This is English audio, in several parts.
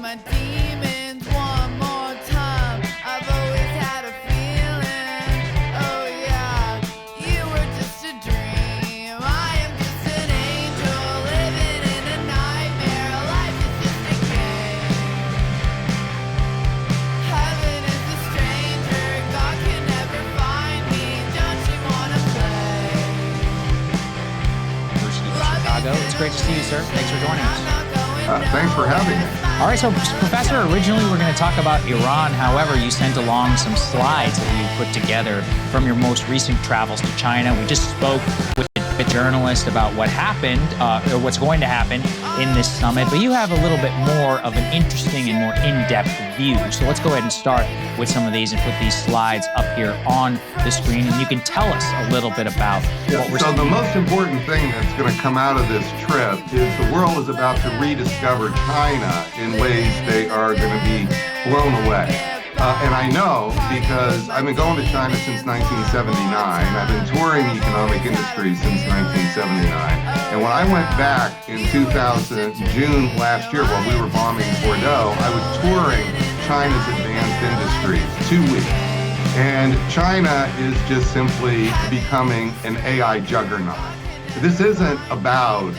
my demons one more time. I've always had a feeling, oh yeah, you were just a dream. I am just an angel living in a nightmare. Life is just a game. Heaven is a stranger, God can never find me. Don't you wanna play? University of Chicago. It's great to see you, sir. Thanks for joining us. Thanks for having me. All right, so Professor, originally we're going to talk about Iran. However, you sent along some slides that you put together from your most recent travels to China. We just spoke with a journalist about what happened, or what's going to happen in this summit, but you have a little bit more of an interesting and more in-depth view. So let's go ahead and start with some of these and put these slides up here on the screen, and you can tell us a little bit about what we're seeing. So the most important thing that's going to come out of this trip is the world is about to rediscover China in ways they are going to be blown away. And I know because I've been going to China since 1979. I've been touring the economic industry since 1979. And when I went back in June last year while we were bombing Bordeaux, I was touring China's advanced industries 2 weeks. And China is just simply becoming an AI juggernaut. This isn't about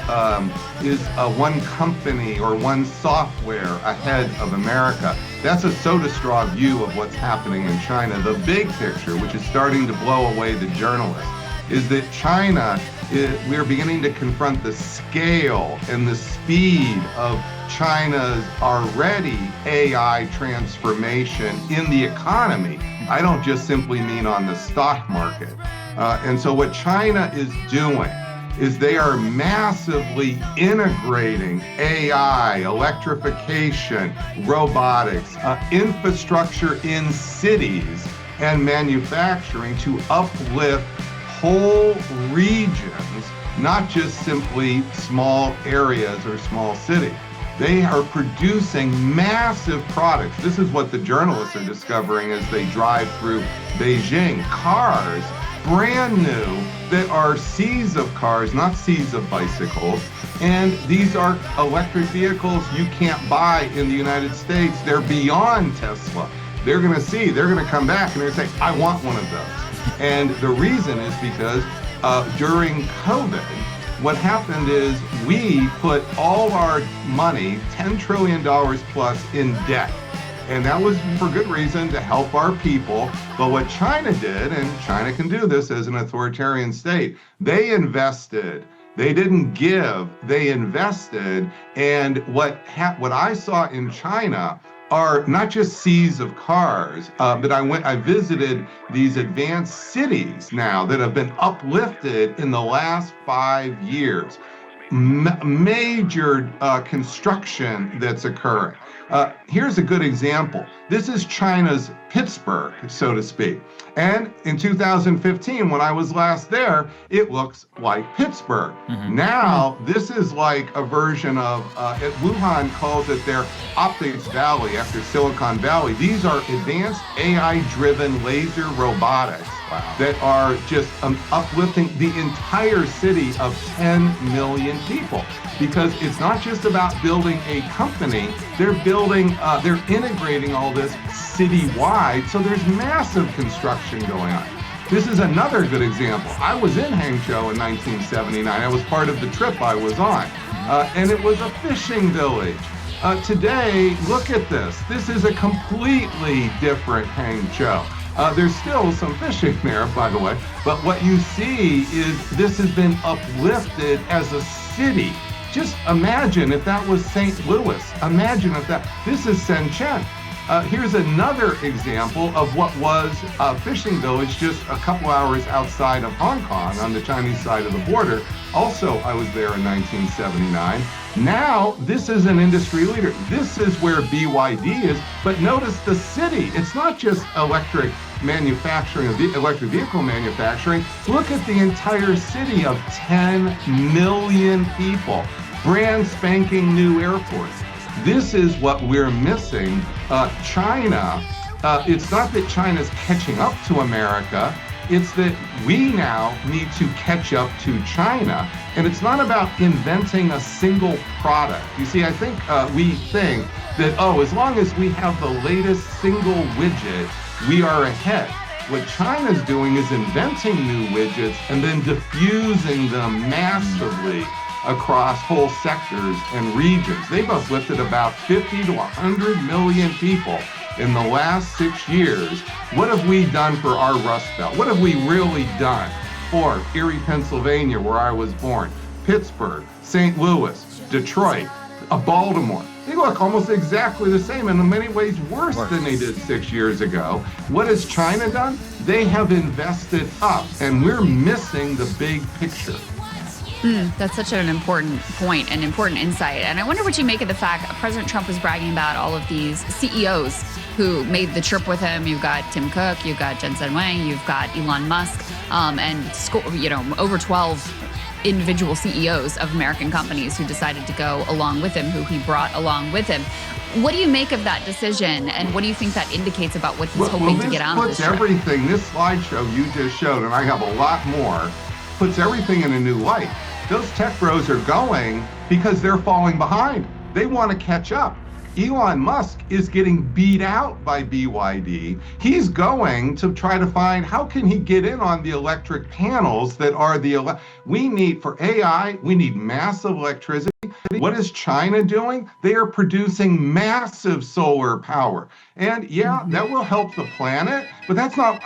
one company or one software ahead of America. That's a soda straw view of what's happening in China. The big picture, which is starting to blow away the journalists, is that China, we're beginning to confront the scale and the speed of China's already AI transformation in the economy. I don't just simply mean on the stock market. And so what China is doing is they are massively integrating AI, electrification, robotics, infrastructure in cities, and manufacturing to uplift whole regions, not just simply small areas or small cities. They are producing massive products. This is what the journalists are discovering as they drive through Beijing. Cars, brand new, that are seas of cars, not seas of bicycles. And these are electric vehicles you can't buy in the United States. They're beyond Tesla. They're going to come back and they're going to say, I want one of those. And the reason is because during COVID, what happened is we put all our money, $10 trillion plus, in debt. And that was for good reason, to help our people. But what China did, and China can do this as an authoritarian state, they invested. They didn't give, they invested. And what I saw in China are not just seas of cars, but I visited these advanced cities now that have been uplifted in the last 5 years. Major construction that's occurring. Here's a good example. This is China's Pittsburgh, so to speak. And in 2015, when I was last there, it looks like Pittsburgh. Mm-hmm. Now, this is like a version of, Wuhan calls it their Optics Valley after Silicon Valley. These are advanced AI-driven laser robotics. Wow. That are just uplifting the entire city of 10 million people. Because it's not just about building a company, they're integrating all this citywide, so there's massive construction going on. This is another good example. I was in Hangzhou in 1979. I was part of the trip I was on, and it was a fishing village. Today, look at this. This is a completely different Hangzhou. There's still some fishing there, by the way, but what you see is this has been uplifted as a city. Just imagine if that was St. Louis. Imagine if this is Shenzhen. Here's another example of what was a fishing village just a couple hours outside of Hong Kong on the Chinese side of the border. Also, I was there in 1979. Now, this is an industry leader. This is where BYD is, but notice the city. It's not just electric manufacturing, electric vehicle manufacturing. Look at the entire city of 10 million people. Brand spanking new airports. This is what we're missing. China, it's not that China's catching up to America, it's that we now need to catch up to China. And it's not about inventing a single product. You see, I think we think that, oh, as long as we have the latest single widget, we are ahead. What China's doing is inventing new widgets and then diffusing them massively across whole sectors and regions. They've uplifted about 50 to 100 million people in the last 6 years. What have we done for our Rust Belt? What have we really done for Erie, Pennsylvania, where I was born, Pittsburgh, St. Louis, Detroit, Baltimore? They look almost exactly the same, and in many ways worse than they did 6 years ago. What has China done? They have invested up, and we're missing the big picture. That's such an important point, an important insight. And I wonder what you make of the fact that President Trump was bragging about all of these CEOs who made the trip with him. You've got Tim Cook, you've got Jensen Huang, you've got Elon Musk, and over 12 individual CEOs of American companies who decided to go along with him, who he brought along with him. What do you make of that decision, and what do you think that indicates about what he's hoping to get out of this trip? Everything, this slideshow you just showed, and I have a lot more, puts everything in a new light. Those tech bros are going because they're falling behind. They want to catch up. Elon Musk is getting beat out by BYD. He's going to try to find how can he get in on the electric panels that are we need for AI, we need massive electricity. What is China doing? They are producing massive solar power. And yeah, that will help the planet, but that's not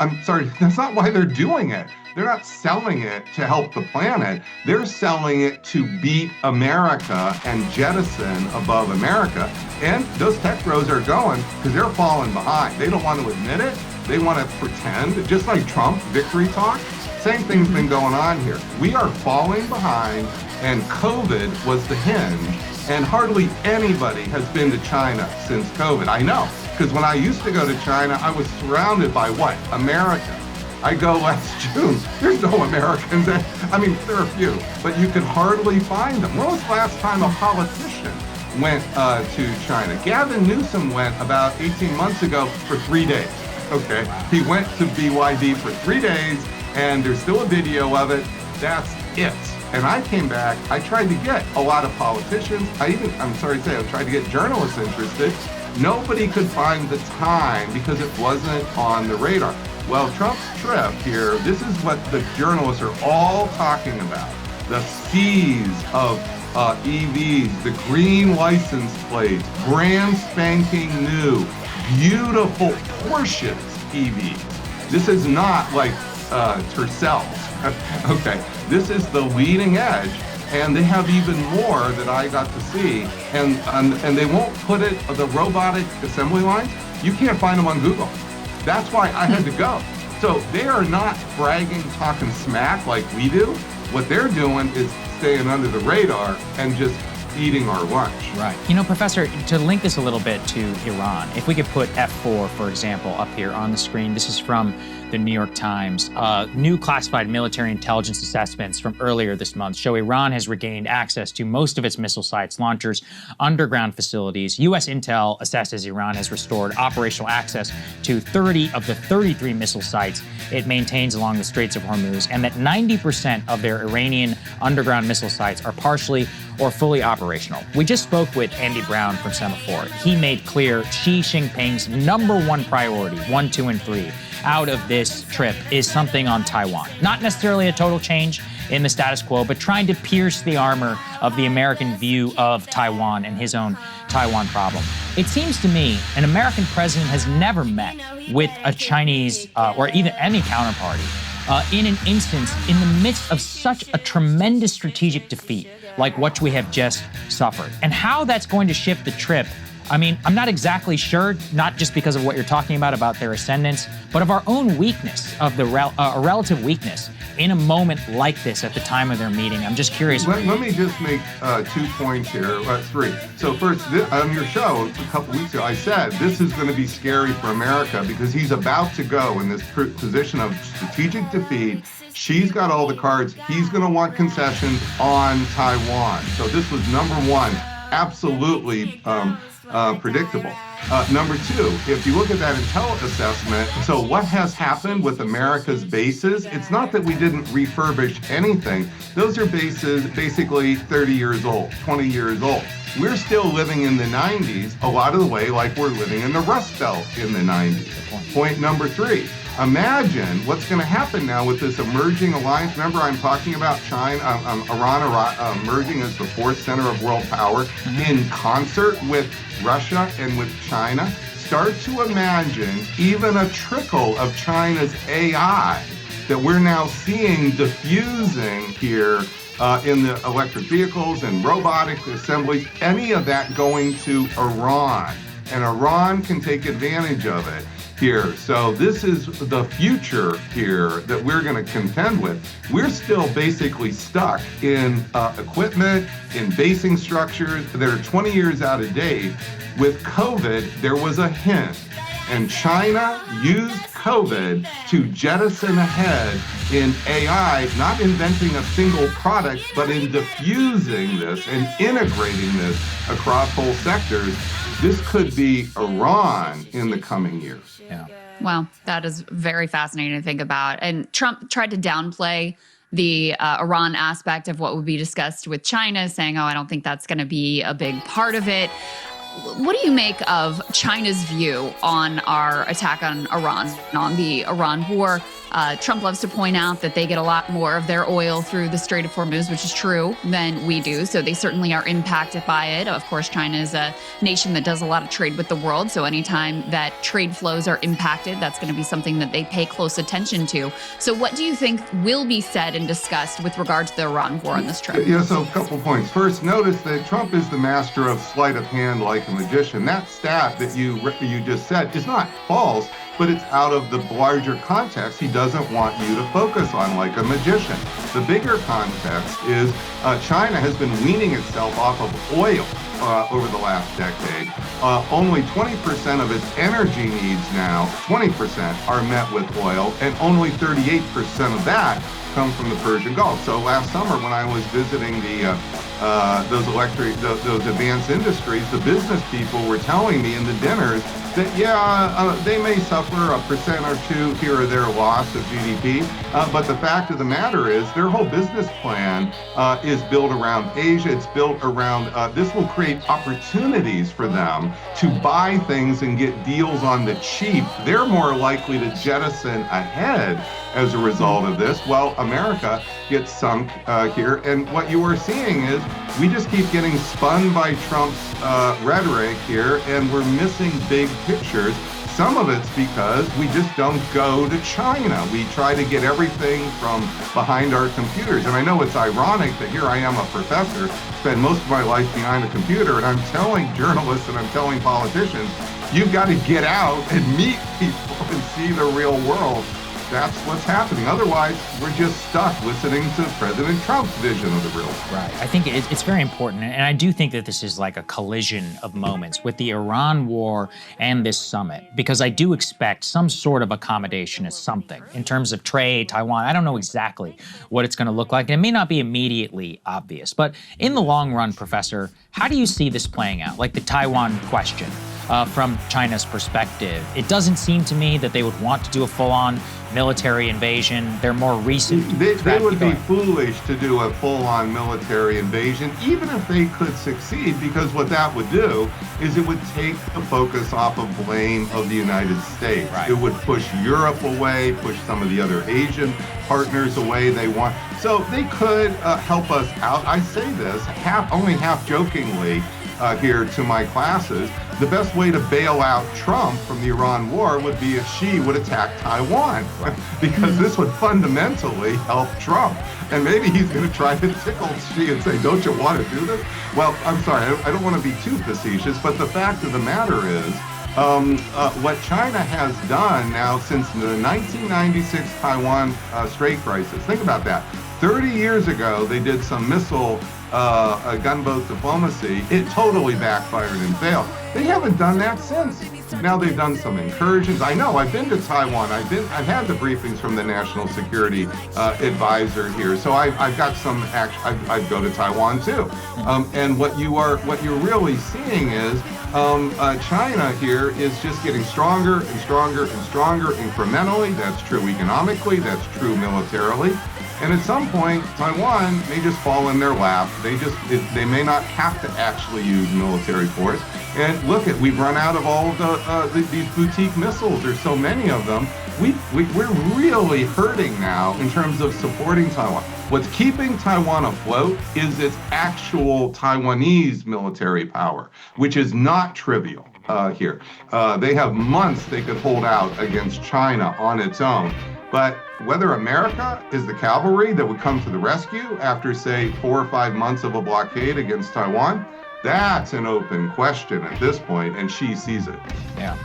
why they're doing it. They're not selling it to help the planet. They're selling it to beat America and jettison above America. And those tech bros are going because they're falling behind. They don't want to admit it. They want to pretend, just like Trump, victory talk. Same thing's been going on here. We are falling behind, and COVID was the hinge. And hardly anybody has been to China since COVID. I know, because when I used to go to China, I was surrounded by what? America. I go last June, there's no Americans. I mean, there are a few, but you could hardly find them. When was the last time a politician went to China? Gavin Newsom went about 18 months ago for 3 days. Okay, he went to BYD for 3 days, and there's still a video of it. That's it. And I came back, I tried to get a lot of politicians. I'm sorry to say, I tried to get journalists interested. Nobody could find the time because it wasn't on the radar. Well, Trump's trip here, this is what the journalists are all talking about. The seas of EVs, the green license plates, brand spanking new, beautiful Porsches EVs. This is not like Tercels. Okay, this is the leading edge, and they have even more that I got to see, and they won't put it, the robotic assembly lines, you can't find them on Google. That's why I had to go. So they are not bragging, talking smack like we do. What they're doing is staying under the radar and just eating our lunch. Right. You know, Professor, to link this a little bit to Iran, if we could put F4, for example, up here on the screen. This is from the New York Times. New classified military intelligence assessments from earlier this month show Iran has regained access to most of its missile sites, launchers, underground facilities. U.S. intel assesses Iran has restored operational access to 30 of the 33 missile sites it maintains along the Straits of Hormuz, and that 90% of their Iranian underground missile sites are partially or fully operational. We just spoke with Andy Brown from Semaphore. He made clear Xi Jinping's #1 priority, 1, 2, and 3, out of this trip is something on Taiwan. Not necessarily a total change in the status quo, but trying to pierce the armor of the American view of Taiwan and his own Taiwan problem. It seems to me an American president has never met with a Chinese or even any counterparty in an instance in the midst of such a tremendous strategic defeat like what we have just suffered. And how that's going to shift the trip, I mean, I'm not exactly sure, not just because of what you're talking about their ascendance, but of our own weakness, of the relative weakness in a moment like this at the time of their meeting. I'm just curious. Let me just make 2 points here, 3. So first, on your show a couple weeks ago, I said this is going to be scary for America because he's about to go in this position of strategic defeat. She's got all the cards. He's going to want concessions on Taiwan. So this was #1, absolutely predictable. Number two, if you look at that intel assessment, so what has happened with America's bases? It's not that we didn't refurbish anything. Those are bases basically 30 years old, 20 years old. We're still living in the 90s, a lot of the way like we're living in the Rust Belt in the 90s. Point number three, imagine what's going to happen now with this emerging alliance. Remember, I'm talking about China, Iran emerging as the fourth center of world power in concert with Russia and with China. Start to imagine even a trickle of China's AI that we're now seeing diffusing here in the electric vehicles and robotic assemblies, any of that going to Iran. And Iran can take advantage of it here. So this is the future here that we're going to contend with. We're still basically stuck in equipment, in basing structures that are 20 years out of date. With COVID, there was a hint, and China used COVID to jettison ahead in AI, not inventing a single product, but in diffusing this and integrating this across whole sectors. This could be Iran in the coming years. Yeah. Well, that is very fascinating to think about. And Trump tried to downplay the Iran aspect of what would be discussed with China, saying, oh, I don't think that's going to be a big part of it. What do you make of China's view on our attack on Iran, on the Iran war? Trump loves to point out that they get a lot more of their oil through the Strait of Hormuz, which is true, than we do. So they certainly are impacted by it. Of course, China is a nation that does a lot of trade with the world. So anytime that trade flows are impacted, that's going to be something that they pay close attention to. So what do you think will be said and discussed with regard to the Iran war on this trip? Yeah, so a couple points. First, notice that Trump is the master of sleight of hand like a magician. That stat that you just said is not false, but it's out of the larger context he doesn't want you to focus on like a magician. The bigger context is China has been weaning itself off of oil over the last decade. Only 20% of its energy needs now, 20% are met with oil, and only 38% of that come from the Persian Gulf. So last summer when I was visiting those advanced industries, the business people were telling me in the dinners that, they may suffer 1% or 2% here or there loss of GDP, but the fact of the matter is their whole business plan is built around Asia. It's built around, this will create opportunities for them to buy things and get deals on the cheap. They're more likely to jettison ahead as a result of this. Well, America gets sunk here. And what you are seeing is we just keep getting spun by Trump's rhetoric here, and we're missing big pictures. Some of it's because we just don't go to China. We try to get everything from behind our computers. And I know it's ironic that here I am, a professor, spend most of my life behind a computer, and I'm telling journalists and I'm telling politicians, you've got to get out and meet people and see the real world. That's what's happening. Otherwise, we're just stuck listening to President Trump's vision of the real world. Right. I think it's very important. And I do think that this is like a collision of moments with the Iran war and this summit, because I do expect some sort of accommodation as something in terms of trade, Taiwan. I don't know exactly what it's going to look like. And it may not be immediately obvious. But in the long run, Professor, how do you see this playing out? Like the Taiwan question from China's perspective. It doesn't seem to me that they would want to do a full-on military invasion. They're more recent. They would be foolish to do a full-on military invasion, even if they could succeed, because what that would do is it would take the focus off of blame of the United States. Right. It would push Europe away, push some of the other Asian partners away they want. So they could help us out. I say this only half jokingly here to my classes. The best way to bail out Trump from the Iran war would be if Xi would attack Taiwan, because this would fundamentally help Trump. And maybe he's going to try to tickle Xi and say, don't you want to do this? Well, I'm sorry, I don't want to be too facetious, but the fact of the matter is, what China has done now since the 1996 Taiwan Strait crisis, think about that. 30 years ago, they did some missile gunboat diplomacy. It totally backfired and failed. They haven't done that since. Now they've done some incursions. I know, I've been to Taiwan. I've had the briefings from the National Security Advisor here. So I've got some I'd go to Taiwan too. And what you're really seeing is China here is just getting stronger and stronger and stronger incrementally. That's true economically, that's true militarily. And at some point, Taiwan may just fall in their lap. They may not have to actually use military force. And look, we've run out of all of these boutique missiles. There's so many of them. We're really hurting now in terms of supporting Taiwan. What's keeping Taiwan afloat is its actual Taiwanese military power, which is not trivial here. They have months they could hold out against China on its own. But whether America is the cavalry that would come to the rescue after, say, 4 or 5 months of a blockade against Taiwan, that's an open question at this point, and she sees it. Yeah.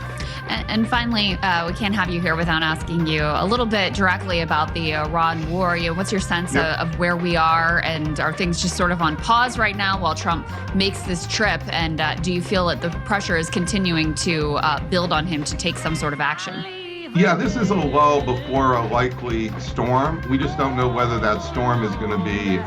And finally, we can't have you here without asking you a little bit directly about the Iran war. What's your sense of where we are, and are things just sort of on pause right now while Trump makes this trip? And do you feel that the pressure is continuing to build on him to take some sort of action? Yeah, this is a lull before a likely storm. We just don't know whether that storm is going to be,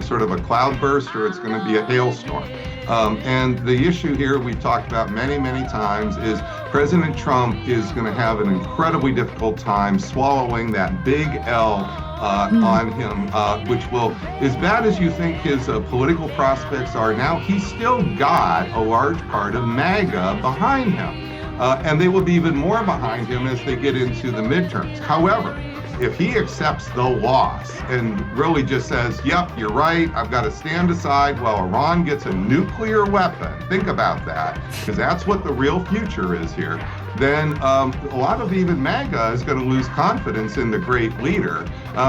sort of a cloudburst, or it's going to be a hailstorm. And the issue here we've talked about many, many times is President Trump is going to have an incredibly difficult time swallowing that big L on him, which will, as bad as you think his political prospects are now, he's still got a large part of MAGA behind him. And they will be even more behind him as they get into the midterms. However, if he accepts the loss and really just says, yep, you're right, I've got to stand aside while Iran gets a nuclear weapon, think about that, because that's what the real future is here, then a lot of even MAGA is going to lose confidence in the great leader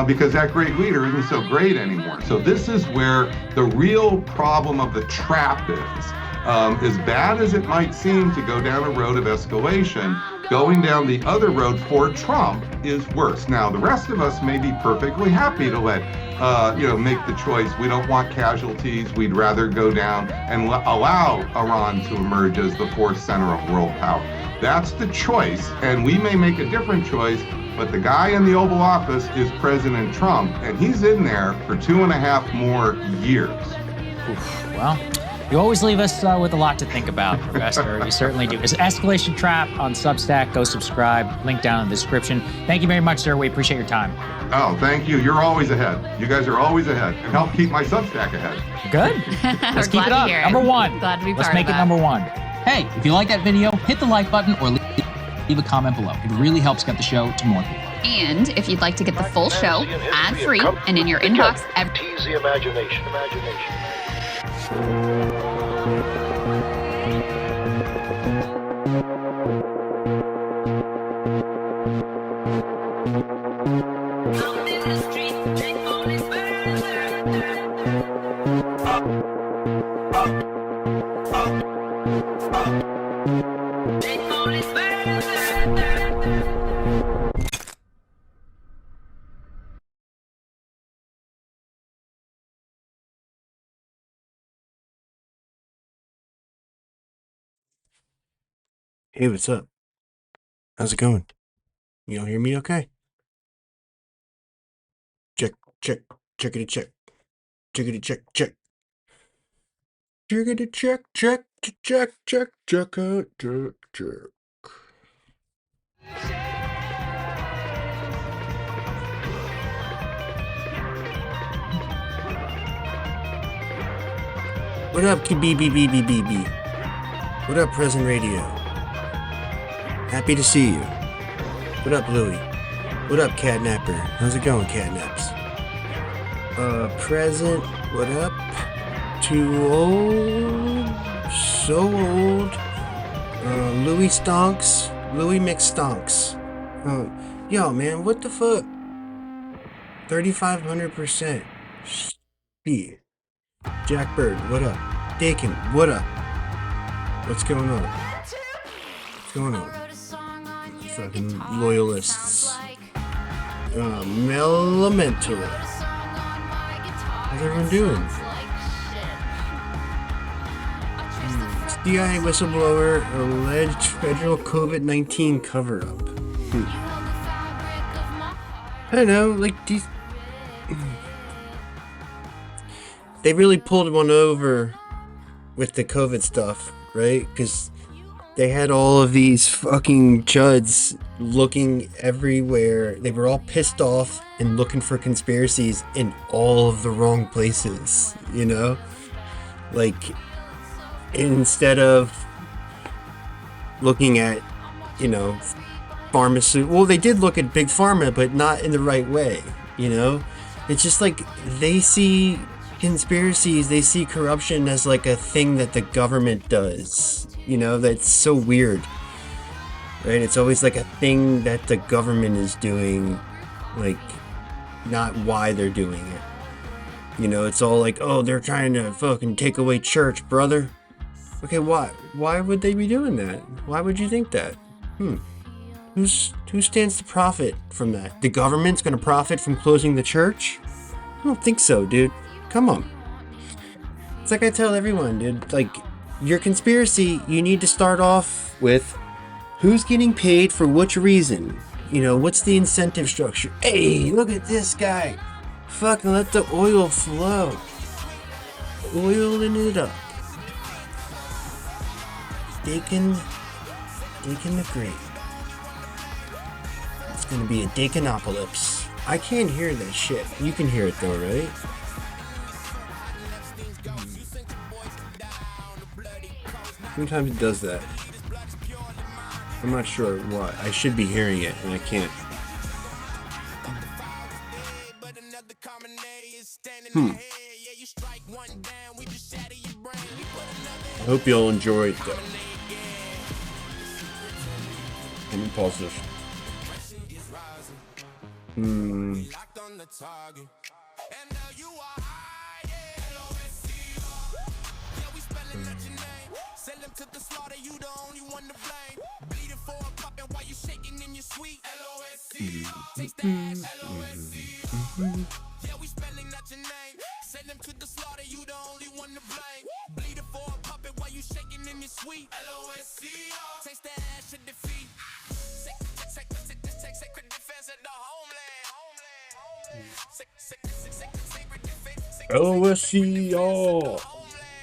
because that great leader isn't so great anymore. So this is where the real problem of the trap is. As bad as it might seem to go down a road of escalation, going down the other road for Trump is worse. Now, the rest of us may be perfectly happy to make the choice. We don't want casualties. We'd rather go down and allow Iran to emerge as the fourth center of world power. That's the choice, and we may make a different choice, but the guy in the Oval Office is President Trump, and he's in there for 2.5 more years. Oof, well, you always leave us with a lot to think about, Professor. You certainly do. It's Escalation Trap on Substack. Go subscribe. Link down in the description. Thank you very much, sir. We appreciate your time. Oh, thank you. You're always ahead. You guys are always ahead, and help keep my Substack ahead. Good. Let's keep it up. Number one. Glad to be Let's part make of it that. number one. Hey, if you like that video, hit the like button or leave a comment below. It really helps get the show to more people. And if you'd like to get the full show ad-free and in your inbox Tease the imagination. Hey, what's up? How's it going? You all hear me okay? Check, checkity check. Checkity check, check. Checkity check, check. What up, BBBBBB? What up, Present Radio? Happy to see you. What up, Louie? What up, Catnapper? How's it going, Catnaps? Present, what up? Too old? So old? Louie Stonks? Louie McStonks. Yo, man, what the fuck? 3,500%. Shit. Jack Bird, what up? Dakin, what up? What's going on? What's going on? Fucking loyalists. Elemental. How's everyone doing? CIA whistleblower alleged federal COVID-19 cover up. I don't know, like these. They really pulled one over with the COVID stuff, right? Because they had all of these fucking chuds looking everywhere. They were all pissed off and looking for conspiracies in all of the wrong places, you know? Like, instead of looking at, you know, pharmaceutical. Well, they did look at big pharma, but not in the right way, you know? It's just like they see conspiracies, they see corruption as like a thing that the government does, you know? That's so weird. Right? It's always like a thing that the government is doing, like, not why they're doing it. You know, it's all like, oh, they're trying to fucking take away church, brother. Okay, why? Why would they be doing that? Why would you think that? Who stands to profit from that? The government's gonna profit from closing the church? I don't think so, dude. Come on. It's like I tell everyone, dude. Like, your conspiracy, you need to start off with who's getting paid for which reason? You know, what's the incentive structure? Hey, look at this guy. Fucking let the oil flow. Oiling it up. Dakin the Great. It's gonna be a Dakinopolis. I can't hear that shit. You can hear it though, right? Sometimes it does that. I'm not sure why. I should be hearing it and I can't. I hope you all enjoy it though. Let me pause this. LOSC.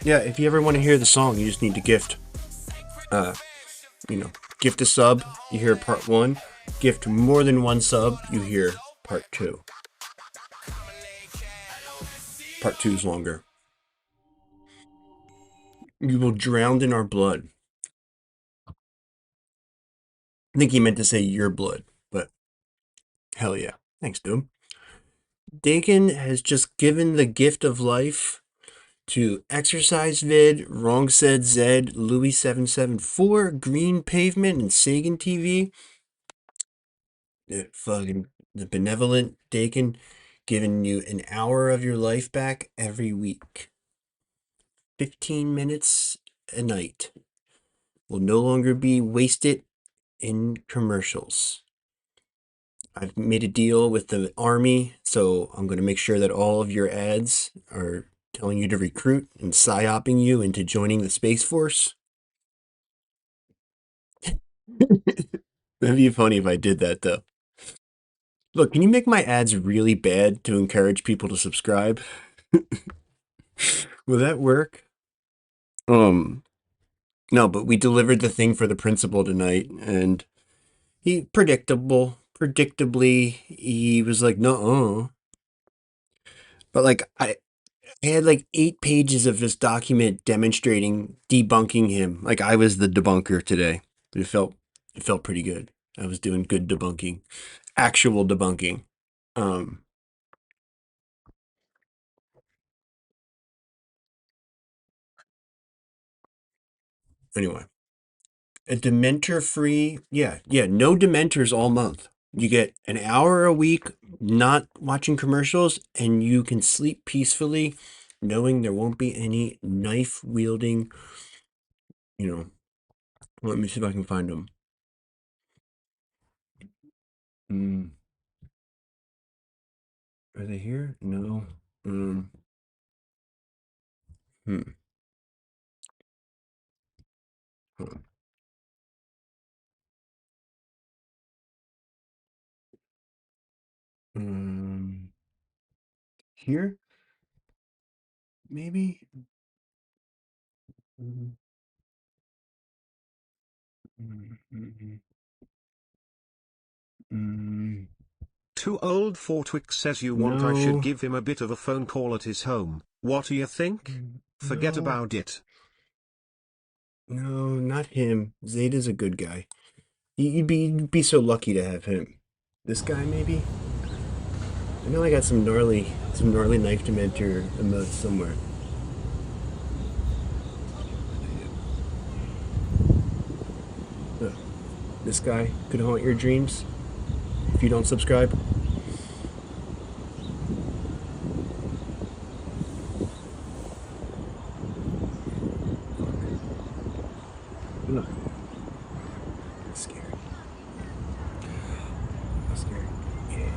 Yeah, if you ever want to hear the song, you just need to gift. Gift a sub, you hear part 1. Gift more than one sub, you hear part 2. Part 2 is longer. You will drown in our blood. I think he meant to say your blood, but hell yeah. Thanks, dude. Dakin has just given the gift of life to Exercise Vid, Wrong Said Zed, Louis774, Green Pavement, and Sagan TV. The benevolent Dakin giving you an hour of your life back every week. 15 minutes a night will no longer be wasted in commercials. I've made a deal with the Army, so I'm going to make sure that all of your ads are telling you to recruit and psyoping you into joining the Space Force. That'd be funny if I did that, though. Look, can you make my ads really bad to encourage people to subscribe? Will that work? No, but we delivered the thing for the principal tonight, and predictably, he was like, "No." But like, I had like 8 pages of this document demonstrating debunking him. Like I was the debunker today. It felt pretty good. I was doing good debunking, actual debunking. Anyway, a dementor free, yeah, no dementors all month. You get an hour a week not watching commercials, and you can sleep peacefully knowing there won't be any knife wielding, let me see if I can find them. Are they here? No. Um, here, maybe. Mm, mm, mm, mm, Too old for Twix says you want I should no, give him a bit of a phone call at his home. What do you think? Forget no, about it. no, not him. Zeta's a good guy. You'd be so lucky to have him. This guy, maybe. I know I got some gnarly knife dementor emotes somewhere. Ugh. This guy could haunt your dreams if you don't subscribe. Ugh. Scary. Scary. Yeah.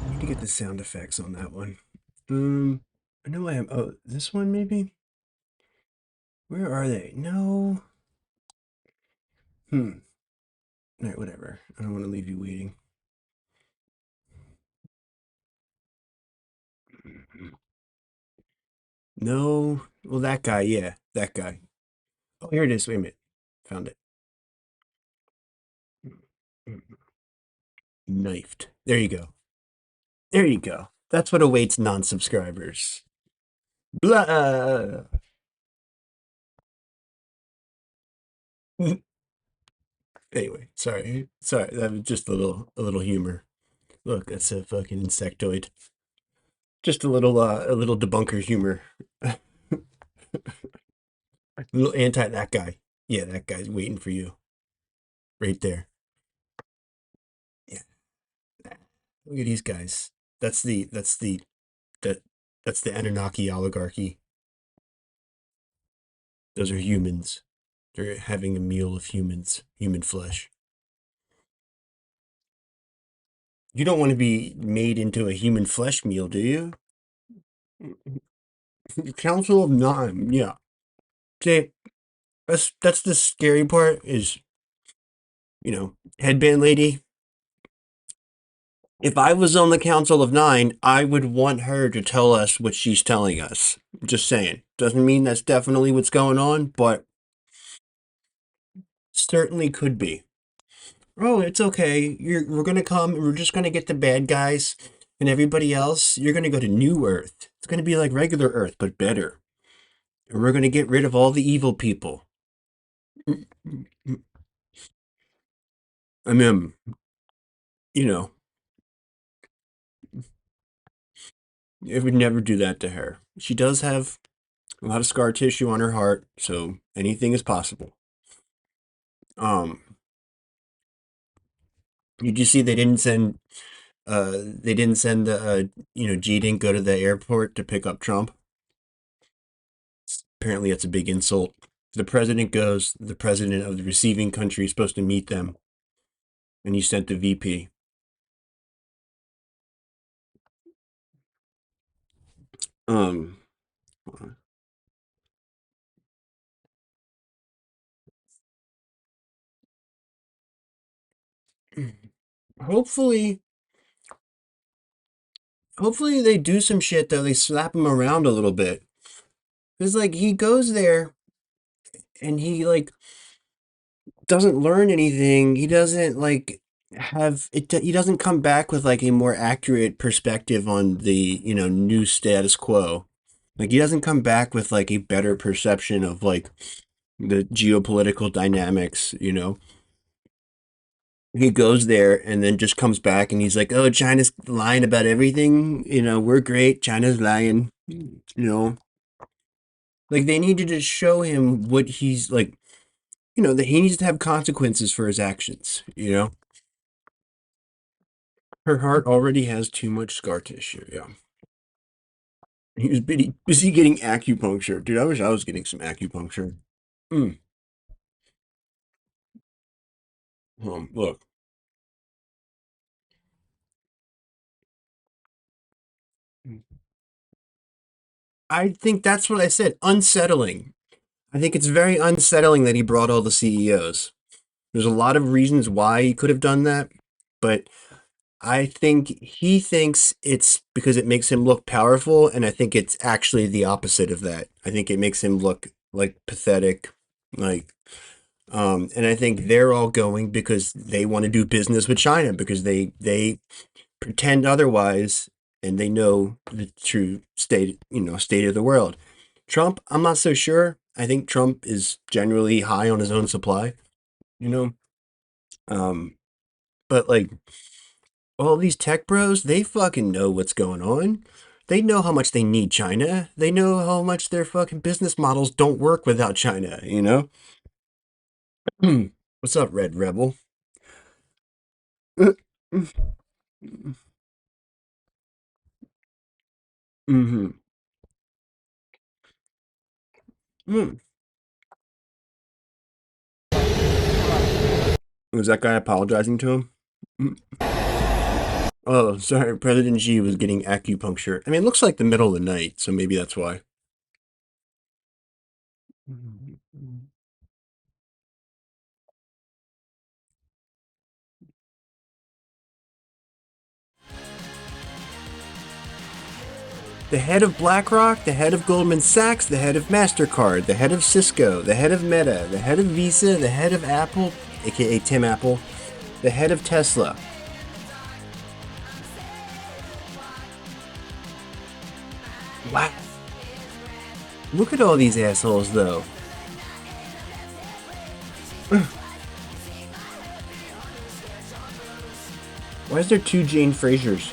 I need to get the sound effects on that one. I know I have. Oh, this one maybe. Where are they? No. Hmm. All right, whatever. I don't want to leave you waiting. No. Well, that guy. Yeah, that guy. Oh, here it is. Wait a minute. Found it. Knifed. There you go. There you go. That's what awaits non-subscribers. Blah. Anyway, sorry. That was just a little humor. Look, that's a fucking insectoid. Just a little debunker humor. A little anti that guy. Yeah, that guy's waiting for you right there. Yeah, look at these guys. That that's the Anunnaki oligarchy. Those are humans. They're having a meal of humans, human flesh. You don't want to be made into a human flesh meal, do you? Council of Nine, yeah. See, that's the scary part is, headband lady. If I was on the Council of Nine, I would want her to tell us what she's telling us. Just saying. Doesn't mean that's definitely what's going on, but certainly could be. Oh, it's okay. We're gonna come and we're just gonna get the bad guys and everybody else. You're gonna go to New Earth. It's gonna be like regular Earth, but better. And we're gonna get rid of all the evil people. I mean, you know, it would never do that to her. She does have a lot of scar tissue on her heart, so anything is possible. Um, did you see they didn't send the G didn't go to the airport to pick up Trump? Apparently that's a big insult. The president goes, the president of the receiving country is supposed to meet them, and you sent the VP. Um, hopefully, hopefully they do some shit though. They slap him around a little bit. Cause like he goes there and he like doesn't learn anything. He doesn't like have it. He doesn't come back with like a more accurate perspective on the new status quo. Like he doesn't come back with like a better perception of like the geopolitical dynamics. He goes there and then just comes back and he's like, "Oh, China's lying about everything. We're great. China's lying." Like they needed to show him what he's like. That he needs to have consequences for his actions. Her heart already has too much scar tissue. Yeah. He was busy getting acupuncture. Dude, I wish I was getting some acupuncture. Mm. Look. I think that's what I said. Unsettling. I think it's very unsettling that he brought all the CEOs. There's a lot of reasons why he could have done that, but I think he thinks it's because it makes him look powerful, and I think it's actually the opposite of that. I think it makes him look like pathetic, like, and I think they're all going because they want to do business with China because they pretend otherwise, and they know the true state of the world. Trump, I'm not so sure. I think Trump is generally high on his own supply, you know. Um, but like all these tech bros, they fucking know what's going on. They know how much they need China. They know how much their fucking business models don't work without China, you know? What's up, Red Rebel? Mm-hmm. Mm. Was that guy apologizing to him? Mm. Oh, sorry. President Xi was getting acupuncture. I mean, it looks like the middle of the night, so maybe that's why. The head of BlackRock, the head of Goldman Sachs, the head of MasterCard, the head of Cisco, the head of Meta, the head of Visa, the head of Apple, aka Tim Apple, the head of Tesla. Wow. Look at all these assholes, though. Why is there two Jane Frasers?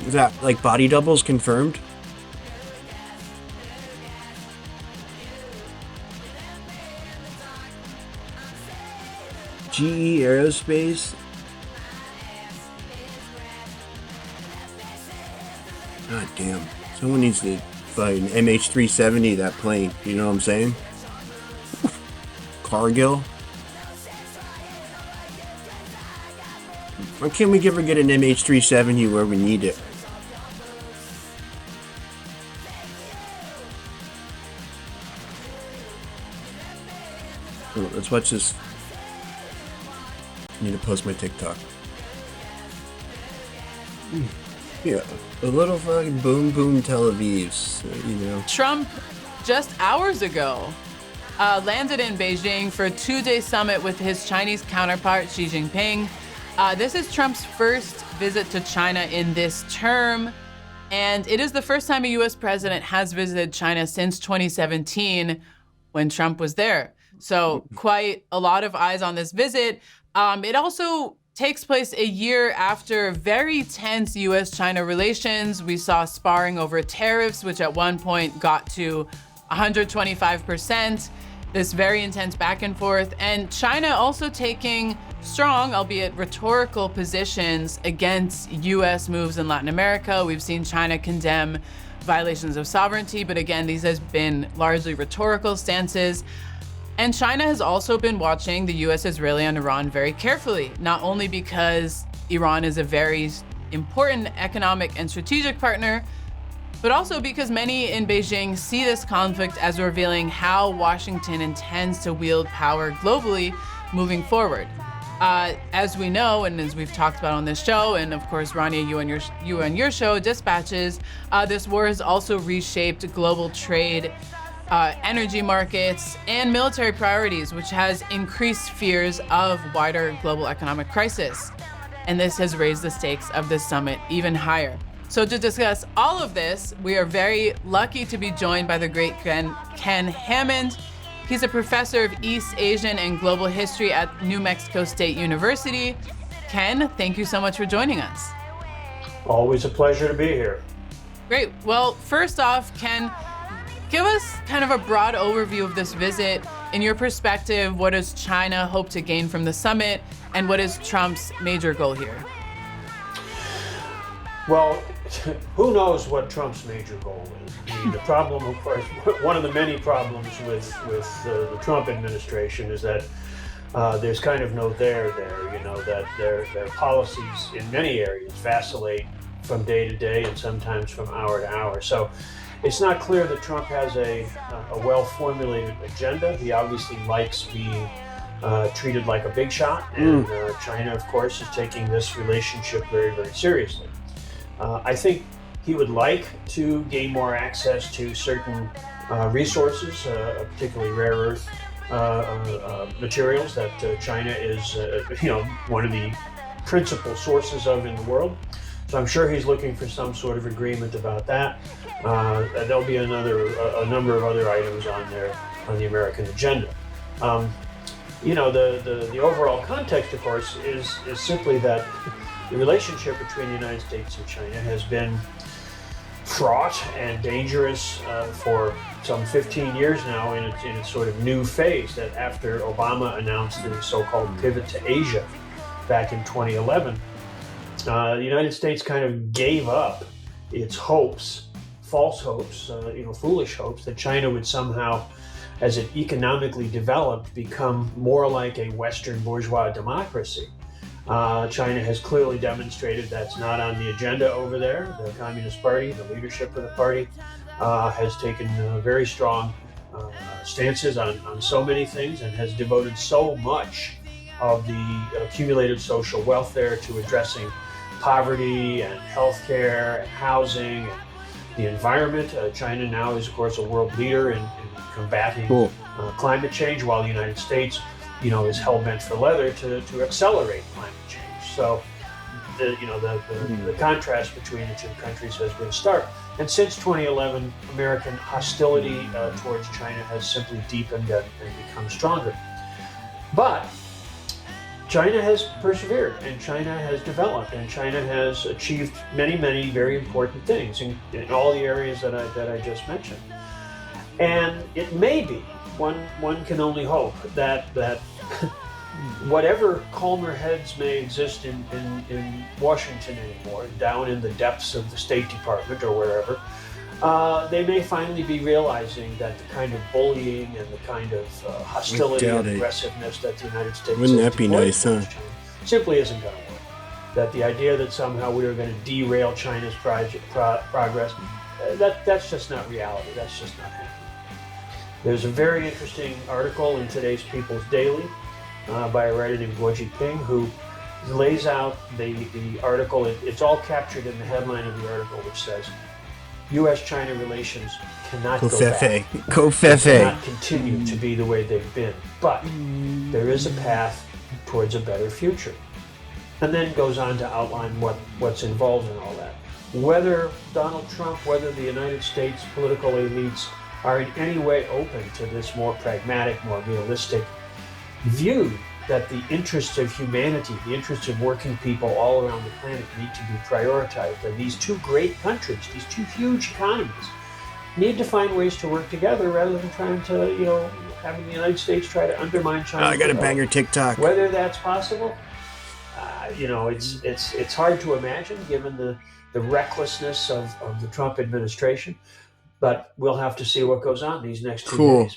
Is that like body doubles confirmed? GE Aerospace. God damn. Someone needs to find MH370 that plane. You know what I'm saying? Cargill. Why can't we ever get an MH370 where we need it? Oh, let's watch this. I need to post my TikTok. Yeah, a little fucking boom boom Tel Avivs, you know. Trump, just hours ago, landed in Beijing for a 2-day summit with his Chinese counterpart, Xi Jinping. This is Trump's first visit to China in this term, and it is the first time a U.S. president has visited China since 2017 when Trump was there. So quite a lot of eyes on this visit. It also takes place a year after very tense U.S.-China relations. We saw sparring over tariffs, which at one point got to 125%. This very intense back and forth. And China also taking strong, albeit rhetorical, positions against U.S. moves in Latin America. We've seen China condemn violations of sovereignty, but again, these has been largely rhetorical stances. And China has also been watching the US, Israeli, and Iran very carefully, not only because Iran is a very important economic and strategic partner, but also because many in Beijing see this conflict as revealing how Washington intends to wield power globally moving forward. As we know, and as we've talked about on this show, and of course, Rania, you and your show, Dispatches, this war has also reshaped global trade, energy markets, and military priorities, which has increased fears of wider global economic crisis. And this has raised the stakes of this summit even higher. So to discuss all of this, we are very lucky to be joined by the great Ken Hammond. He's a professor of East Asian and Global History at New Mexico State University. Ken, thank you so much for joining us. Always a pleasure to be here. Great. Well, first off, Ken, give us kind of a broad overview of this visit. In your perspective, what does China hope to gain from the summit, and what is Trump's major goal here? Well, who knows what Trump's major goal is? The problem, of course, one of the many problems with the Trump administration is that there's kind of no there, you know, that their policies in many areas vacillate from day to day and sometimes from hour to hour. So it's not clear that Trump has a well-formulated agenda. He obviously likes being treated like a big shot, and China, of course, is taking this relationship very, very seriously. I think he would like to gain more access to certain resources, particularly rare earth materials that China is, one of the principal sources of in the world. So I'm sure he's looking for some sort of agreement about that. There'll be a number of other items on the American agenda. The overall context, of course, is simply that the relationship between the United States and China has been fraught and dangerous for some 15 years now in its sort of new phase, that after Obama announced the so-called pivot to Asia back in 2011, the United States kind of gave up its hopes, false hopes, foolish hopes that China would somehow, as it economically developed, become more like a Western bourgeois democracy. China has clearly demonstrated that's not on the agenda over there. The Communist Party, the leadership of the party, has taken very strong stances on so many things and has devoted so much of the accumulated social wealth there to addressing poverty and healthcare and housing and the environment. China now is, of course, a world leader in combating climate change, while the United States, is hell-bent for leather to accelerate climate change. So, the contrast between the two countries has been stark. And since 2011, American hostility towards China has simply deepened and become stronger. But China has persevered, and China has developed, and China has achieved many, many very important things in all the areas that I just mentioned. And it may be, one can only hope, that whatever calmer heads may exist in Washington anymore, down in the depths of the State Department or wherever, they may finally be realizing that the kind of bullying and the kind of hostility and aggressiveness that the United States wouldn't that be nice, huh? Simply isn't going to work. That the idea that somehow we are going to derail China's progress, that's just not reality. That's just not happening. There's a very interesting article in today's People's Daily by a writer named Guo Jiping, who lays out the article. It's all captured in the headline of the article, which says, U.S.-China relations cannot go back. Cannot continue to be the way they've been. But there is a path towards a better future. And then goes on to outline what's involved in all that. Whether Donald Trump, whether the United States political elites are in any way open to this more pragmatic, more realistic view that the interests of humanity, the interests of working people all around the planet need to be prioritized. And these two great countries, these two huge economies, need to find ways to work together rather than trying to, having the United States try to undermine China. I got a banger TikTok. Whether that's possible, it's hard to imagine given the recklessness of the Trump administration. But we'll have to see what goes on these next 2 days.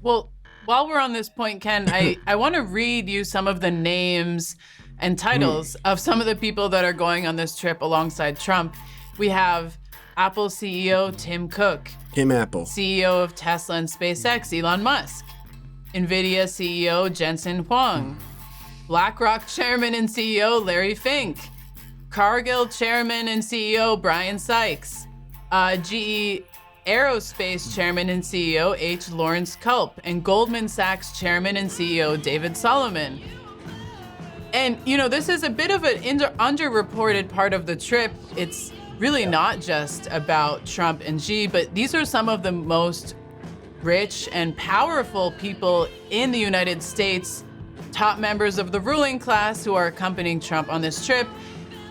Well, while we're on this point, Ken, I want to read you some of the names and titles of some of the people that are going on this trip alongside Trump. We have Apple CEO Tim Cook. Tim Apple. CEO of Tesla and SpaceX, Elon Musk. NVIDIA CEO Jensen Huang. BlackRock Chairman and CEO Larry Fink. Cargill Chairman and CEO Brian Sykes. GE Aerospace Chairman and CEO H. Lawrence Culp, and Goldman Sachs Chairman and CEO David Solomon. And, this is a bit of an underreported part of the trip. It's really not just about Trump and Xi, but these are some of the most rich and powerful people in the United States, top members of the ruling class who are accompanying Trump on this trip.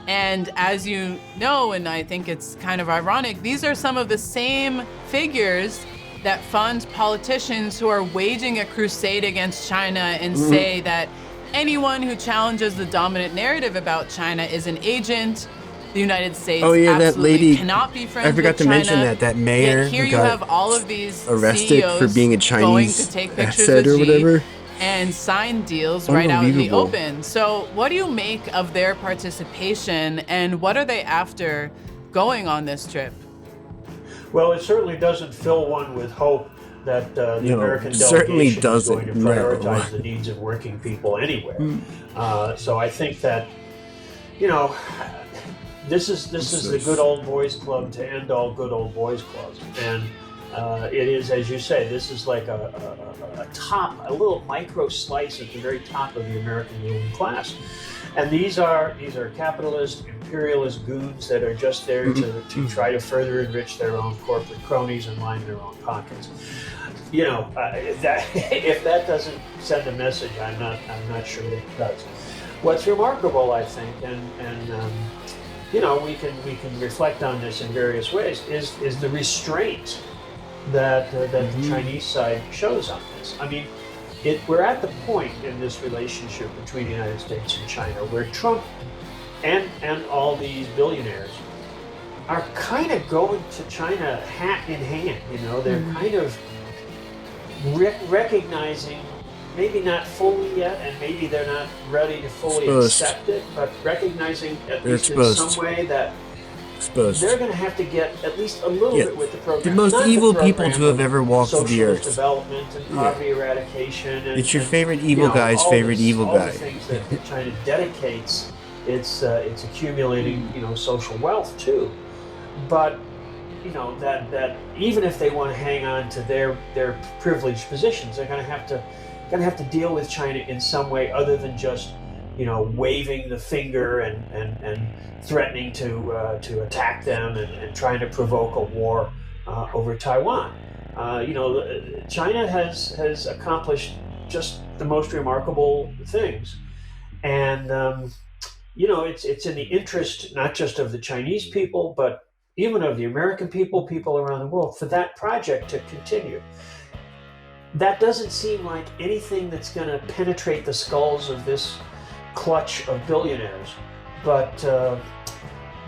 And as you know, and I think it's kind of ironic, these are some of the same figures that fund politicians who are waging a crusade against China and say that anyone who challenges the dominant narrative about China is an agent. The United States that lady cannot be friends with China. I forgot to mention that mayor Yet here who you got have all of these arrested CEOs for being a Chinese going to take pictures asset with or Xi, whatever. and sign deals right out in the Unbelievable. open. So what do you make of their participation, and what are they after going on this trip? Well, it certainly doesn't fill one with hope that the No, American certainly delegation is going to doesn't, no. prioritize the needs of working people anywhere. So I think that, you know, this is the good old boys club to end all good old boys clubs, and it is, as you say, this is like a little micro slice at the very top of the American ruling class, and these are capitalist, imperialist goons that are just there to try to further enrich their own corporate cronies and line their own pockets. You know, if that doesn't send a message, I'm not sure that it does. What's remarkable, I think, and you know, we can reflect on this in various ways, is the restraint that the Chinese side shows on this. I mean, we're at the point in this relationship between the United States and China where Trump and all these billionaires are kind of going to China hat in hand. You know, they're kind of recognizing, maybe not fully yet, and maybe they're not ready to fully accept it, but recognizing at least in some way that they're going to have to get at least a little bit with the program. The most Not evil program people to have ever walked the socialist earth. development and poverty eradication. And, It's your favorite evil guy's all favorite evil all guy. the things that China dedicates its accumulating, you know, social wealth to. But you know that even if they want to hang on to their privileged positions, they're going to have to deal with China in some way other than just, you know, waving the finger and threatening to attack them and trying to provoke a war over Taiwan. You know, China has accomplished just the most remarkable things, and you know, it's in the interest not just of the Chinese people, but even of the American people around the world, for that project to continue. That doesn't seem like anything that's going to penetrate the skulls of this clutch of billionaires, but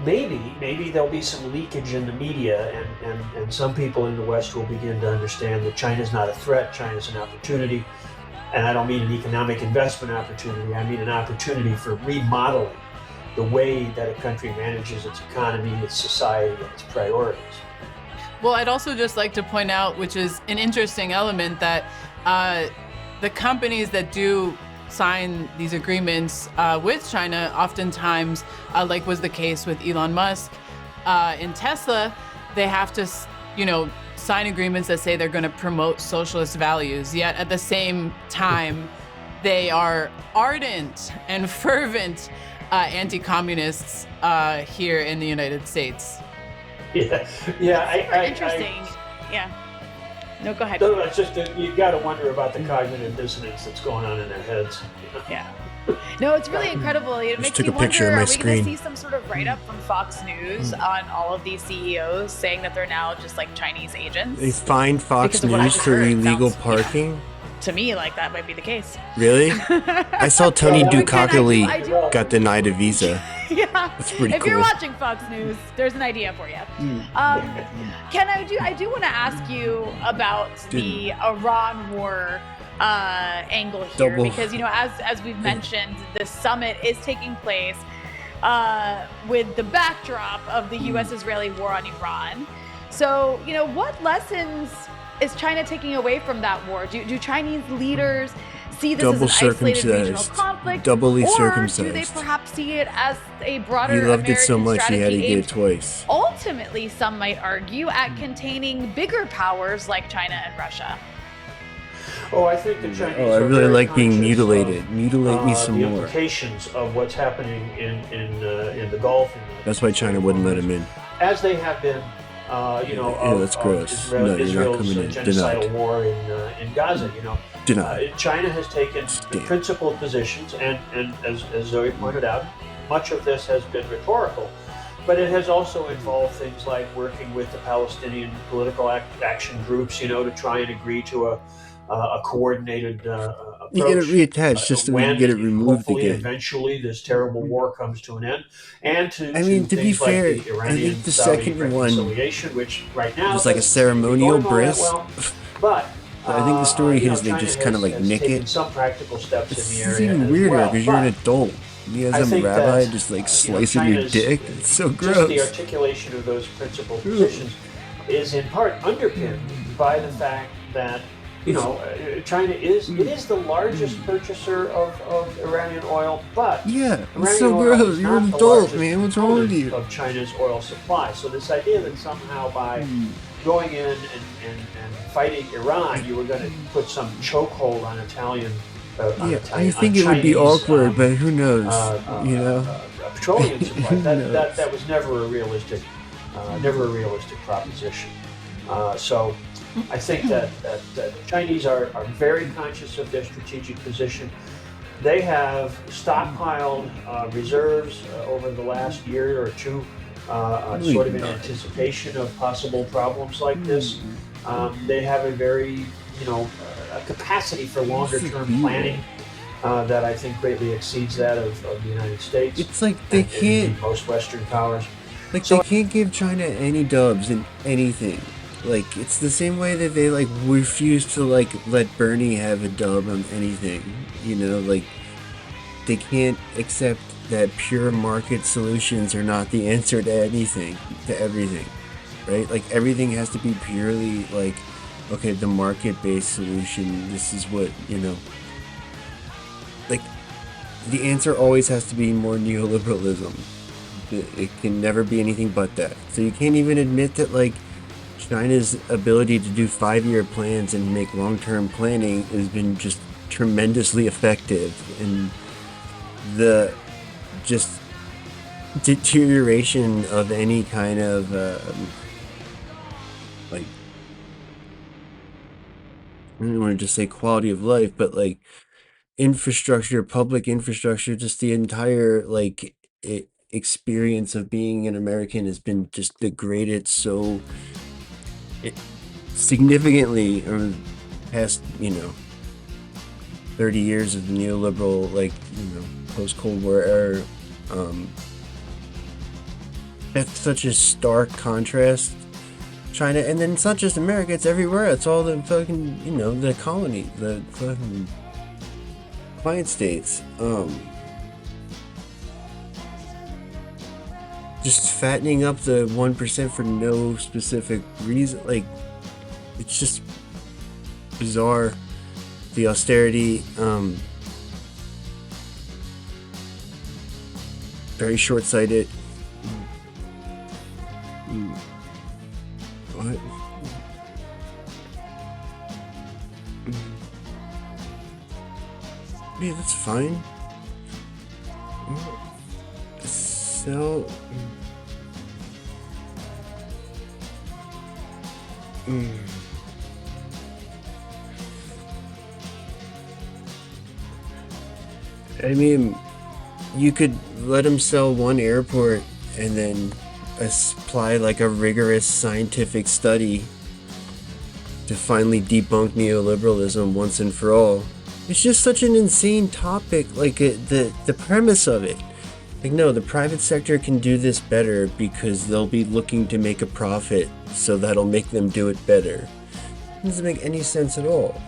maybe there'll be some leakage in the media, and some people in the West will begin to understand that China's not a threat, China's an opportunity. And I don't mean an economic investment opportunity, I mean an opportunity for remodeling the way that a country manages its economy, its society, and its priorities. Well, I'd also just like to point out, which is an interesting element, that the companies that do sign these agreements with China, oftentimes, like was the case with Elon Musk in Tesla, they have to, you know, sign agreements that say they're going to promote socialist values. Yet at the same time, they are ardent and fervent anti-communists here in the United States. Yeah. Interesting. Yeah. No, go ahead. No, it's just that you got to wonder about the cognitive dissonance that's going on in their heads. Yeah. No, it's really incredible. It makes took me a picture wonder, of my are we going to screen. see some sort of write-up from Fox News on all of these CEOs saying that they're now just like Chinese agents? They fined Fox Because of what I News just for heard, illegal sounds- parking. To me, like, that might be the case. Really? I saw Tony Well, again, Dukakali I do- got denied a visa. Yeah. That's pretty If cool. you're watching Fox News, there's an idea for you. Ken, I do want to ask you about the Iran war angle here, Double. because, you know, as we've mentioned, the summit is taking place with the backdrop of the U.S.-Israeli war on Iran. So, you know, what lessons is China taking away from that war? Do Chinese leaders see this Double as an isolated regional circumcised. conflict, Doubly or do they circumcised. perhaps see it as a broader He loved American it so much he had to strategy get it aimed twice. ultimately, some might argue, at containing bigger powers like China and Russia? Oh, I think the Chinese Oh, I are really very like being conscious mutilated. of, Mutilate me some the more. implications of what's happening in the Gulf. That's why China wouldn't let him in. As they have been, you know, Ew, that's gross. No, you're not Israel's coming in. genocidal Denied. war in Gaza. You know, Denied. China has taken the Damn. principled positions, and as Zoe pointed out, much of this has been rhetorical, but it has also involved things like working with the Palestinian political action groups, you know, to try and agree to a coordinated approach. You get it reattached just so we can get it removed hopefully, again. eventually, this terrible war comes to an end, and to be things fair, like the I Iranian think the Saudi second one reconciliation, which right now was like a doesn't seem to be ceremonial going all that bris. well, but I think the story You know, is they China just kind of like has nick taken it. some practical steps in This the is area even as weirder well. because you're an But adult. Me as I a think rabbi, that just like you know, slicing your China's dick. It's so just the gross. articulation of those principal positions is in part underpinned by the fact that you know China is the largest purchaser of Iranian oil, but Yeah, it's Iranian so oil gross. is You're an not the adult, largest man. What's wrong with component you? of China's oil supply. So this idea that somehow by going in and fighting Iran, you were going to put some chokehold on Italian. Yeah, I think it would be awkward, but who knows? You know, Petroleum supply. Who knows? That was never a realistic proposition. So I think that Chinese are very conscious of their strategic position. They have stockpiled reserves over the last year or two, sort of in anticipation of possible problems like this. They have a very, a capacity for longer-term planning that I think greatly exceeds that of the United States. It's like they can't. Most Western powers. Like they can't give China any dubs in anything. Like it's the same way that they like refuse to like let Bernie have a dub on anything. You know, like they can't accept that pure market solutions are not the answer to anything, to everything, right? Like everything has to be purely like, okay, the market-based solution. This is what, like the answer always has to be more neoliberalism. It can never be anything but that. So you can't even admit that like China's ability to do 5-year plans and make long-term planning has been just tremendously effective, and the just deterioration of any kind of like, I don't want to just say quality of life, but like infrastructure, public infrastructure, just the entire like experience of being an American has been just degraded so significantly over the past 30 years of the neoliberal, like, post-Cold War era. That's such a stark contrast. China, and then it's not just America, it's everywhere. It's all the fucking, the colony, the fucking client states. Just fattening up the 1% for no specific reason. Like, it's just bizarre. The austerity, very short-sighted. What? Yeah, that's fine. So... I mean, you could let them sell one airport and then apply like a rigorous scientific study to finally debunk neoliberalism once and for all. It's just such an insane topic, like the premise of it. Like, no, the private sector can do this better because they'll be looking to make a profit, so that'll make them do it better. It doesn't make any sense at all.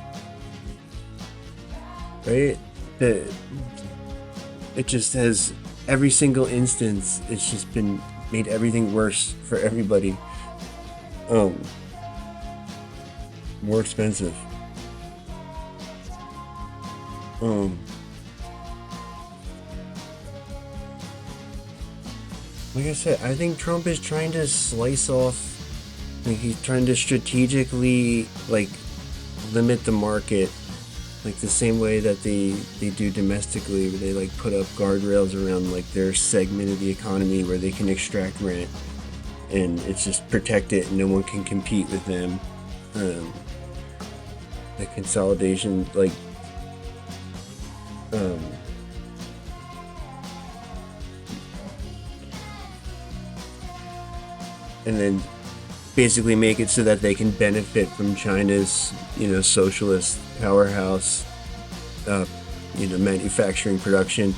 Right? It just has every single instance, it's just been made everything worse for everybody. More expensive. Like I said, I think Trump is trying to slice off, like he's trying to strategically like limit the market, like the same way that they do domestically, where they like put up guardrails around like their segment of the economy where they can extract rent, and it's just protected and no one can compete with them. The consolidation, like and then basically make it so that they can benefit from China's, socialist powerhouse, manufacturing production,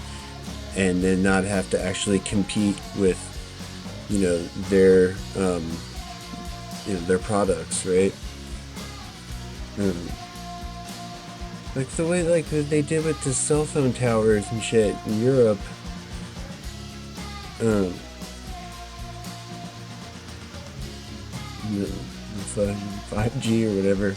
and then not have to actually compete with, their products, right? Like the way like what they did with the cell phone towers and shit in Europe. The 5G or whatever.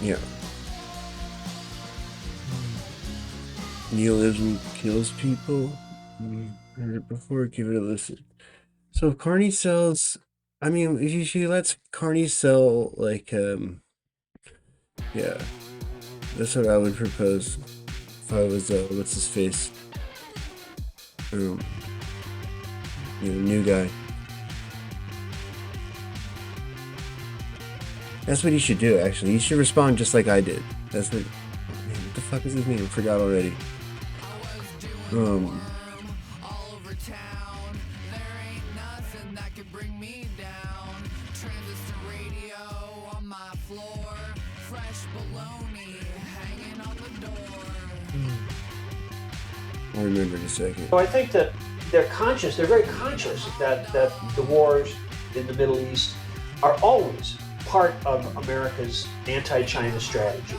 Yeah. Nihilism kills people. Heard it before, give it a listen. So if Carney sells, I mean, if she lets Carney sell, like, yeah, that's what I would propose if I was, what's his face? New guy. That's what he should do, actually. He should respond just like I did. That's what, man, what the fuck is his name? I forgot already. I'll remember in a second. So I think that they're very conscious that the wars in the Middle East are always part of America's anti-China strategy.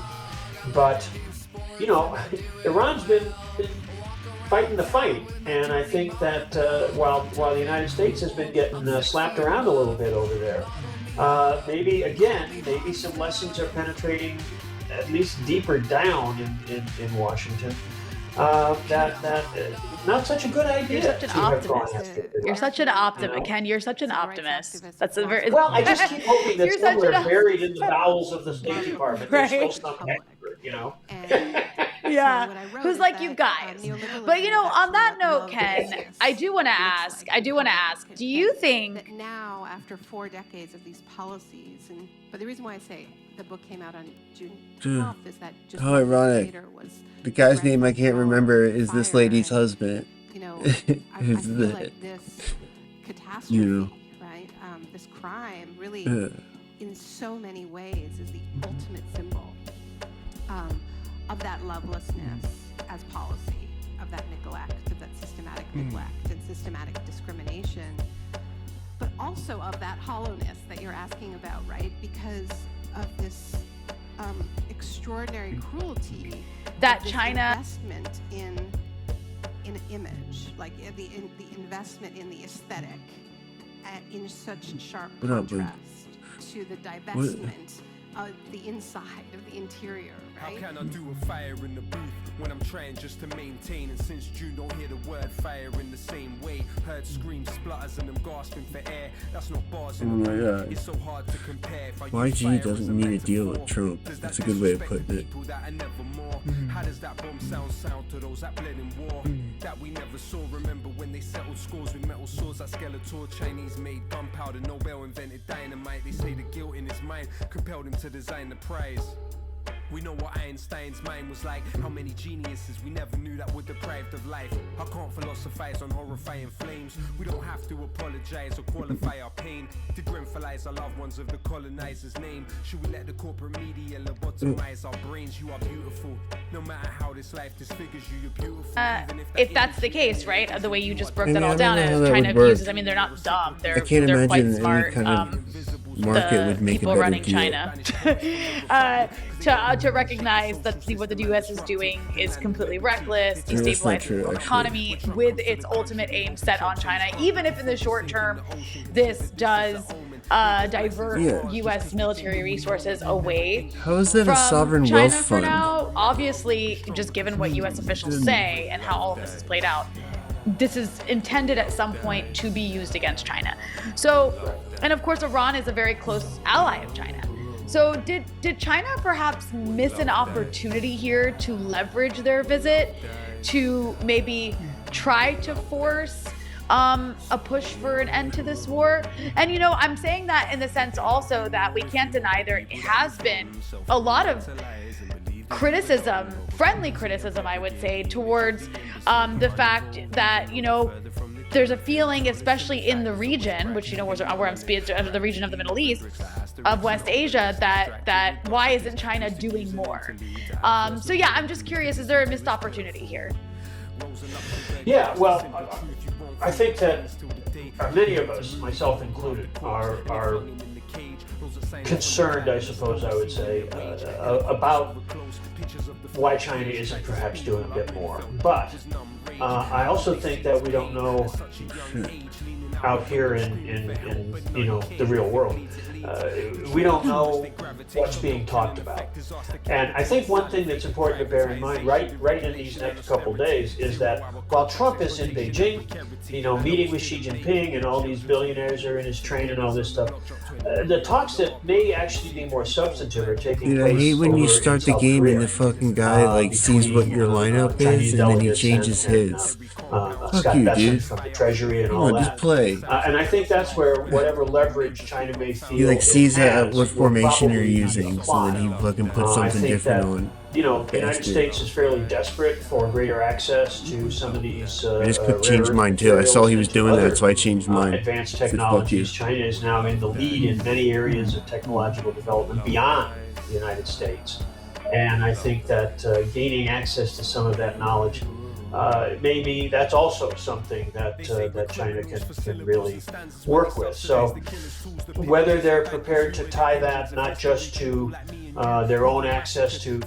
But, Iran's been fighting the fight, and I think that while the United States has been getting slapped around a little bit over there, maybe some lessons are penetrating at least deeper down in Washington. That not such a good idea. You're such an optimist. You're such an optimist, Ken. You're such an optimist. That's a very well. I just keep hoping that somewhere buried in the bowels of the State Department, there's still some expert, Yeah, who's like, you guys. But on that note, Ken, I do want to ask, do you think that now, after 4 decades of these policies, but the reason why I say the book came out on June 12th is that just how ironic. The guy's name I can't remember is this lady's husband. I feel like this catastrophe, right? This crime really, in so many ways, is the ultimate symbol of that lovelessness as policy, of that neglect, of that systematic neglect and systematic discrimination, but also of that hollowness that you're asking about, right? Because of this extraordinary cruelty that China investment in image, like the investment in the aesthetic, in such sharp contrast to the divestment of the inside, of the interior, right? How can I do a fire in the booth when I'm trying just to maintain? And since June don't hear the word fire in the same way, heard screams, splutters, and them gasping for air. That's not bars in the booth. It's so hard to compare. YG doesn't mean to deal with Trump. That's a good way of putting it. How does that bomb sound to those that bled in war? That we never saw. Remember when they settled scores with metal swords like Skeletor? Chinese made gunpowder, Nobel invented dynamite. They say the guilt in his mind compelled him to design the prize. We know what Einstein's mind was like. How many geniuses we never knew that were deprived of life. I can't philosophize on horrifying flames. We don't have to apologize or qualify our pain. To grenfelize our loved ones of the colonizer's name. Should we let the corporate media lobotomize our brains? You are beautiful. No matter how this life disfigures you, you're beautiful. If that's the case, right? The way you just broke that all down, and China abuses. I mean, they're not dumb. They're quite smart. Market would make people a better running deal. China to recognize that what the U.S. is doing is completely reckless, destabilizing the economy with its ultimate aim set on China, even if in the short term this does divert U.S. military resources away How is that from a sovereign China wealth for fund? now. Obviously, just given what U.S. officials say and how all of this is played out, this is intended at some point to be used against China. So, and of course, Iran is a very close ally of China. So did China perhaps miss an opportunity here to leverage their visit to maybe try to force a push for an end to this war? And I'm saying that in the sense also that we can't deny there has been a lot of criticism, friendly criticism, I would say, towards the fact that, there's a feeling, especially in the region, which, where I'm speaking, the region of the Middle East, of West Asia, that why isn't China doing more? So yeah, I'm just curious, is there a missed opportunity here? Yeah, well, I think that many of us, myself included, are concerned, I suppose I would say, about why China isn't perhaps doing a bit more. But I also think that we don't know out here in the real world. We don't know what's being talked about. And I think one thing that's important to bear in mind right in these next couple days is that while Trump is in Beijing, meeting with Xi Jinping and all these billionaires are in his train and all this stuff, the talks that may actually be more substantive are taking place. I hate when you start the game Korea, and the fucking guy sees what your lineup is and then he changes his. Fuck Scott you, Bessent dude. from the Treasury and Come all on, that. just play. And I think that's where whatever leverage China may feel He sees has what formation you're will probably using, so then he fucking puts I something think different that, on. The United States is fairly desperate for greater access to some of these. I just changed mine too. I saw he was doing that, so I changed mine. Advanced Fuck you. technologies. China is now in the lead in many areas of technological development beyond the United States, and I think that gaining access to some of that knowledge. Maybe that's also something that China can really work with. So whether they're prepared to tie that not just to their own access to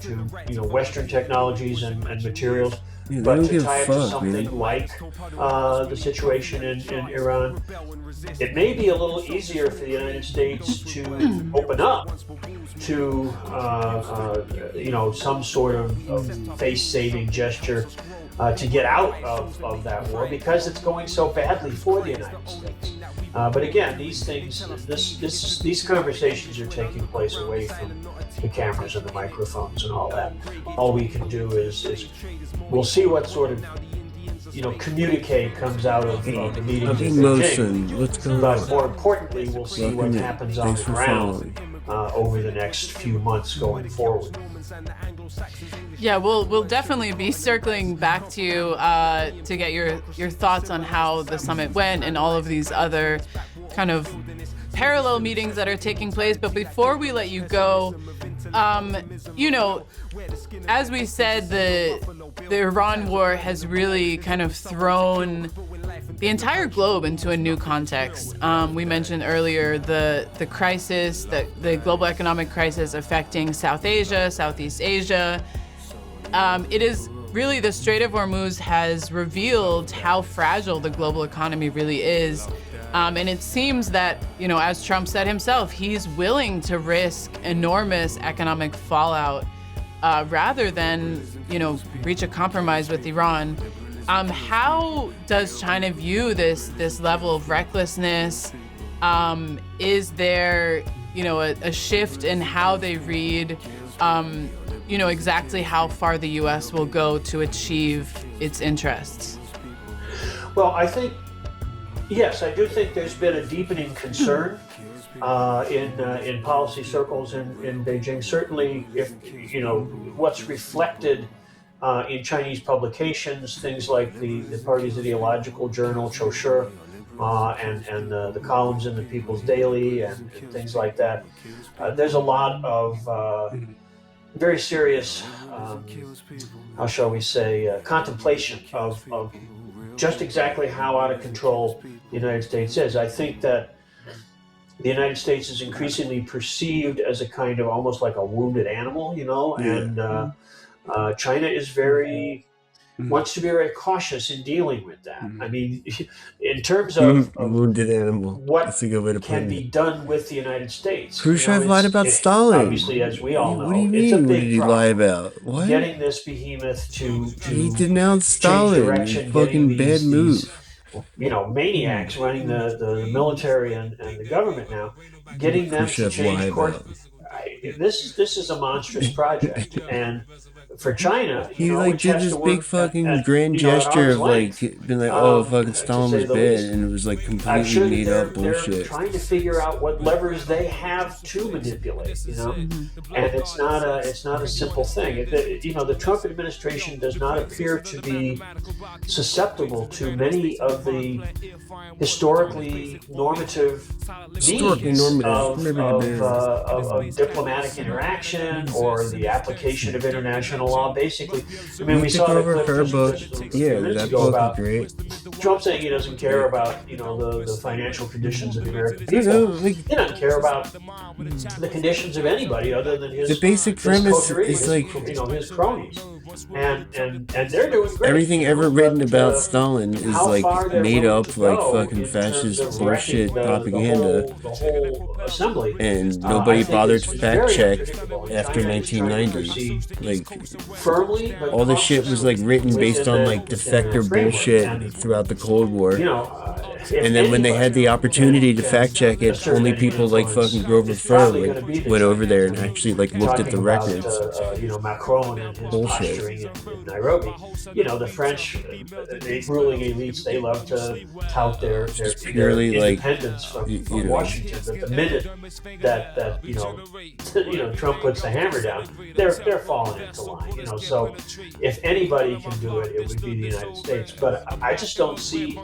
Western technologies and materials, but to tie it to something like the situation in Iran, it may be a little easier for the United States to open up to some sort of face-saving gesture to get out of that war because it's going so badly for the United States. But again, these things, these conversations are taking place away from the cameras and the microphones and all that. All we can do is we'll see what sort of communique comes out of the meetings in Beijing. What's going But on? more importantly, we'll see what happens on Thanks the for ground over the next few months going forward. Yeah, we'll definitely be circling back to you to get your thoughts on how the summit went and all of these other kind of parallel meetings that are taking place. But before we let you go, as we said, the Iran war has really kind of thrown the entire globe into a new context. We mentioned earlier the crisis, the global economic crisis affecting South Asia, Southeast Asia. It is really the Strait of Hormuz has revealed how fragile the global economy really is. And it seems that, as Trump said himself, he's willing to risk enormous economic fallout rather than, reach a compromise with Iran. How does China view this level of recklessness? Is there, a shift in how they read, exactly how far the U.S. will go to achieve its interests? Well, I think, yes, I do think there's been a deepening concern in policy circles in Beijing. Certainly, if what's reflected in Chinese publications, things like the party's ideological journal, Choushi, and the columns in the People's Daily and things like that. There's a lot of very serious, how shall we say, contemplation of just exactly how out of control the United States is. I think that the United States is increasingly perceived as a kind of almost like a wounded animal, and China is wants to be very cautious in dealing with that. I mean, in terms of wounded animal. What That's a good way to put can it. be done with the United States. Khrushchev lied about Stalin. Obviously, as we all know, What do you it's a mean? What big did he problem. lie about? What? Getting this behemoth to He denounced change Stalin. direction, Fucking getting bad move. maniacs running the military and the government now, getting them to Khrushchev change lied course. about. This is a monstrous project, and for China, He which did has this to big work fucking at, grand at gesture arm's of length, being like, to fucking Stalin say was the bad, least. and it was like I'm completely sure made that up they're bullshit. trying to figure out what levers they have to manipulate, and it's not a simple thing. The Trump administration does not appear to be susceptible to many of the historically normative needs of diplomatic interaction or the application of international law. Basically, I mean, we We saw took the over clip her just book. a Yeah, few minutes that ago book about was great. Trump saying he doesn't care about the financial conditions of the American You people. know, like, He doesn't care about the conditions of anybody other than his the basic his premise coterie, is like his cronies, and they're doing great. everything ever written about Stalin is how like far they're made willing up to like go fucking in terms fascist of bullshit wrecking propaganda, the whole assembly, and I nobody think bothered it's to very fact check unpredictable. And after China is trying to 1990. proceed Like, firmly, but all this shit was like written cautiously based on within like the framework. defector And, bullshit throughout the Cold War. if And then when they had the opportunity to can fact check it, assert only any people like influence, fucking Grover it's Fur probably like gonna be the went over Chinese. there and actually like looked at the Talking about, records. Macron and his Bullshit. posturing in Nairobi. The French, the ruling elites, they love to tout their purely, like, independence from you know. Washington. But the minute that Trump puts the hammer down, they're falling into line. So if anybody can do it, it would be the United States. But I just don't see,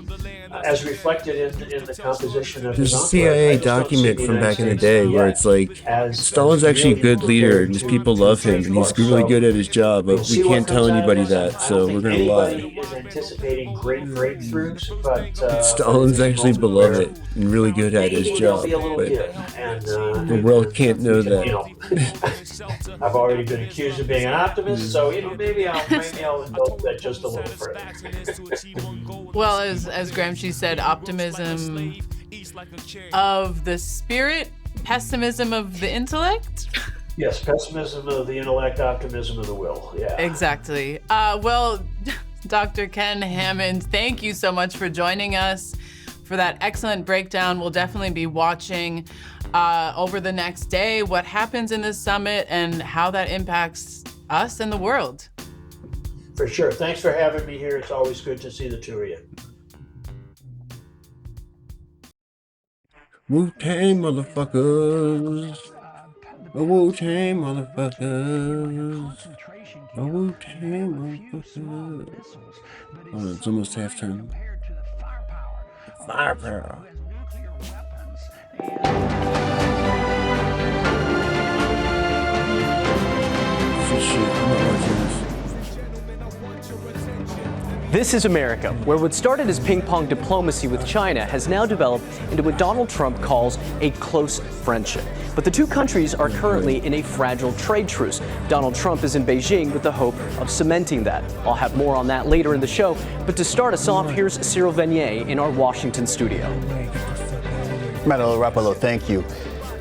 as reflected in the composition of There's his a entourage, CIA I just don't see document the from United back in the States day where yet it's like as Stalin's actually a really good leader prepared and his to people love him take and he's force. really So good at his job, but we'll we see what can't tell comes out of anybody this. that, I so don't we're think gonna anybody lie. is anticipating great breakthroughs, but Stalin's it's a actually moment below where it and really good at his maybe there'll job, be a little but give, and the world can't know that. I've already been accused of being an optimist, so maybe I'll indulge that just a little further. Well, as Gramsci said, optimism of the spirit, pessimism of the intellect. Yes, pessimism of the intellect, optimism of the will. Yeah. Exactly. Well, Dr. Ken Hammond, thank you so much for joining us for that excellent breakdown. We'll definitely be watching over the next day what happens in this summit and how that impacts us and the world. For sure. Thanks for having me here. It's always good to see the two of you. Wu-Tang motherfuckers. Oh, Wu-Tang motherfuckers. Oh, Wu-Tang motherfuckers. Oh, it's almost halftime. Firepower. Shit, I'm not watching this. This is America, where what started as ping-pong diplomacy with China has now developed into what Donald Trump calls a close friendship. But the two countries are currently in a fragile trade truce. Donald Trump is in Beijing with the hope of cementing that. I'll have more on that later in the show, but to start us off, here's Cyril Venier in our Washington studio. Manuel Rapallo, thank you.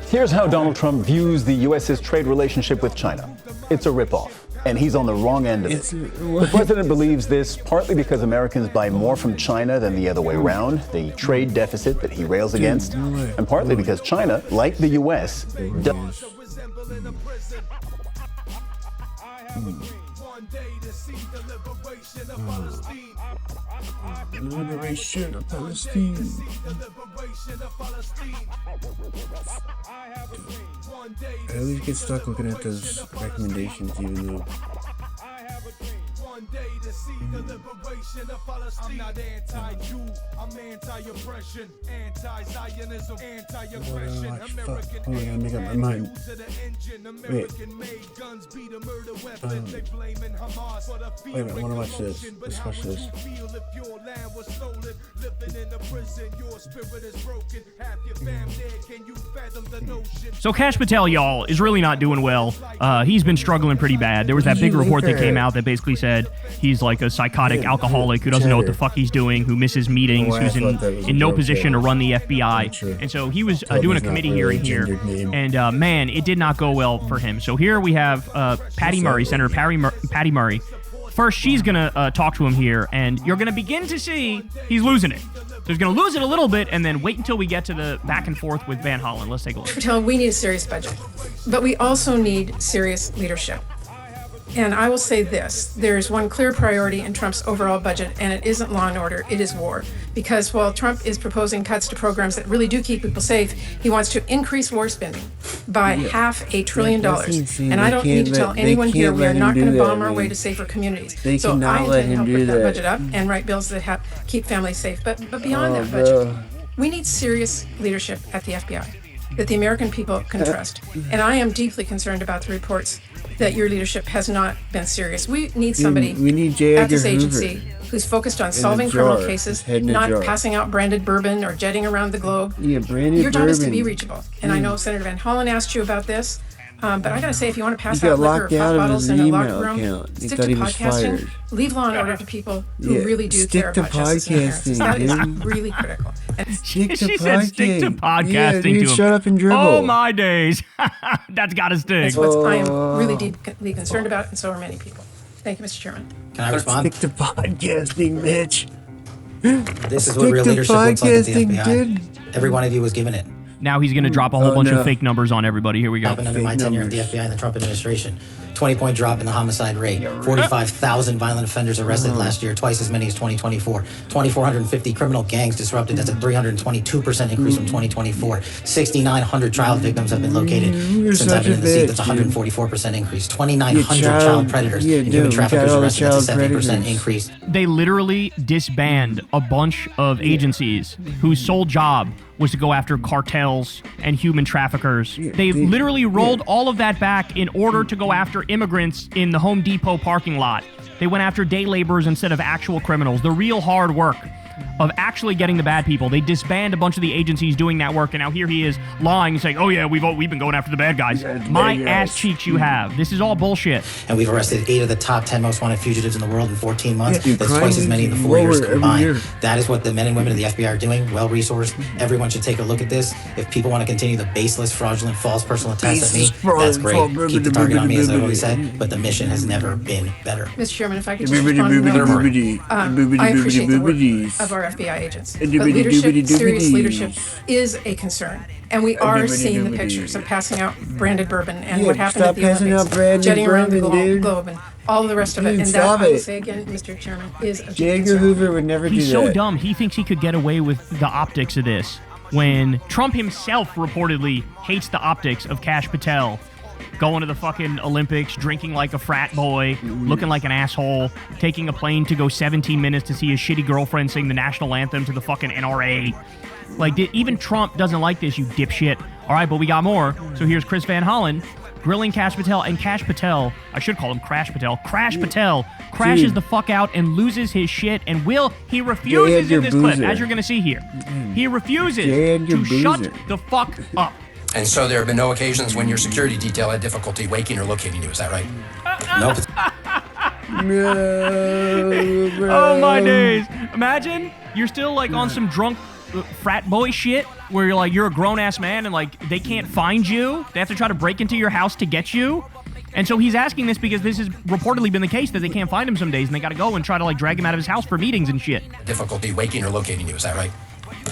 Here's how Donald Trump views the U.S.'s trade relationship with China. It's a ripoff, and he's on the wrong end of it. The president believes this partly because Americans buy more from China than the other way around, the trade deficit that he rails against, and partly because China, like the U.S., does. Liberation of Palestine. I always get stuck looking at those recommendations, even though. I'm not anti-Jew, I'm anti-oppression, anti-Zionism, anti-aggression, American Oh, I gotta make up my mind. to the engine, Wait. American-made guns be the murder weapon. They blaming Hamas for the Wait a minute, I wanna watch this. Let's watch this. feel if your land was stolen, living in a prison, your spirit is broken, half your fam dead, can you fathom the notion? So Kash Patel, y'all, is really not doing well. He's been struggling pretty bad. There was that big report that came out that basically said he's like a psychotic alcoholic who doesn't know what the fuck he's doing, who misses meetings, who's in no position to run the FBI. And so he was doing a committee hearing here, and man, it did not go well for him. So here we have Patty Murray, Senator Patty Murray. First, she's going to talk to him here, and you're going to begin to see he's losing it. So he's going to lose it a little bit, and then wait until we get to the back and forth with Van Hollen. Let's take a look. Patel, we need a serious budget, but we also need serious leadership. And I will say this, there is one clear priority in Trump's overall budget, and it isn't law and order, it is war. Because while Trump is proposing cuts to programs that really do keep people safe, he wants to increase war spending by $500 billion. And I don't need to tell anyone here we are not going to bomb our way to safer communities. So I intend to help put that budget up and write bills that keep families safe. But beyond that budget, we need serious leadership at the FBI. that the American people can trust. And I am deeply concerned about the reports that your leadership has not been serious. We need somebody We need J. at Edgar this agency Hoover who's focused on in a solving criminal jar, cases, his head in a not jar. passing out branded bourbon or jetting around the globe. Yeah, branded Your job is to be bourbon. reachable. And I know Senator Van Hollen asked you about this. But I gotta say, if you want to pass He got out liquor or locked out pop of bottles his in a locked email room, account. He stick thought to he was podcasting. fired. Leave law and order to people who Yeah, really do stick care to about justice and fairness. That is podcasting, really critical. And Stick to She said stick to podcasting Yeah, dude, to him. shut up and dribble. Oh my days. That's got to stick. that's what I am really deeply concerned about, and so are many people. Thank you, Mr. Chairman. Can I respond? Stick to podcasting, bitch. This is what Stick real to leadership looks like at the podcasting, FBI. dude. Every one of you was given it. Now he's going to drop a whole Oh, bunch no. of fake numbers on everybody. Here we go. Happened under my tenure at the FBI and the Trump administration. 20-point drop in the homicide rate. 45,000 violent offenders arrested last year, twice as many as 2024. 2,450 criminal gangs disrupted. That's a 322% increase from 2024. 6,900 child victims have been located You're since I've such been a in the seat. bitch, That's a 144% increase. 2,900 child- child predators yeah, and dude, human we got traffickers all the arrested. That's a child 70% predators. increase. They literally disband a bunch of agencies whose sole job was to go after cartels and human traffickers. They literally rolled all of that back in order to go after immigrants in the Home Depot parking lot. They went after day laborers instead of actual criminals. The real hard work of actually getting the bad people. They disband a bunch of the agencies doing that work, and now here he is lying and saying, oh yeah, we've been going after the bad guys. My ass cheeks you have. This is all bullshit. And we've arrested 8 of the top 10 most wanted fugitives in the world in 14 months. Yeah, dude, That's crime twice as many in the is 4 years lower every combined. year. That is what the men and women of the FBI are doing, well-resourced. Everyone should take a look at this. If people want to continue the baseless, fraudulent, false personal attacks at me, that's great. Keep the target on me, as I've always said, but the mission has never been better. Mr. Chairman, if I could just respond to that. I appreciate the work of our FBI agents. But leadership, serious leadership is a concern. And we are seeing the pictures of passing out branded bourbon and what happened at the Olympics, jetting around the globe and all the rest of it. Dude, And that, stop I will it. say again, Mr. Chairman, is a J. big Edgar concern. Hoover would never do that. He's so dumb. He thinks he could get away with the optics of this when Trump himself reportedly hates the optics of Kash Patel going to the fucking Olympics, drinking like a frat boy, looking like an asshole, taking a plane to go 17 minutes to see his shitty girlfriend sing the national anthem to the fucking NRA. Like, even Trump doesn't like this, you dipshit. All right, but we got more. So here's Chris Van Hollen grilling Kash Patel, and Kash Patel, I should call him Crash Patel, Crash Patel crashes the fuck out and loses his shit, and he refuses in this clip, as you're going to see here. He refuses to shut the fuck up. And so there have been no occasions when your security detail had difficulty waking or locating you, is that right? Nope. Oh my days. Imagine you're still like on some drunk frat boy shit where you're like, you're a grown ass man and like they can't find you. They have to try to break into your house to get you. And so he's asking this because this has reportedly been the case that they can't find him some days and they got to go and try to like drag him out of his house for meetings and shit. Difficulty waking or locating you, is that right?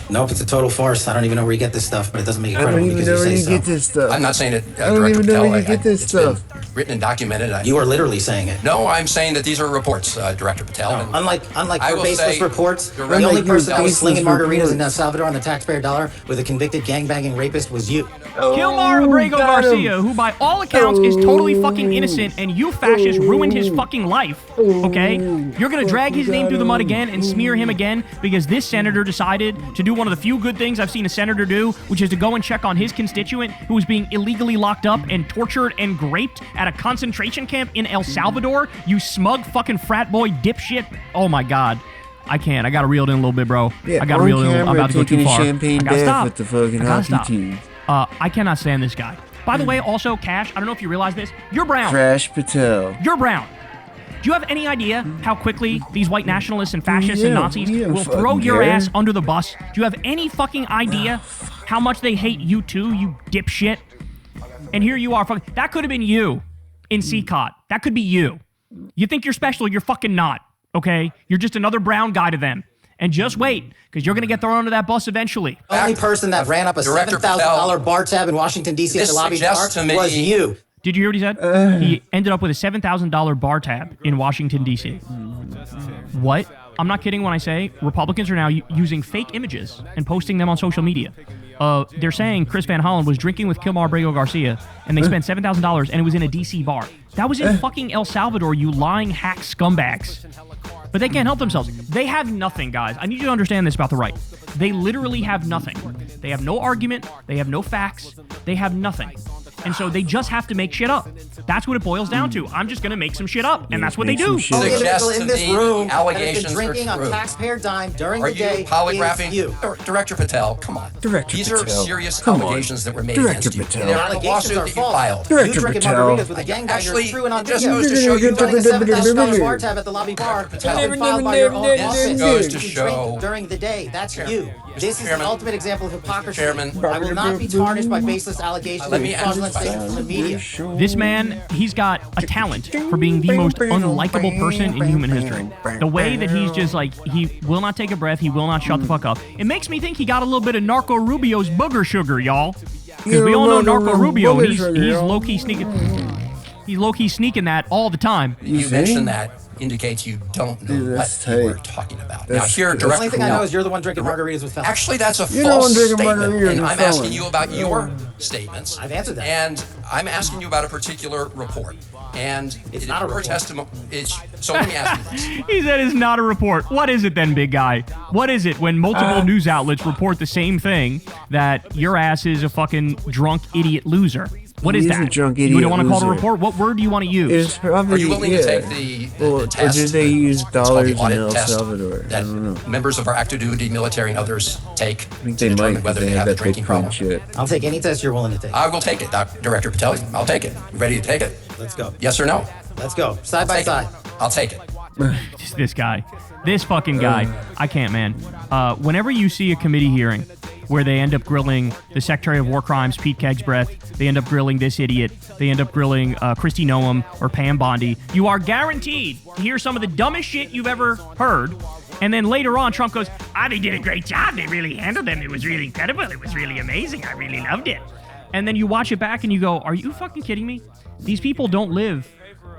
Nope, it's a total farce. I don't even know where you get this stuff, but it doesn't make it I don't credible even because know you where say you so. get this stuff. I'm not saying it, I don't Director even know Patel. where you get this it's been stuff. written and documented. You are literally saying it. No, I'm saying that these are reports, Director Patel. No, and unlike I your will baseless say- reports, You're the right. only Unlike person your that was slinging baseless margaritas in reports. El Salvador on the taxpayer dollar with a convicted gangbanging rapist was you. Kilmar Abrego Garcia, who by all accounts is totally fucking innocent, and you fascists ruined his fucking life, okay? You're gonna drag his name through the mud again and smear him again because this senator decided to do one of the few good things I've seen a senator do, which is to go and check on his constituent who was being illegally locked up and tortured and raped at a concentration camp in El Salvador. You smug fucking frat boy dipshit. Oh my God. I can't. I gotta reel it in a little bit, bro. Yeah, I gotta on reel it in. I'm camera about to go too taking a far. champagne I gotta bath stop. with the fucking I gotta hockey stop. team. I cannot stand this guy. By the way, also, Cash, I don't know if you realize this. You're brown. Crash Patel. You're brown. Do you have any idea how quickly these white nationalists and fascists and Nazis will throw your ass under the bus? Do you have any fucking idea how much they hate you too, you dipshit? And here you are. That could have been you in CCOT. That could be you. You think you're special, you're fucking not, okay? You're just another brown guy to them. And just wait, because you're going to get thrown under that bus eventually. The only person that ran up a $7,000 bar tab in Washington, D.C. at the lobby bar was you. Did you hear what he said? He ended up with a $7,000 bar tab in Washington, D.C. What? I'm not kidding when I say Republicans are now using fake images and posting them on social media. They're saying Chris Van Hollen was drinking with Kilmar Abrego Garcia, and they spent $7,000, and it was in a D.C. bar. That was in fucking El Salvador, you lying hack scumbags. but they can't help themselves. They have nothing, guys. I need you to understand this about the right. They literally have nothing. They have no argument. They have no facts. They have nothing. And so they just have to make shit up. That's what it boils down to. I'm just going to make some shit up. And that's what they do. Suggest in this room allegations that have been drinking are on true. taxpayer dime during Are the day you polygraphing? is you. Director Patel, come on. Director These Patel, are serious come on. allegations that were made Director against you. Patel. And they're in a Allegations lawsuit are that you false. filed. Director You drinking Patel. margaritas with a gangbangers Actually, through and on it just video. goes to show you Running a don't. $7,000 bar tab at the lobby bar has been filed by your own office. Goes to You show- drink during the day. That's you. This is the Chairman. ultimate example of hypocrisy. Chairman. I will not be tarnished by baseless allegations Let and me fraudulent ask you a statements from the media. This man, he's got a talent for being the most unlikable person in human history. The way that he's just like, he will not take a breath, he will not shut the fuck up. It makes me think he got a little bit of Narco Rubio's booger sugar, y'all. Because we all know Narco Rubio, and he's low-key sneaking. He's low-key sneaking that all the time. You mentioned that indicates you don't know what you were talking about. Now here, The only Director thing I know Patel. is you're the one drinking margaritas with felons. Actually, that's a You're the one false drinking statement, margaritas and with I'm felons. asking you about your statements. I've answered that. And I'm asking you about a particular report. And It's not a your report. testimony. So let me ask you this. He said it's not a report. What is it then, big guy? What is it when multiple news outlets report the same thing, that your ass is a fucking drunk idiot loser? What is He that? a drunk You idiot don't want to call it a loser. report? What word do you want to use? It's probably, Are you willing to take the test? Or did they use It's called dollars the in audit El test Salvador? I that don't know. members of our active duty military and others take I think to they determine might, whether because they they have had a that big drinking problem. shit. I'll take any test you're willing to take. I will take it, Director Patel. I'll take it. You ready to take it? Let's go. Yes or no? Let's go. Side by Take it. side. I'll take it. Just this guy. This fucking guy. I can't, man. Whenever you see a committee hearing where they end up grilling the Secretary of War Crimes, Pete Kegsbreath, they end up grilling this idiot, they end up grilling Christy Noem or Pam Bondi, you are guaranteed to hear some of the dumbest shit you've ever heard. And then later on, Trump goes, they did a great job. They really handled them. It was really incredible. It was really amazing. I really loved it. And then you watch it back and you go, are you fucking kidding me? These people don't live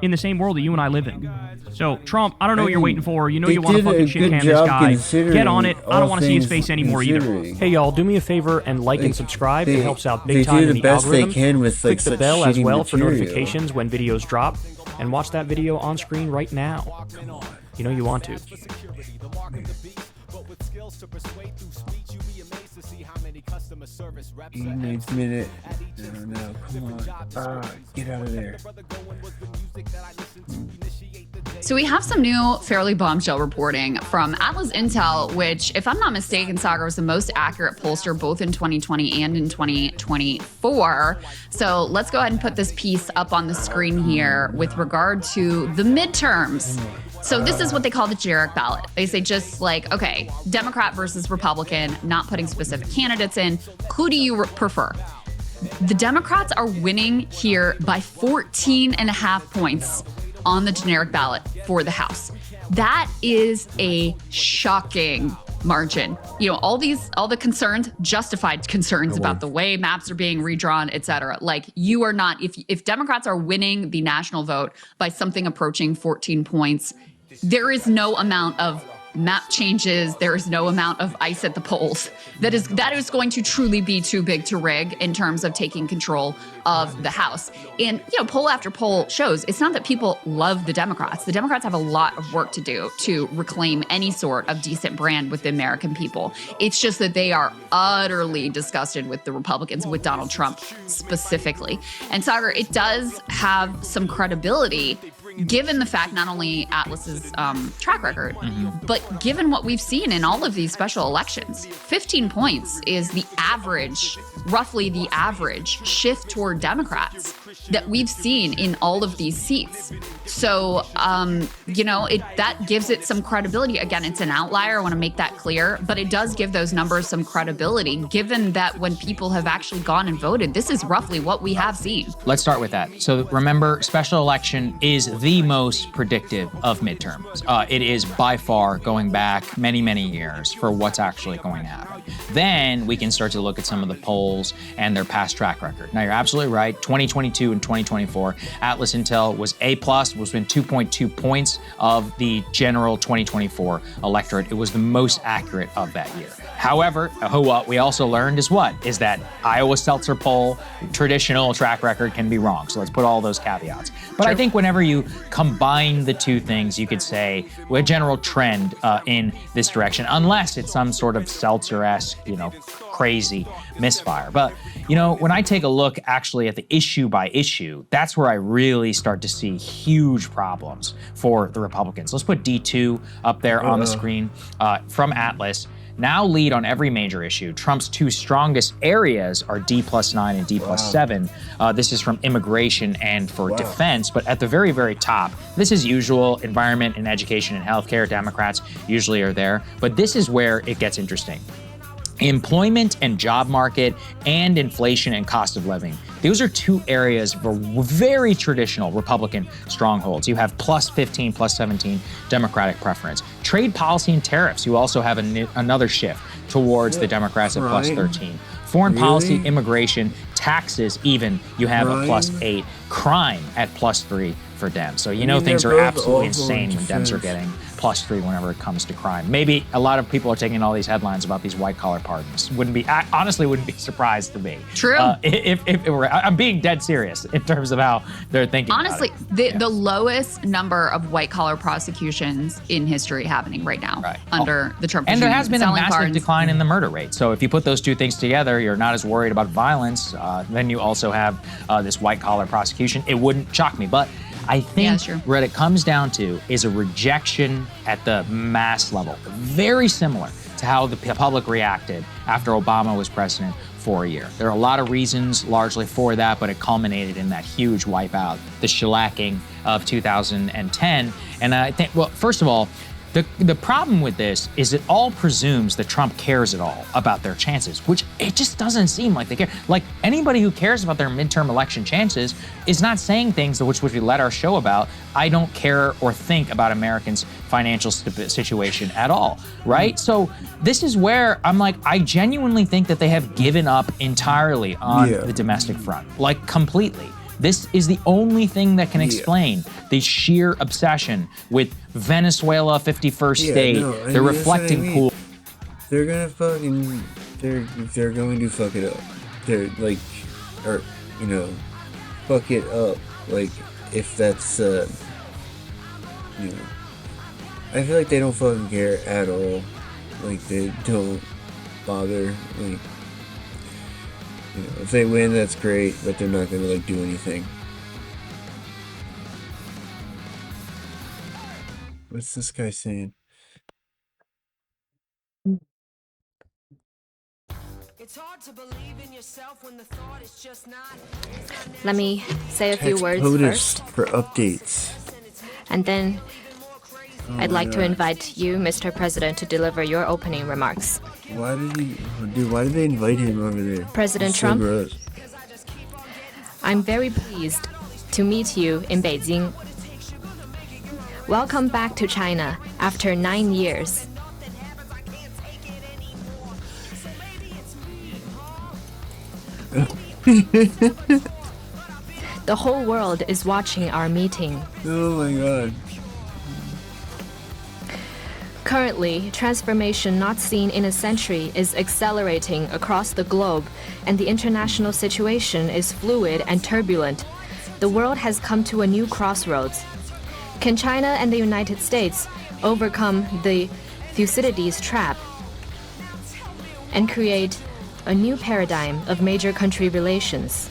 in the same world that you and I live in. So, Trump, I don't know what you're waiting for. You know They you want to did a fucking shit good can this job guy. considering Get on it. I all don't want to see his things face anymore either. considering. Hey y'all, do me a favor and like and subscribe. It helps out big they time do in the the best they algorithm. can with, like, Click the such bell as shitty well for material. notifications when videos drop, and watch that video on screen right now. You know you want to. Next minute. I don't know. Come on. Get out of there. So we have some new fairly bombshell reporting from Atlas Intel, which, if I'm not mistaken, Sagar was the most accurate pollster both in 2020 and in 2024. So let's go ahead and put this piece up on the screen here with regard to the midterms. So this is what they call the generic ballot. They say just like, okay, Democrat versus Republican, not putting specific candidates in. Who do you prefer? The Democrats are winning here by 14.5 points on the generic ballot for the House. That is a shocking margin. You know, all the concerns, justified concerns about the way maps are being redrawn, et cetera. Like, you are not, if Democrats are winning the national vote by something approaching 14 points, there is no amount of map changes, there is no amount of ice at the polls that is going to truly be too big to rig in terms of taking control of the House. And, you know, poll after poll shows it's not that people love the Democrats. The Democrats have a lot of work to do to reclaim any sort of decent brand with the American people. It's just that they are utterly disgusted with the Republicans, with Donald Trump specifically. And Sagar, it does have some credibility given the fact not only Atlas's track record, but given what we've seen in all of these special elections. 15 points is the average, roughly the average shift toward Democrats that we've seen in all of these seats. So, you know, that gives it some credibility. Again, it's an outlier. I want to make that clear, but it does give those numbers some credibility, given that when people have actually gone and voted, this is roughly what we have seen. Let's start with that. So remember, special election is the most predictive of midterms. It is by far going back many, many years for what's actually going to happen. Then we can start to look at some of the polls and their past track record. Now, you're absolutely right. 2022 and 2024, Atlas Intel was A+, was within 2.2 points of the general 2024 electorate. It was the most accurate of that year. However, what we also learned is that Iowa Seltzer poll, traditional track record can be wrong. So let's put all those caveats. But I think whenever you combine the two things, you could say a general trend in this direction, unless it's some sort of Seltzer-esque, crazy misfire. But, when I take a look actually at the issue by issue, that's where I really start to see huge problems for the Republicans. Let's put D2 up there on the screen from Atlas. Now lead on every major issue. Trump's two strongest areas are D+9 and D+7. This is from immigration and for defense, but at the very, very top, this is usual. Environment and education and healthcare. Democrats usually are there, but this is where it gets interesting. Employment and job market, and inflation and cost of living. Those are two areas for very traditional Republican strongholds. You have +15, +17 Democratic preference. Trade policy and tariffs, you also have another shift towards the Democrats at +13. Foreign policy, immigration, taxes even, you have a +8. Crime at +3 for Dems. So things are absolutely insane when Dems are getting +3 whenever it comes to crime. Maybe a lot of people are taking all these headlines about these white-collar pardons. I honestly wouldn't be surprised to me. True. If it were, I'm being dead serious in terms of how they're thinking. Honestly, the lowest number of white-collar prosecutions in history happening right now under the Trump regime. And there has been a massive decline in the murder rate. So if you put those two things together, you're not as worried about violence. Then you also have this white-collar prosecution. It wouldn't shock me, but I think what it comes down to is a rejection at the mass level, very similar to how the public reacted after Obama was president for a year. There are a lot of reasons largely for that, but it culminated in that huge wipeout, the shellacking of 2010. And I think, well, first of all, the problem with this is it all presumes that Trump cares at all about their chances, which it just doesn't seem like they care. Like, anybody who cares about their midterm election chances is not saying things which we led our show about. I don't care or think about Americans' financial situation at all, right? So this is where I'm like, I genuinely think that they have given up entirely on the domestic front, like completely. This is the only thing that can explain the sheer obsession with Venezuela, 51st state, the reflecting pool. They're gonna fucking, they're going to fuck it up. They're like, or, fuck it up. Like, if that's, I feel like they don't fucking care at all. Like, they don't bother. Like, if they win, that's great, but they're not gonna do anything. What's this guy saying? Let me say a few words first. For updates. And then I'd like to invite you, Mr. President, to deliver your opening remarks. Why did they invite him over there? President Trump, I'm very pleased to meet you in Beijing. Welcome back to China after 9 years. The whole world is watching our meeting. Oh my God. Currently, transformation not seen in a century is accelerating across the globe, and the international situation is fluid and turbulent. The world has come to a new crossroads. Can China and the United States overcome the Thucydides trap and create a new paradigm of major country relations?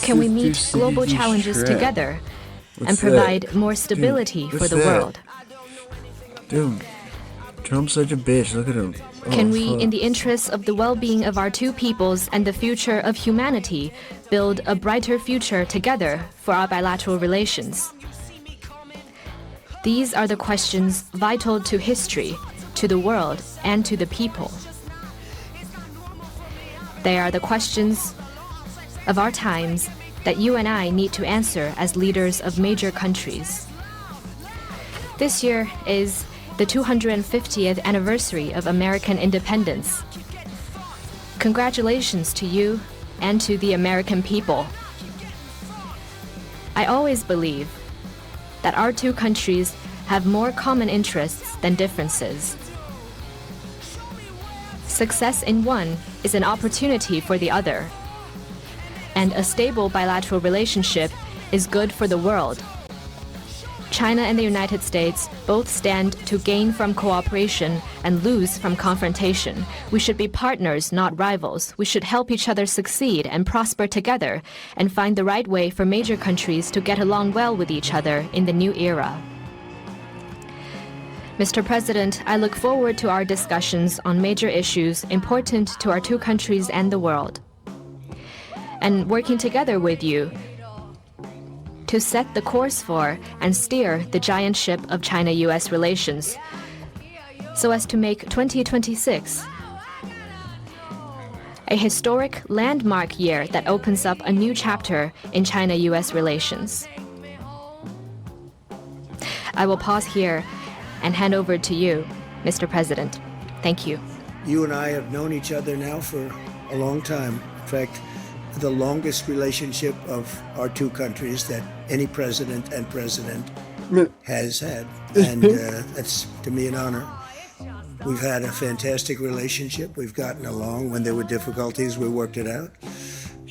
Can we meet global challenges together and provide more stability for the world? Dude, Trump's such a bitch. Look at him. Can we, in the interests of the well-being of our two peoples and the future of humanity, build a brighter future together for our bilateral relations? These are the questions vital to history, to the world, and to the people. They are the questions of our times that you and I need to answer as leaders of major countries. This year is the 250th anniversary of American independence. Congratulations to you and to the American people. I always believe that our two countries have more common interests than differences. Success in one is an opportunity for the other, and a stable bilateral relationship is good for the world. China and the United States both stand to gain from cooperation and lose from confrontation. We should be partners, not rivals. We should help each other succeed and prosper together and find the right way for major countries to get along well with each other in the new era. Mr. President, I look forward to our discussions on major issues important to our two countries and the world, and working together with you to set the course for and steer the giant ship of China-US relations so as to make 2026 a historic landmark year that opens up a new chapter in China-US relations. I will pause here and hand over to you, Mr. President. Thank you. You and I have known each other now for a long time. In fact, the longest relationship of our two countries that any president and president has had. And that's, to me, an honor. We've had a fantastic relationship. We've gotten along. When there were difficulties, we worked it out.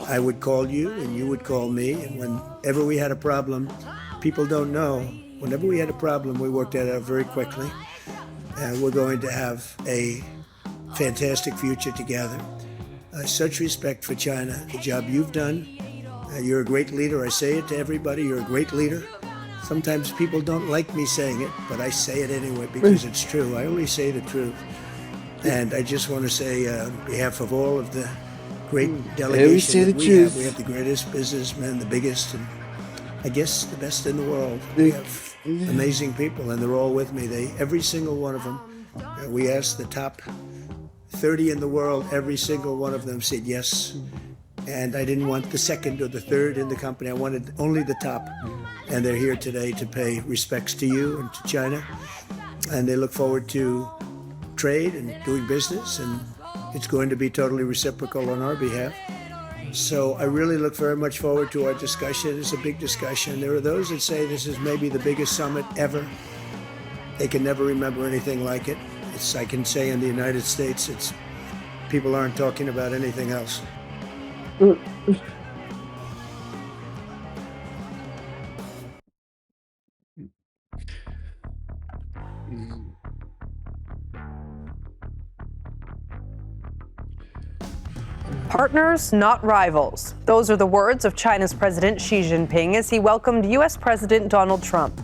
I would call you and you would call me. And whenever we had a problem, people don't know, whenever we had a problem, we worked it out very quickly. We're going to have a fantastic future together. Such respect for China, the job you've done. You're a great leader. I say it to everybody. You're a great leader. Sometimes people don't like me saying it, but I say it anyway because it's true. I only say the truth. And I just want to say, on behalf of all of the great delegation that we have the greatest businessmen, the biggest, and I guess the best in the world. We have amazing people, and they're all with me. Every single one of them. We asked the top 30 in the world, every single one of them said yes. And I didn't want the second or the third in the company. I wanted only the top. And they're here today to pay respects to you and to China. And they look forward to trade and doing business. And it's going to be totally reciprocal on our behalf. So I really look very much forward to our discussion. It's a big discussion. There are those that say this is maybe the biggest summit ever. They can never remember anything like it. I can say in the United States, people aren't talking about anything else. Partners, not rivals. Those are the words of China's President Xi Jinping as he welcomed U.S. President Donald Trump.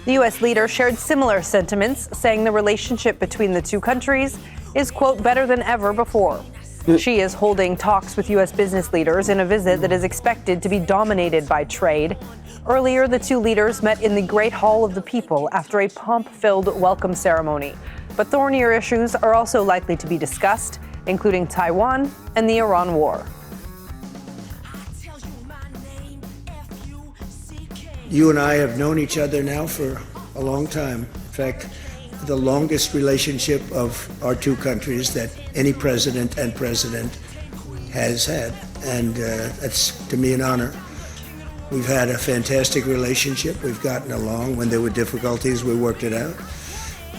The U.S. leader shared similar sentiments, saying the relationship between the two countries is, quote, better than ever before. Xi is holding talks with U.S. business leaders in a visit that is expected to be dominated by trade. Earlier, the two leaders met in the Great Hall of the People after a pomp-filled welcome ceremony. But thornier issues are also likely to be discussed, including Taiwan and the Iran war. You and I have known each other now for a long time. In fact, the longest relationship of our two countries that any president and president has had. And that's, to me, an honor. We've had a fantastic relationship. We've gotten along. When there were difficulties, we worked it out.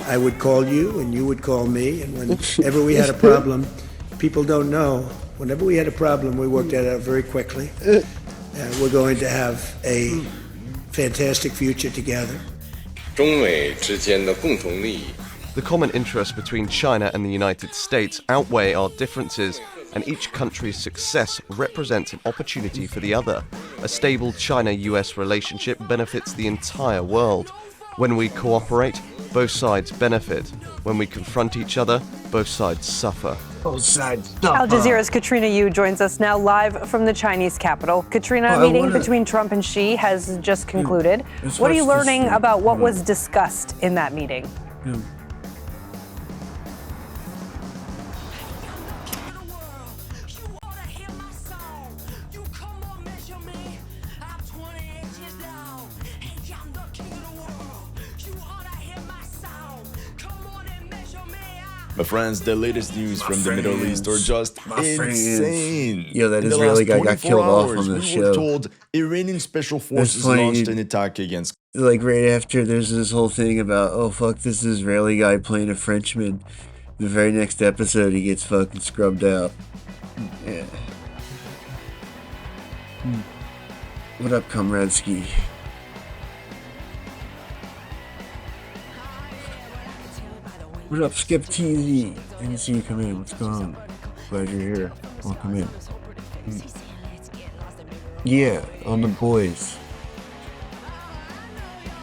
I would call you and you would call me. And whenever we had a problem, people don't know. Whenever we had a problem, we worked it out very quickly. We're going to have a fantastic future together. The common interests between China and the United States outweigh our differences, and each country's success represents an opportunity for the other. A stable China-US relationship benefits the entire world. When we cooperate, both sides benefit. When we confront each other, both sides suffer. Al Jazeera's Katrina Yu joins us now live from the Chinese capital. Katrina, a meeting between Trump and Xi has just concluded. What are you learning about what was discussed in that meeting? My friends, the latest news from the Middle East are just insane. Yo, that In the Israeli last guy got 24 killed off hours, on the we show. were told Iranian special forces launched an attack against. Like right after there's this whole thing about, oh fuck, this Israeli guy playing a Frenchman. The very next episode he gets fucking scrubbed out. Yeah. What up, Comradski? What up, Skip TZ? I didn't see you come in. What's going on? Glad you're here. Welcome in. Yeah, on the boys.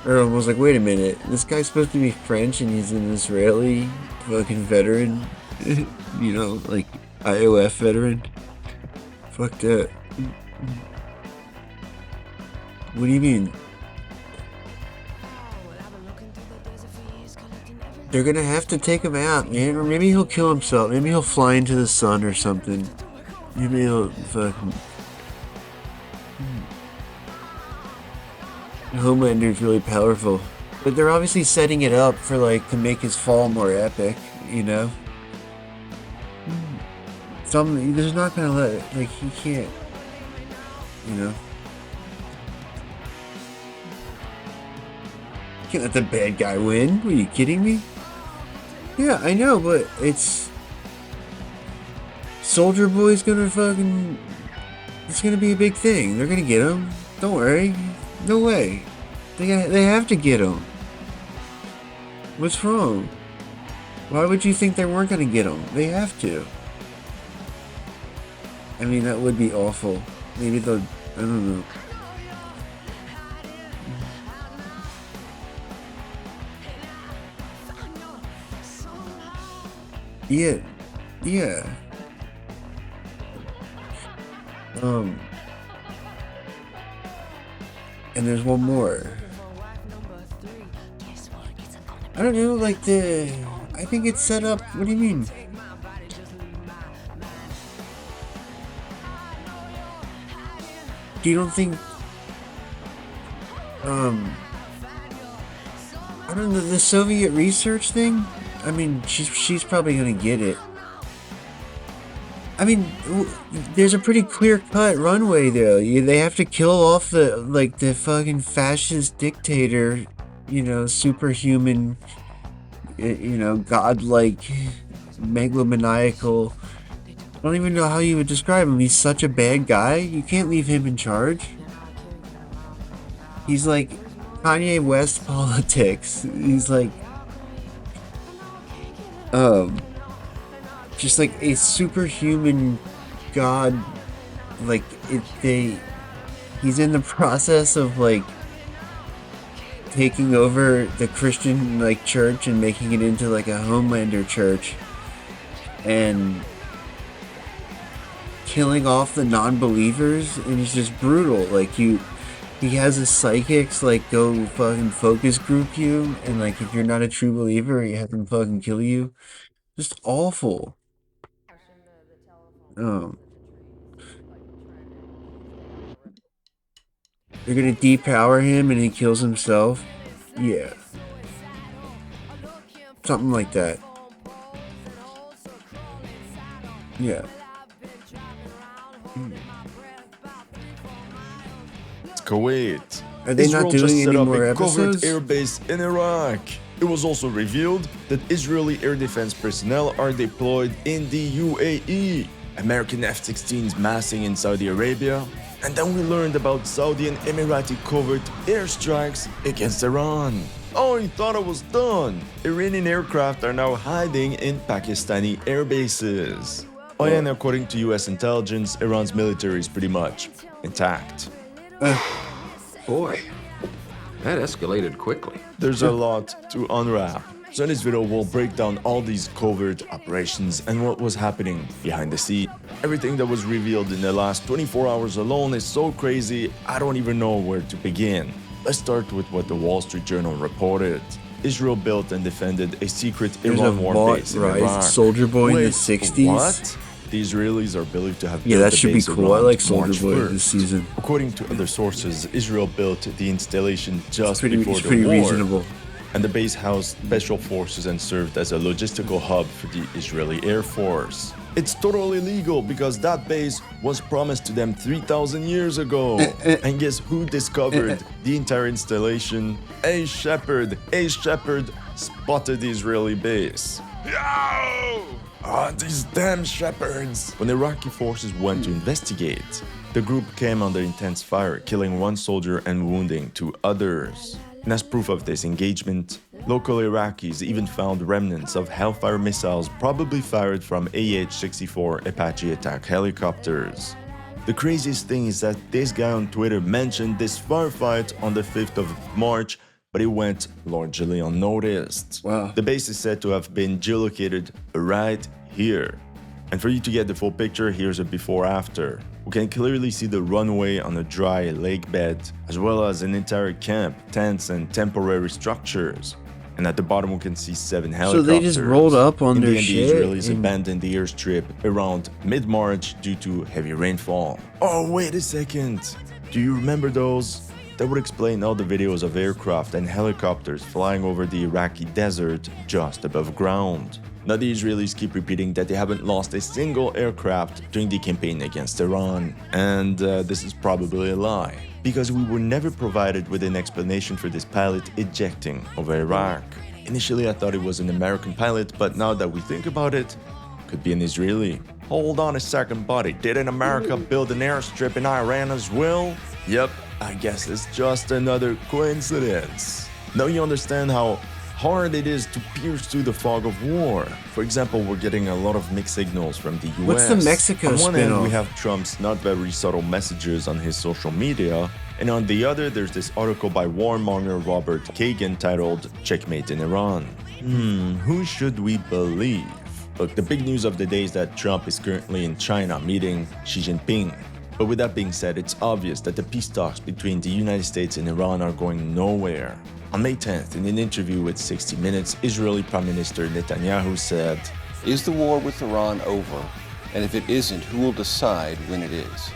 Earl was like, wait a minute, this guy's supposed to be French and he's an Israeli fucking veteran. You know, like IOF veteran. Fuck that. What do you mean? They're gonna have to take him out, man. Or maybe he'll kill himself. Maybe he'll fly into the sun or something. Maybe he'll fucking... Homelander's really powerful. But they're obviously setting it up for, like, to make his fall more epic, you know? There's not gonna let... Like, he can't... You know? You can't let the bad guy win. Are you kidding me? Yeah, I know, but it's... Soldier Boy's gonna fucking... It's gonna be a big thing. They're gonna get him. Don't worry. No way. They have to get him. What's wrong? Why would you think they weren't gonna get him? They have to. I mean, that would be awful. Maybe they'll... I don't know. Yeah. Yeah. And there's one more. I don't know, like I think it's set up. What do you mean? You don't think? I don't know, the Soviet research thing. I mean, she's probably gonna get it. I mean, there's a pretty clear-cut runway though. They have to kill off the fucking fascist dictator, you know, superhuman, you know, godlike, megalomaniacal. I don't even know how you would describe him. He's such a bad guy. You can't leave him in charge. He's like Kanye West politics. He's like, just like a superhuman god. Like he's in the process of like taking over the Christian like church and making it into like a Homelander church and killing off the non-believers, and it's just brutal. Like he has his psychics like go fucking focus group you, and like if you're not a true believer, he has them fucking kill you. Just awful. They're gonna depower him and he kills himself. Yeah. Something like that. Yeah. Kuwait. Are they not doing any more episodes? Covert air base in Iraq. It was also revealed that Israeli air defense personnel are deployed in the UAE. American F-16s massing in Saudi Arabia. And then we learned about Saudi and Emirati covert airstrikes against Iran. Oh, you thought it was done. Iranian aircraft are now hiding in Pakistani air bases. Oh yeah, and according to US intelligence, Iran's military is pretty much intact. Boy, that escalated quickly. There's a lot to unwrap. So in this video, we'll break down all these covert operations and what was happening behind the scene. Everything that was revealed in the last 24 hours alone is so crazy, I don't even know where to begin. Let's start with what the Wall Street Journal reported. Israel built and defended a secret Iran war base in Iraq. Soldier Boy in the 60s? What? The Israelis are believed to have yeah, built that should be cool. I like Soldier Boy this season. According to other sources, Israel built the installation just before the war. It's pretty reasonable. and the base housed special forces and served as a logistical hub for the Israeli Air Force. It's totally illegal because that base was promised to them 3,000 years ago. And guess who discovered the entire installation? A shepherd spotted the Israeli base. These damn shepherds! When Iraqi forces went to investigate, the group came under intense fire, killing one soldier and wounding 2 others. And as proof of this engagement, local Iraqis even found remnants of Hellfire missiles probably fired from AH-64 Apache attack helicopters. The craziest thing is that this guy on Twitter mentioned this firefight on the 5th of March, but it went largely unnoticed. Wow. The base is said to have been geolocated right here. And for you to get the full picture, here's a before-after. We can clearly see the runway on a dry lake bed, as well as an entire camp, tents, and temporary structures. And at the bottom we can see 7 helicopters. So they just rolled up on their shit? The Israelis abandoned the airstrip around mid-March due to heavy rainfall. Oh, wait a second. Do you remember those? That would explain all the videos of aircraft and helicopters flying over the Iraqi desert just above ground. Now the Israelis keep repeating that they haven't lost a single aircraft during the campaign against Iran. And this is probably a lie, because we were never provided with an explanation for this pilot ejecting over Iraq. Initially I thought it was an American pilot, but now that we think about it, could be an Israeli. Hold on a second, buddy. Didn't America build an airstrip in Iran as well? Yep, I guess it's just another coincidence. Now you understand how hard it is to pierce through the fog of war. For example, we're getting a lot of mixed signals from the US. What's the Mexico On one hand, spin-off? we have Trump's not very subtle messages on his social media, and on the other, there's this article by warmonger Robert Kagan titled "Checkmate in Iran." Who should we believe? Look, the big news of the day is that Trump is currently in China meeting Xi Jinping. But with that being said, it's obvious that the peace talks between the United States and Iran are going nowhere. On May 10th, in an interview with 60 Minutes, Israeli Prime Minister Netanyahu said, "Is the war with Iran over? And if it isn't, who will decide when it is?"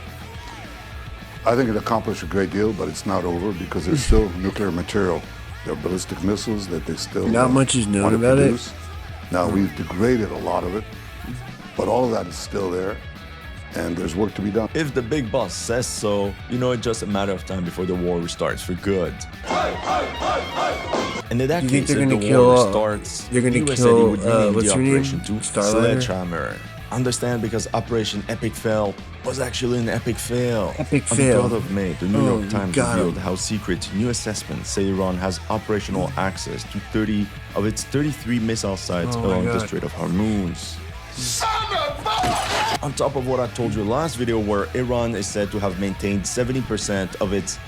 I think it accomplished a great deal, but it's not over because there's still nuclear material. There are ballistic missiles that they still Not much is known want to about it. produce. Now, we've degraded a lot of it, but all of that is still there, and there's work to be done. If the big boss says so, you know it's just a matter of time before the war restarts for good. And in that You think case, they're if gonna the kill, war restarts, they're gonna the US kill, said it would rename what's the her name? operation to Starliner? Sledgehammer. Understand, because Operation Epic Fail was actually an epic fail. Epic On fail. the 12th of May, the New Oh, York Times got 'em. revealed how secret new assessments say Iran has operational access to 30 of its 33 missile sites Oh my along the God. Strait of Hormuz. On top of what I told you last video, where Iran is said to have maintained 70% of its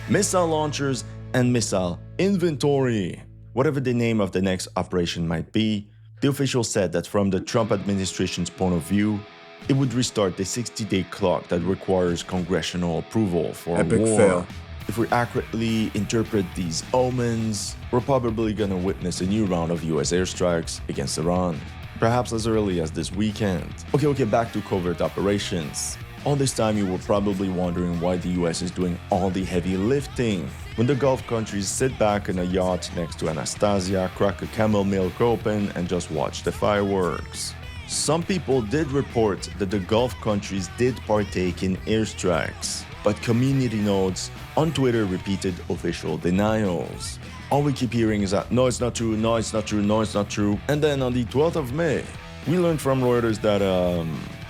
missile launchers and missile inventory. Whatever the name of the next operation might be, the official said that from the Trump administration's point of view, it would restart the 60-day clock that requires congressional approval for Epic war. fail. If we accurately interpret these omens, we're probably gonna witness a new round of US airstrikes against Iran. Perhaps as early as this weekend. Okay, back to covert operations. All this time you were probably wondering why the US is doing all the heavy lifting, when the Gulf countries sit back in a yacht next to Anastasia, crack a camel milk open, and just watch the fireworks. Some people did report that the Gulf countries did partake in airstrikes, but community nodes on Twitter repeated official denials. All we keep hearing is that no, it's not true, no, it's not true, no, it's not true. And then on the 12th of May, we learned from Reuters that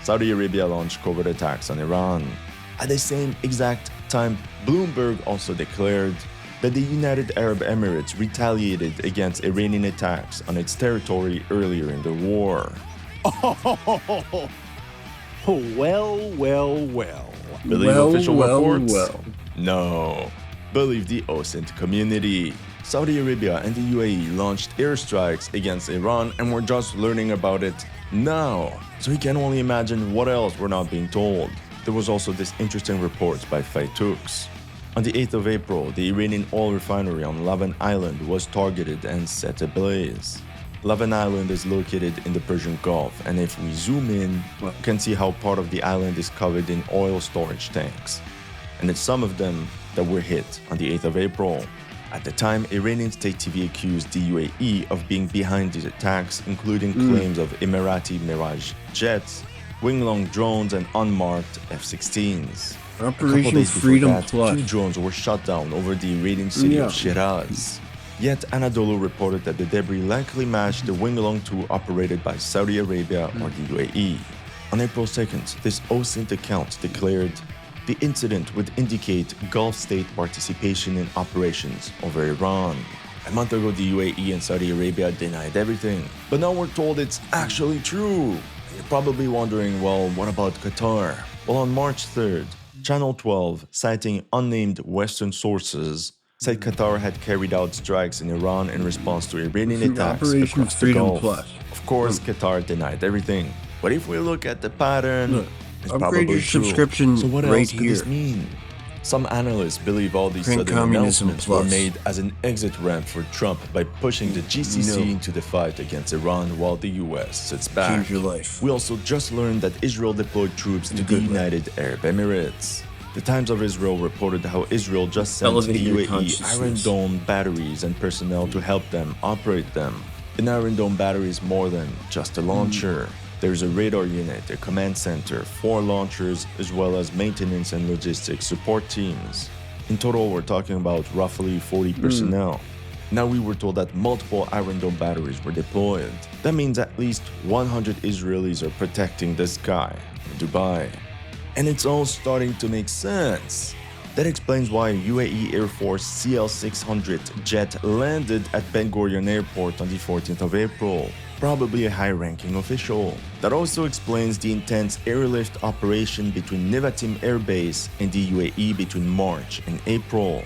Saudi Arabia launched covert attacks on Iran. At the same exact time, Bloomberg also declared that the United Arab Emirates retaliated against Iranian attacks on its territory earlier in the war. Well. Believe official reports? Well. No. Believe the OSINT community. Saudi Arabia and the UAE launched airstrikes against Iran, and we're just learning about it now. So you can only imagine what else we're not being told. There was also this interesting report by Faitooks. On the 8th of April, the Iranian oil refinery on Lavan Island was targeted and set ablaze. Lavan Island is located in the Persian Gulf, and if we zoom in, you can see how part of the island is covered in oil storage tanks. And it's some of them that were hit on the 8th of April. At the time, Iranian state TV accused the UAE of being behind these attacks, including claims of Emirati Mirage jets, wing-long drones, and unmarked F-16s. A couple days before that, 2 drones were shot down over the Iranian city of Shiraz. Yet Anadolu reported that the debris likely matched the wing-along 2 operated by Saudi Arabia or the UAE. On April 2nd, this OSINT account declared, "The incident would indicate Gulf state participation in operations over Iran." A month ago, the UAE and Saudi Arabia denied everything, but now we're told it's actually true. You're probably wondering, well, what about Qatar? Well, on March 3rd, Channel 12, citing unnamed Western sources, said Qatar had carried out strikes in Iran in response to Iranian attacks across the Gulf. Of course, Qatar denied everything. But if we look at the pattern, it's upgrade probably your true. subscription So what right else could this here. mean? Some analysts believe all these Print sudden communism announcements were plus. made as an exit ramp for Trump by pushing the GCC No. into the fight against Iran while the US sits back. Change your life. We also just learned that Israel deployed troops to the United Arab Emirates. The Times of Israel reported how Israel just sent Elevate the your UAE consciousness. Iron Dome batteries and personnel to help them operate them. An Iron Dome battery is more than just a launcher. There's a radar unit, a command center, 4 launchers, as well as maintenance and logistics support teams. In total, we're talking about roughly 40 personnel. Now we were told that multiple Iron Dome batteries were deployed. That means at least 100 Israelis are protecting the sky in Dubai. And it's all starting to make sense. That explains why UAE Air Force CL-600 jet landed at Ben Gurion Airport on the 14th of April. Probably a high-ranking official. That also explains the intense airlift operation between Nevatim Air Base and the UAE between March and April.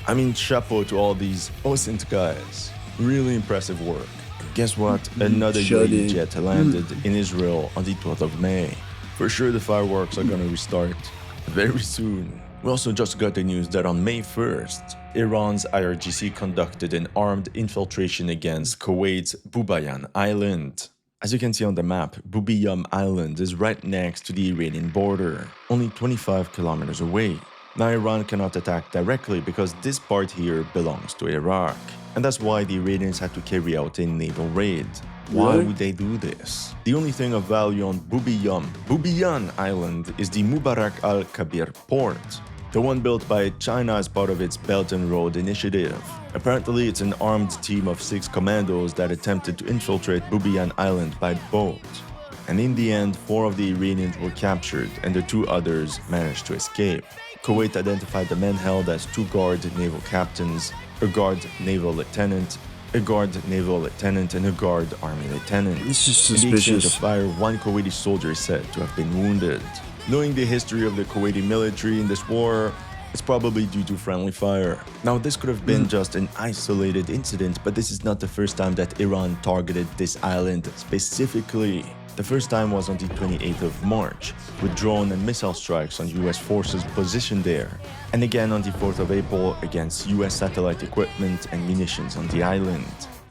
I mean, chapeau to all these OSINT guys. Really impressive work. And guess what? Another UAE jet landed in Israel on the 12th of May. For sure the fireworks are gonna restart very soon. We also just got the news that on May 1st, Iran's IRGC conducted an armed infiltration against Kuwait's Bubayan Island. As you can see on the map, Bubiyam Island is right next to the Iranian border, only 25 kilometers away. Now Iran cannot attack directly because this part here belongs to Iraq. And that's why the Iranians had to carry out a naval raid. Why would they do this? The only thing of value on Bubiyan Island is the Mubarak al-Kabir port, the one built by China as part of its Belt and Road Initiative. Apparently, it's an armed team of 6 commandos that attempted to infiltrate Bubiyan Island by boat. And in the end, 4 of the Iranians were captured and the 2 others managed to escape. Kuwait identified the men held as 2 guard naval captains, a guard naval lieutenant, a guard naval lieutenant, and a guard army lieutenant. This is In the exchange suspicious. of fire, 1 Kuwaiti soldier is said to have been wounded. Knowing the history of the Kuwaiti military in this war, it's probably due to friendly fire. Now, this could have been just an isolated incident, but this is not the first time that Iran targeted this island specifically. The first time was on the 28th of March, with drone and missile strikes on US forces positioned there, and again on the 4th of April against US satellite equipment and munitions on the island.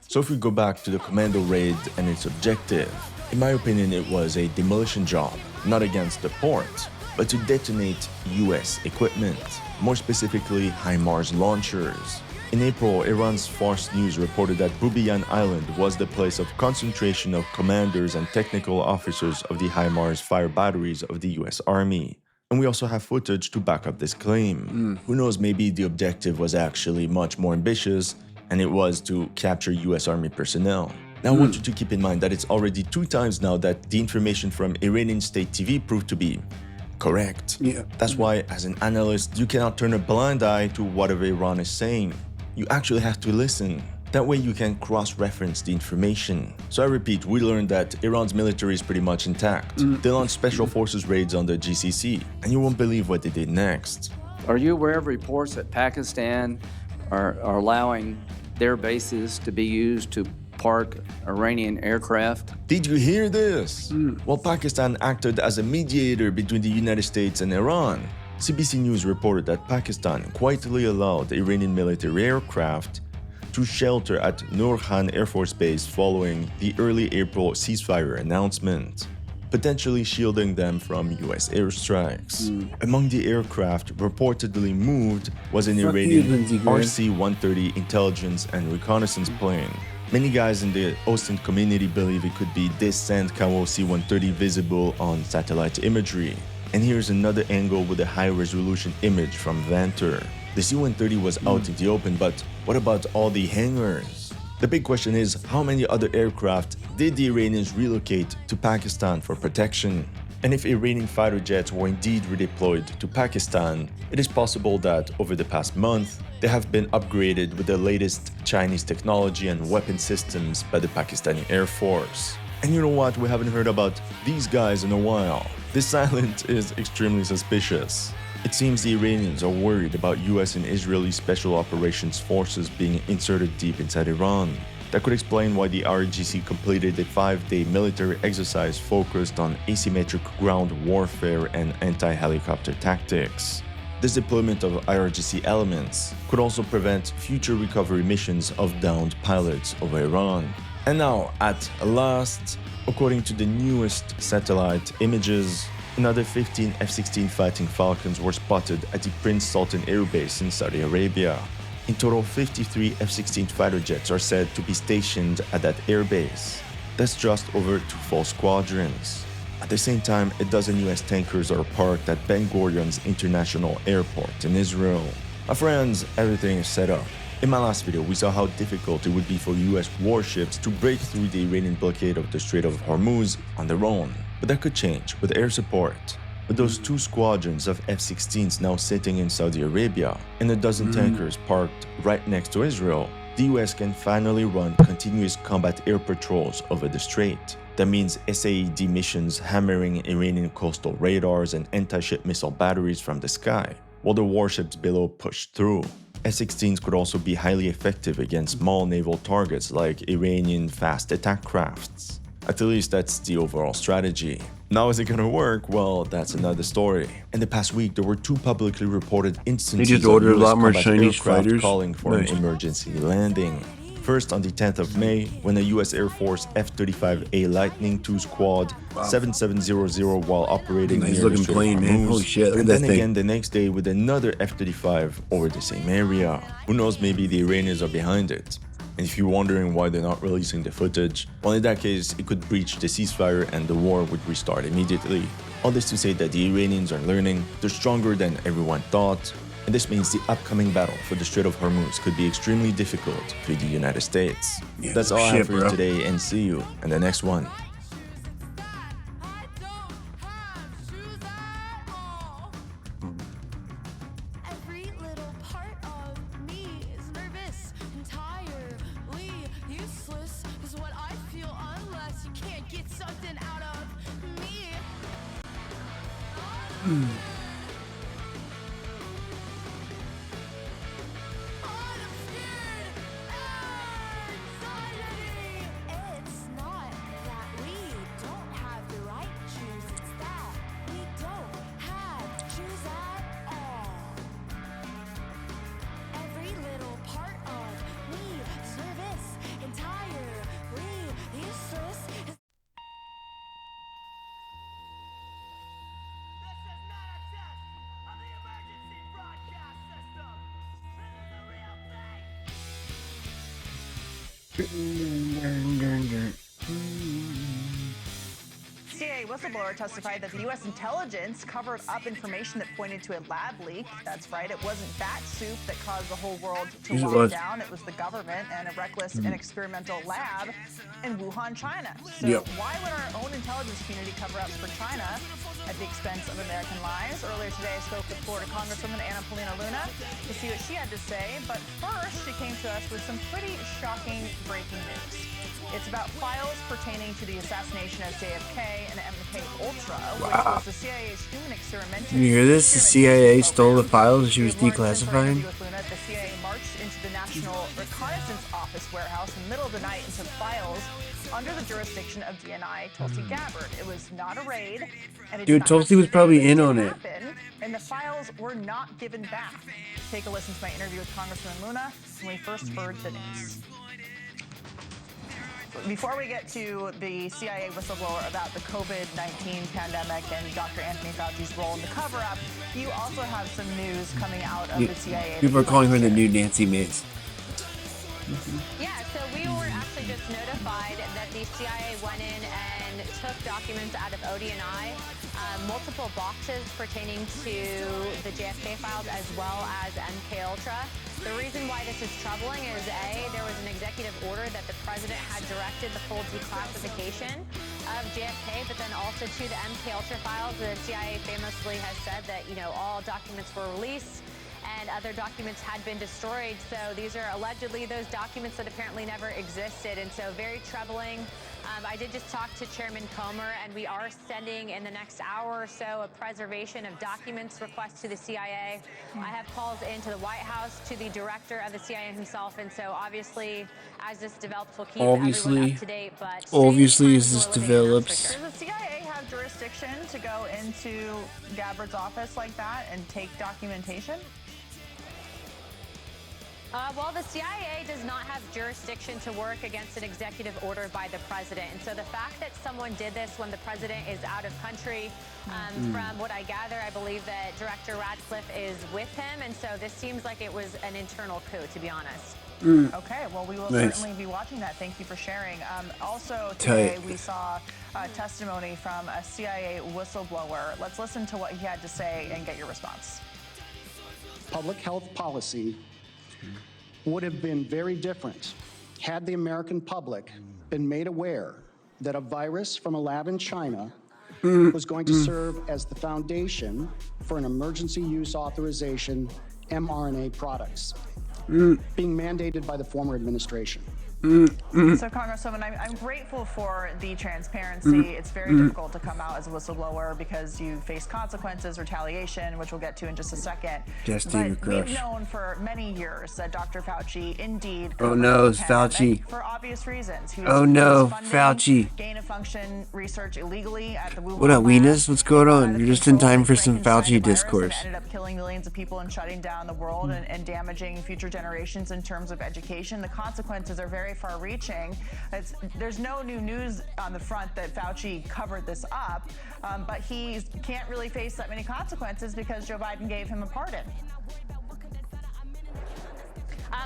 So if we go back to the commando raid and its objective, in my opinion it was a demolition job, not against the port, but to detonate US equipment, more specifically HIMARS launchers. In April, Iran's Fars News reported that Bubiyan Island was the place of concentration of commanders and technical officers of the HIMARS fire batteries of the US Army. And we also have footage to back up this claim. Who knows, maybe the objective was actually much more ambitious, and it was to capture US Army personnel. Now I want you to keep in mind that it's already 2 times now that the information from Iranian state TV proved to be correct. That's why, as an analyst, you cannot turn a blind eye to whatever Iran is saying. You actually have to listen. That way you can cross-reference the information. So I repeat, we learned that Iran's military is pretty much intact. They launched special forces raids on the GCC, and you won't believe what they did next. Are you aware of reports that Pakistan are allowing their bases to be used to park Iranian aircraft? Did you hear this? Well, Pakistan acted as a mediator between the United States and Iran. CBC News reported that Pakistan quietly allowed Iranian military aircraft to shelter at Noor Khan Air Force Base following the early April ceasefire announcement. potentially shielding them from US airstrikes. Among the aircraft reportedly moved was an Iranian RC-130 intelligence and reconnaissance plane. Many guys in the Austin community believe it could be this Sandcow C-130 visible on satellite imagery. And here's another angle with a high-resolution image from Vanter. The C-130 was out in the open, but what about all the hangars? The big question is, how many other aircraft did the Iranians relocate to Pakistan for protection? And if Iranian fighter jets were indeed redeployed to Pakistan, it is possible that over the past month, they have been upgraded with the latest Chinese technology and weapon systems by the Pakistani Air Force. And you know what? We haven't heard about these guys in a while. This silence is extremely suspicious. It seems the Iranians are worried about US and Israeli special operations forces being inserted deep inside Iran. That could explain why the IRGC completed a 5-day military exercise focused on asymmetric ground warfare and anti-helicopter tactics. This deployment of IRGC elements could also prevent future recovery missions of downed pilots over Iran. And now, at last, according to the newest satellite images, another 15 F-16 Fighting Falcons were spotted at the Prince Sultan Air Base in Saudi Arabia. In total, 53 F-16 fighter jets are said to be stationed at that airbase. That's just over 2 full squadrons. At the same time, a dozen US tankers are parked at Ben Gurion's International Airport in Israel. My friends, everything is set up. In my last video, we saw how difficult it would be for US warships to break through the Iranian blockade of the Strait of Hormuz on their own. But that could change with air support. With those 2 squadrons of F-16s now sitting in Saudi Arabia and a dozen tankers parked right next to Israel, the US can finally run continuous combat air patrols over the strait. That means SAED missions hammering Iranian coastal radars and anti-ship missile batteries from the sky, while the warships below push through. F-16s could also be highly effective against small naval targets like Iranian fast attack crafts. At least that's the overall strategy. Now is it gonna work? Well, that's another story. In the past week, there were 2 publicly reported instances They just ordered of a lot more combat Chinese aircraft fighters. calling for Nice. an emergency landing. First, on the 10th of May, when a US Air Force F-35A Lightning II Squad 7700 while operating Nice near looking the Strait plane, of man. Hormuz. Holy shit, look at And that then thing. again the next day with another F-35 over the same area. Who knows, maybe the Iranians are behind it. And if you're wondering why they're not releasing the footage, well, in that case, it could breach the ceasefire and the war would restart immediately. All this to say that the Iranians are learning, they're stronger than everyone thought, and this means the upcoming battle for the Strait of Hormuz could be extremely difficult for the United States. That's all I have for you today, and see you in the next one. CIA whistleblower testified that the U.S. intelligence covered up information that pointed to a lab leak. That's right, it wasn't bat soup that caused the whole world to lock down. It was the government and a reckless and experimental lab in Wuhan, China. So why would our own intelligence community cover ups for China at the expense of American lives? Earlier today, I spoke with Florida Congresswoman Anna Luna to see what she had to say. But first, she came to us with some pretty shocking breaking news. It's about files pertaining to the assassination of JFK and MK-Ultra, which was the CIA's human experiment. Did you hear this? The CIA stole the files she was declassifying. The CIA marched into the National Reconnaissance Office warehouse in the middle of the night and took files under the jurisdiction of DNI Tulsi Gabbard. It was not a raid. And Dude, Tulsi was probably in on it. And the files were not given back. Take a listen to my interview with Congresswoman Luna when we first heard the news. Before we get to the CIA whistleblower about the COVID-19 pandemic and Dr. Anthony Fauci's role in the cover-up, you also have some news coming out of the CIA. People are calling her the new Nancy Mace. Yeah, so we were actually just notified that the CIA went in and took documents out of ODNI, multiple boxes pertaining to the JFK files as well as MKUltra. The reason why this is troubling is A, there was an executive order that the president had directed the full declassification of JFK, but then also to the MKUltra files, the CIA famously has said that, you know, all documents were released and other documents had been destroyed. So these are allegedly those documents that apparently never existed, and so very troubling. I did just talk to Chairman Comer, and we are sending in the next hour or so a preservation of documents request to the CIA. I have calls into the White House to the director of the CIA himself, and so obviously as this develops, we'll keep everyone up to date. But obviously as this develops. Does the CIA have jurisdiction to go into Gabbard's office like that and take documentation? Well, the CIA does not have jurisdiction to work against an executive order by the president. And so the fact that someone did this when the president is out of country, from what I gather, I believe that Director Radcliffe is with him. And so this seems like it was an internal coup, to be honest. Okay, well, we will certainly be watching that. Thank you for sharing. Also, today we saw testimony from a CIA whistleblower. Let's listen to what he had to say and get your response. Public health policy would have been very different had the American public been made aware that a virus from a lab in China was going to serve as the foundation for an emergency use authorization mRNA products being mandated by the former administration. So, Congresswoman, I'm grateful for the transparency. It's very difficult to come out as a whistleblower because you face consequences, retaliation, which we'll get to in just a second. But we've known for many years that Dr. Fauci indeed Fauci. For obvious reasons. He was Fauci. Gain-of-function research illegally at the Wuhan What up, lab. Weenus? What's going on? You're just in time for some Fauci discourse. Ended up killing millions of people and shutting down the world and damaging future generations in terms of education. The consequences are very far-reaching. There's no new news on the front that Fauci covered this up, but he can't really face that many consequences because Joe Biden gave him a pardon.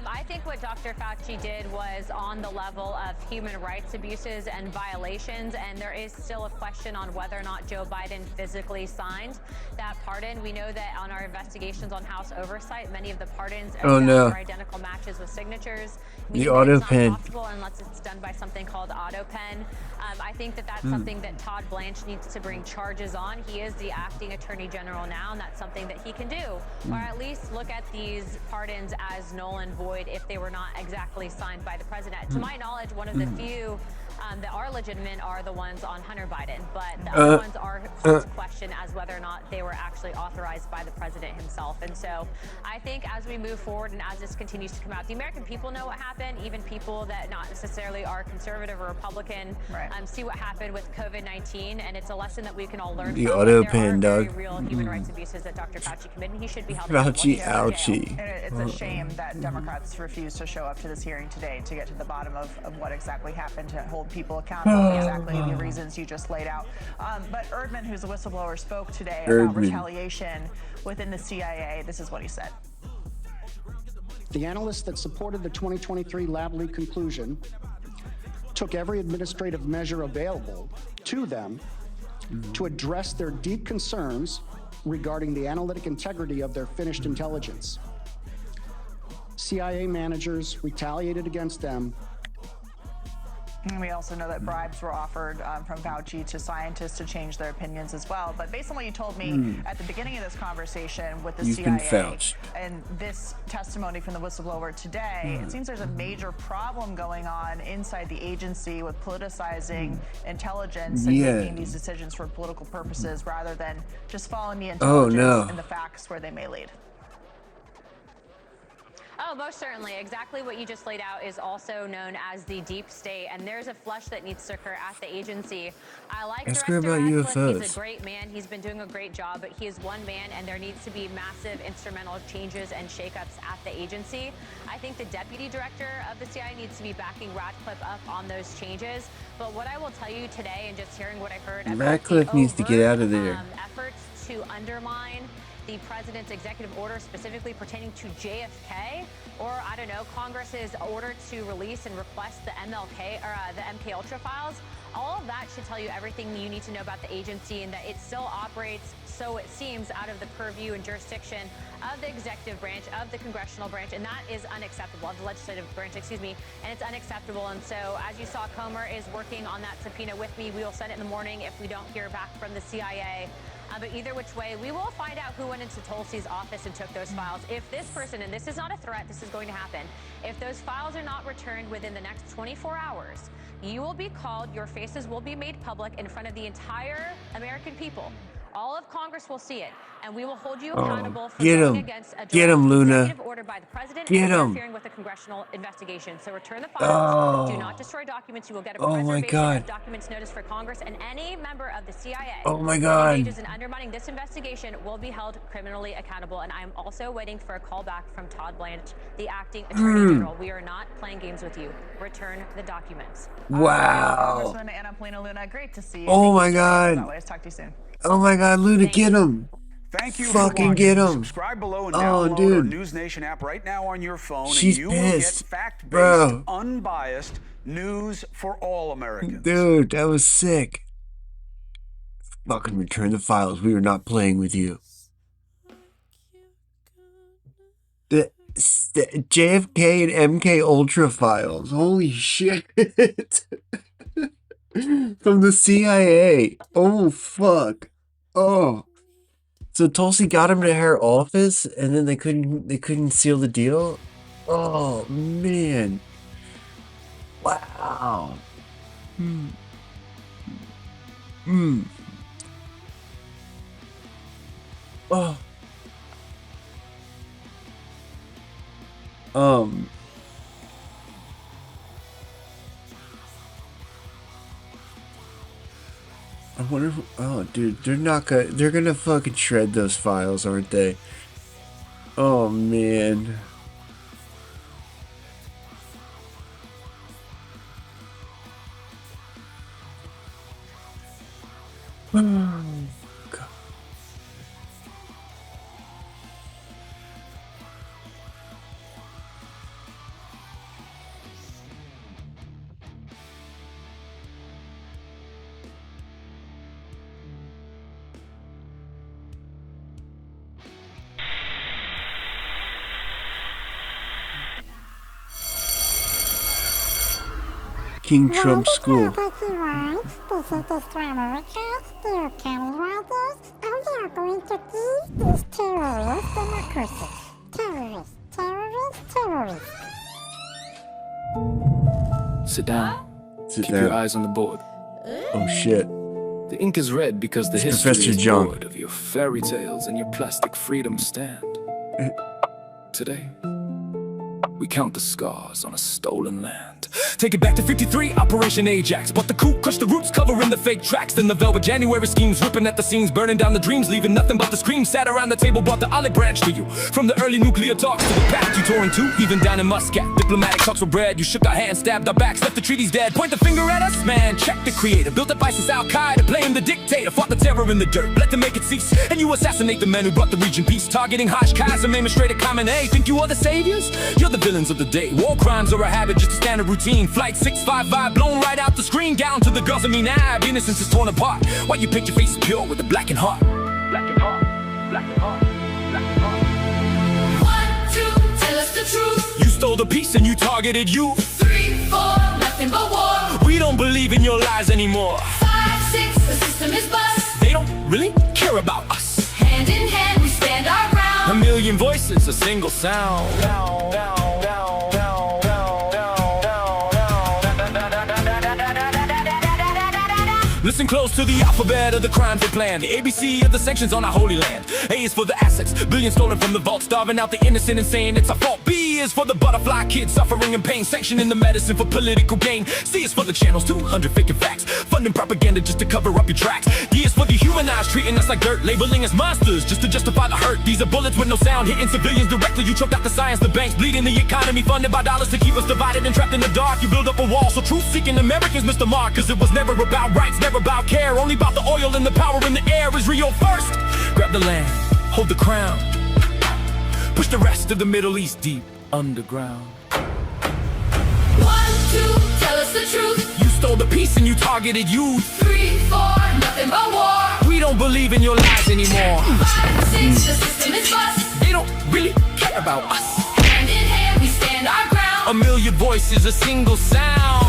I think what Dr. Fauci did was on the level of human rights abuses and violations, and there is still a question on whether or not Joe Biden physically signed that pardon. We know that on our investigations on House oversight, many of the pardons are identical matches with signatures. The auto pen. It's not possible unless it's done by something called auto pen. I think that that's something that Todd Blanche needs to bring charges on. He is the acting attorney general now, and that's something that he can do, or at least look at these pardons as null and void if they were not exactly signed by the president. To my knowledge, one of the few that are legitimate are the ones on Hunter Biden, but the other ones are questioned as whether or not they were actually authorized by the president himself. And so I think as we move forward and as this continues to come out, the American people know what happened, even people that not necessarily are conservative or Republican, see what happened with COVID-19, and it's a lesson that we can all learn the from. auto There pen, are Doug. very real human rights abuses that Dr. Fauci committed, and he should be held Fauci, accountable. ouchie. And it's a shame that Democrats refuse to show up to this hearing today to get to the bottom of what exactly happened, to hold people accountable for exactly the reasons you just laid out. But Erdman, who's a whistleblower, spoke today about retaliation within the CIA. This is what he said. The analysts that supported the 2023 lab leak conclusion took every administrative measure available to them to address their deep concerns regarding the analytic integrity of their finished intelligence. CIA managers retaliated against them. And we also know that bribes were offered from Fauci to scientists to change their opinions as well. But based on what you told me at the beginning of this conversation with the CIA and this testimony from the whistleblower today, it seems there's a major problem going on inside the agency with politicizing intelligence and making these decisions for political purposes rather than just following the intelligence and the facts where they may lead. Oh, most certainly. Exactly what you just laid out is also known as the deep state, and there's a flush that needs to occur at the agency. I like Director Radcliffe. He's a great man. He's been doing a great job, but he is one man, and there needs to be massive instrumental changes and shakeups at the agency. I think the deputy director of the CIA needs to be backing Radcliffe up on those changes. But what I will tell you today, and just hearing what I heard about Radcliffe needs to get out of there. Efforts to undermine the president's executive order specifically pertaining to JFK, or I don't know, Congress's order to release and request the MLK or the MK Ultra files. All of that should tell you everything you need to know about the agency, and that it still operates, so it seems, out of the purview and jurisdiction of the executive branch, of the congressional branch, and that is unacceptable, of the legislative branch, excuse me, and it's unacceptable. And so, as you saw, Comer is working on that subpoena with me. We will send it in the morning if we don't hear back from the CIA. But either which way, we will find out who went into Tulsi's office and took those files. If this person, and this is not a threat, this is going to happen, if those files are not returned within the next 24 hours, you will be called, your faces will be made public in front of the entire American people. All of Congress will see it, and we will hold you accountable for going against a executive order by the president and interfering with a congressional investigation. So return the files. Do not destroy documents. You will get a preservation of documents notice for Congress, and any member of the CIA that engages in undermining this investigation will be held criminally accountable. And I'm also waiting for a call back from Todd Blanche, the acting Attorney General. We are not playing games with you. Return the documents. Wow. Congressman Anna Polina Luna, great to see you. Oh my God. Talk to you soon. Oh my God, Luna, get him. Thank you. Fucking get him. Subscribe below and download our News Nation app right now on your phone. She's and you pissed, will get fact-based, bro. unbiased news for all Americans. Dude, that was sick. Fucking return the files. We are not playing with you. The JFK and MK Ultra files. Holy shit. From the CIA. Oh, fuck. Oh. So Tulsi got him to her office, and then they couldn't seal the deal? Oh, man. Wow. Oh. I wonder if, oh dude, they're gonna fucking shred those files, aren't they? Oh man. Oh, God. King Trump School. This is Destroy America. They are camel riders, and they are going to give this terrorist democracy. Terrorists, terrorists, terrorists. Sit down. Keep your eyes on the board. Oh shit. The ink is red because the history is bored of your fairy tales and your plastic freedom stand. Today, we count the scars on a stolen land. Take it back to 53, Operation Ajax. But the coup crushed the roots, covering the fake tracks. Then the Velvet January schemes, ripping at the seams, burning down the dreams, leaving nothing but the screams. Sat around the table, brought the olive branch to you. From the early nuclear talks to the pact you tore into, even down in Muscat. Diplomatic talks were bred, you shook our hands, stabbed our backs, left the treaties dead. Point the finger at us, man, check the creator. Built up ISIS, Al-Qaeda, blame the dictator. Fought the terror in the dirt, let them make it cease. And you assassinate the men who brought the region peace. Targeting Hajj, Qasem, aiming straight at Common A. Think you are the saviors? You're the villains of the day. War crimes are a habit, just a standard routine. Flight 655, blown right out the screen. Down to the girls of Menab, innocence is torn apart. Why you paint your face pure with a blackened heart? Blackened heart, blackened heart, blackened heart. 1, 2, tell us the truth. You stole the peace and you targeted you. 3, 4, nothing but war. We don't believe in your lies anymore. 5, 6, the system is bust. They don't really care about us. Hand in hand, we stand our ground. A million voices, a single sound. Listen close to the alphabet of the crimes they plan. The ABC of the sanctions on our holy land. A is for the assets, billions stolen from the vault, starving out the innocent and saying it's our fault. B is for the butterfly kids suffering in pain, sanctioning the medicine for political gain. C is for the channels, 200 fake and facts, funding propaganda just to cover up your tracks. D is for the humanized, treating us like dirt, labeling us monsters just to justify the hurt. These are bullets with no sound, hitting civilians directly. You choked out the science, the banks bleeding the economy, funded by dollars to keep us divided and trapped in the dark. You build up a wall so truth-seeking Americans miss the mark, cause it was never about rights, never about care, only about the oil and the power in the air. Israel first, grab the land, hold the crown, push the rest of the Middle East deep underground. 1, 2, tell us the truth. You stole the peace and you targeted youth. 3, 4, nothing but war. We don't believe in your lies anymore. 5, 6, the system is bust. They don't really care about us. Hand in hand, we stand our ground. A million voices, a single sound.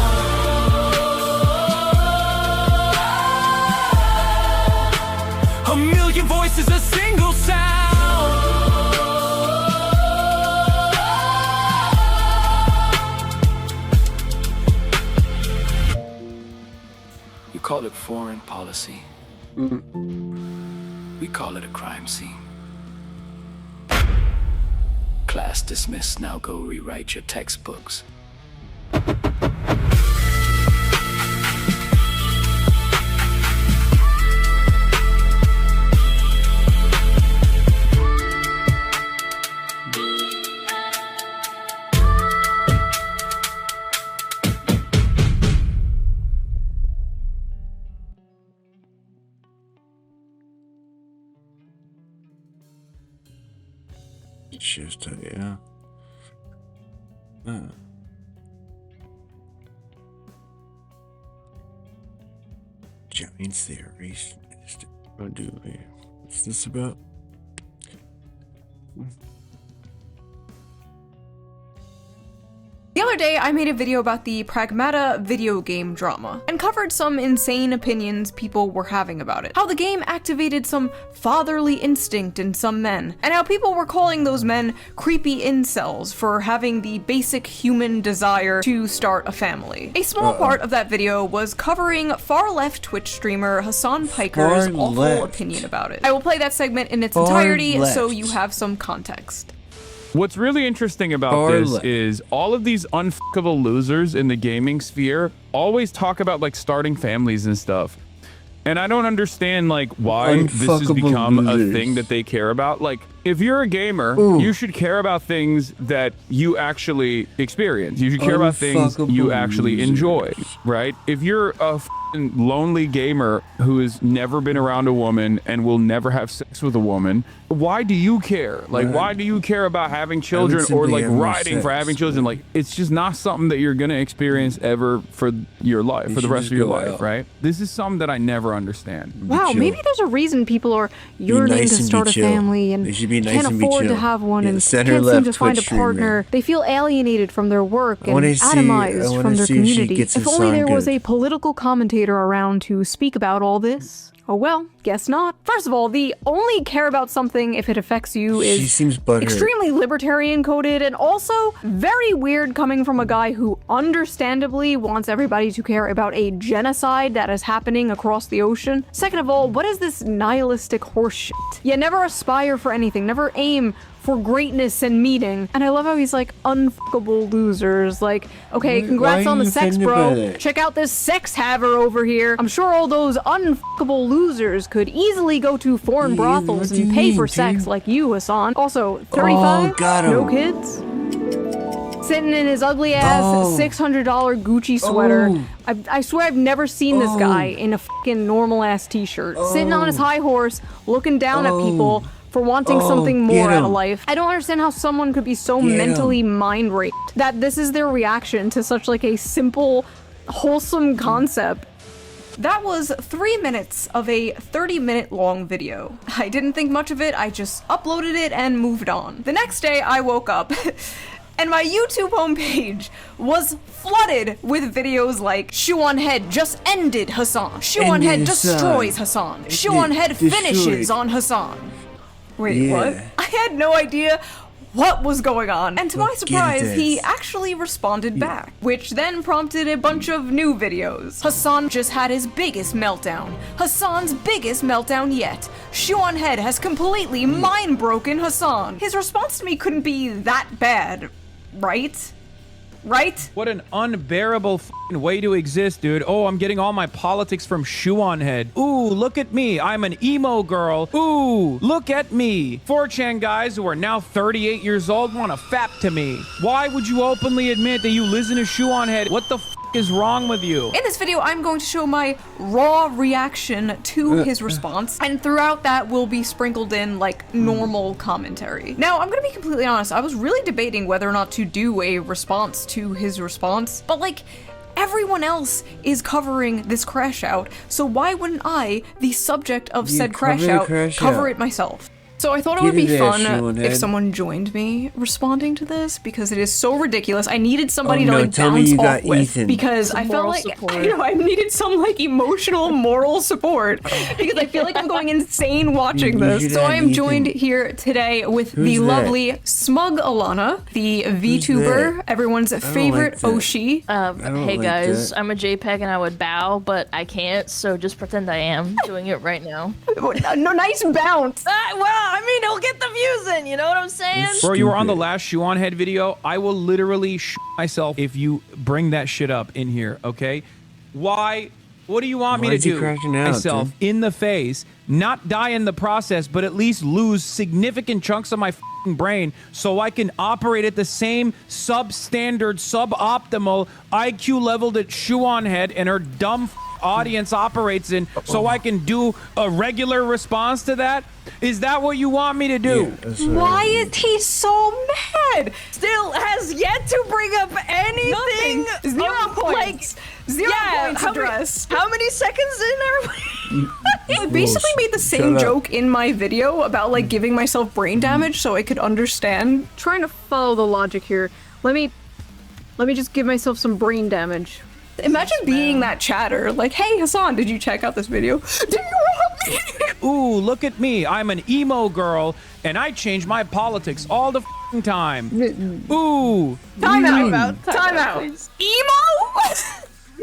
A million voices, a single sound. You call it foreign policy. We call it a crime scene. Class dismissed, now go rewrite your textbooks. Just yeah. Giant theories. What's this about? The other day, I made a video about the Pragmata video game drama and covered some insane opinions people were having about it. How the game activated some fatherly instinct in some men, and how people were calling those men creepy incels for having the basic human desire to start a family. A small part of that video was covering far-left Twitch streamer Hassan Piker's awful opinion about it. I will play that segment in its entirety so you have some context. What's really interesting about this is all of these unfuckable losers in the gaming sphere always talk about like starting families and stuff. And I don't understand like why this has become a thing that they care about. Like, if you're a gamer, you should care about things that you actually experience. You should care about things you actually enjoy, right? If you're a lonely gamer who has never been around a woman and will never have sex with a woman, why do you care? Like, why do you care about having children or like riding for having children? Like, it's just not something that you're gonna experience ever for your life, for the rest of your life, right? This is something that I never understand. Wow, maybe there's a reason people are yearning to start a family and can't afford to have one and can't seem to find a partner. They feel alienated from their work and atomized from their community. If only there was a political commentator around to speak about all this. Oh well, guess not. First of all, the only care about something if it affects you is extremely libertarian coded and also very weird coming from a guy who understandably wants everybody to care about a genocide that is happening across the ocean. Second of all, what is this nihilistic horseshit? Yeah, never aspire for anything, never aim for greatness and meeting. And I love how he's like, unfuckable losers. Like, okay, congrats on the sex, bro. Check out this sex haver over here. I'm sure all those unfuckable losers could easily go to foreign brothels and pay for sex like you, Hassan. Also, 35? No kids? Sitting in his ugly ass $600 Gucci sweater. I swear I've never seen this guy in a fucking normal ass t-shirt. Sitting on his high horse, looking down at people for wanting something more out of life. I don't understand how someone could be so mentally mind raped that this is their reaction to such like a simple, wholesome concept. That was 3 minutes of a 30-minute long video. I didn't think much of it, I just uploaded it and moved on. The next day I woke up and my YouTube homepage was flooded with videos like Shoe on Head just ended Hassan. Shoe on Head destroys Hassan. Shoe on Head finishes on Hassan. Wait, what? I had no idea what was going on. And to my surprise, he actually responded back, which then prompted a bunch of new videos. Hassan just had his biggest meltdown. Hassan's biggest meltdown yet. Shuan Head has completely mind-broken Hassan. His response to me couldn't be that bad, right? Right? What an unbearable way to exist, dude. Oh, I'm getting all my politics from Shuan Head. Ooh, look at me. I'm an emo girl. Ooh, look at me. 4chan guys who are now 38 years old want to fap to me. Why would you openly admit that you listen to Shuan Head? What the is wrong with you? In this video, I'm going to show my raw reaction to his response, and throughout that will be sprinkled in like normal commentary. Now, I'm gonna be completely honest, I was really debating whether or not to do a response to his response, but like, everyone else is covering this crash out, so why wouldn't I, the subject of said crash out, cover it myself? So I thought it would be fun if someone joined me responding to this, because it is so ridiculous. I needed somebody to like bounce off with, because I felt like I needed some like emotional moral support, because I feel like I'm going insane watching this. So I am joined here today with the lovely Smug Alana, the VTuber, everyone's favorite Oshi. Hey guys, I'm a JPEG and I would bow, but I can't, so just pretend I am doing it right now. No, nice bounce. Well, I mean, it'll get the views in, you know what I'm saying? Bro, you were on the last Shuan Head video. I will literally myself if you bring that shit up in here, okay? Why? What do you want me to do? Myself in the face, not die in the process, but at least lose significant chunks of my brain so I can operate at the same substandard, suboptimal IQ level that Shuan Head and her dumb audience operates in, so I can do a regular response to that? Is that what you want me to do? Yeah, why is he so mad? Still has yet to bring up anything. Nothing. 0 points. Like, 0 points addressed. How many seconds in are we? I basically made the same joke in my video about like giving myself brain damage so I could understand. Trying to follow the logic here. Let me just give myself some brain damage. Imagine being that chatter, like, hey Hassan, did you check out this video? Do you want me? Ooh, look at me. I'm an emo girl, and I change my politics all the time. Ooh. Time out. Emo?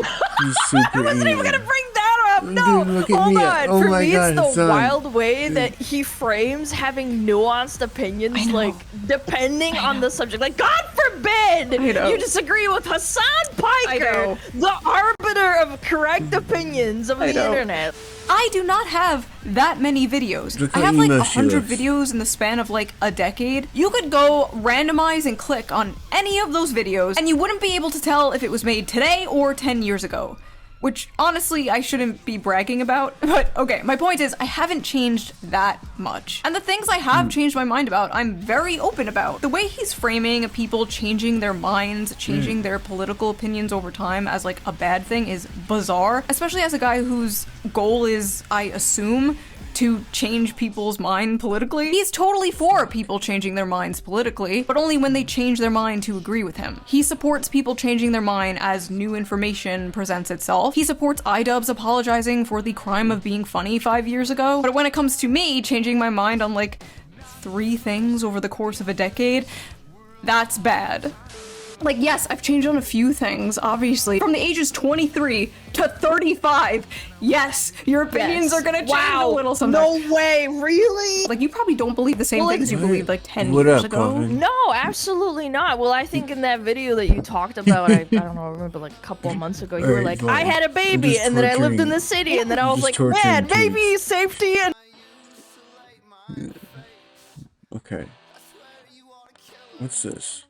I wasn't even gonna bring that up. No, Dude, hold on. Oh For me, God, it's the wild way that he frames having nuanced opinions, like depending on the subject. Like, God forbid you disagree with Hassan Piker, the arbiter of correct opinions of the internet. I do not have that many videos. I have like 100 videos in the span of like a decade. You could go randomize and click on any of those videos and you wouldn't be able to tell if it was made today or 10 years ago. Which, honestly, I shouldn't be bragging about. But, okay, my point is, I haven't changed that much. And the things I have changed my mind about, I'm very open about. The way he's framing people changing their minds, changing their political opinions over time as, like, a bad thing is bizarre. Especially as a guy whose goal is, I assume, to change people's mind politically. He's totally for people changing their minds politically, but only when they change their mind to agree with him. He supports people changing their mind as new information presents itself. He supports iDubbbz apologizing for the crime of being funny 5 years ago. But when it comes to me changing my mind on like 3 things over the course of a decade, that's bad. Like, yes, I've changed on a few things, obviously. From the ages 23 to 35, yes, your opinions are gonna change a little sometimes. No way, really? Like, you probably don't believe the same things you believed like 10 years ago. No, absolutely not. Well, I think in that video that you talked about, I don't know, I remember like a couple of months ago, you were like, I had a baby, and then I lived in the city, and then I was like, man, baby, safety, and... Okay. What's this?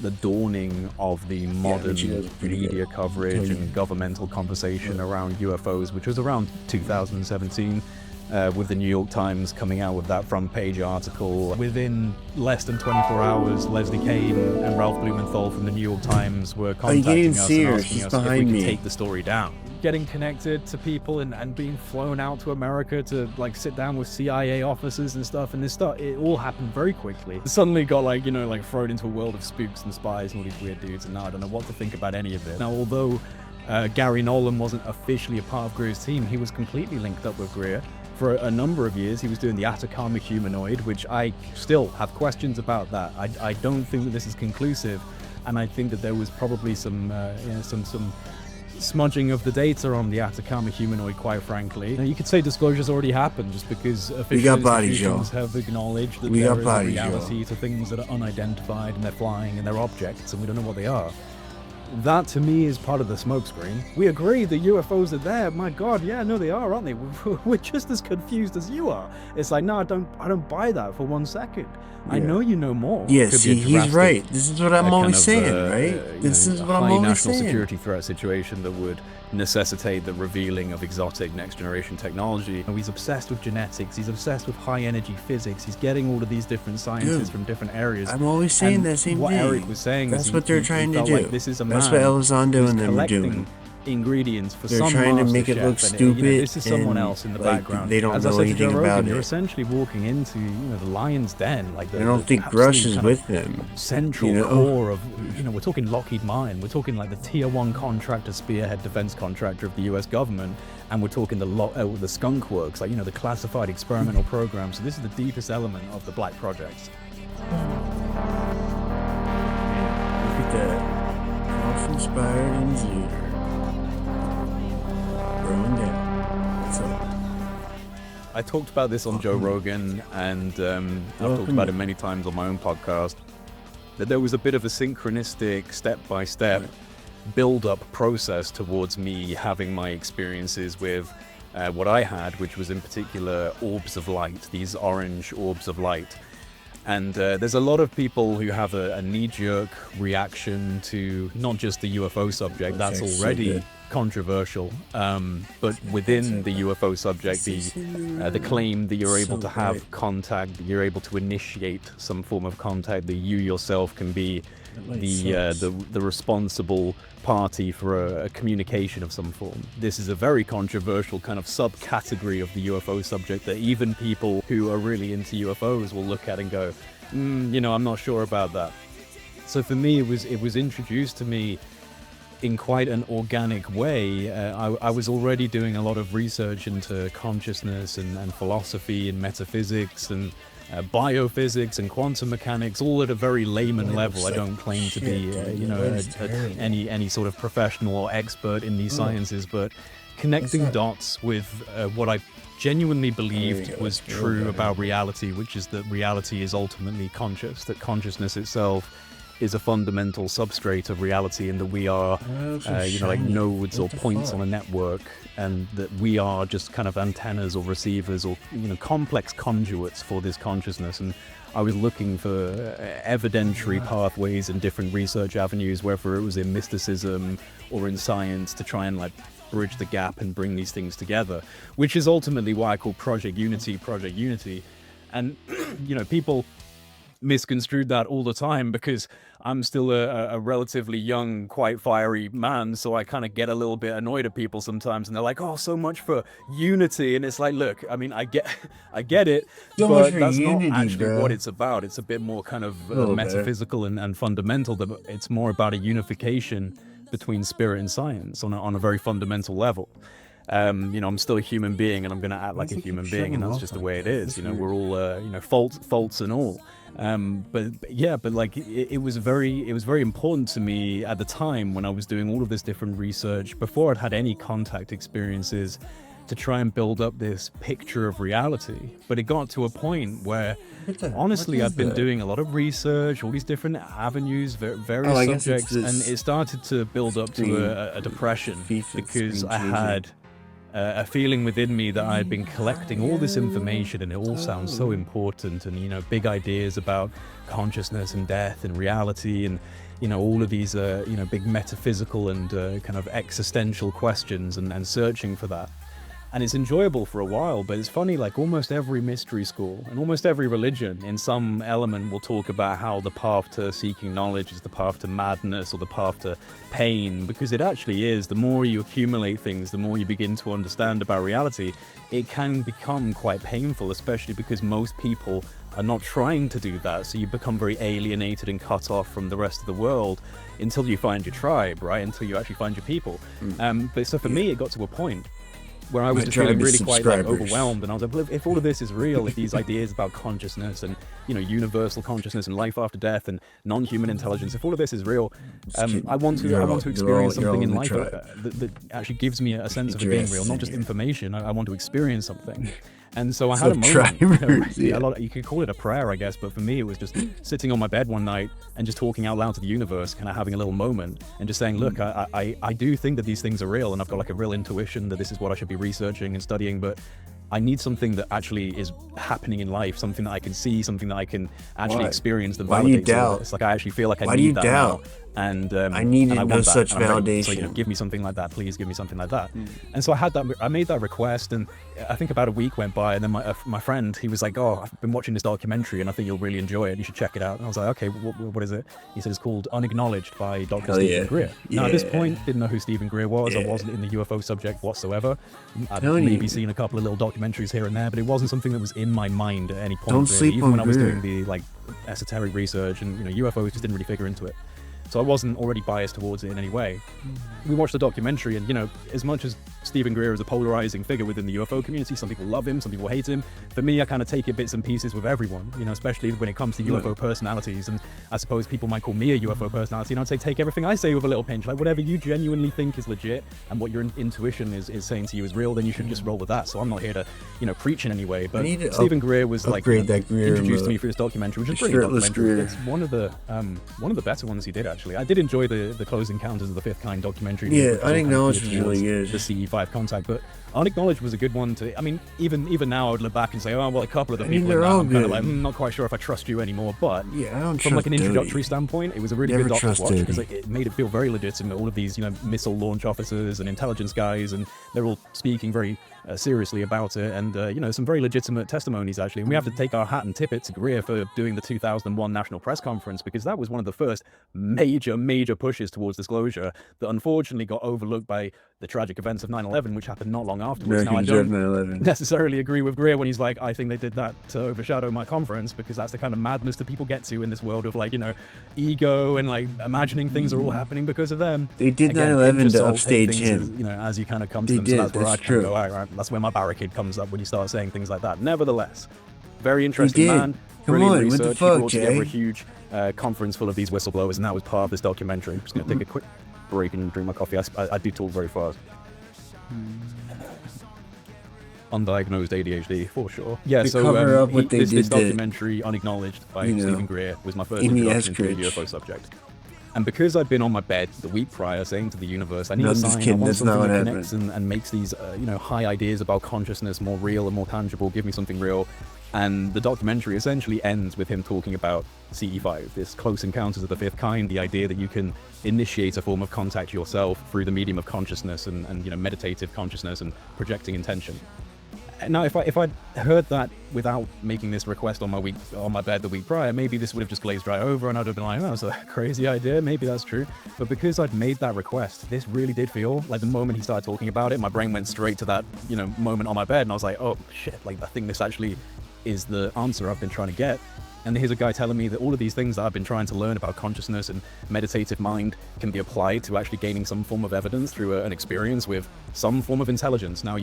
The dawning of the modern media coverage and governmental conversation around UFOs, which was around 2017, with the New York Times coming out with that front page article. Within less than 24 hours, Leslie Kane and Ralph Blumenthal from the New York Times were contacting us and asking us if we could take the story down. Getting connected to people and being flown out to America to like sit down with CIA officers and stuff, and it all happened very quickly. Suddenly got like, you know, like thrown into a world of spooks and spies and all these weird dudes, and now I don't know what to think about any of it. Now, although Gary Nolan wasn't officially a part of Greer's team. He was completely linked up with Greer. For a number of years, he was doing the Atacama humanoid, which I still have questions about that. I don't think that this is conclusive, and I think that there was probably some smudging of the data on the Atacama humanoid, quite frankly. You could say disclosure's already happened just because official institutions have acknowledged that there is a reality to things that are unidentified and they're flying and they're objects and we don't know what they are. That to me is part of the smokescreen. We agree that UFOs are there. My God, yeah, no, they are, aren't they? We're just as confused as you are. It's like, no, I don't buy that for 1 second. I know you know more. Yes, he's right. This is what I'm always saying, right? This is what I'm always saying. National security threat situation that would necessitate the revealing of exotic next generation technology. He's obsessed with genetics. He's obsessed with high energy physics. He's getting all of these different sciences from different areas. I'm always saying that same thing. What Eric was saying, that's what they're trying to do. Like this is a that's what Elizondo and them are doing. Ingredients for they're some trying to make chef, it look and, stupid. This is someone else in the background. They don't As know anything about it. You're essentially walking into the lion's den. Like I don't think Grush is with them. Central core of we're talking Lockheed Martin. We're talking like the tier 1 contractor, spearhead defense contractor of the U.S. government, and we're talking the skunk works, like the classified experimental program. So this is the deepest element of the Black Project. Look at that. Self-inspired and zero. I talked about this on Joe Rogan, and I've talked about it many times on my own podcast, that there was a bit of a synchronistic, step-by-step build-up process towards me having my experiences with what I had, which was in particular orbs of light, these orange orbs of light. And there's a lot of people who have a knee-jerk reaction to not just the UFO subject, that's already controversial, but within the UFO subject, the claim that you're able to have contact, that you're able to initiate some form of contact, that you yourself can be the responsible party for a communication of some form. This is a very controversial kind of subcategory of the UFO subject that even people who are really into UFOs will look at and go, I'm not sure about that. So for me, it was introduced to me in quite an organic way. I was already doing a lot of research into consciousness and philosophy and metaphysics and biophysics and quantum mechanics, all at a very layman level. I don't claim to be, any sort of professional or expert in these sciences, but connecting dots with what I genuinely believed was true about reality, which is that reality is ultimately conscious, that consciousness itself is a fundamental substrate of reality, and that we are, like nodes or points on a network, and that we are just kind of antennas or receivers or, complex conduits for this consciousness. And I was looking for evidentiary pathways in different research avenues, whether it was in mysticism or in science, to try and bridge the gap and bring these things together, which is ultimately why I call Project Unity. And, people misconstrued that all the time because I'm still a relatively young, quite fiery man, so I kind of get a little bit annoyed at people sometimes, and they're like, "Oh, so much for unity," and it's like, look, I mean, I get it, but that's not actually what it's about. It's a bit more kind of metaphysical and fundamental. That it's more about a unification between spirit and science on a very fundamental level. I'm still a human being, and I'm going to act like a human being, and that's just the way it is. We're all, faults and all. It was very important to me at the time when I was doing all of this different research, before I'd had any contact experiences, to try and build up this picture of reality. But it got to a point where, honestly, I've been doing a lot of research, all these different avenues, various subjects, and it started to build up to a depression, because I had a feeling within me that I had been collecting all this information, and it all sounds so important, and big ideas about consciousness and death and reality, and all of these big metaphysical and kind of existential questions, and searching for that. And it's enjoyable for a while, but it's funny, like almost every mystery school and almost every religion in some element will talk about how the path to seeking knowledge is the path to madness or the path to pain, because it actually is. The more you accumulate things, the more you begin to understand about reality, it can become quite painful, especially because most people are not trying to do that, so you become very alienated and cut off from the rest of the world until you find your tribe, right? Until you actually find your people. But so for me, it got to a point where I was just feeling really quite like overwhelmed, and I was like, if all of this is real, if these ideas about consciousness and universal consciousness and life after death and non-human intelligence, if all of this is real, I want to experience something in life that actually gives me a sense of it being real, not just information. I want to experience something. And so I had a moment, you could call it a prayer, I guess, but for me it was just sitting on my bed one night and just talking out loud to the universe, kind of having a little moment and just saying, look, I do think that these things are real, and I've got like a real intuition that this is what I should be researching and studying, but I need something that actually is happening in life, something that I can see, something that I can actually experience that validates all this. Like I actually feel like I need that now. And I needed no such validation. So, give me something like that, please give me something like that. And so I made that request, and I think about a week went by, and then my friend, he was like, oh, I've been watching this documentary and I think you'll really enjoy it, you should check it out. And I was like, okay, what is it? He said it's called Unacknowledged by Dr. Stephen Greer. Now at this point, didn't know who Stephen Greer was. I wasn't in the UFO subject whatsoever. I'd maybe seen a couple of little documentaries here and there, but it wasn't something that was in my mind at any point. Don't sleep even on when I was Greer. doing the like esoteric research, and UFOs just didn't really figure into it. So I wasn't already biased towards it in any way. We watched the documentary, and as much as Stephen Greer is a polarizing figure within the UFO community, some people love him, some people hate him. For me, I kind of take it bits and pieces with everyone, especially when it comes to UFO personalities. And I suppose people might call me a UFO personality, and I'd say take everything I say with a little pinch. Like whatever you genuinely think is legit and what your intuition is saying to you is real, then you should just roll with that. So I'm not here to, preach in any way. But Stephen Greer was like introduced to me through this documentary, which is a brilliant documentary. It's one of the better ones he did, actually. I did enjoy the Close Encounters of the Fifth Kind documentary. Yeah, Unacknowledged was really good. The CE5 contact, but Unacknowledged was a good one to. I mean, even now I would look back and say, oh well, a couple of the people in that, I'm kind of like, not quite sure if I trust you anymore. But yeah, I don't from like an trust introductory standpoint, it was a really good doc to watch because it made it feel very legitimate. All of these, missile launch officers and intelligence guys, and they're all speaking very seriously about it, and some very legitimate testimonies actually. And we have to take our hat and tip it to Greer for doing the 2001 National Press Conference, because that was one of the first major pushes towards disclosure that unfortunately got overlooked by the tragic events of 9/11, which happened not long afterwards. Now I don't necessarily agree with Greer when he's like, I think they did that to overshadow my conference, because that's the kind of madness that people get to in this world of like, ego and like imagining things are all happening because of them. They did 9/11 to upstage him. As you kind of come to them. So that's where I kind of go, all right, that's where my barricade comes up when you start saying things like that. Nevertheless, very interesting man. Brilliant research. What the fuck, he brought together a huge conference full of these whistleblowers, and that was part of this documentary. I'm just going to take a quick break and drink my coffee. I do talk very fast. Undiagnosed ADHD for sure. Yeah, so this documentary, Unacknowledged by Stephen Greer, was my first introduction to the UFO subject. And because I'd been on my bed the week prior saying to the universe, I need a sign, I want something that connects and makes these high ideas about consciousness more real and more tangible, give me something real. And the documentary essentially ends with him talking about CE5, this Close Encounters of the Fifth Kind, the idea that you can initiate a form of contact yourself through the medium of consciousness and meditative consciousness and projecting intention. Now, if I'd heard that without making this request on my bed the week prior, maybe this would have just glazed right over, and I'd have been like, oh, that's a crazy idea, maybe that's true. But because I'd made that request, this really did feel like the moment he started talking about it, my brain went straight to that, moment on my bed, and I was like, oh shit, like I think this actually is the answer I've been trying to get. And here's a guy telling me that all of these things that I've been trying to learn about consciousness and meditative mind can be applied to actually gaining some form of evidence through an experience with some form of intelligence. Now,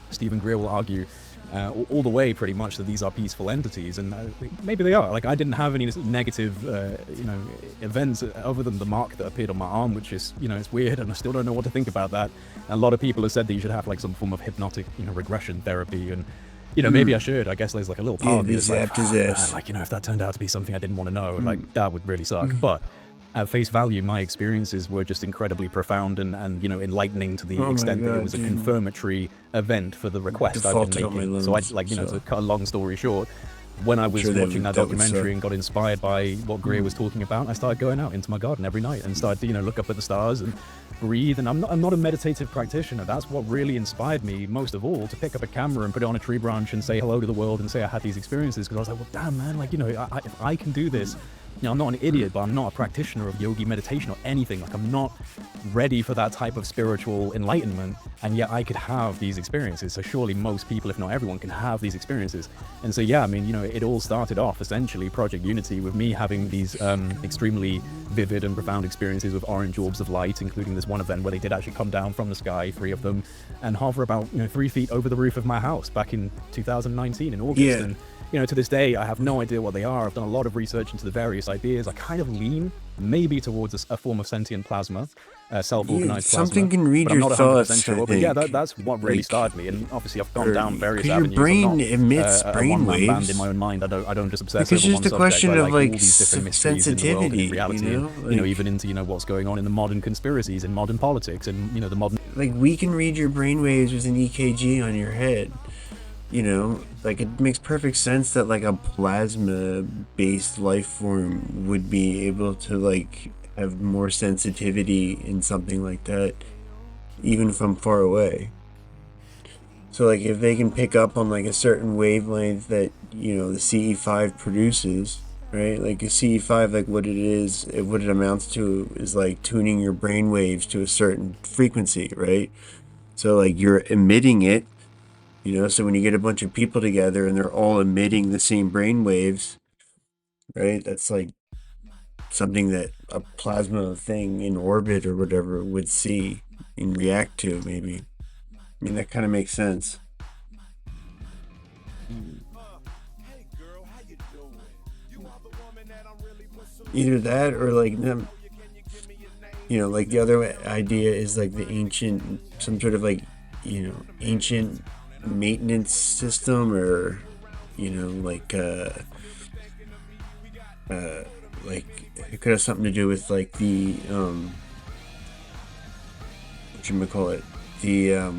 Stephen Greer will argue all the way pretty much that these are peaceful entities, and maybe they are. Like, I didn't have any negative events other than the mark that appeared on my arm, which is it's weird, and I still don't know what to think about that. And a lot of people have said that you should have like some form of hypnotic regression therapy, and maybe I should. I guess there's like a little part of me that's like, if that turned out to be something I didn't want to know, like that would really suck. But at face value, my experiences were just incredibly profound and enlightening to the extent that it was a confirmatory event for the request I've been making. So to cut a long story short, when I was watching that documentary and got inspired by what Greer was talking about, I started going out into my garden every night and started to look up at the stars and breathe. And I'm not a meditative practitioner. That's what really inspired me most of all, to pick up a camera and put it on a tree branch and say hello to the world and say I had these experiences, because I was like, well, damn man, like if I can do this, I'm not an idiot, but I'm not a practitioner of yogi meditation or anything. Like, I'm not ready for that type of spiritual enlightenment, and yet I could have these experiences. So surely most people, if not everyone, can have these experiences. And so, yeah, I mean, it all started off, essentially, Project Unity, with me having these extremely vivid and profound experiences with orange orbs of light, including this one event where they did actually come down from the sky, 3 of them, and hover about 3 feet over the roof of my house back in 2019 in August. Yeah. And to this day, I have no idea what they are. I've done a lot of research into the various ideas. I kind of lean maybe towards a form of sentient plasma, self-organized plasma. Something can read but I'm your not 100% thoughts, sure. I But yeah, think. that's what really started me. And obviously, I've gone down various your avenues. brain I'm not, emits a brain one-man band waves. in my own mind. I don't just obsess Because over it's one just a subject. question I of, like like, all these different mysteries in the world and in reality, sensitivity, and, even into what's going on in the modern conspiracies, in modern politics, and the modern. Like, we can read your brainwaves with an EKG on your head. Like, it makes perfect sense that, like, a plasma-based life form would be able to, like, have more sensitivity in something like that, even from far away. So, like, if they can pick up on, like, a certain wavelength that, the CE5 produces, right? Like, a CE5, like, what it amounts to is, like, tuning your brain waves to a certain frequency, right? So, like, you're emitting it, so when you get a bunch of people together and they're all emitting the same brain waves, right? That's like something that a plasma thing in orbit or whatever would see and react to, maybe. I mean, that kind of makes sense. Either that or like them, like the other idea is like the ancient, some sort of like, ancient maintenance system, or like it could have something to do with like the whatchamacallit, the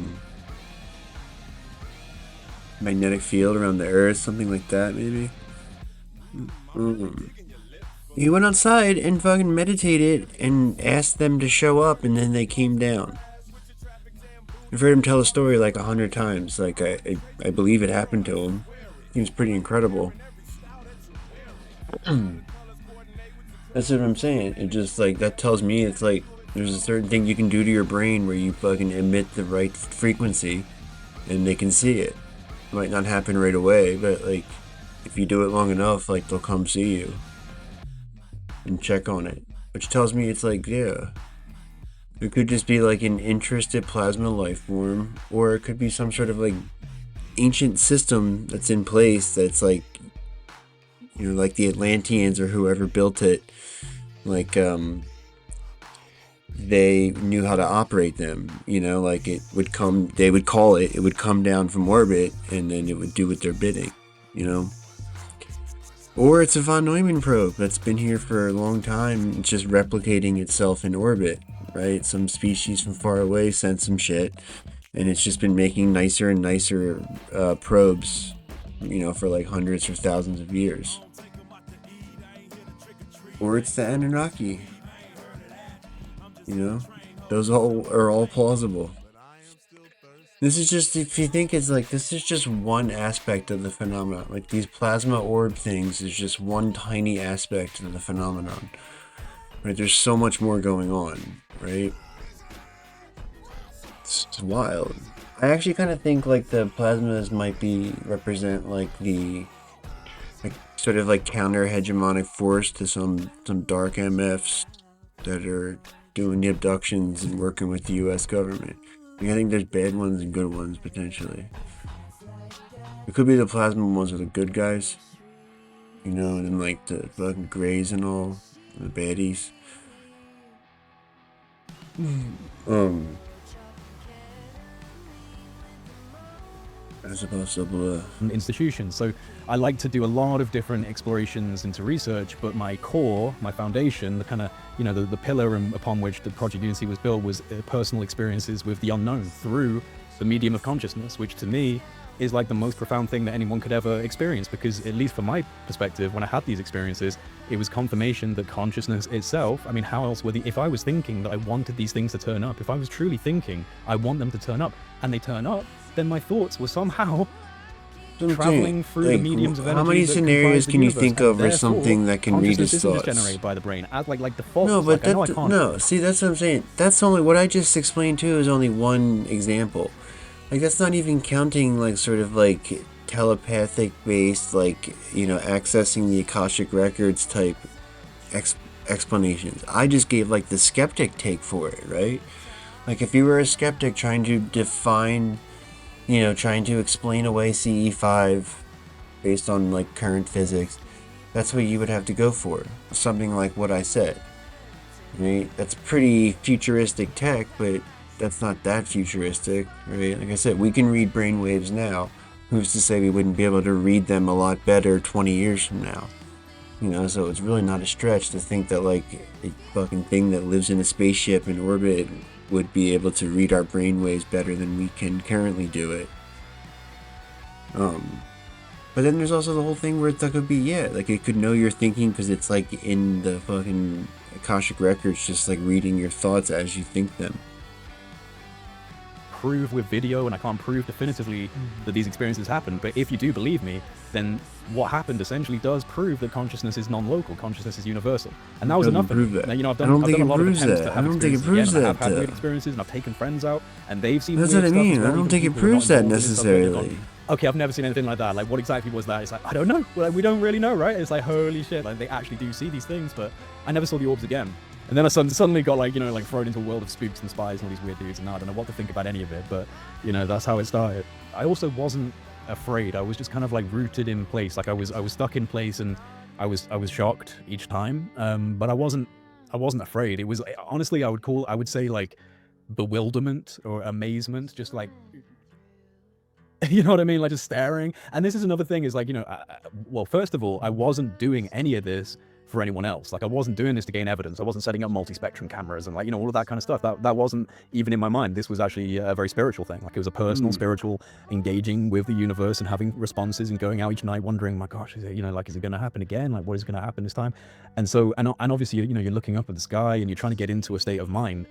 magnetic field around the earth, something like that, maybe. He went outside and fucking meditated and asked them to show up, and then they came down. I've heard him tell the story like 100 times. Like, I believe it happened to him. Seems pretty incredible. That's what I'm saying. It just, like, that tells me it's like there's a certain thing you can do to your brain where you fucking emit the right frequency and they can see it. It might not happen right away, but, like, if you do it long enough, like, they'll come see you and check on it. Which tells me it's like, yeah. It could just be like an interested plasma life form, or it could be some sort of like ancient system that's in place that's like, like the Atlanteans or whoever built it, like they knew how to operate them, like it would come, they would call it, it would come down from orbit and then it would do what they're bidding, Or it's a von Neumann probe that's been here for a long time, it's just replicating itself in orbit. Right? Some species from far away sent some shit, and it's just been making nicer and nicer probes, for like hundreds or thousands of years. Or it's the Anunnaki. Those are all plausible. This is just, if you think it's like, this is just one aspect of the phenomenon. Like, these plasma orb things is just one tiny aspect of the phenomenon. Right? There's so much more going on, right? It's wild. I actually kind of think like the plasmas might represent like the sort of like counter hegemonic force to some dark MFs that are doing the abductions and working with the US government. I think there's bad ones and good ones potentially. It could be the plasma ones are the good guys, and then like the fucking greys and all. The baddies. As opposed to institutions. So I like to do a lot of different explorations into research, but my core, my foundation, the kind of, the pillar upon which the Project Unity was built was personal experiences with the unknown through the medium of consciousness, which to me is like the most profound thing that anyone could ever experience, because at least from my perspective, when I had these experiences, it was confirmation that consciousness itself, I mean, how else would if I was thinking that I wanted these things to turn up, if I was truly thinking I want them to turn up and they turn up, then my thoughts were somehow traveling through the mediums of energy. How many scenarios can you think of or Therefore, something that can read his consciousness isn't thoughts? just generated by the brain as like default. No, but like, I can't. no. See, that's what I'm saying. That's only what I just explained too is only one example. Like that's not even counting like sort of like telepathic based, like, you know, accessing the Akashic records type explanations. I just gave like the skeptic take for it, right? Like if you were a skeptic trying to define, you know, trying to explain away CE5 based on like current physics, that's what you would have to go for. Something like what I said. Right? That's pretty futuristic tech, but that's not that futuristic, right? Like I said, we can read brainwaves now. Who's to say we wouldn't be able to read them a lot better 20 years from now? You know, so it's really not a stretch to think that like a fucking thing that lives in a spaceship in orbit would be able to read our brainwaves better than we can currently do it. But then there's also the whole thing where that could be, yeah, like it could know your thinking because it's like in the fucking Akashic records, just like reading your thoughts as you think them. Prove with video, and I can't prove definitively that these experiences happen, but if you do believe me, then what happened essentially does prove that consciousness is non-local, consciousness is universal, and that was enough for me. Now, you know, I've done a lot of attempts to have experiences again, I've had weird experiences, and I've taken friends out, and they've seen that's weird what I stuff mean. as well. I don't think it proves that necessarily. Okay, I've never seen anything like that. Like, what exactly was that? It's like, I don't know. Like, we don't really know, right? It's like, holy shit. Like, they actually do see these things, but I never saw the orbs again. And then I suddenly got, like, you know, like thrown into a world of spooks and spies and all these weird dudes, and now I don't know what to think about any of it, but, you know, that's how it started. I also wasn't afraid. I was just kind of, like, rooted in place. Like, I was stuck in place, and I was shocked each time, but I wasn't afraid. It was, honestly, I would say, like, bewilderment or amazement, just, like, you know what I mean? Like, just staring. And this is another thing is, like, you know, well, first of all, I wasn't doing any of this for anyone else. Like, I wasn't doing this to gain evidence. I wasn't setting up multi-spectrum cameras and, like, you know, all of that kind of stuff. That wasn't even in my mind. This was actually a very spiritual thing. Like, it was a personal, spiritual, engaging with the universe and having responses and going out each night wondering, my gosh, is it, you know, like, is it going to happen again? Like, what is going to happen this time? And so, and obviously, you know, you're looking up at the sky and you're trying to get into a state of mind,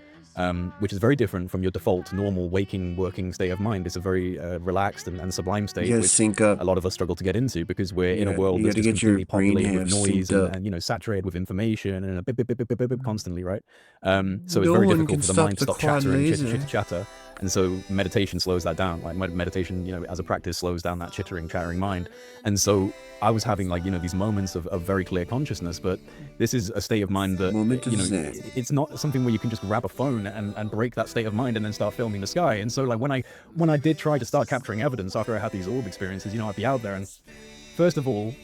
which is very different from your default, normal, waking, working state of mind. It's a very relaxed and sublime state, which sync up. A lot of us struggle to get into because we're in a world that's just completely populated with noise and, you know, saturated with information and a bip constantly, right? So it's very difficult for the mind to stop chattering, chitter. And so meditation slows that down. Like, meditation, you know, as a practice slows down that chittering, chattering mind. And so I was having, like, you know, these moments of very clear consciousness, but this is a state of mind that, you know, it's not something where you can just grab a phone and break that state of mind and then start filming the sky. And so, like, when I did try to start capturing evidence after I had these orb experiences, you know, I'd be out there and first of all,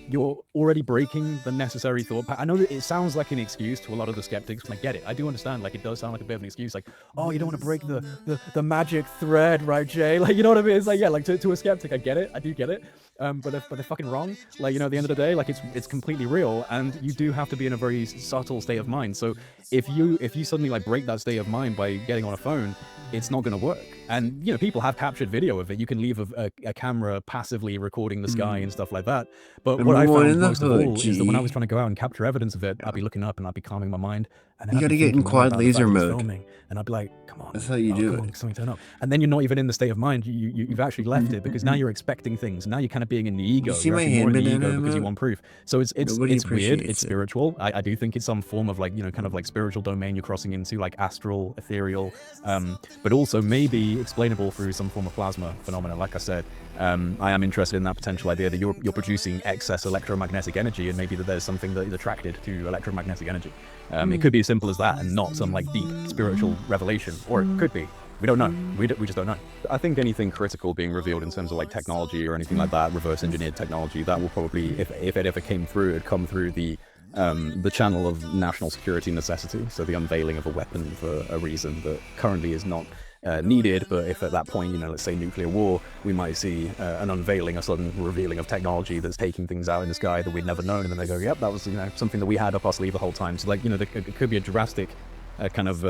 you're already breaking the necessary thought pattern. I know that it sounds like an excuse to a lot of the skeptics, and I get it. I do understand, like, it does sound like a bit of an excuse, like, oh, you don't want to break the magic thread, right, Jay? Like, you know what I mean? It's like, yeah, like, to a skeptic, I get it. I do get it. But they're fucking wrong. Like, you know, at the end of the day, like, it's completely real, and you do have to be in a very subtle state of mind. So if you suddenly, like, break that state of mind by getting on a phone, it's not going to work. And, you know, people have captured video of it. You can leave a camera passively recording the sky and stuff like that. But what I found most of all is that when I was trying to go out and capture evidence of it, I'd be looking up and I'd be calming my mind. And then you got to get in quad laser mode. Filming, and I'd be like, come on. That's how you do it. Something turn up. And then you're not even in the state of mind. You've actually left it because now you're expecting things. Now you're kind of being in the ego. You see you're my hand in the ego because you want proof. So it's weird. It's spiritual. I do think it's some form of, like, you know, kind of like spiritual domain you're crossing into, like astral, ethereal, but also maybe explainable through some form of plasma phenomena. Like I said, I am interested in that potential idea that you're producing excess electromagnetic energy, and maybe that there's something that is attracted to electromagnetic energy. It could be as simple as that and not some, like, deep spiritual revelation, or it could be. We don't know. We just don't know. I think anything critical being revealed in terms of, like, technology or anything like that, reverse engineered technology, that will probably, if it ever came through, it'd come through the channel of national security necessity. So the unveiling of a weapon for a reason that currently is not needed, but if at that point, you know, let's say nuclear war, we might see an unveiling, a sudden revealing of technology that's taking things out in the sky that we'd never known, and then they go, yep, that was, you know, something that we had up our sleeve the whole time. So, like, you know, it could be a drastic kind of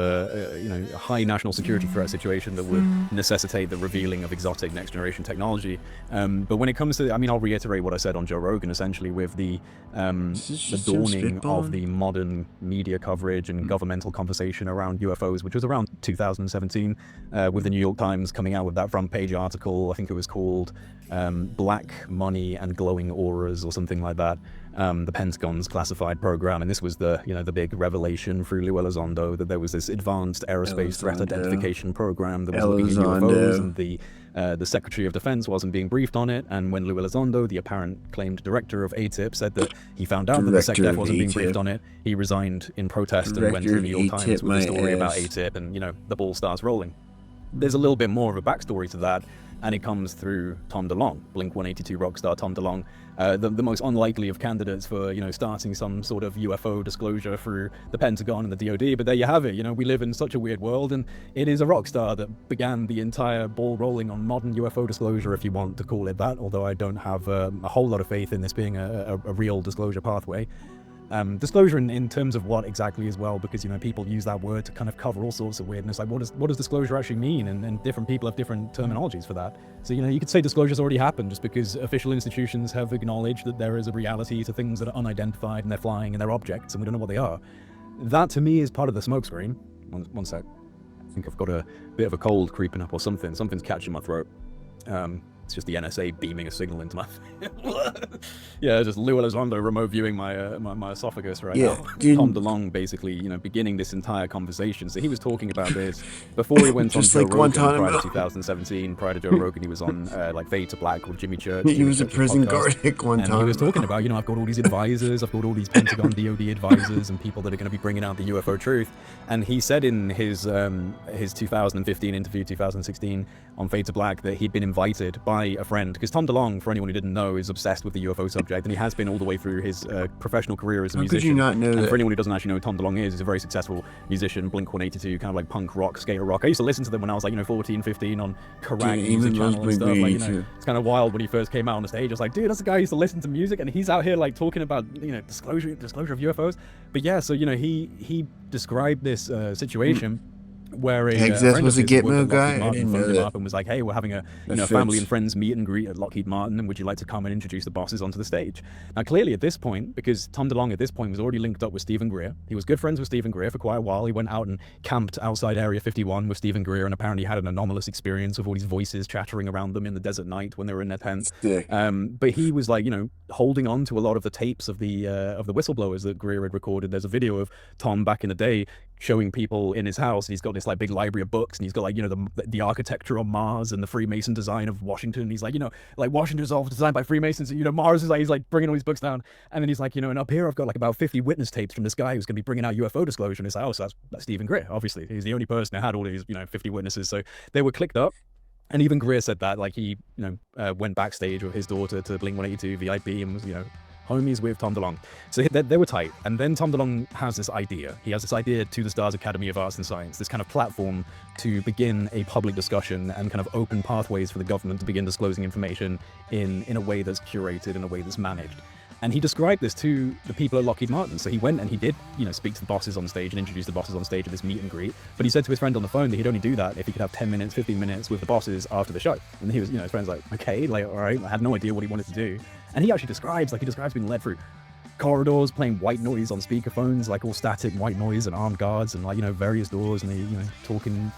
high national security threat situation that would necessitate the revealing of exotic next generation technology. But when it comes to, I'll reiterate what I said on Joe Rogan, essentially, with the dawning of the modern media coverage and governmental conversation around UFOs, which was around 2017, with the New York Times coming out with that front page article. I think it was called Black Money and Glowing Auras or something like that. The Pentagon's classified program, and this was the big revelation through Lou Elizondo that there was this advanced aerospace threat identification program that was looking at UFOs, and the Secretary of Defense wasn't being briefed on it. And when Lou Elizondo, the apparent claimed director of ATIP, said that he found out that the SecDef wasn't being briefed on it, he resigned in protest and went to the New York Times with a story about ATIP, and the ball starts rolling. There's a little bit more of a backstory to that, and it comes through Tom DeLonge, Blink-182 rock star Tom DeLonge, the most unlikely of candidates for starting some sort of UFO disclosure through the Pentagon and the DoD. But there you have it. We live in such a weird world, and it is a rock star that began the entire ball rolling on modern UFO disclosure, if you want to call it that. Although I don't have a whole lot of faith in this being a real disclosure pathway. Disclosure in terms of what exactly as well, because people use that word to kind of cover all sorts of weirdness. Like, what does disclosure actually mean? And different people have different terminologies for that. So you could say disclosure's already happened just because official institutions have acknowledged that there is a reality to things that are unidentified and they're flying and they're objects and we don't know what they are. That to me is part of the smokescreen. One sec. I think I've got a bit of a cold creeping up or something. Something's catching my throat. It's just the NSA beaming a signal into my yeah, just Lou Elizondo remote viewing my my esophagus right now. Tom DeLonge basically, beginning this entire conversation. So he was talking about this before he went on Joe Rogan prior to 2017. Prior to Joe Rogan, he was on like Fade to Black with Jimmy Church. He was a prison guard at Guantanamo. And he was talking about, I've got all these advisors, I've got all these Pentagon DoD advisors and people that are going to be bringing out the UFO truth. And he said in his 2015 interview, 2016 on Fade to Black, that he'd been invited by a friend, because Tom DeLonge, for anyone who didn't know, is obsessed with the UFO subject, and he has been all the way through his professional career as a musician. Could you not know and that? For anyone who doesn't actually know who Tom DeLonge is, he's a very successful musician, Blink-182, kind of like punk rock, skater rock. I used to listen to them when I was like, 14, 15 on Kerrang music channel and stuff. Like, it's kind of wild when he first came out on the stage. I was like, dude, that's the guy who used to listen to music, and he's out here like talking about disclosure of UFOs. But yeah, so he described this situation where a Exes was a Gitmo guy. I didn't know that. Up and was like, hey, we're having a family and friends meet and greet at Lockheed Martin, and would you like to come and introduce the bosses onto the stage? Now, clearly at this point, because Tom DeLonge at this point was already linked up with Stephen Greer, he was good friends with Stephen Greer for quite a while. He went out and camped outside Area 51 with Stephen Greer, and apparently had an anomalous experience with all these voices chattering around them in the desert night when they were in their tents. But he was like, holding on to a lot of the tapes of the whistleblowers that Greer had recorded. There's a video of Tom back in the day showing people in his house, and he's got this like big library of books, and he's got like the architecture on Mars and the Freemason design of Washington. And he's like, like Washington's all designed by Freemasons. Mars is like, he's like bringing all these books down, and then he's like, and up here I've got like about 50 witness tapes from this guy who's going to be bringing out UFO disclosure. And it's like, oh, so that's Stephen Greer. Obviously, he's the only person who had all these 50 witnesses, so they were clicked up. And even Greer said that, like, he went backstage with his daughter to Blink-182 VIP and was homies with Tom DeLonge. So they were tight. And then Tom DeLonge has this idea. He has this idea to the Stars Academy of Arts and Science, this kind of platform to begin a public discussion and kind of open pathways for the government to begin disclosing information in a way that's curated, in a way that's managed. And he described this to the people at Lockheed Martin. So he went and he did, speak to the bosses on stage and introduce the bosses on stage at this meet and greet. But he said to his friend on the phone that he'd only do that if he could have 10 minutes, 15 minutes with the bosses after the show. And he was, his friend's like, okay, like, all right, I had no idea what he wanted to do. And he actually describes being led through corridors, playing white noise on speakerphones, like all static white noise and armed guards and like, various doors, and he, talking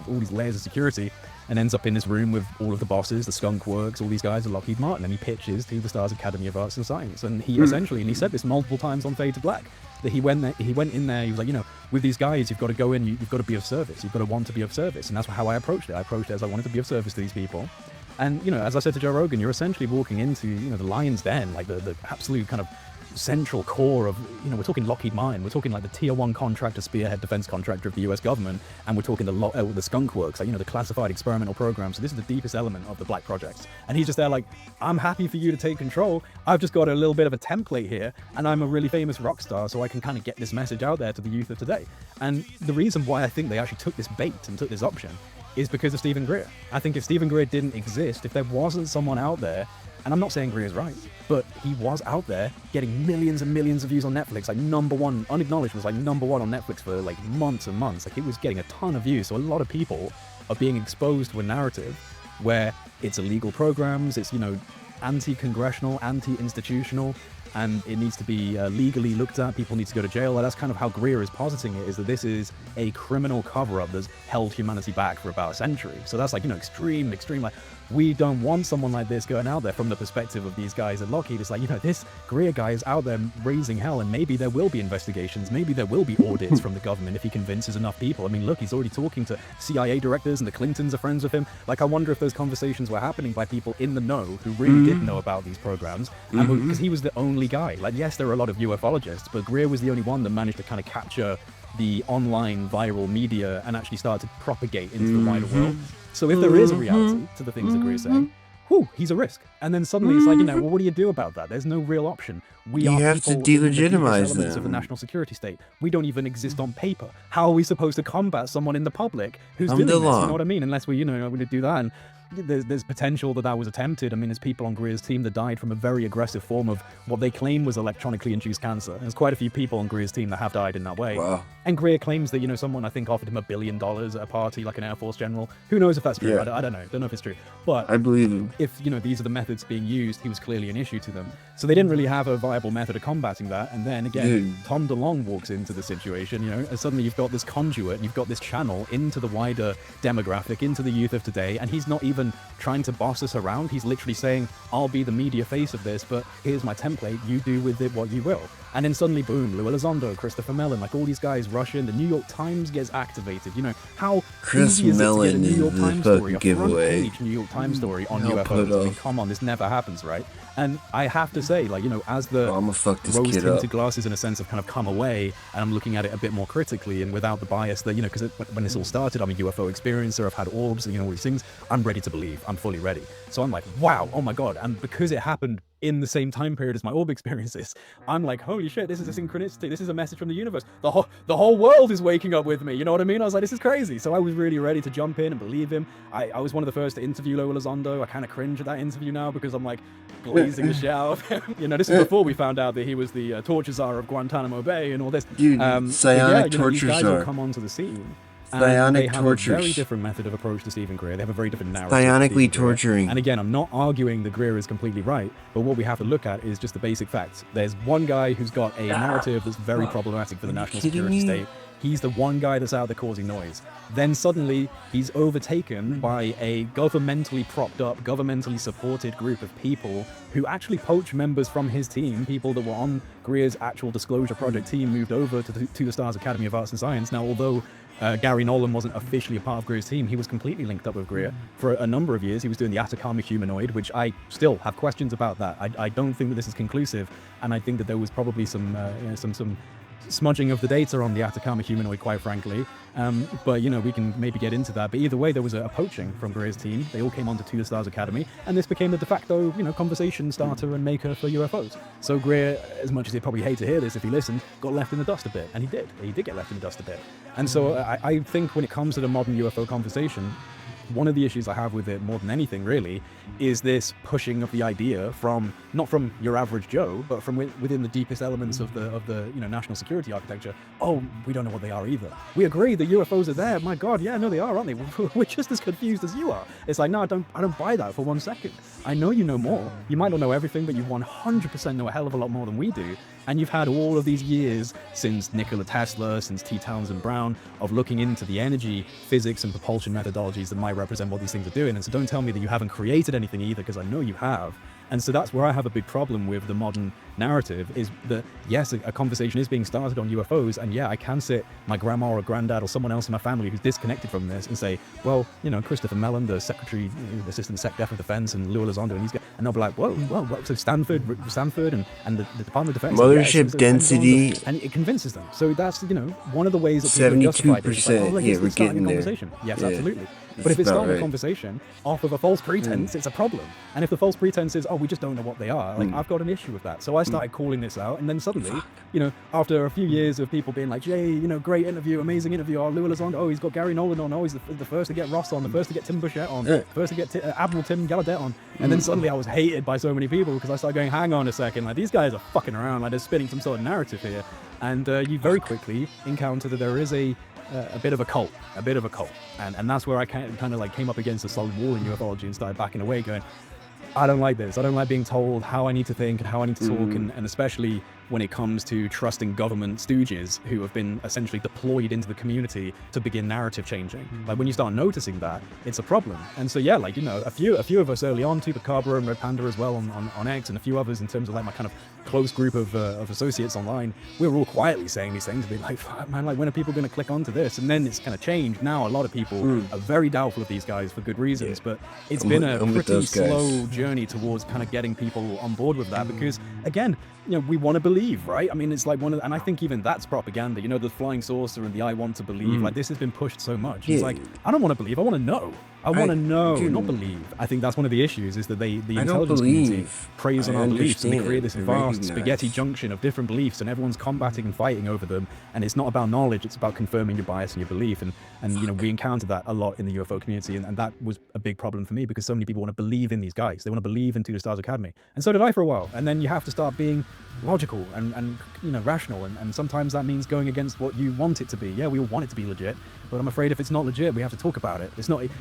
all these layers of security, and ends up in this room with all of the bosses, the skunk works, all these guys at Lockheed Martin, and he pitches to the Stars Academy of Arts and Science. And he essentially, and he said this multiple times on Fade to Black, that he went in there, he was like, with these guys, you've got to go in, you've got to be of service, you've got to want to be of service. And that's how I approached it. I approached it as I wanted to be of service to these people. And, as I said to Joe Rogan, you're essentially walking into, the lion's den, like the absolute kind of central core of, we're talking Lockheed Martin, we're talking like the tier 1 contractor, spearhead defense contractor of the US government, and we're talking the skunk works, like, the classified experimental program. So this is the deepest element of the black projects. And he's just there like, I'm happy for you to take control. I've just got a little bit of a template here, and I'm a really famous rock star, so I can kind of get this message out there to the youth of today. And the reason why I think they actually took this bait and took this option is because of Stephen Greer. I think if Stephen Greer didn't exist, if there wasn't someone out there And I'm not saying Greer's right, but he was out there getting millions and millions of views on Netflix, like #1, unacknowledged was like #1 on Netflix for like months and months. Like, it was getting a ton of views. So a lot of people are being exposed to a narrative where it's illegal programs, it's, you know, anti-congressional, anti-institutional, and it needs to be legally looked at. People need to go to jail. And that's kind of how Greer is positing it, is that this is a criminal cover-up that's held humanity back for about a century. So that's like, you know, extreme, like, we don't want someone like this going out there from the perspective of these guys at Lockheed. It's like, you know, this Greer guy is out there raising hell, and maybe there will be investigations, maybe there will be audits from the government if he convinces enough people. I mean, look, he's already talking to CIA directors, and the Clintons are friends with him. Like, I wonder if those conversations were happening by people in the know who really did know about these programs, and because he was the only guy. Like, yes, there are a lot of ufologists, but Greer was the only one that managed to kind of capture the online viral media and actually start to propagate into the wider world. So if there is a reality to the things that Greer's saying, whew, he's a risk. And then suddenly it's like, you know, well, what do you do about that? There's no real option. You have to delegitimize them. Of the national security state. We don't even exist on paper. How are we supposed to combat someone in the public who's doing this? You know what I mean? Unless we, you know, we do that. And there's potential that was attempted. I mean, there's people on Greer's team that died from a very aggressive form of what they claim was electronically induced cancer. There's quite a few people on Greer's team that have died in that way. Wow. And Greer claims that, you know, someone, I think, offered him $1 billion at a party, like an Air Force general. Who knows if that's true? Yeah. I don't know. Don't know if it's true. But I believe him. If, you know, these are the methods being used, he was clearly an issue to them. So they didn't really have a viable method of combating that. And then again, Tom DeLonge walks into the situation, you know, and suddenly you've got this conduit, you've got this channel into the wider demographic, into the youth of today, and he's not even trying to boss us around. He's literally saying, I'll be the media face of this, but here's my template, you do with it what you will. And then suddenly, boom, Lou Elizondo, Christopher Mellon, like all these guys rush in, the New York Times gets activated. You know, how easy is it to get a New York Times story, a front-page New York Times story on UFOs? I mean, come on, this never happens, right? And I have to say, like, you know, as the rose-tinted glasses in a sense have kind of come away, and I'm looking at it a bit more critically and without the bias that, you know, because when this all started, I'm a UFO experiencer, I've had orbs, you know, all these things, I'm ready to believe, I'm fully ready. So I'm like, wow, oh my God. And because it happened in the same time period as my orb experiences, I'm like, holy shit, this is a synchronicity, this is a message from the universe. The whole world is waking up with me, you know what I mean? I was like, this is crazy. So I was really ready to jump in and believe him. I was one of the first to interview Lou Elizondo. I kind of cringe at that interview now because I'm like glazing the shit out of him. You know, this is before we found out that he was the torture czar of Guantanamo Bay and all this. Dude, psionic torture these guys czar. will come onto the scene. Psionic they have a very different method of approach to Stephen Greer. They have a very different narrative. Psionically torturing. And again, I'm not arguing that Greer is completely right, but what we have to look at is just the basic facts. There's one guy who's got a narrative that's very problematic for the national security state. He's the one guy that's out there causing noise. Then suddenly, he's overtaken by a governmentally propped up, governmentally supported group of people who actually poach members from his team, people that were on Greer's actual Disclosure Project team, moved over to the Stars Academy of Arts and Science. Now, although Gary Nolan wasn't officially a part of Greer's team, he was completely linked up with Greer for a number of years. He was doing the Atacama humanoid, which I still have questions about that. I don't think that this is conclusive, and I think that there was probably some smudging of the data on the Atacama humanoid, quite frankly. But, you know, we can maybe get into that. But either way, there was a poaching from Greer's team. They all came onto To the Stars Academy, and this became the de facto, you know, conversation starter and maker for UFOs. So Greer, as much as he'd probably hate to hear this if he listened, got left in the dust a bit. And he did. He did get left in the dust a bit. And so I think when it comes to the modern UFO conversation, one of the issues I have with it more than anything really is this pushing of the idea from not from your average Joe, but from within the deepest elements of the you know, national security architecture. Oh, we don't know what they are either. We agree that UFOs are there. My God, yeah, no, they are, aren't they? We're just as confused as you are. It's like, no, I don't buy that for 1 second. I know you know more. You might not know everything, but you 100% know a hell of a lot more than we do. And you've had all of these years since Nikola Tesla, since T. Townsend Brown, of looking into the energy, physics, and propulsion methodologies that might represent what these things are doing. And so don't tell me that you haven't created anything either, because I know you have. And so that's where I have a big problem with the modern narrative, is that, yes, a conversation is being started on UFOs, and yeah, I can sit my grandma or granddad or someone else in my family who's disconnected from this and say, well, you know, Christopher Mellon, the secretary, the assistant sec def of defense, and Lou Elizondo, and these guys, and they'll be like, whoa, so Stanford and the Department of Defense. Mothership density. And it convinces them. So that's, you know, one of the ways that 72%. Like, oh, look, yeah, we're getting there. Yes, absolutely. But if it's starting a conversation off of a false pretense, it's a problem. And if the false pretense is, oh, we just don't know what they are, like, I've got an issue with that. So I started calling this out, and then suddenly, you know, after a few years of people being like, Jay, you know, great interview, amazing interview, oh, Lula's on, oh, he's got Gary Nolan on, oh, he's the first to get Ross on, the first to get Tim Burchett on, first to get Admiral Tim Gallaudet on. And then suddenly I was hated by so many people because I started going, hang on a second, like, these guys are fucking around, like, they're spinning some sort of narrative here. And you very quickly encounter that there is a bit of a cult, and that's where I kind of like came up against a solid wall in ufology and started backing away, going, I don't like this. I don't like being told how I need to think and how I need to talk, and especially when it comes to trusting government stooges who have been essentially deployed into the community to begin narrative changing. Like, when you start noticing that, it's a problem. And so, yeah, like, you know, a few of us early on, Tupacabra and Red Panda as well on X, and a few others in terms of like my kind of close group of associates online, we were all quietly saying these things, being like, man, like, when are people going to click onto this? And then it's kind of changed. Now a lot of people are very doubtful of these guys for good reasons, but it's been a pretty slow journey towards kind of getting people on board with that, because again, you know, we want to believe, right? I mean, it's like and I think even that's propaganda, you know, the flying saucer and the I want to believe, like, this has been pushed so much. It's like, I don't want to believe, I want to know. I want to know, not believe. I think that's one of the issues, is that the intelligence community preys on our beliefs, and they create this vast spaghetti junction of different beliefs, and everyone's combating and fighting over them. And it's not about knowledge, it's about confirming your bias and your belief. And you know, we encountered that a lot in the UFO community, and that was a big problem for me, because so many people want to believe in these guys. They want to believe in Two Stars Academy. And so did I for a while. And then you have to start being logical and you know, rational, and sometimes that means going against what you want it to be. Yeah, we all want it to be legit, but I'm afraid if it's not legit, we have to talk about it.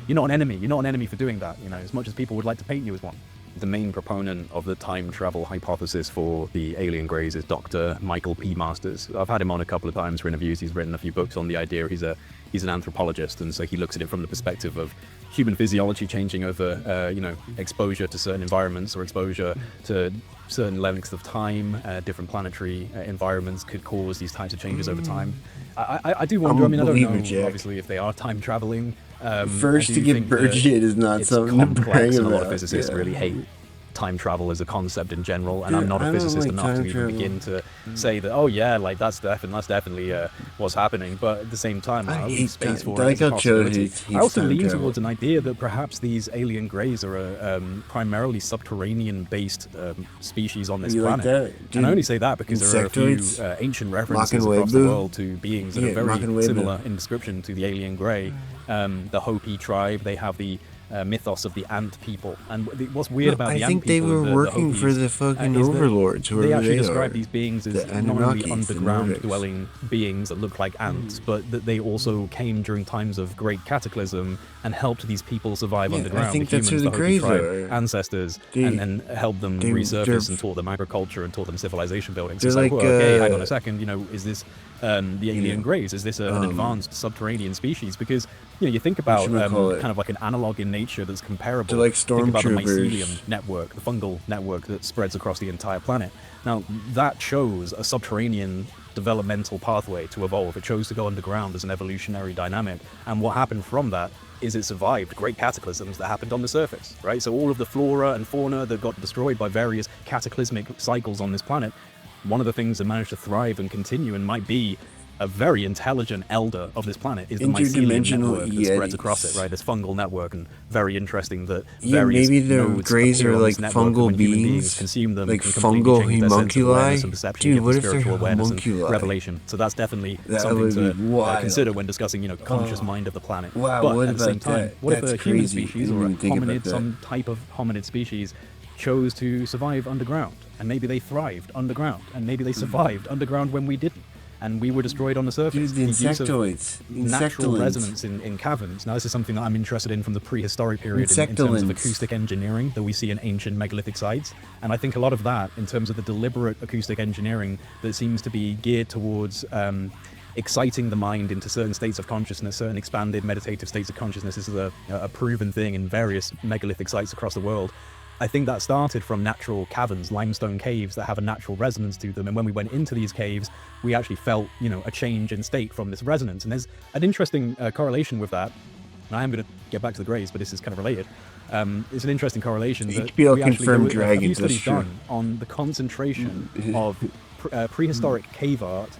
You're not an enemy for doing that, you know, as much as people would like to paint you as one. The main proponent of the time travel hypothesis for the alien greys is Dr. Michael P. Masters. I've had him on a couple of times for interviews. He's written a few books on the idea. He's an anthropologist, and so he looks at it from the perspective of human physiology changing over, you know, exposure to certain environments or exposure to certain lengths of time. Different planetary environments could cause these types of changes over time. I do wonder. I mean, I don't know, obviously, if they are time traveling. First to get Burchett is not something to brag about. A lot of physicists really hate time travel as a concept in general, and I'm not a physicist enough to even begin to say that, oh yeah, like that's definitely what's happening. But at the same time, I leave space for it as a possibility. I also lean towards an idea that perhaps these alien greys are a primarily subterranean-based species on this planet. And I only say that because there are a few ancient references across the world to beings that are very similar in description to the alien grey. The Hopi tribe, they have the mythos of the ant people, and what's weird about the ant people, I think they were working for the fucking overlords. They actually describe these beings as not only underground dwelling beings that look like ants, but that they also came during times of great cataclysm and helped these people survive underground. I think the that's humans, who the Hopi greys tribe are. ancestors, and helped them resurface and taught them agriculture and taught them civilization building. So it's like, well, okay, hang on a second, you know, is this the alien greys? Is this an advanced subterranean species? Because, you know, you think about kind of like an analog in nature that's comparable to like think about the stormtroopers. mycelium network, the fungal network that spreads across the entire planet. Now, that shows a subterranean developmental pathway to evolve. It chose to go underground as an evolutionary dynamic. And what happened from that is it survived great cataclysms that happened on the surface, right? So all of the flora and fauna that got destroyed by various cataclysmic cycles on this planet, one of the things that managed to thrive and continue and might be a very intelligent elder of this planet is the mycelium network that spreads across it, right? This fungal network, and very interesting that various maybe the nodes greys appear are on like this network, and fungal when human beings, consume them, like can completely fungal change their sense of awareness and homunculi. perception, Dude, give what them if they're spiritual awareness homunculi? and revelation. So that's definitely That something would to be wild. consider when discussing, you know, conscious mind of the planet. Wow, but what at the same about time, that? what if That's a human crazy. species or a Didn't think about hominid, that. some type of hominid species, chose to survive underground, and maybe they thrived underground, and maybe they survived underground when we didn't, and we were destroyed on the surface. Dude, the use of insectoids. natural Insectolins. resonance in caverns. Now, this is something that I'm interested in from the prehistoric period in terms of Insectolins. acoustic engineering that we see in ancient megalithic sites. And I think a lot of that, in terms of the deliberate acoustic engineering that seems to be geared towards exciting the mind into certain states of consciousness, certain expanded meditative states of consciousness. This is a proven thing in various megalithic sites across the world. I think that started from natural caverns, limestone caves that have a natural resonance to them. And when we went into these caves, we actually felt, you know, a change in state from this resonance. And there's an interesting correlation with that. And I am going to get back to the Greys, but this is kind of related. It's an interesting correlation that HBO we actually confirmed there were a few dragons, that's studies true. done on the concentration of prehistoric cave art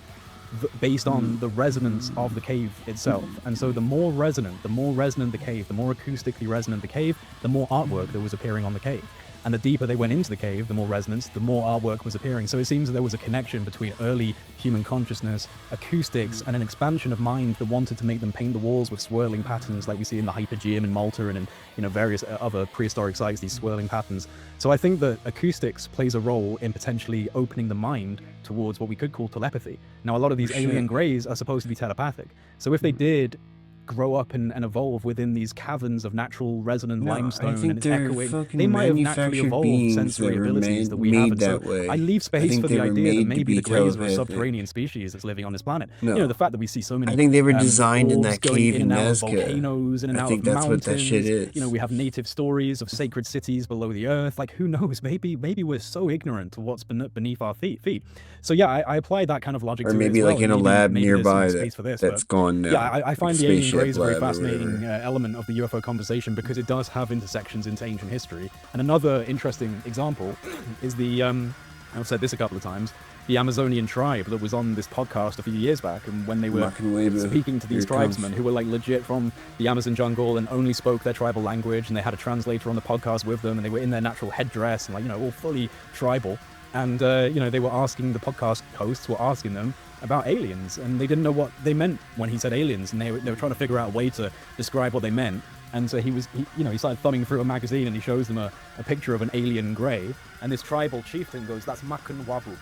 based on the resonance of the cave itself. And so the more resonant the cave, the more acoustically resonant the cave, the more artwork that was appearing on the cave. And the deeper they went into the cave, the more resonance, the more artwork was appearing. So it seems that there was a connection between early human consciousness, acoustics, and an expansion of mind that wanted to make them paint the walls with swirling patterns like we see in the Hypergeum in Malta and in various other prehistoric sites, these swirling patterns. So I think that acoustics plays a role in potentially opening the mind towards what we could call telepathy. Now, a lot of these alien greys are supposed to be telepathic. So if they did grow up and evolve within these caverns of natural resonant limestone and it's echoing, they might have naturally evolved sensory abilities that we haven't. So I leave space for the idea that maybe the greys are a subterranean species that's living on this planet. The fact that we see so many I think they were designed in that cave in Nazca. Volcanoes in and out of that's mountains. What that shit is. We have native stories of sacred cities below the earth. Like, who knows? Maybe we're so ignorant to what's beneath our feet. So yeah, I applied that kind of logic to it. Or maybe like in a lab nearby that's gone now. Yeah, I find the alien greys a very fascinating element of the UFO conversation because it does have intersections into ancient history. And another interesting example is I've said this a couple of times, the Amazonian tribe that was on this podcast a few years back, and when they were speaking to these tribesmen who were like legit from the Amazon jungle and only spoke their tribal language, and they had a translator on the podcast with them, and they were in their natural headdress and all fully tribal. And they were asking, the podcast hosts were asking them about aliens, and they didn't know what they meant when he said aliens, and they were trying to figure out a way to describe what they meant. And so he started thumbing through a magazine, and he shows them a picture of an alien grey, and this tribal chieftain goes, "That's Makunwabu."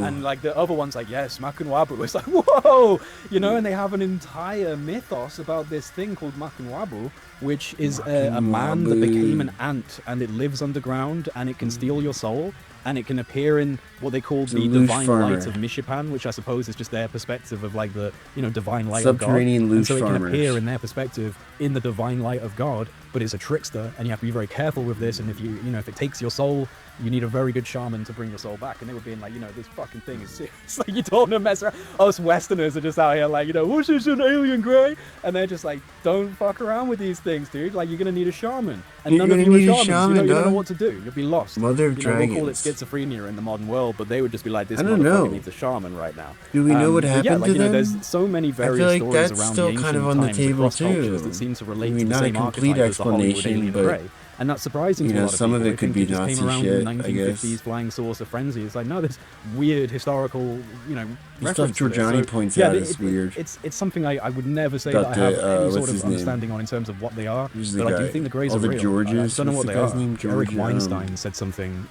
And like the other one's like, "Yes, Makunwabu." It's like, whoa, and they have an entire mythos about this thing called Makunwabu, which is a man that became an ant, and it lives underground, and it can steal your soul. And it can appear in what they call the divine light of Mishipan, which I suppose is just their perspective of like the divine light of God. Subterranean loose so it can farmers. appear in their perspective in the divine light of God, but it's a trickster, and you have to be very careful with this. And if if it takes your soul, you need a very good shaman to bring your soul back. And they were being like, this fucking thing is serious. Like, you don't want to mess around. Us Westerners are just out here like, what's this, an alien grey? And they're just like, don't fuck around with these things, dude. Like, you're gonna need a shaman. And none of you are shamans. You don't know what to do. You'll be lost. Mother of dragons. We'll call it schizophrenia in the modern world, but they would just be like, this motherfucker needs a shaman right now. Do we know what happened to them? There's so many various stories around the still ancient kind of on the times table across cultures that seem to relate to the not same a complete archetype as the Hollywood explanation, alien but grey. And that's surprising to a lot of some people. of it could be Nazi Nazi came around shit, in the I guess. 1950s flying saucer frenzy. It's like, no, this weird historical, the stuff Giorgiani points out is weird. It's something I would never say that I have any sort of understanding on in terms of what they are. But I do think the greys are real. I don't know what they are. Eric Weinstein said something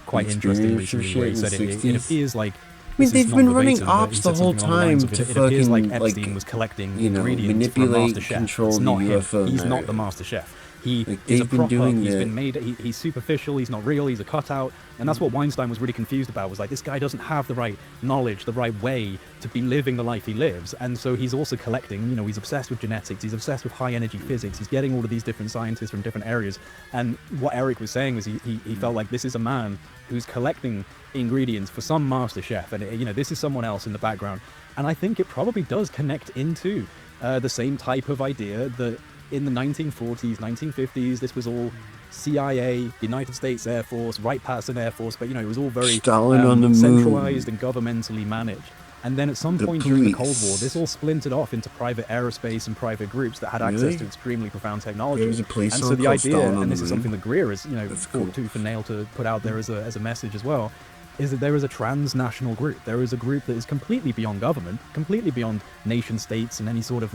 quite interesting recently where he said it appears like they've been running ops the whole time to fucking like Epstein was collecting ingredients manipulate, from control It's not the him. UFO. He's not the master chef. He Like, is a they've been prop doing he's that. been made. He's superficial. He's not real. He's a cutout. And that's what Weinstein was really confused about. Was like, this guy doesn't have the right knowledge, the right way to be living the life he lives. And so he's also collecting. He's obsessed with genetics. He's obsessed with high energy physics. He's getting all of these different scientists from different areas. And what Eric was saying was he felt like this is a man who's collecting ingredients for some master chef, and this is someone else in the background. And I think it probably does connect into the same type of idea that in the 1940s, 1950s, this was all CIA, United States Air Force, Wright-Patterson Air Force, but it was all very Stalin on the moon. centralized and governmentally managed. And then at some point during the Cold War, this all splintered off into private aerospace and private groups that had access to extremely profound technology. There was a police and song so the called idea, Stalin on and this the is Moon. something that Greer has fought tooth and nail to put out there as a message as well, is that there is a transnational group. There is a group that is completely beyond government, completely beyond nation states and any sort of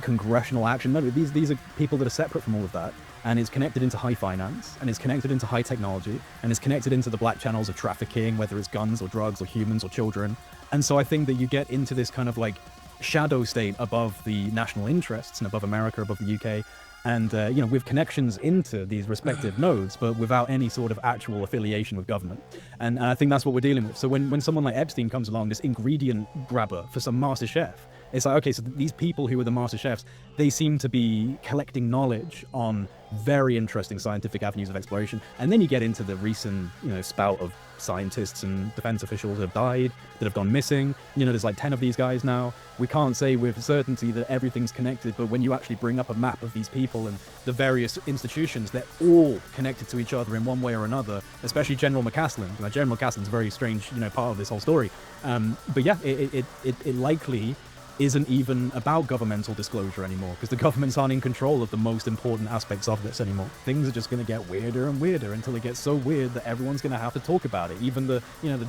congressional action. No, these are people that are separate from all of that, and is connected into high finance, and is connected into high technology, and is connected into the black channels of trafficking, whether it's guns or drugs or humans or children. And so I think that you get into this kind of like shadow state above the national interests and above America, above the UK, and with connections into these respective nodes, but without any sort of actual affiliation with government. And I think that's what we're dealing with. So when someone like Epstein comes along, this ingredient grabber for some master chef, It's like, okay, so these people who are the master chefs, they seem to be collecting knowledge on very interesting scientific avenues of exploration. And then you get into the recent, spout of scientists and defense officials that have died, that have gone missing. There's like 10 of these guys now. We can't say with certainty that everything's connected, but when you actually bring up a map of these people and the various institutions, they're all connected to each other in one way or another, especially General McCaslin. Now, General McCaslin's a very strange, part of this whole story. But yeah, it likely isn't even about governmental disclosure anymore, because the governments aren't in control of the most important aspects of this anymore. Things are just going to get weirder and weirder until it gets so weird that everyone's going to have to talk about it. Even the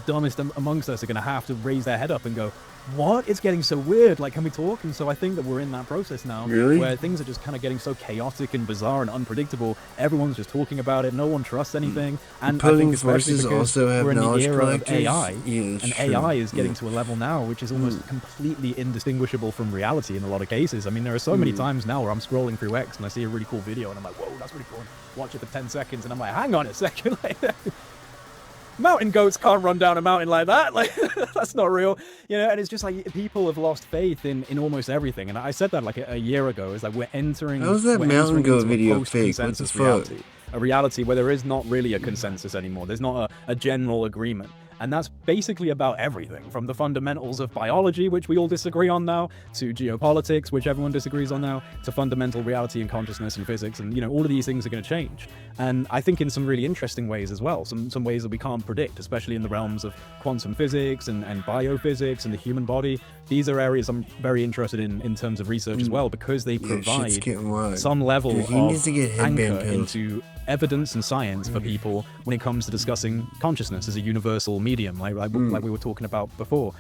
dumbest amongst us are going to have to raise their head up and go, what? It's getting so weird. Like, can we talk? And so I think that we're in that process now, where things are just kind of getting so chaotic and bizarre and unpredictable. Everyone's just talking about it. No one trusts anything. And I think especially because we're in the era of AI, and AI is getting to a level now which is almost completely indistinguishable from reality in a lot of cases. I mean, there are so many times now where I'm scrolling through X and I see a really cool video and I'm like, whoa, that's really cool. And watch it for 10 seconds and I'm like, hang on a second. Mountain goats can't run down a mountain like that. Like, that's not real. And it's just like people have lost faith in almost everything. And I said that like a year ago. It's like we're entering. How's that mountain goat video fake? What the fuck? A reality where there is not really a consensus anymore. There's not a general agreement. And that's basically about everything, from the fundamentals of biology, which we all disagree on now, to geopolitics, which everyone disagrees on now, to fundamental reality and consciousness and physics. And, all of these things are going to change. And I think in some really interesting ways as well, some ways that we can't predict, especially in the realms of quantum physics and biophysics and the human body. These are areas I'm very interested in terms of research as well, because they provide some level of anchor into evidence and science for people when it comes to discussing consciousness as a universal medium, like we were talking about before.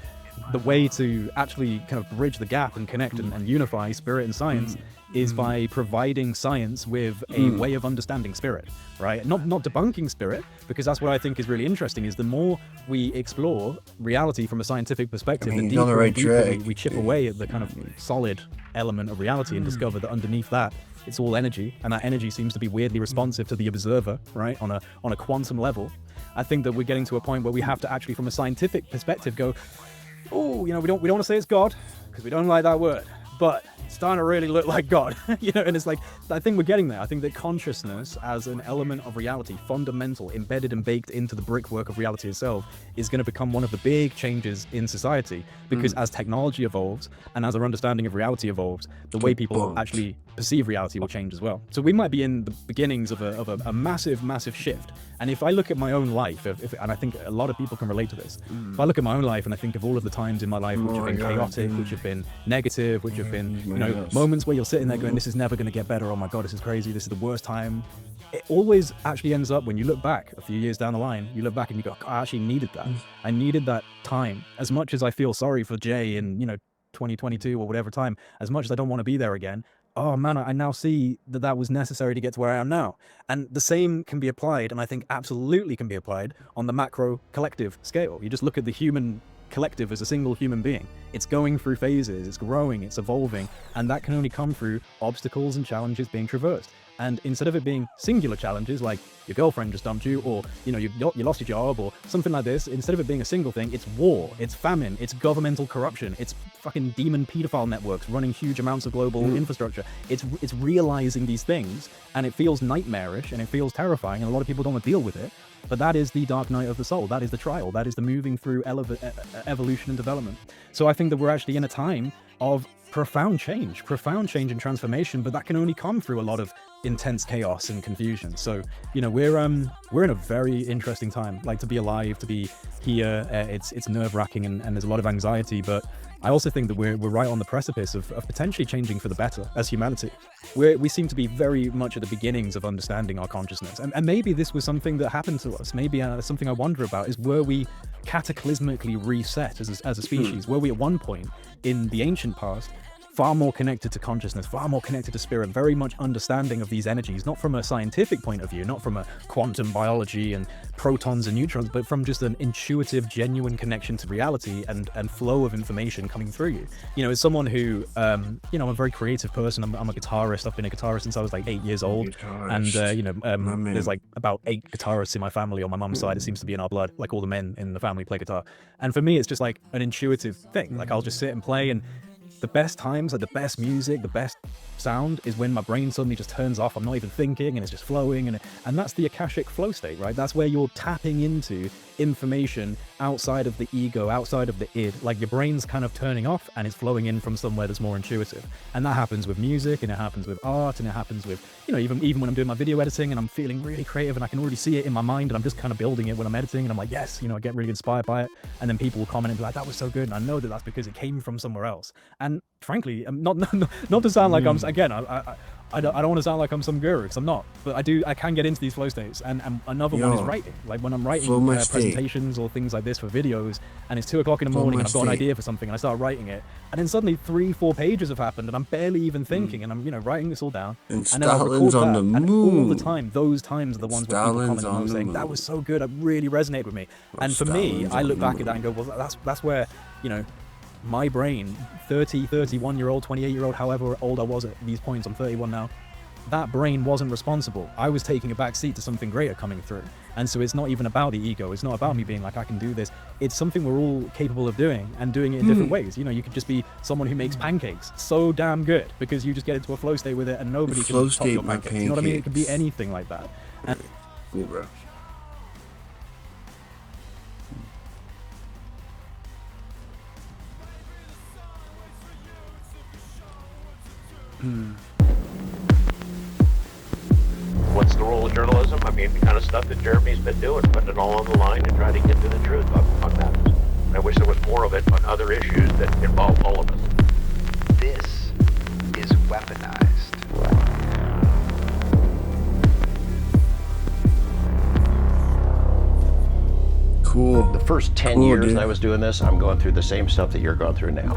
The way to actually kind of bridge the gap and connect and unify spirit and science is by providing science with a way of understanding spirit, right? Not debunking spirit, because that's what I think is really interesting, is the more we explore reality from a scientific perspective, the deeper and deeper we chip away at the kind of solid element of reality and discover that underneath that, it's all energy, and that energy seems to be weirdly responsive to the observer, right? On a quantum level. I think that we're getting to a point where we have to actually, from a scientific perspective, go, oh, we don't want to say it's God, because we don't like that word, but it's starting to really look like God, and it's like, I think we're getting there. I think that consciousness as an element of reality, fundamental, embedded and baked into the brickwork of reality itself, is going to become one of the big changes in society, because as technology evolves and as our understanding of reality evolves, the way people actually perceive reality will change as well. So we might be in the beginnings of a massive shift. And if I look at my own life, and I think a lot of people can relate to this, if I look at my own life and I think of all of the times in my life which have been chaotic, which have been negative, which have been, moments where you're sitting there going, this is never going to get better, oh my god, this is crazy, this is the worst time. It always actually ends up, when you look back a few years down the line, you look back and you go, I actually needed that. I needed that time. As much as I feel sorry for Jay in 2022 or whatever time, as much as I don't want to be there again, oh man, I now see that was necessary to get to where I am now. And the same can be applied, and I think absolutely can be applied, on the macro collective scale. You just look at the human collective as a single human being. It's going through phases, it's growing, it's evolving, and that can only come through obstacles and challenges being traversed. And instead of it being singular challenges like your girlfriend just dumped you, or you lost your job, or something like this, instead of it being a single thing, it's war, it's famine, it's governmental corruption, it's fucking demon pedophile networks running huge amounts of global infrastructure. It's realizing these things, and it feels nightmarish and it feels terrifying, and a lot of people don't want to deal with it. But that is the dark night of the soul. That is the trial. That is the moving through evolution and development. So I think that we're actually in a time of profound change and transformation, but that can only come through a lot of intense chaos and confusion. So, we're in a very interesting time, like, to be alive, to be here. It's nerve-wracking and there's a lot of anxiety, but I also think that we're right on the precipice of potentially changing for the better as humanity. We seem to be very much at the beginnings of understanding our consciousness. And maybe this was something that happened to us. Maybe something I wonder about is, were we cataclysmically reset as a species? Were we at one point in the ancient past far more connected to consciousness, far more connected to spirit, very much understanding of these energies, not from a scientific point of view, not from a quantum biology and protons and neutrons, but from just an intuitive, genuine connection to reality and flow of information coming through you. As someone who, I'm a very creative person. I'm a guitarist. I've been a guitarist since I was like 8 years old. And, there's like about 8 guitarists in my family on my mum's side. It seems to be in our blood. Like, all the men in the family play guitar. And for me, it's just like an intuitive thing. Like, I'll just sit and play, and the best times, like the best music, the best sound is when my brain suddenly just turns off. I'm not even thinking and it's just flowing, and that's the Akashic flow state, right? That's where you're tapping into information outside of the ego, outside of the id. Like your brain's kind of turning off and it's flowing in from somewhere that's more intuitive. And that happens with music, and it happens with art, and it happens with, even when I'm doing my video editing and I'm feeling really creative and I can already see it in my mind and I'm just kind of building it when I'm editing, and I'm like, yes, I get really inspired by it. And then people will comment and be like, that was so good. And I know that that's because it came from somewhere else. And frankly, not to sound like I'm, again, I don't want to sound like I'm some guru, because I'm not, but I can get into these flow states. And another one is writing. Like when I'm writing presentations or things like this for videos, and it's 2 o'clock in the morning and I've got an idea for something and I start writing it, and then suddenly 3-4 pages have happened and I'm barely even thinking, and I'm writing this all down, and then I record that, and all the time, those times are the ones where people comment and saying, that was so good, it really resonated with me. And for me, I look back at that and go, well, that's where, my brain, 30, 31-year-old, 28-year-old, however old I was at these points, I'm 31 now, that brain wasn't responsible. I was taking a back seat to something greater coming through. And so it's not even about the ego. It's not about me being like, I can do this. It's something we're all capable of doing, and doing it in different ways. You could just be someone who makes pancakes so damn good because you just get into a flow state with it and nobody can top your pancakes. You know what I mean? It could be anything like that. And cool, bro. What's the role of journalism? I mean, the kind of stuff that Jeremy's been doing, putting it all on the line and trying to get to the truth on matters. I wish there was more of it on other issues that involve all of us. This is weaponized. Cool. The first 10 years I was doing this, I'm going through the same stuff that you're going through now.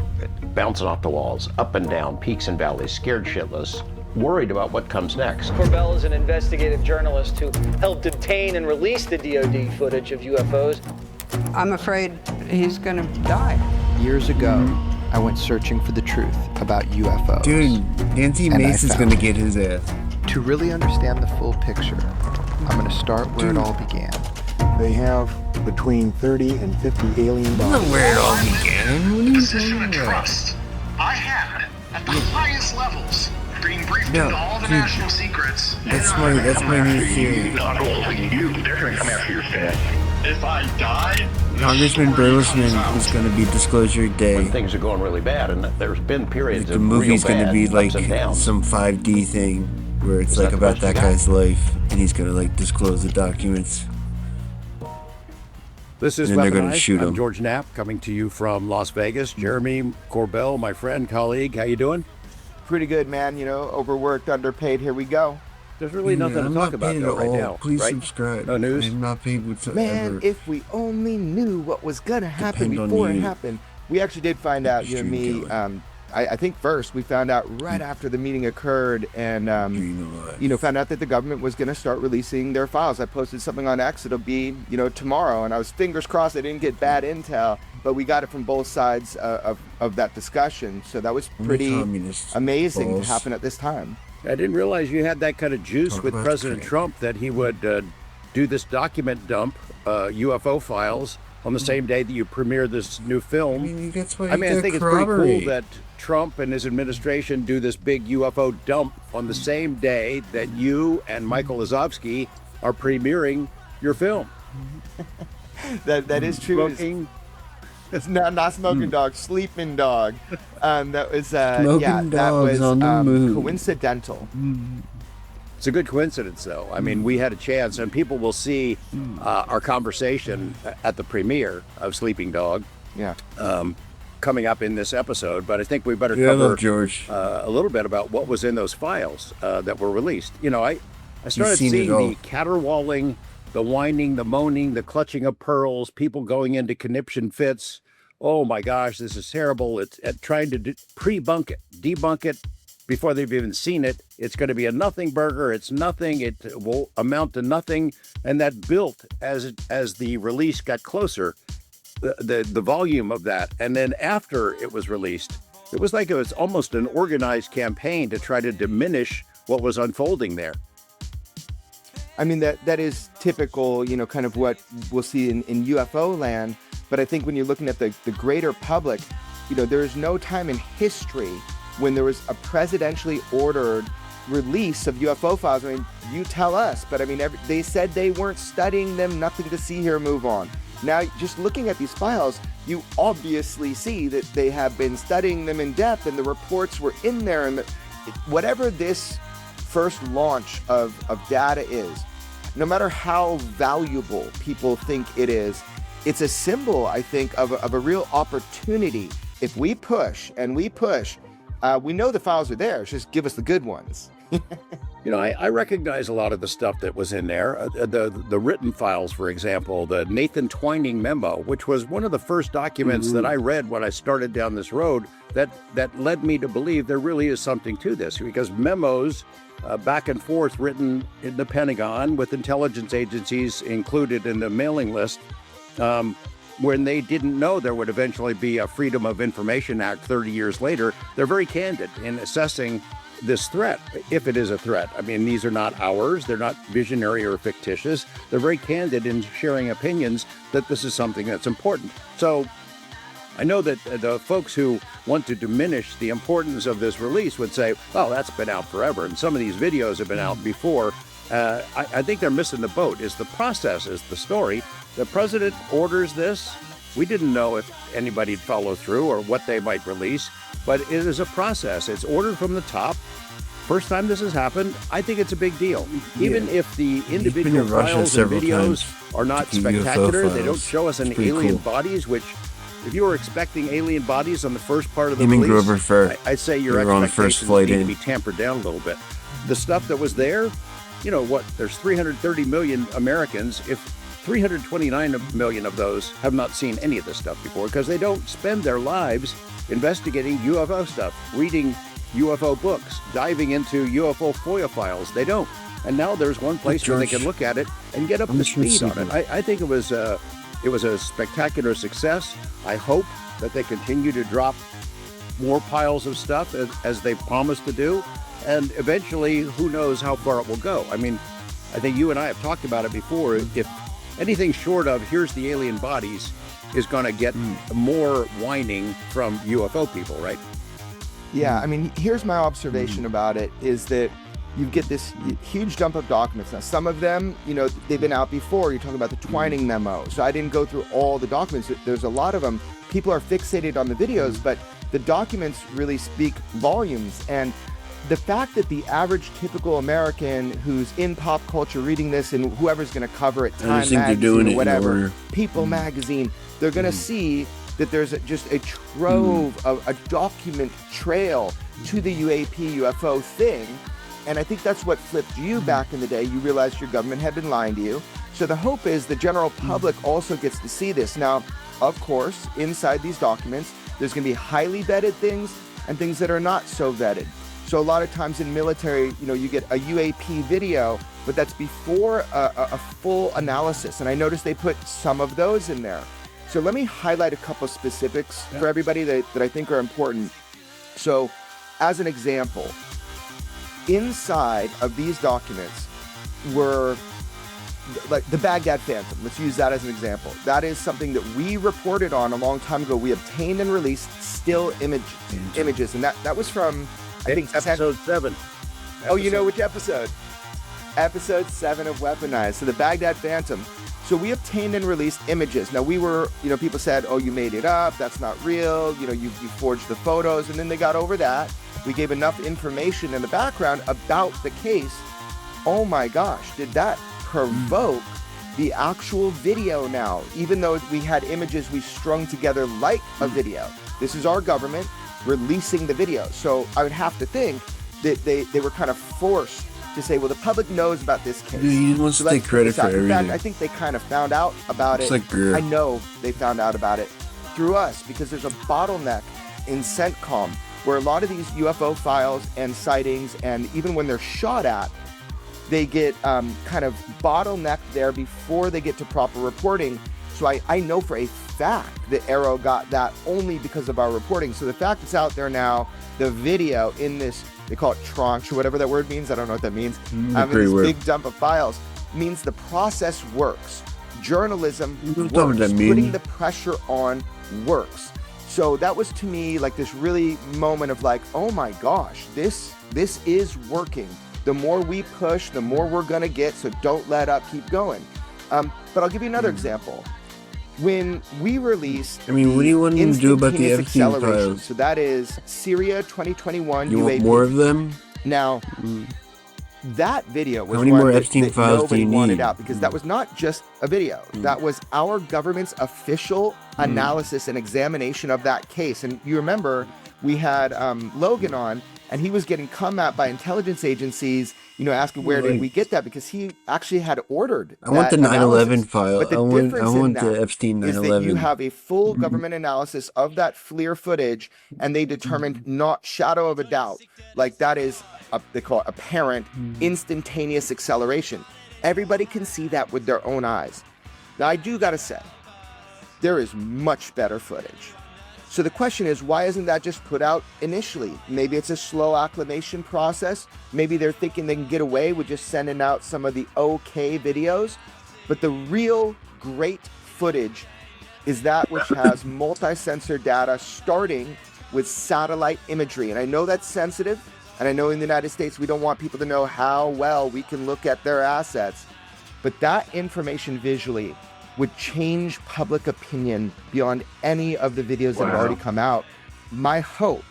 Bouncing off the walls, up and down, peaks and valleys, scared shitless, worried about what comes next. Corbell is an investigative journalist who helped obtain and release the DoD footage of UFOs. I'm afraid he's gonna die. Years ago, I went searching for the truth about UFOs. Dude, Nancy Mason's gonna get his ass. To really understand the full picture, I'm gonna start where it all began. They have between 30 and 50 alien bodies. Not where it all began. What are you Position talking of about? trust I had at the highest levels, being briefed into all the national secrets. That's my new theory. Not only you, they're gonna come after your family. If I die, Congressman Burleson is going to be Disclosure Day. When things are going really bad, and there's been periods The of movie's real going to bad be like ups and downs. some 5D thing where it's Is like that the about best that you got? guy's life, and he's going to like disclose the documents. This is And then they're gonna Weaponized. shoot I'm him. George Knapp, coming to you from Las Vegas. Jeremy Corbell, my friend, colleague, how you doing? Pretty good, man. Overworked, underpaid. Here we go. There's really nothing I'm to talk not about paid though at right all. now. Please right? subscribe. No news? I'm not paid whatsoever. Man, if we only knew what was gonna happen Depend on before it you. happened. We actually did find out, you and me. I think first we found out right after the meeting occurred, and found out that the government was going to start releasing their files. I posted something on X. It'll be tomorrow, and I was fingers crossed I didn't get bad intel, but we got it from both sides of that discussion. So that was pretty amazing to happen at this time. I didn't realize you had that kind of juice with President Trump that he would do this document dump, UFO files, on the same day that you premiere this new film. That's what I think it's pretty cool that Trump and his administration do this big UFO dump on the same day that you and Michael Lazovsky are premiering your film. that is true. It's not smoking dog, sleeping dog. That was that was on the moon. coincidental. It's a good coincidence, though. I mean, we had a chance, and people will see our conversation at the premiere of Sleeping Dog. Yeah. Coming up in this episode, but I think we better Yeah, I cover love George. A little bit about what was in those files that were released. I started seen it seeing all. the caterwauling, the whining, the moaning, the clutching of pearls, people going into conniption fits. Oh my gosh, this is terrible. It's trying to debunk it before they've even seen it. It's going to be a nothing burger. It's nothing. It will amount to nothing. And that built as the release got closer, the volume of that. And then after it was released, it was like it was almost an organized campaign to try to diminish what was unfolding there. I mean, that is typical, kind of what we'll see in UFO land. But I think when you're looking at the greater public, there is no time in history when there was a presidentially ordered release of UFO files. I mean, you tell us, but I mean, they said they weren't studying them, nothing to see here, move on. Now, just looking at these files, you obviously see that they have been studying them in depth, and the reports were in there, and whatever this first launch of data is, no matter how valuable people think it is, it's a symbol, I think, of a real opportunity. If we push and we push, we know the files are there. Just give us the good ones. I recognize a lot of the stuff that was in there. The written files, for example, the Nathan Twining memo, which was one of the first documents that I read when I started down this road, that led me to believe there really is something to this, because memos back and forth written in the Pentagon with intelligence agencies included in the mailing list, when they didn't know there would eventually be a Freedom of Information Act 30 years later, they're very candid in assessing this threat, if it is a threat. I mean, these are not ours. They're not visionary or fictitious. They're very candid in sharing opinions that this is something that's important. So I know that the folks who want to diminish the importance of this release would say, oh, that's been out forever. And some of these videos have been out before. I think they're missing the boat. Is the process, is the story. The president orders this. We didn't know if anybody'd follow through or what they might release, but it is a process. It's ordered from the top. First time this has happened, I think it's a big deal. Even if the individual files and videos are not spectacular, they don't show us any alien bodies, which if you were expecting alien bodies on the first part of the release, I'd say your expectations need to be tampered down a little bit. The stuff that was there, there's 330 million Americans. If 329 million of those have not seen any of this stuff before, because they don't spend their lives investigating UFO stuff, reading UFO books, diving into UFO FOIA files. They don't. And now there's one place where they can look at it and get up to speed on it. I think it was a spectacular success. I hope that they continue to drop more piles of stuff as they promised to do. And eventually, who knows how far it will go. I mean, I think you and I have talked about it before. If anything short of here's the alien bodies is going to get more whining from UFO people, right? Yeah, I mean, here's my observation about it, is that you get this huge dump of documents. Now, some of them, they've been out before. You're talking about the Twining memo. So I didn't go through all the documents. There's a lot of them. People are fixated on the videos, but the documents really speak volumes. And the fact that the average typical American who's in pop culture reading this, and whoever's going to cover it, Time Magazine or whatever, People Magazine, they're going to see that there's just a trove of a document trail to the UFO thing. And I think that's what flipped you back in the day. You realized your government had been lying to you. So the hope is the general public also gets to see this. Now, of course, inside these documents, there's going to be highly vetted things and things that are not so vetted. So a lot of times in military, you get a UAP video, but that's before a full analysis. And I noticed they put some of those in there. So let me highlight a couple specifics for everybody that I think are important. So as an example, inside of these documents were like the Baghdad Phantom. Let's use that as an example. That is something that we reported on a long time ago. We obtained and released still images. And that was from, I think, episode 7. Oh, you know which episode? Episode 7 of Weaponized. So the Baghdad Phantom. So we obtained and released images. Now we were, people said, oh, you made it up. That's not real. You forged the photos. And then they got over that. We gave enough information in the background about the case. Oh my gosh, did that provoke the actual video now? Even though we had images we strung together like a video. This is our government releasing the video. So I would have to think that they were kind of forced to say, well, the public knows about this case. Dude, he wants to take credit for everything. In fact, I think they kind of found out about it. I know they found out about it through us, because there's a bottleneck in CENTCOM where a lot of these UFO files and sightings, and even when they're shot at, they get kind of bottlenecked there before they get to proper reporting. So I know for a fact that Arrow got that only because of our reporting. So the fact it's out there now, the video in this, they call it tranche or whatever that word means. I don't know what that means. This big dump of files means the process works. Journalism works. Putting the pressure on works. So that was to me like this really moment of like, oh my gosh, this is working. The more we push, the more we're gonna get, so don't let up, keep going. But I'll give you another example. When we released what do you want to do about the Epstein files? So that is Syria 2021 You UAP. want more of them? Now, that video was How many one more that, Epstein that files nobody do you wanted need? out, because that was not just a video. That was our government's official analysis and examination of that case. And you remember we had Logan on, and he was getting come at by intelligence agencies, asking where did we get that, because he actually had ordered I want the that 9/11 analysis. file. But the I difference in want that the Epstein is that 9/11. you have a full government analysis of that FLIR footage, and they determined not shadow of a doubt, like that is they call it apparent instantaneous acceleration. Everybody can see that with their own eyes. Now I do gotta say, there is much better footage. So the question is, why isn't that just put out initially? Maybe it's a slow acclimation process. Maybe they're thinking they can get away with just sending out some of the okay videos. But the real great footage is that which has multi-sensor data starting with satellite imagery. And I know that's sensitive. And I know in the United States, we don't want people to know how well we can look at their assets. But that information visually would change public opinion beyond any of the videos that have already come out. My hope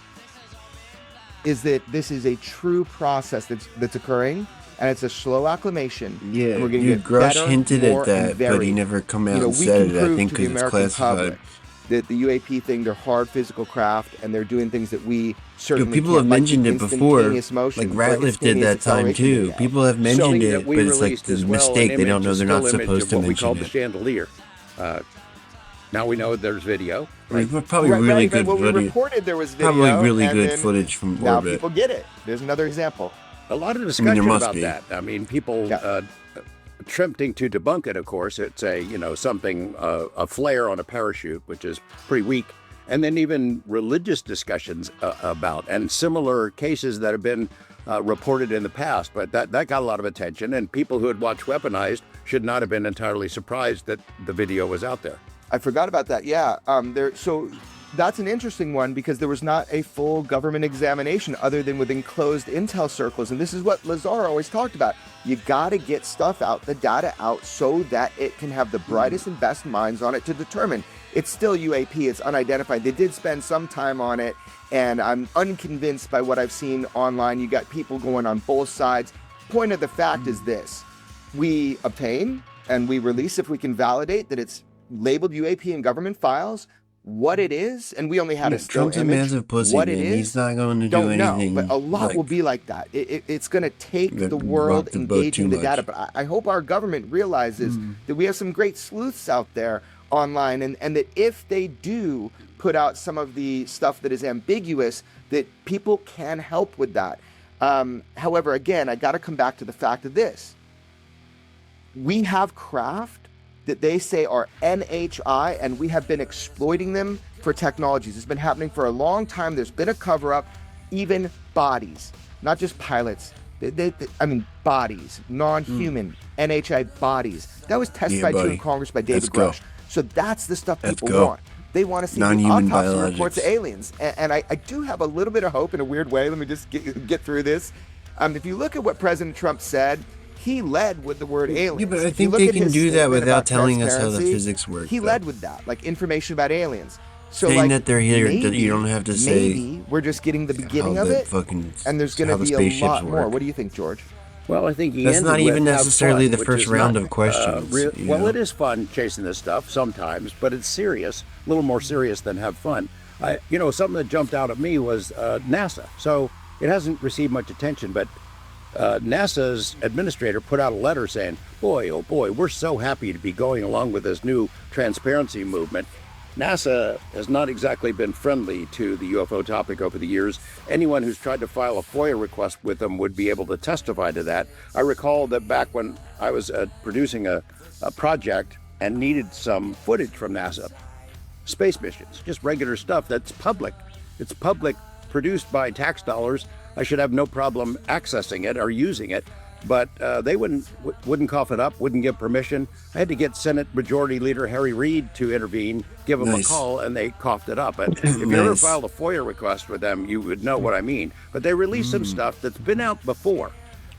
is that this is a true process that's occurring, and it's a slow acclimation. Yeah, and we're gonna you get Grush better, hinted more, at that, and but he varied. never come out You know, and we said can it. I prove think to the because it's American classified. public that the UAP thing, they're hard physical craft, and they're doing things that we certainly People can't, have like mentioned it before. instantaneous motion, Like Ratliff did that time too. People have mentioned it, but it's like the mistake. They don't know they're not supposed to what we mention call the it. chandelier. Now we know there's video. Probably really good when we video. reported there was video, Probably really and good then footage from now orbit. people get it. There's another example. A lot of there discussion must about be. that. I mean, people attempting to debunk it. Of course, it's something a flare on a parachute, which is pretty weak, and then even religious discussions about and similar cases that have been reported in the past. But that got a lot of attention, and people who had watched Weaponized should not have been entirely surprised that the video was out there. I forgot about that. Yeah. So that's an interesting one, because there was not a full government examination other than within closed intel circles. And this is what Lazar always talked about. You got to get stuff out, the data out, so that it can have the brightest and best minds on it to determine. It's still UAP. It's unidentified. They did spend some time on it, and I'm unconvinced by what I've seen online. You got people going on both sides. Point of the fact is this. We obtain and we release if we can validate that it's labeled UAP in government files, what it is, and we only had a still Trump's a image. massive pussy, what man. it is, He's not going to do don't anything. know, but a lot will be like that. It's going to take the world engaging the data. But I hope our government realizes that we have some great sleuths out there online, and that if they do put out some of the stuff that is ambiguous, that people can help with that. However, again, I got to come back to the fact of this. We have craft that they say are NHI, and we have been exploiting them for technologies. It's been happening for a long time. There's been a cover-up, even bodies, not just pilots. Bodies, non-human NHI bodies. That was testified to in Congress by David Grush. So that's the stuff people want. They want to see the autopsy reports of aliens. And I do have a little bit of hope in a weird way. Let me just get through this. If you look at what President Trump said, he led with the word aliens. Yeah, but I think they can do that without telling us how the physics work. He led with that, like information about aliens. So saying that they're here, maybe, you don't have to say. Maybe we're just getting the beginning of it, and there's going to be a lot more. What do you think, George? Well, I think that's not even necessarily the first round of questions. Well, it is fun chasing this stuff sometimes, but it's serious, a little more serious than have fun. Something that jumped out at me was NASA. So it hasn't received much attention, but NASA's administrator put out a letter saying, boy, oh boy, we're so happy to be going along with this new transparency movement. NASA has not exactly been friendly to the UFO topic over the years. Anyone who's tried to file a FOIA request with them would be able to testify to that. I recall that back when I was producing a project and needed some footage from NASA, space missions, just regular stuff that's public. It's public, produced by tax dollars. I should have no problem accessing it or using it. but they wouldn't cough it up, wouldn't give permission. I had to get Senate Majority Leader Harry Reid to intervene, give them a call, and they coughed it up. And if you ever filed a FOIA request with them, you would know what I mean. But they released some stuff that's been out before,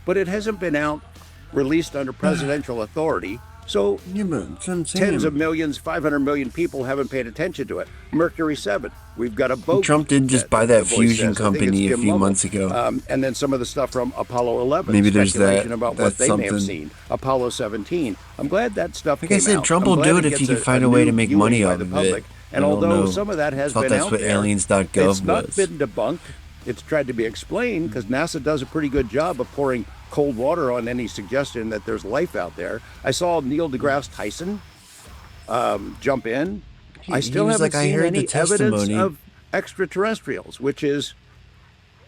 but it hasn't been out released under presidential authority. So tens of millions, 500 million people haven't paid attention to it. Mercury 7, we've got a boat. Trump did just buy that fusion company a few months ago. And then some of the stuff from Apollo 11. Maybe there's speculation that. about That's what they may have something. seen. Apollo 17. I'm glad that stuff Like came I said, out. Trump I'm will glad do it if he can find a way to make money out of it. And I don't although know. some of that has Thought been that's out what there, aliens.gov it's not was. been debunked. It's tried to be explained because NASA does a pretty good job of pouring cold water on any suggestion that there's life out there. I saw Neil deGrasse Tyson jump in. I still haven't seen any evidence of extraterrestrials, which is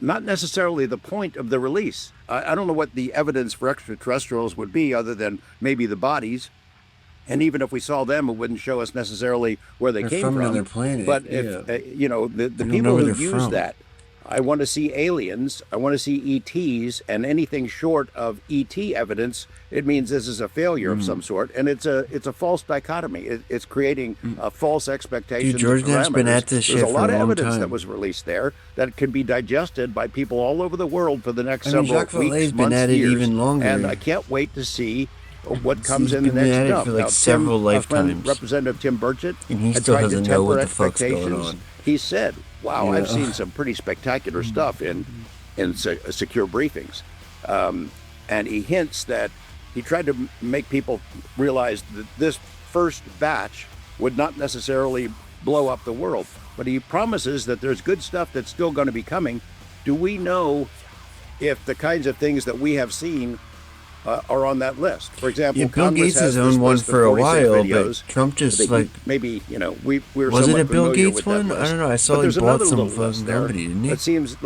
not necessarily the point of the release. I don't know what the evidence for extraterrestrials would be other than maybe the bodies. And even if we saw them, it wouldn't show us necessarily where they came from from. another planet, But if the don't people know where who they're use from. that, I want to see aliens, I want to see ETs, and anything short of ET evidence, it means this is a failure of some sort, and it's a false dichotomy. It's creating false expectations. Dude, George and Knapp's been parameters. at this shit There's a for lot a of long evidence time. that was released there that can be digested by people all over the world for the next I mean, several Jacques Vallée's weeks, been months, at it years, even longer. and I can't wait to see what comes He's in the been next at it dump. for like Now, several our friend, lifetimes. Representative Tim Burchett, And he had still tried to doesn't know temper what the fuck's going expectations. on. He said, "Wow, I've Yeah. seen some pretty spectacular stuff in secure briefings," and he hints that he tried to make people realize that this first batch would not necessarily blow up the world, but he promises that there's good stuff that's still going to be coming. Do we know if the kinds of things that we have seen are on that list? For example, Yeah, Bill Congress Gates has has this owned one list of for a 46 while, videos. but Trump just I think like maybe we were was it somewhat a Bill familiar Gates with that one? list. I don't know. I saw But he there's bought another some little list fucking there company, didn't he? that seems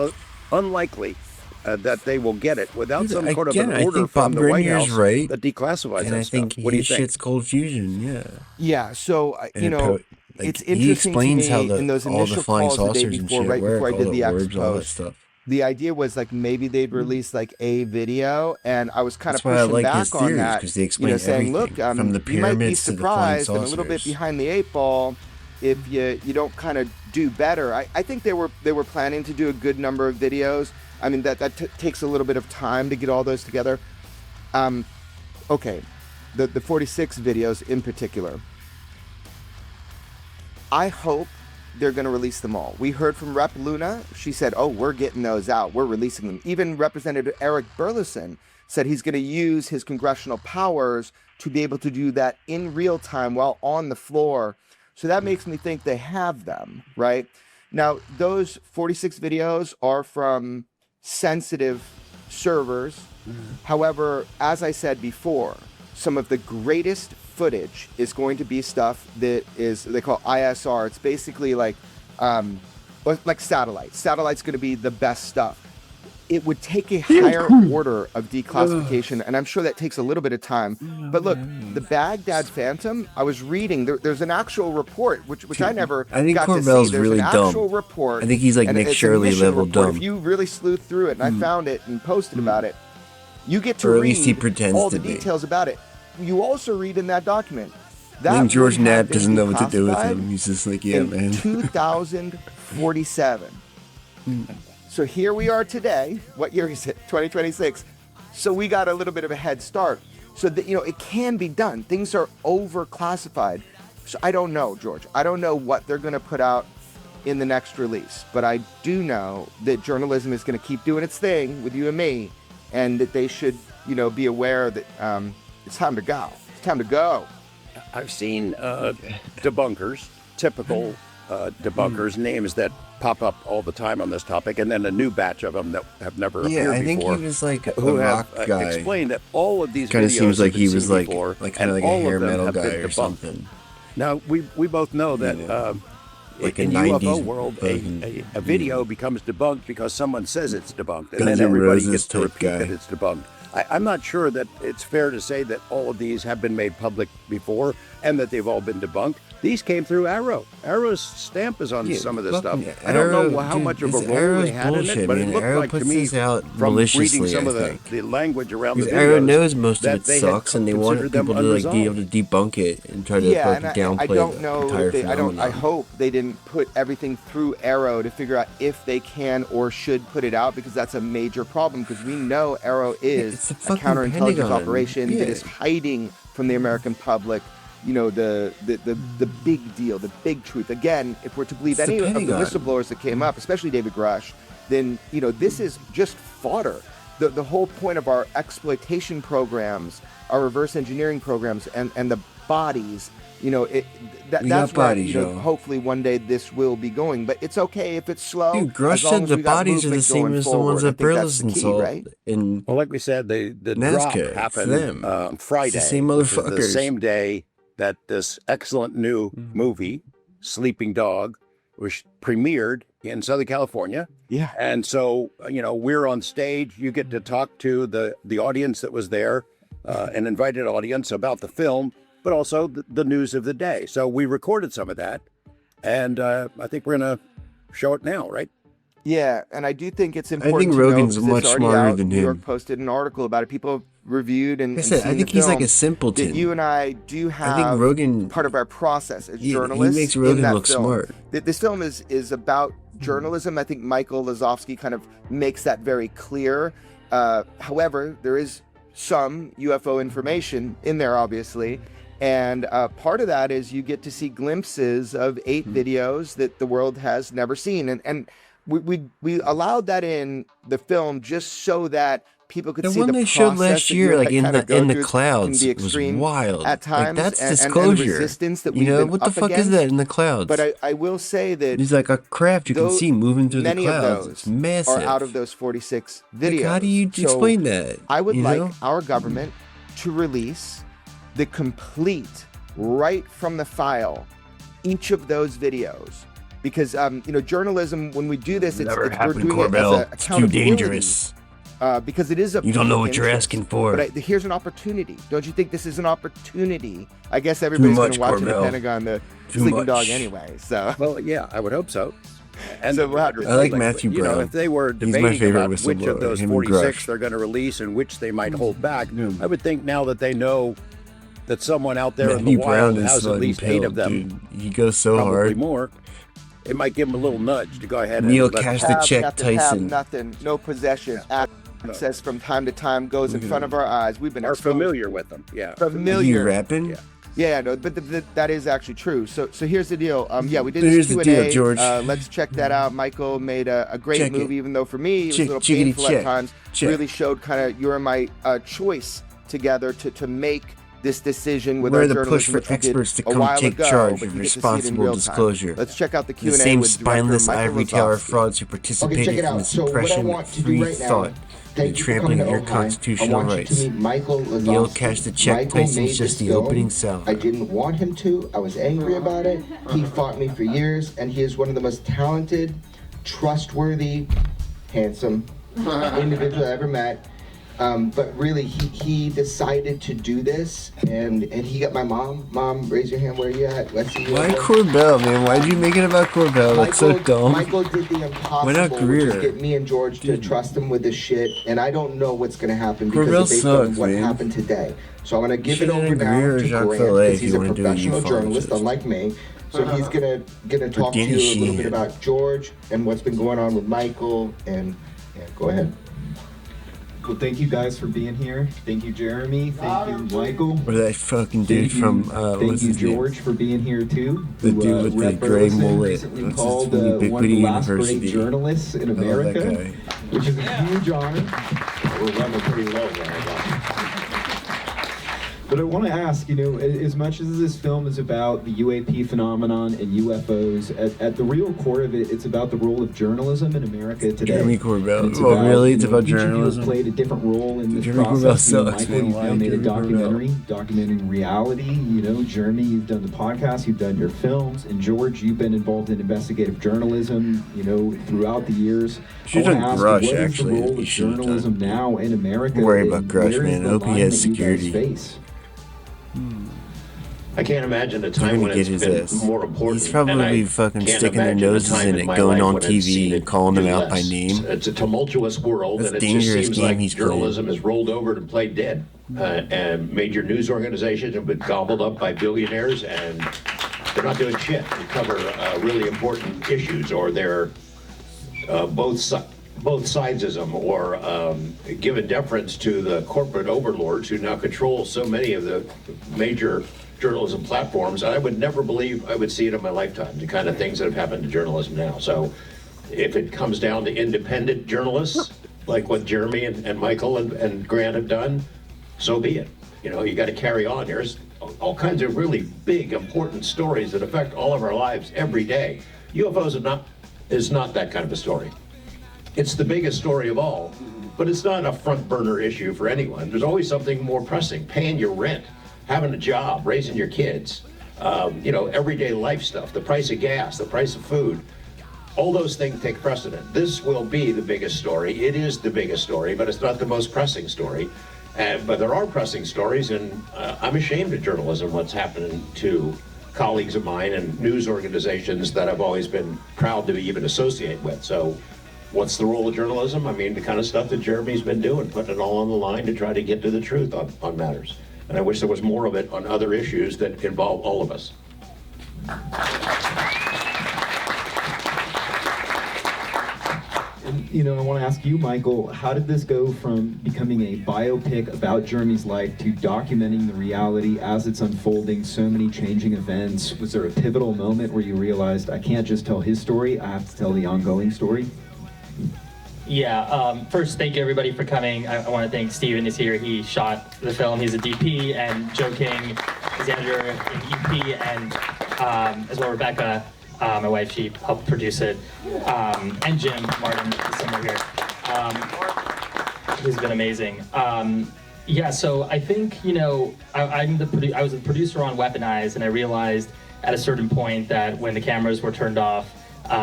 unlikely that they will get it without Dude, some sort of again, an I order think from Bob the White Grenier's House right, that declassifies and that I think stuff. What do you his think? shit's cold fusion. Yeah. Yeah, so And like, it's he interesting explains to how me the in those all the initial flying calls the day saucers and before, shit right work, before I all did the the X orbs, all that post. stuff. The idea was like maybe they'd release like a video, and I was kind of That's why I pushing like back his on theories, that. 'cause they explain saying, look, everything, from the you might be pyramids to the flying surprised and a little bit saucers. behind the 8 ball if you don't kind of do better. I think they were planning to do a good number of videos. I mean that takes a little bit of time to get all those together. Okay, the 46 videos in particular. I hope they're going to release them all. We heard from Rep. Luna. She said, oh, we're getting those out. We're releasing them. Even Representative Eric Burleson said he's going to use his congressional powers to be able to do that in real time while on the floor. So that makes me think they have them, right? Now, those 46 videos are from sensitive servers. However, as I said before, some of the greatest footage is going to be stuff that is, they call ISR. It's basically like satellites. Satellite's going to be the best stuff. It would take a higher order of declassification, and I'm sure that takes a little bit of time. But look, the Baghdad Phantom, I was reading, there's an actual report, which I never I think got Corbell's to see. There's really an dumb. actual report. I think he's like and Nick it's a Shirley mission level report. dumb. If you really sleuth through it, and I found it and posted about it, you get to Or at read least he pretends all to the be. details about it. You also read in that document. I think George would have Knapp been doesn't know what to do with declassified him. He's just like, yeah, in man. 2047. So here we are today. What year is it? 2026. So we got a little bit of a head start. So that, it can be done. Things are overclassified. So I don't know, George. I don't know what they're going to put out in the next release. But I do know that journalism is going to keep doing its thing with you and me, and that they should, be aware that it's time to go. It's time to go. I've seen debunkers, typical debunkers, names that pop up all the time on this topic, and then a new batch of them that have never appeared I think before. he was like a who rock have guy. explained that all of these Kind of videos seems like have he been was seen like before, kind and of like a all hair of them metal have guy been or debunked. something. Now we both know that like a in 90s UFO world, fucking- a video becomes debunked because someone says it's debunked, and Guns then N' everybody Roses gets to type repeat guy. that it's debunked. I'm not sure that it's fair to say that all of these have been made public before and that they've all been debunked. These came through Arrow. Arrow's stamp is on some of this stuff. Yeah, I don't know Arrow, how much of a role Arrow's they had bullshit, in it, but man. it looked Arrow like to puts me, this out from reading maliciously, some I of think. the language around the videos, Arrow knows most of that it they had sucks, and they want considered them people to like be able unresolved. to debunk it and try to and downplay I don't know the entire if they, phenomenon. I hope they didn't put everything through Arrow to figure out if they can or should put it out, because that's a major problem, because we know Arrow is a counterintelligence Pentagon. operation that is hiding from the American public, you know, the big deal, the big truth. Again, if we're to believe It's the any of the Pentagon. whistleblowers that came up, especially David Grush, then, you know, this is just fodder. The whole point of our exploitation programs, our reverse engineering programs, and the bodies, you know, that's where, you know, hopefully one day this will be going. But it's okay if it's slow. Dude, Grush said the bodies are the same as the ones that Burleson saw. Right? Well, like we said, the NASCAR, drop happened on Friday. It's the same which is motherfuckers. the same day that this excellent new movie, Sleeping Dog, was premiered in Southern California. Yeah. And so, you know, we're on stage. You get to talk to the audience that was there, an invited audience about the film, but also the news of the day. So we recorded some of that, and I think we're going to show it now, right? Yeah, and I do think it's important. I think to Rogan's know, 'cause much it's already smarter out. than New York him. posted an article about it. People have reviewed and I said, seen I think the he's like film, a simpleton. that you and I do have. I think Rogan, part of our process as he journalists. makes Rogan in that look film. smart. This film is about journalism. I think Michael Lazowski kind of makes that very clear. However, there is some UFO information in there, obviously. And part of that is you get to see glimpses of 8 videos that the world has never seen. And we allowed that in the film just so that people could see one the they process showed last that year, you like and I in kinda the go in the through clouds, can be was extreme wild. at times. Like, that's and disclosure. the resistance that You we've know been what the up fuck against. is that in the clouds? But I will say that He's like a craft you can see moving through the many clouds. of those It's massive. are out of those 46 Like, videos. how do you So explain that? I would you like know? our government to release the complete, right from the file, each of those videos. Because, you know, journalism, when we do this, we're doing Corbell. it as It's too dangerous. Because it is a You don't know public what you're interest. asking for. But here's an opportunity. Don't you think this is an opportunity? I guess everybody's going much, to watch Corbell. the Pentagon, the Too Sleeping much. Dog anyway. So, well, yeah, I would hope so. And so we'll have to I like see. Matthew you know, Brown. if they were He's my debating favorite about which whistleblower, of those him and 46 Grush. they're going to release and which they might hold back, I would think now that they know that someone out there in Matthew the Brown wild is has at least 8 of them, dude. He goes so probably hard. more, it might give them a little nudge to go ahead Neil and let cashed the check, have to have Tyson. nothing, no possession. Access from time to time goes in front of our eyes. We've been are exposed. familiar with them. Yeah. Familiar. You rapping? Yeah, no, but that is actually true. So here's the deal. Yeah, we did Here's this the Q&A. deal, George. Let's check that out. Michael made a great Check it. movie, even though for me it was Check, a little chickity painful check. at times. Check. Really showed kind of your and my choice together to make this decision with We're our the journalism, push for which we did experts to a come while take ago, charge but of you get to see it in responsible real time. disclosure. Let's check out the Q&A The same with director spineless Michael ivory tower Lazowski. frauds who Okay, participated check it in out. the So what I suppression want of to do free right now, thought and thank you for trampling coming of your to Ojai. constitutional I want rights. you to meet Michael Lazowski. Neil cashed the check. Michael Tyson's made just this the film. opening salve. I didn't want him to. I was angry about it. He fought me for years, and he is one of the most talented, trustworthy, handsome individual I ever met. But really, he decided to do this, and he got my mom. Mom, raise your hand. Where are you at? Let's see. Why Corbell, man? Why'd you make it about Corbell? That's so dumb. Michael did the Why not impossible, which is Greer? get me and George to trust him with this shit, and I don't know what's going to happen because Corbell of based on sucks, what man. happened today. So I'm going to give it Should've over had now Greer or to Jacques Grant Vallée because if he's you a wanna do a professional journalist, ufologist. unlike me. So he's gonna talk to Danny you a little Sheehan. bit about George and what's been going on with Michael, and yeah, go ahead. Well, thank you guys for being here. Thank you, Jeremy. Thank you, Michael. Or that fucking dude Thank you- from Thank what's you, his name? George, for being here too. The who, dude with the Rep gray Burleson mullet. recently What's his called name? one of the Ubiquity last great University. journalists in I love that America, guy. which is a huge honor. We're running pretty low right now. But I want to ask, you know, as much as this film is about the UAP phenomenon and UFOs, at the real core of it, it's about the role of journalism in America today. Jeremy Corbell. And it's Oh, really? you It's know, about each of you journalism? have played a different role in this Jeremy Corbell process. You know, sucks, Michael, man. you've Why now made a Jeremy documentary, documenting reality. You know, Jeremy, you've done the podcast, you've done your films, and George, you've been involved in investigative journalism. You know, throughout the years. Should've I wanna done ask, Grush, what is the actually. role You of should've done. journalism now in America? Don't worry and about Grush, where is man. the I hope he line has that you guys security. face? I can't imagine a time when it's been more important. He's probably fucking sticking their noses in it, going on TV and calling them out by name. It's a tumultuous world, and it just seems like journalism has rolled over and played dead. And major news organizations have been gobbled up by billionaires, and they're not doing shit to cover really important issues, or they're both sidesism, or given deference to the corporate overlords who now control so many of the major journalism platforms. I would never believe I would see it in my lifetime, the kind of things that have happened to journalism now. So if it comes down to independent journalists, like what Jeremy and Michael and Grant have done, so be it. You know, you got to carry on. There's all kinds of really big, important stories that affect all of our lives every day. UFOs is not that kind of a story. It's the biggest story of all, but it's not a front burner issue for anyone. There's always something more pressing: paying your rent, having a job, raising your kids, you know, everyday life stuff, the price of gas, the price of food. All those things take precedent. This will be the biggest story. It is the biggest story, but it's not the most pressing story. But there are pressing stories, and I'm ashamed of journalism, what's happening to colleagues of mine and news organizations that I've always been proud to even associate with. So what's the role of journalism? I mean, the kind of stuff that Jeremy's been doing, putting it all on the line to try to get to the truth on matters. And I wish there was more of it on other issues that involve all of us. And, you know, I want to ask you, Michael, how did this go from becoming a biopic about Jeremy's life to documenting the reality as it's unfolding, so many changing events? Was there a pivotal moment where you realized, I can't just tell his story, I have to tell the ongoing story? Yeah, first, thank you everybody for coming. I want to thank Steven is here. He shot the film. He's a DP, and Joe King is the editor in EP, and as well Rebecca, my wife, she helped produce it, and Jim Martin is somewhere here. He's been amazing. Yeah, so I think, you know, I was a producer on Weaponized, and I realized at a certain point that when the cameras were turned off,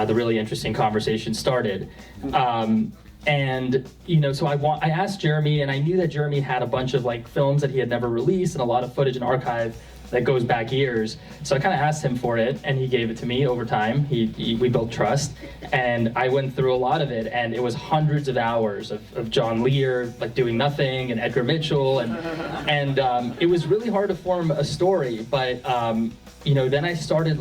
the really interesting conversation started. And, you know, so I asked Jeremy, and I knew that Jeremy had a bunch of like films that he had never released and a lot of footage and archive that goes back years. So I kind of asked him for it, and he gave it to me over time. We built trust, and I went through a lot of it, and it was hundreds of hours of John Lear like doing nothing, and Edgar Mitchell, and it was really hard to form a story, but you know, then I started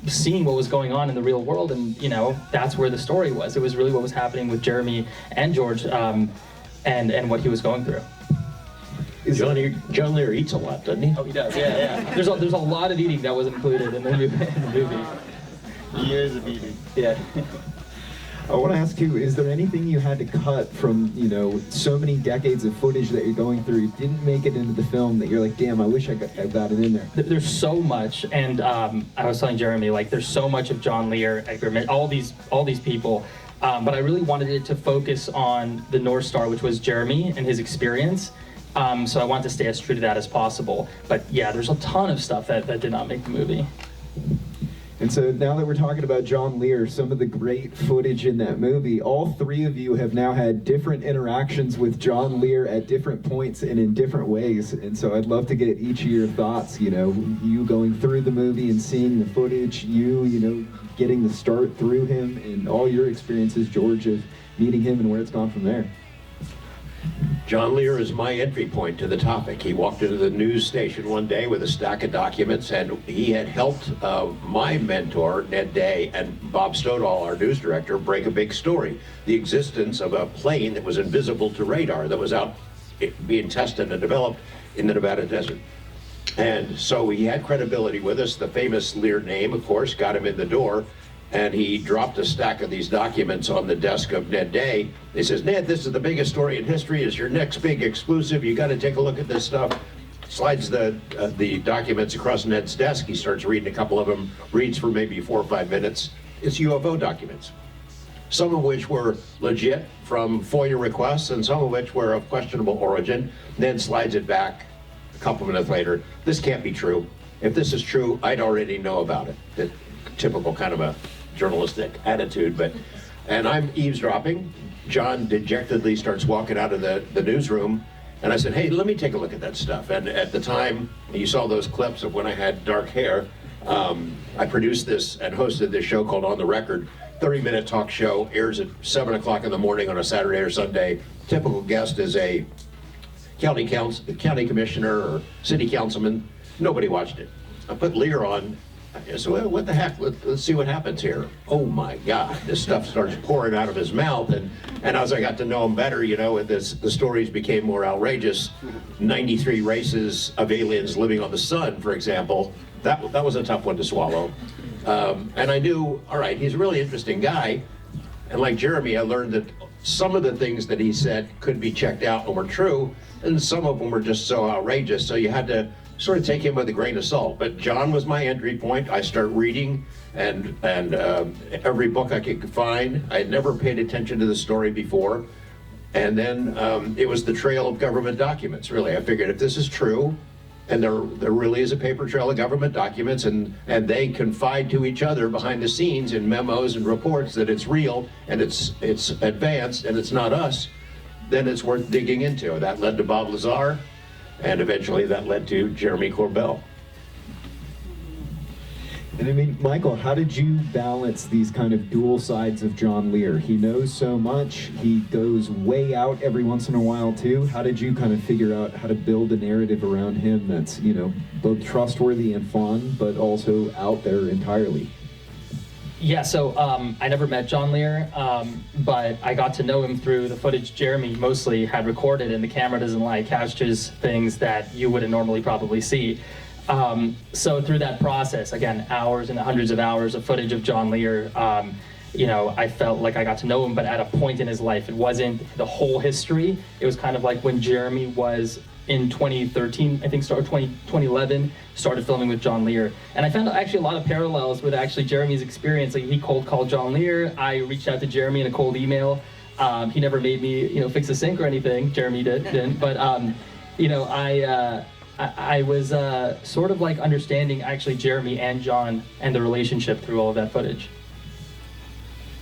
seeing what was going on in the real world, and you know, that's where the story was. It was really what was happening with Jeremy and George, and what he was going through. John Lear eats a lot, doesn't he? Oh, he does. Yeah. There's a lot of eating that was included in the movie. Years of eating. Yeah. I want to ask you, is there anything you had to cut from, you know, so many decades of footage that you're going through, didn't make it into the film, that you're like, damn, I wish I got it in there? There's so much, and I was telling Jeremy, like, there's so much of John Lear, Edgar, all these people, but I really wanted it to focus on the North Star, which was Jeremy and his experience. So I wanted to stay as true to that as possible. But yeah, there's a ton of stuff that did not make the movie. And so now that we're talking about John Lear, some of the great footage in that movie, all three of you have now had different interactions with John Lear at different points and in different ways. And so I'd love to get each of your thoughts, you know, you going through the movie and seeing the footage, you know, getting the start through him, and all your experiences, George, of meeting him and where it's gone from there. John Lear is my entry point to the topic. He walked into the news station one day with a stack of documents, and he had helped my mentor, Ned Day, and Bob Stoddall, our news director, break a big story. The existence of a plane that was invisible to radar that was out being tested and developed in the Nevada desert. And so he had credibility with us. The famous Lear name, of course, got him in the door. And he dropped a stack of these documents on the desk of Ned Day. He says, Ned, this is the biggest story in history. It's your next big exclusive. You got to take a look at this stuff. Slides the documents across Ned's desk. He starts reading a couple of them, reads for maybe 4 or 5 minutes. It's UFO documents, some of which were legit from FOIA requests, and some of which were of questionable origin. Ned slides it back a couple minutes later. This can't be true. If this is true, I'd already know about it. Typical kind of a journalistic attitude, and I'm eavesdropping. John dejectedly starts walking out of the newsroom, And I said, hey, let me take a look at that stuff. And at the time, you saw those clips of when I had dark hair. I produced this and hosted this show called On the Record, 30-minute talk show, airs at 7 o'clock in the morning on a Saturday or Sunday. Typical guest is a county commissioner or city councilman. Nobody watched it. I put Lear on. So well, what the heck? Let's see what happens here. Oh my God! This stuff starts pouring out of his mouth, and as I got to know him better, you know, the stories became more outrageous. 93 races of aliens living on the sun, for example. That was a tough one to swallow. And I knew, all right, he's a really interesting guy. And like Jeremy, I learned that some of the things that he said could be checked out and were true, and some of them were just so outrageous. So you had to sort of take him with a grain of salt. But John was my entry point. I started reading and every book I could find. I had never paid attention to the story before. And then it was the trail of government documents, really. I figured if this is true, and there really is a paper trail of government documents, and they confide to each other behind the scenes in memos and reports that it's real, and it's advanced, and it's not us, then it's worth digging into. That led to Bob Lazar, and eventually that led to Jeremy Corbell. And I mean, Michael, how did you balance these kind of dual sides of John Lear? He knows so much, he goes way out every once in a while too. How did you kind of figure out how to build a narrative around him that's, you know, both trustworthy and fun, but also out there entirely? Yeah, so I never met John Lear, but I got to know him through the footage Jeremy mostly had recorded, and the camera doesn't lie, captures things that you wouldn't normally probably see. So through that process, again, hours and hundreds of hours of footage of John Lear, you know, I felt like I got to know him, but at a point in his life. It wasn't the whole history. It was kind of like when Jeremy was in 2013, I think, 2011, started filming with John Lear. And I found actually a lot of parallels with actually Jeremy's experience. Like, he cold called John Lear. I reached out to Jeremy in a cold email. He never made me, you know, fix a sink or anything. Jeremy didn't. But, you know, I was sort of like understanding actually Jeremy and John and the relationship through all of that footage.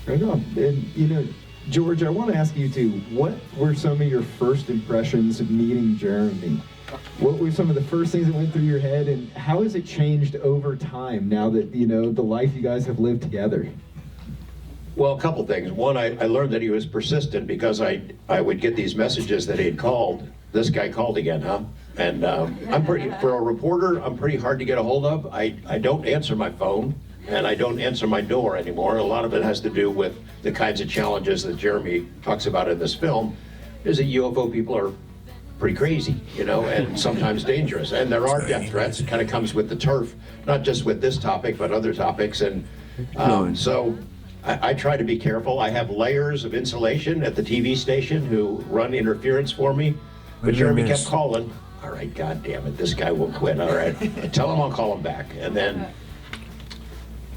Right on. And, you know, George, I want to ask you too, what were some of your first impressions of meeting Jeremy? What were some of the first things that went through your head, and how has it changed over time now that, you know, the life you guys have lived together? Well, a couple things. One, I learned that he was persistent because I would get these messages that he'd called. This guy called again, huh? And for a reporter, I'm pretty hard to get a hold of. I don't answer my phone, and I don't answer my door anymore. A lot of it has to do with the kinds of challenges that Jeremy talks about in this film, is that UFO people are pretty crazy, you know, and sometimes dangerous. And there are death threats. It kind of comes with the turf, not just with this topic, but other topics. And so I try to be careful. I have layers of insulation at the TV station who run interference for me. But Jeremy kept calling. All right, God damn it, this guy will quit. All right, tell him I'll call him back. And then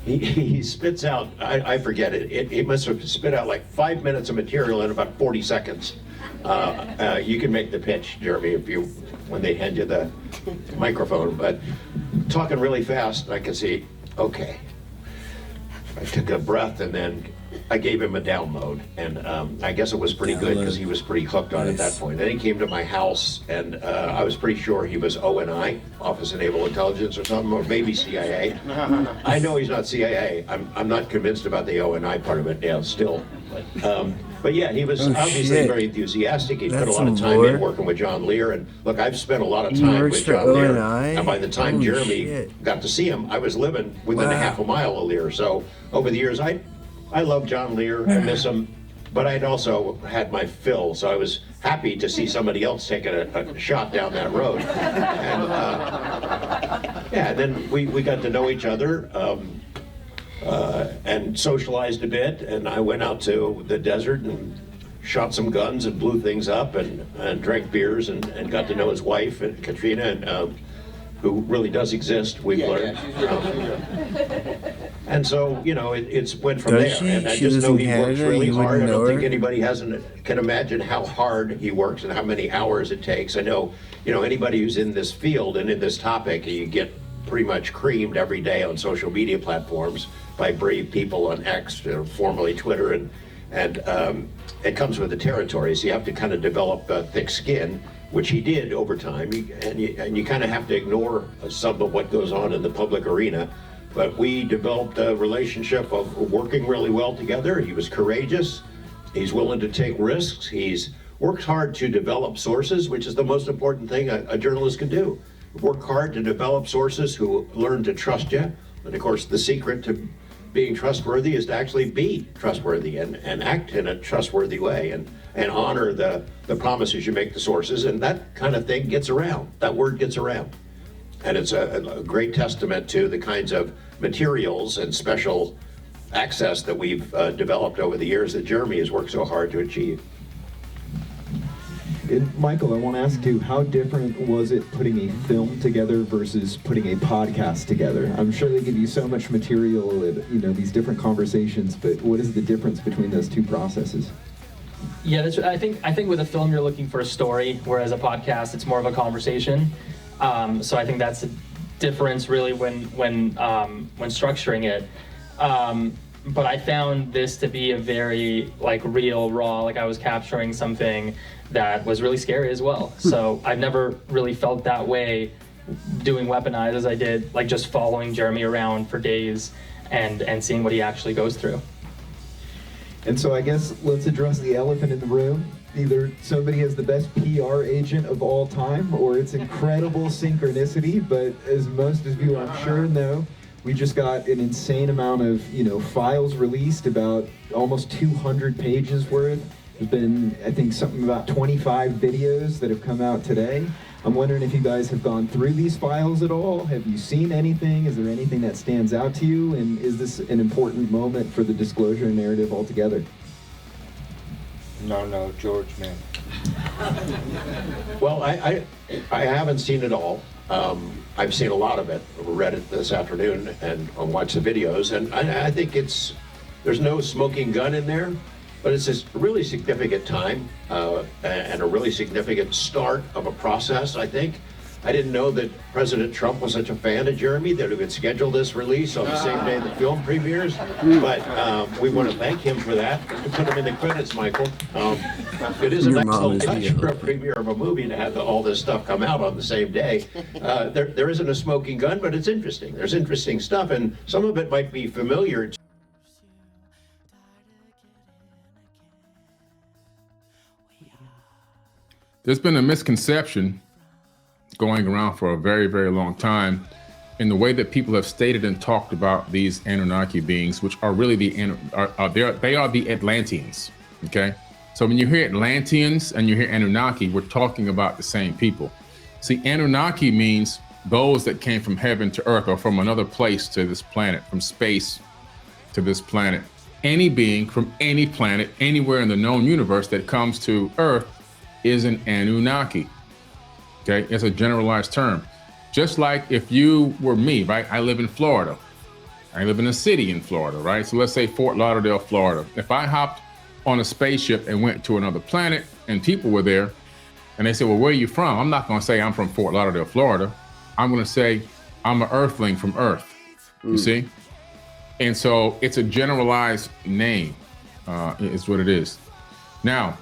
he spits out, I forget it. It must have spit out like 5 minutes of material in about 40 seconds. You can make the pitch, Jeremy, when they hand you the microphone. But talking really fast, I could see, okay. I took a breath and then I gave him a download, and I guess it was pretty good because he was pretty hooked on it at that point. Then he came to my house, and I was pretty sure he was ONI, Office of Naval Intelligence or something, or maybe CIA. I know he's not CIA. I'm not convinced about the ONI part of it now, still. But yeah, he was obviously very enthusiastic. He put a lot of time in working with John Lear, and look, I've spent a lot of time with John Lear. And by the time Jeremy got to see him, I was living within a half a mile of Lear. So over the years, I love John Lear, I miss him, but I'd also had my fill, so I was happy to see somebody else taking a shot down that road. And yeah, then we got to know each other and socialized a bit, and I went out to the desert and shot some guns and blew things up and drank beers and got to know his wife, and Katrina, and who really does exist, we've learned. And so, you know, it's went from there. And I just know he works really hard. I don't think anybody can imagine how hard he works and how many hours it takes. I know, you know, anybody who's in this field and in this topic, you get pretty much creamed every day on social media platforms by brave people on X, formerly Twitter, and And it comes with the territory, so you have to kind of develop thick skin, which he did over time, and you kind of have to ignore some of what goes on in the public arena. But we developed a relationship of working really well together. He was courageous. He's willing to take risks. He's worked hard to develop sources, which is the most important thing a journalist can do. Work hard to develop sources who learn to trust you. And of course, the secret to being trustworthy is to actually be trustworthy and act in a trustworthy way and honor the promises you make to sources. And that kind of thing gets around. That word gets around. And it's a great testament to the kinds of materials and special access that we've developed over the years that Jeremy has worked so hard to achieve. And Michael, I want to ask you, how different was it putting a film together versus putting a podcast together? I'm sure they give you so much material and these different conversations, but what is the difference between those two processes? Yeah, I think with a film you're looking for a story, whereas a podcast it's more of a conversation. So I think that's the difference really when structuring it. But I found this to be a very real, raw, I was capturing something that was really scary as well. So I've never really felt that way doing Weaponized as I did, just following Jeremy around for days and seeing what he actually goes through. And so I guess let's address the elephant in the room. Either somebody has the best PR agent of all time, or it's incredible synchronicity, but as most of you I'm sure know, we just got an insane amount of files released, about almost 200 pages worth. There's been, I think, something about 25 videos that have come out today. I'm wondering if you guys have gone through these files at all. Have you seen anything? Is there anything that stands out to you? And is this an important moment for the disclosure narrative altogether? No, George, man. Well, I haven't seen it all. I've seen a lot of it. Read it this afternoon and watched the videos, and I think there's no smoking gun in there, but it's a really significant time and a really significant start of a process, I think. I didn't know that President Trump was such a fan of Jeremy that he would schedule this release on the same day the film premieres, but we want to thank him for that. Put him in the credits, Michael. It is a nice little touch for a premiere of a movie to have all this stuff come out on the same day. There isn't a smoking gun, but it's interesting. There's interesting stuff, and some of it might be familiar. There's been a misconception going around for a very, very long time in the way that people have stated and talked about these Anunnaki beings, which are really they are the Atlanteans, okay? So when you hear Atlanteans and you hear Anunnaki, we're talking about the same people. See, Anunnaki means those that came from heaven to earth or from another place to this planet, from space to this planet. Any being from any planet, anywhere in the known universe that comes to earth is an Anunnaki. Okay, it's a generalized term. Just like if you were me, right? I live in Florida. I live in a city in Florida, right? So let's say Fort Lauderdale, Florida. If I hopped on a spaceship and went to another planet and people were there and they said, well, where are you from? I'm not gonna say I'm from Fort Lauderdale, Florida. I'm gonna say I'm an earthling from Earth, you see? And so it's a generalized name, is what it is. Now,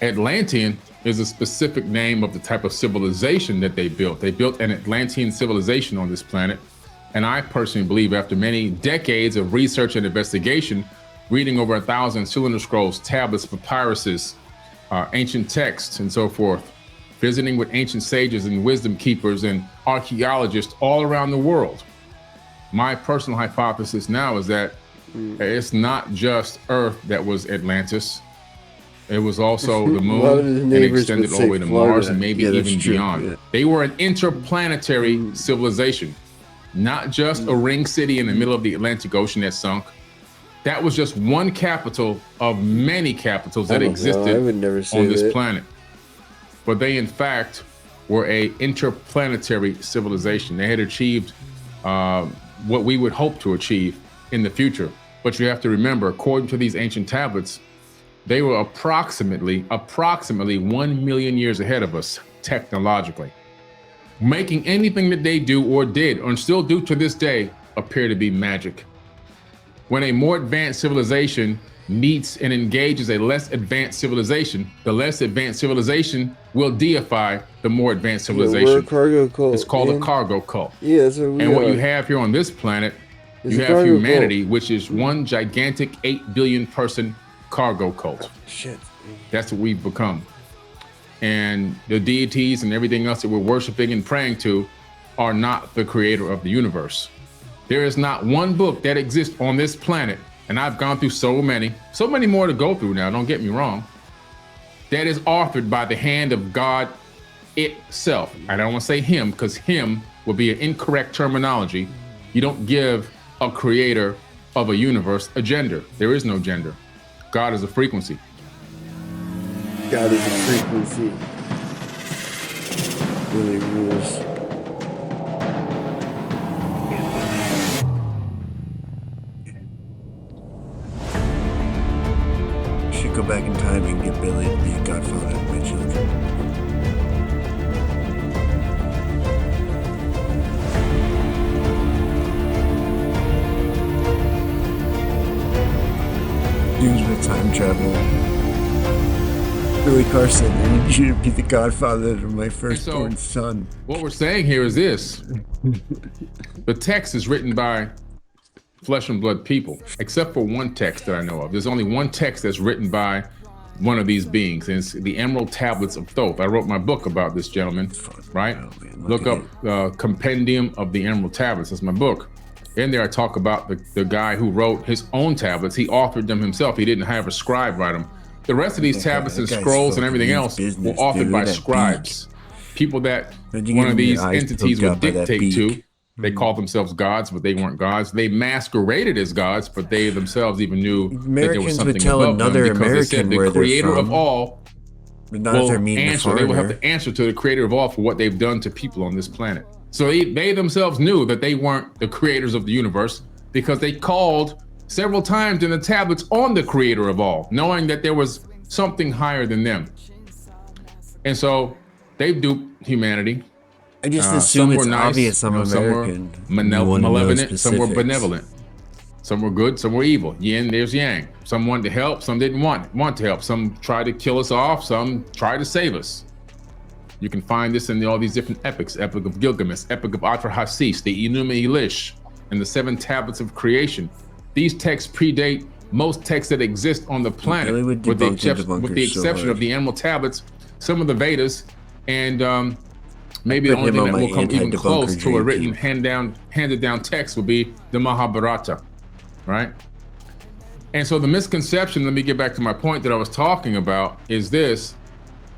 Atlantean is a specific name of the type of civilization that they built. They built an Atlantean civilization on this planet. And I personally believe after many decades of research and investigation, reading over 1,000 cylinder scrolls, tablets, papyruses, ancient texts and so forth, visiting with ancient sages and wisdom keepers and archaeologists all around the world. My personal hypothesis now is that it's not just Earth that was Atlantis. It was also the moon and extended all the way to Mars and maybe even beyond. Yeah. They were an interplanetary civilization, not just a ring city in the middle of the Atlantic Ocean that sunk. That was just one capital of many capitals that existed on this planet. But they, in fact, were a interplanetary civilization. They had achieved what we would hope to achieve in the future. But you have to remember, according to these ancient tablets, they were approximately 1 million years ahead of us technologically, making anything that they do or did or still do to this day appear to be magic. When a more advanced civilization meets and engages a less advanced civilization, the less advanced civilization will deify the more advanced civilization. We're a cargo cult. It's called a cargo cult. Yeah, that's what we And are. what you have here on this planet, It's you a have cargo humanity, cult. which is one gigantic 8 billion person cargo cult. Shit. That's what we've become. And the deities and everything else that we're worshiping and praying to are not the creator of the universe. There is not one book that exists on this planet, and I've gone through so many more to go through now, don't get me wrong, that is authored by the hand of God itself. I don't want to say him, because him will be an incorrect terminology. You don't give a creator of a universe a gender. There is no gender. God is a frequency. God is a frequency. Really rules. Should go back in time and get Billy to be a godfather of my children. Use with time travel. Billy Carson, I need you to be the godfather of my firstborn son. What we're saying here is this. The text is written by flesh and blood people, except for one text that I know of. There's only one text that's written by one of these beings, and it's the Emerald Tablets of Thoth. I wrote my book about this gentleman, right? Look up Compendium of the Emerald Tablets. That's my book. In there I talk about the guy who wrote his own tablets. He authored them himself. He didn't have a scribe write them. The rest of these tablets and scrolls and everything else were authored by scribes. People that one of these entities would dictate to. They called themselves gods, but they weren't gods. They masqueraded as gods, but they themselves even knew that there was something above them, because they said the creator of all will answer. They will have to answer to the creator of all for what they've done to people on this planet. So they themselves knew that they weren't the creators of the universe, because they called several times in the tablets on the creator of all, knowing that there was something higher than them. And so they've duped humanity. I just assume it's obvious I'm American. Some were malevolent, some were benevolent. Some were good, some were evil. Yin, there's yang. Some wanted to help, some didn't want to help. Some tried to kill us off, some tried to save us. You can find this in all these different epics: Epic of Gilgamesh, Epic of Atrahasis, the Enuma Elish, and the 7 Tablets of Creation. These texts predate most texts that exist on the planet, with the exception of the Emerald Tablets, some of the Vedas, and maybe the only thing that will come even close to a written handed down text will be the Mahabharata, right? And so the misconception, let me get back to my point that I was talking about, is there's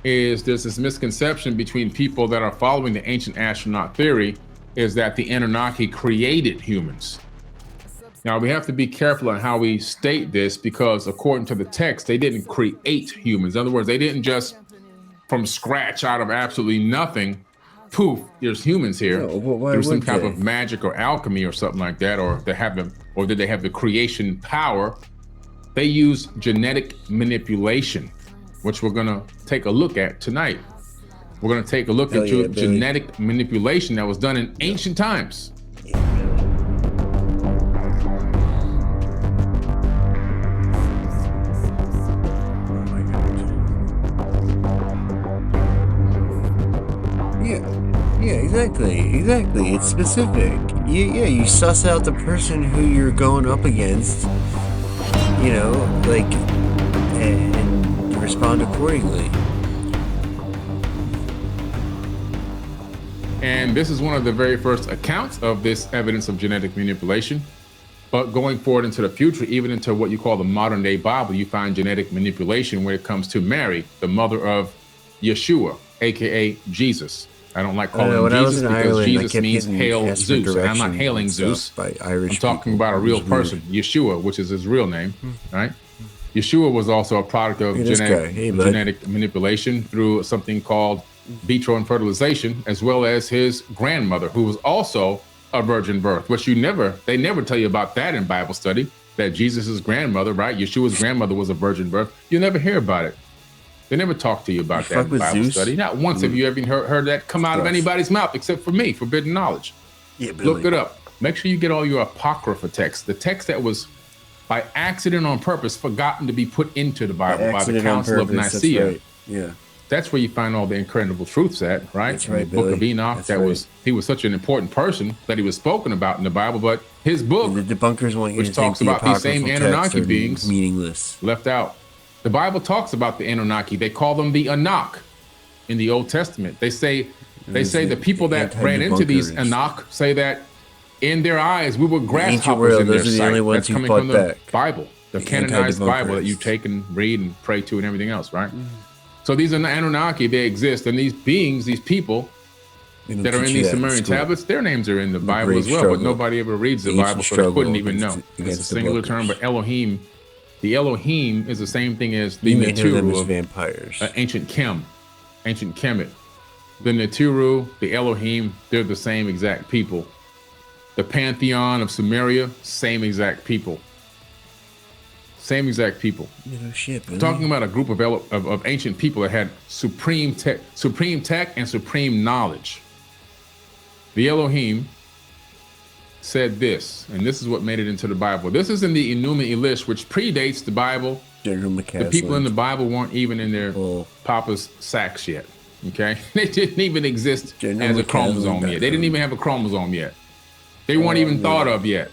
this misconception between people that are following the ancient astronaut theory, is that the Anunnaki created humans. Now we have to be careful on how we state this, because according to the text, they didn't create humans. In other words, they didn't just from scratch, out of absolutely nothing, poof, there's humans here. There's some type of magic or alchemy or something like that, or did they have the creation power? They use genetic manipulation, which we're gonna take a look at tonight. We're gonna take a look at genetic manipulation that was done in ancient times. Exactly. It's specific. You suss out the person who you're going up against, and respond accordingly. And this is one of the very first accounts of this evidence of genetic manipulation. But going forward into the future, even into what you call the modern day Bible, you find genetic manipulation when it comes to Mary, the mother of Yeshua, aka Jesus. I don't like calling him Jesus because Ireland, Jesus means hail Zeus. And I'm not hailing Zeus. I'm talking about a real person, Yeshua, which is his real name, right? Yeshua was also a product of genetic manipulation through something called vitro fertilization, as well as his grandmother, who was also a virgin birth, which they never tell you about that in Bible study, that Jesus's grandmother, right? Yeshua's grandmother was a virgin birth. You never hear about it. They never talk to you about that in Bible study. Not once have you ever heard that come out of anybody's mouth, except for me, forbidden knowledge. Look it up. Make sure you get all your Apocrypha texts, the text that was by accident on purpose, forgotten to be put into the Bible by the Council of Nicaea. Right. Yeah. That's where you find all the incredible truths at, right? That's right, the Book Billy. of Enoch. That's He was such an important person that he was spoken about in the Bible, but his book, and the debunkers want you which to talks think the about these same apocryphal texts Anunnaki are beings, meaningless. left out. The Bible talks about the Anunnaki. They call them the Anak in the Old Testament. They say the people that ran into these Anak say that in their eyes we were grasshoppers in their sight. That's coming from the Bible, the canonized Bible that you take and read and pray to and everything else, right? So these are the Anunnaki, they exist, and these beings, these people that are in these Sumerian tablets, their names are in the Bible as well, but nobody ever reads the Bible, so they couldn't even know. It's a singular term, but Elohim, the Elohim is the same thing as the Netiru of vampires. Ancient Kemet. The Netiru, the Elohim, they're the same exact people. The Pantheon of Sumeria, same exact people. Same exact people. Shit, talking about a group of ancient people that had supreme tech and supreme knowledge. The Elohim said this, and this is what made it into the Bible. This is in the Enuma Elish, which predates the Bible. The people in the Bible weren't even in their papa's sacks yet. Okay, they didn't even exist as a chromosome yet. They didn't even have a chromosome yet. They weren't even thought of yet.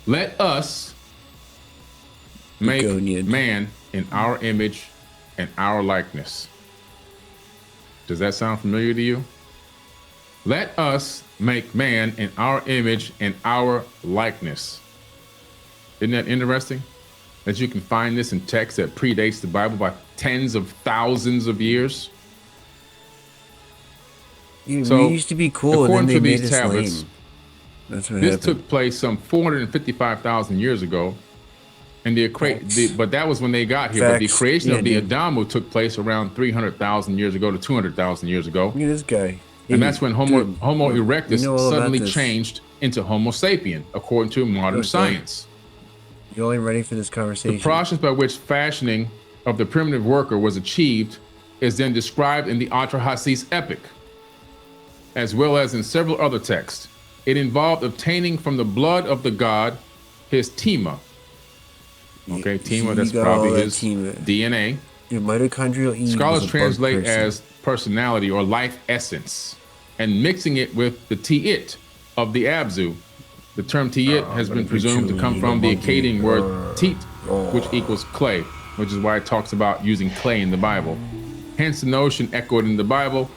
Let us make man in our image and our likeness. Does that sound familiar to you? Let us make man in our image and our likeness. Isn't that interesting? That you can find this in text that predates the Bible by tens of thousands of years. So, we used to be cool, according and then to they these made us tablets, lame. That's what this happened. took place some 455,000 years ago, and but that was when they got here. But the creation of the Adamu took place around 300,000 years ago to 200,000 years ago. Look at this guy. And that's when Homo erectus you know all about suddenly this. changed into Homo sapien, according to modern science. You only ready for this conversation? The process by which fashioning of the primitive worker was achieved is then described in the Atrahasis epic, as well as in several other texts. It involved obtaining from the blood of the god his tima. Okay, tima, that's probably his DNA. Your mitochondrial Eve Scholars was a bug translate person. as personality or life essence, and mixing it with the ti'it of the Abzu. The term ti'it has been presumed to come from the Akkadian word tit, which equals clay, which is why it talks about using clay in the Bible. Hence the notion echoed in the Bible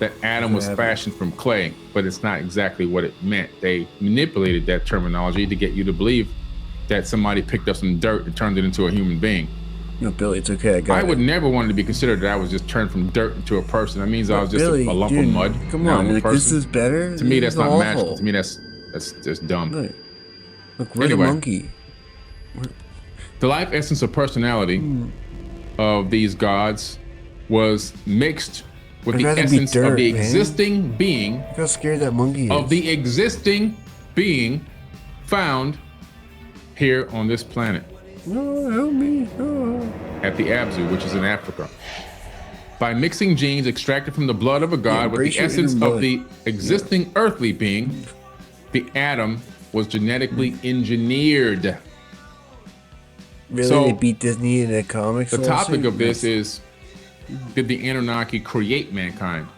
that Adam was fashioned from clay, but it's not exactly what it meant. They manipulated that terminology to get you to believe that somebody picked up some dirt and turned it into a human being. No, Billy, it's okay. I would never want it to be considered that I was just turned from dirt into a person. That means I was just a lump of mud. Come Now on, I'm a like, person. this is better. To me, This that's is not awful. magical. To me, that's just dumb. Look, we're Anyway. the monkey. The life essence of personality of these gods was mixed with I'd the rather be essence dirt, of the man. existing being. Look how scared that monkey is. Of the existing being found here on this planet. No, help me. Oh. At the Abzu, which is in Africa. By mixing genes extracted from the blood of a god with embrace the your essence inner of blood. the existing earthly being, the atom was genetically engineered. Really, So, they beat Disney in the comics. The topic lawsuit? of this is, did the Anunnaki create mankind?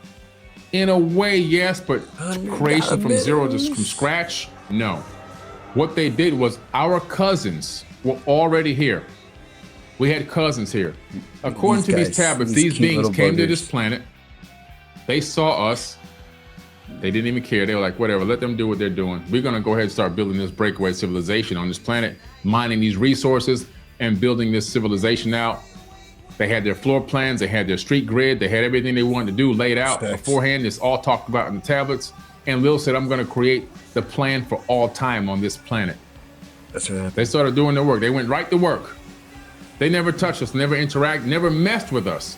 In a way, yes, but creation from zero to from scratch, no. What they did was our cousins were already here. We had cousins here. According to these tablets, these cute beings little came to buggers. this planet. They saw us. They didn't even care. They were like, whatever, let them do what they're doing. We're going to go ahead and start building this breakaway civilization on this planet, mining these resources and building this civilization out. They had their floor plans. They had their street grid. They had everything they wanted to do laid out beforehand. It's all talked about in the tablets. And Lil said, I'm going to create the plan for all time on this planet. That's what happened. They started doing their work. They went right to work. They never touched us, never interacted, never messed with us.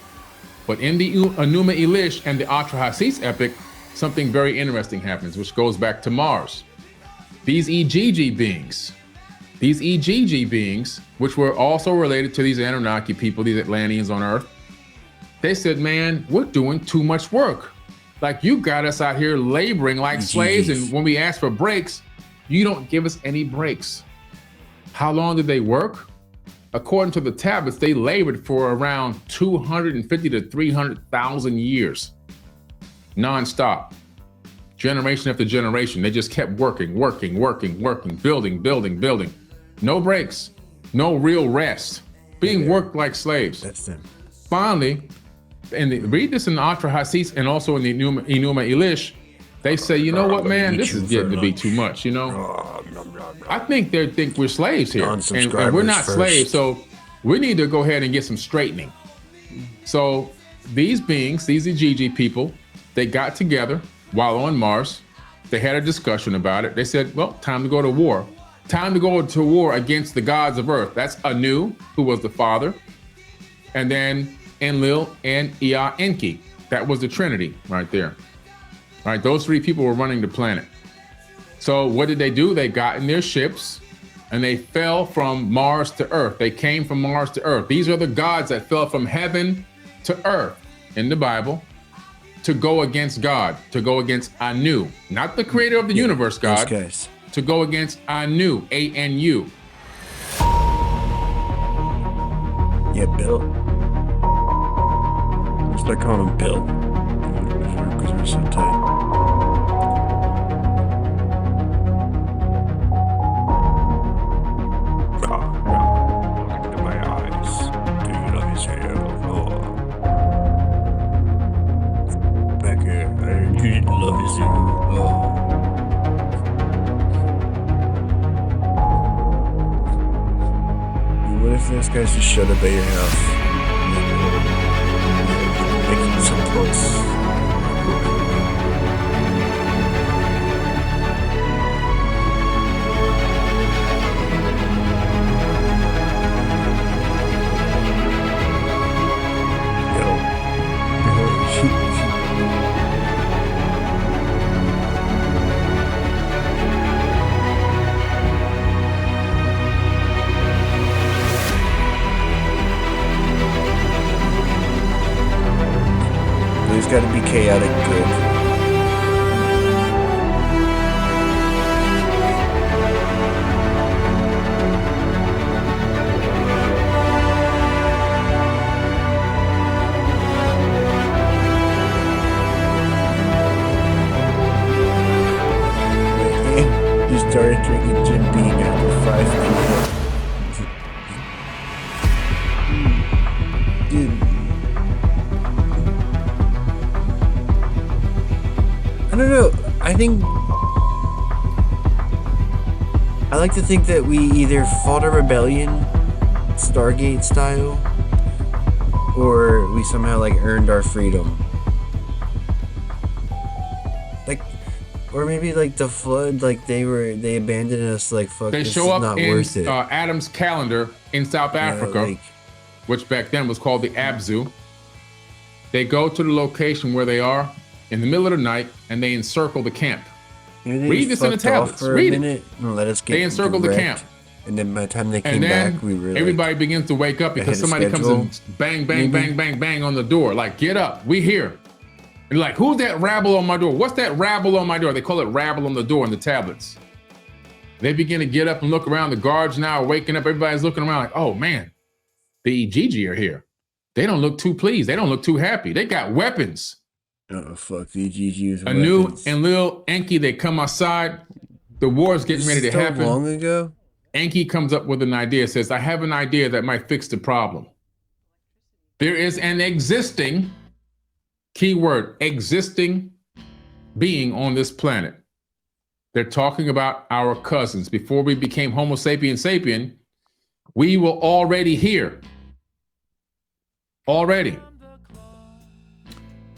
But in the Enuma Elish and the Atrahasis epic, something very interesting happens, which goes back to Mars. These EGG beings, which were also related to these Anunnaki people, these Atlanteans on Earth, they said, man, we're doing too much work. Like, you got us out here laboring like slaves, and when we ask for breaks, You don't give us any breaks. How long did they work? According to the tablets, they labored for around 250 to 300,000 years, nonstop, generation after generation. They just kept working, building. No breaks, no real rest, being worked like slaves. That's them. Finally, and read this in the Atra Hasis and also in the Enuma Elish, they say, you know what, man, this is getting to be too much, you know? I think they think we're slaves here, and we're not slaves, so we need to go ahead and get some straightening. So these beings, these Igigi people, they got together while on Mars. They had a discussion about it. They said, well, time to go to war. Time to go to war against the gods of Earth. That's Anu, who was the father, and then Enlil and Ea Enki. That was the Trinity right there. Right, those three people were running the planet. So what did they do? They got in their ships and they fell from Mars to Earth. They came from Mars to Earth. These are the gods that fell from heaven to earth in the Bible to go against God, to go against Anu, not the creator of the universe, God, to go against Anu, A-N-U. Yeah, Bill. Let's start calling him Bill. Because we're so tight. Look into my eyes. Do you love Israel? Back here. I heard you didn't love Israel. What if those guys just showed up at your house? Making some close. There's got to be chaotic good. You started drinking Jim Beam after 5 minutes. Dude. I don't know. I like to think that we either fought a rebellion, Stargate style, or we somehow like earned our freedom. Like, or maybe like the flood, like they abandoned us. Like fuck, they this show is up not in worth it. Adam's calendar in South Africa, which back then was called the Abzu. They go to the location where they are in the middle of the night, and they encircle the camp. Read this in the tablets. Read it. Let us get they encircle the camp. And then by the time they came back, we were everybody begins to wake up because somebody comes and bang, bang, bang, bang, bang on the door. Like, get up, we here. And like, who's that rabble on my door? What's that rabble on my door? They call it rabble on the door in the tablets. They begin to get up and look around. The guards now are waking up. Everybody's looking around like, oh man, the Igigi are here. They don't look too pleased. They don't look too happy. They got weapons. Oh fuck, the GGs. Anu and Lil Enki, they come outside. The war is getting ready to happen. Long ago, Enki comes up with an idea. Says, "I have an idea that might fix the problem." There is an existing, keyword, existing being on this planet. They're talking about our cousins. Before we became Homo sapien sapien, we were already here. Already.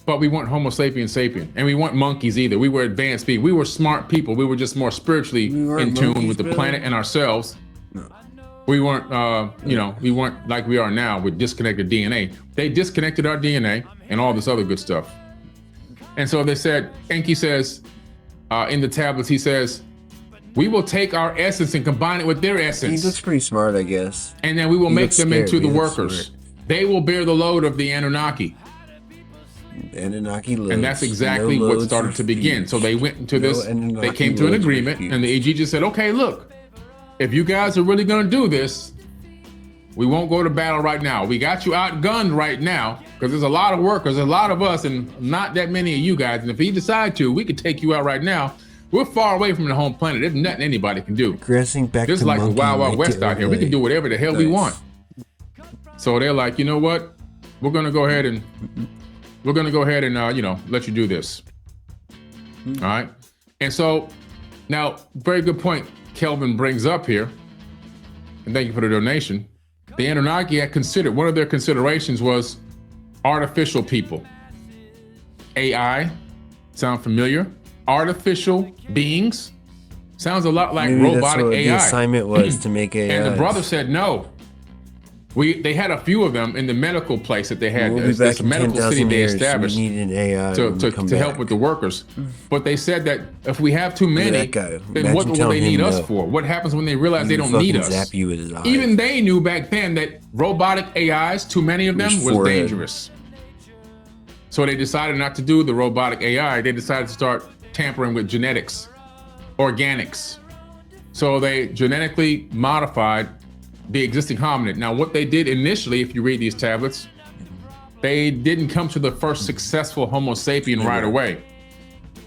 But we weren't Homo sapien sapien, and we weren't monkeys either. We were advanced people. We were smart people. We were just more spiritually in tune with the planet and ourselves. No. We weren't, we weren't like we are now with disconnected DNA. They disconnected our DNA and all this other good stuff. And so they said, Enki says, in the tablets, he says, we will take our essence and combine it with their essence. He looks pretty smart, I guess. And then we will make them into the workers. They will bear the load of the Anunnaki. Anunnaki loads. And that's exactly No what loads started to begin. refused. So they went into No this, they Anunnaki came to an loads agreement, refused. and the AG just said, okay, look, if you guys are really going to do this, we won't go to battle right now. We got you outgunned right now because there's a lot of workers, a lot of us, and not that many of you guys. And if we decide to, we could take you out right now. We're far away from the home planet. There's nothing anybody can do. Progressing back This is to like the monkey Wild Wild right West to out here. We can do whatever the hell we want. So they're like, you know what? We're gonna go ahead and let you do this. All right. And so now, very good point Kelvin brings up here. And thank you for the donation. The Anunnaki had considered, one of their considerations was artificial people. AI, sound familiar? Artificial beings, sounds a lot like Maybe robotic that's what AI. the assignment was to make AI. And the brother said no. They had a few of them in the medical place that they had. We'll be back in medical 10,000 city they years. established We need an AI to help with the workers. But they said that if we have too many, then what will they need us for? What happens when they realize they don't need us? Zap you with his eyes. Even they knew back then that robotic AIs, too many of them, was dangerous. So they decided not to do the robotic AI. They decided to start tampering with genetics, organics. So they genetically modified the existing hominid. Now, what they did initially, if you read these tablets, they didn't come to the first successful Homo sapien right away.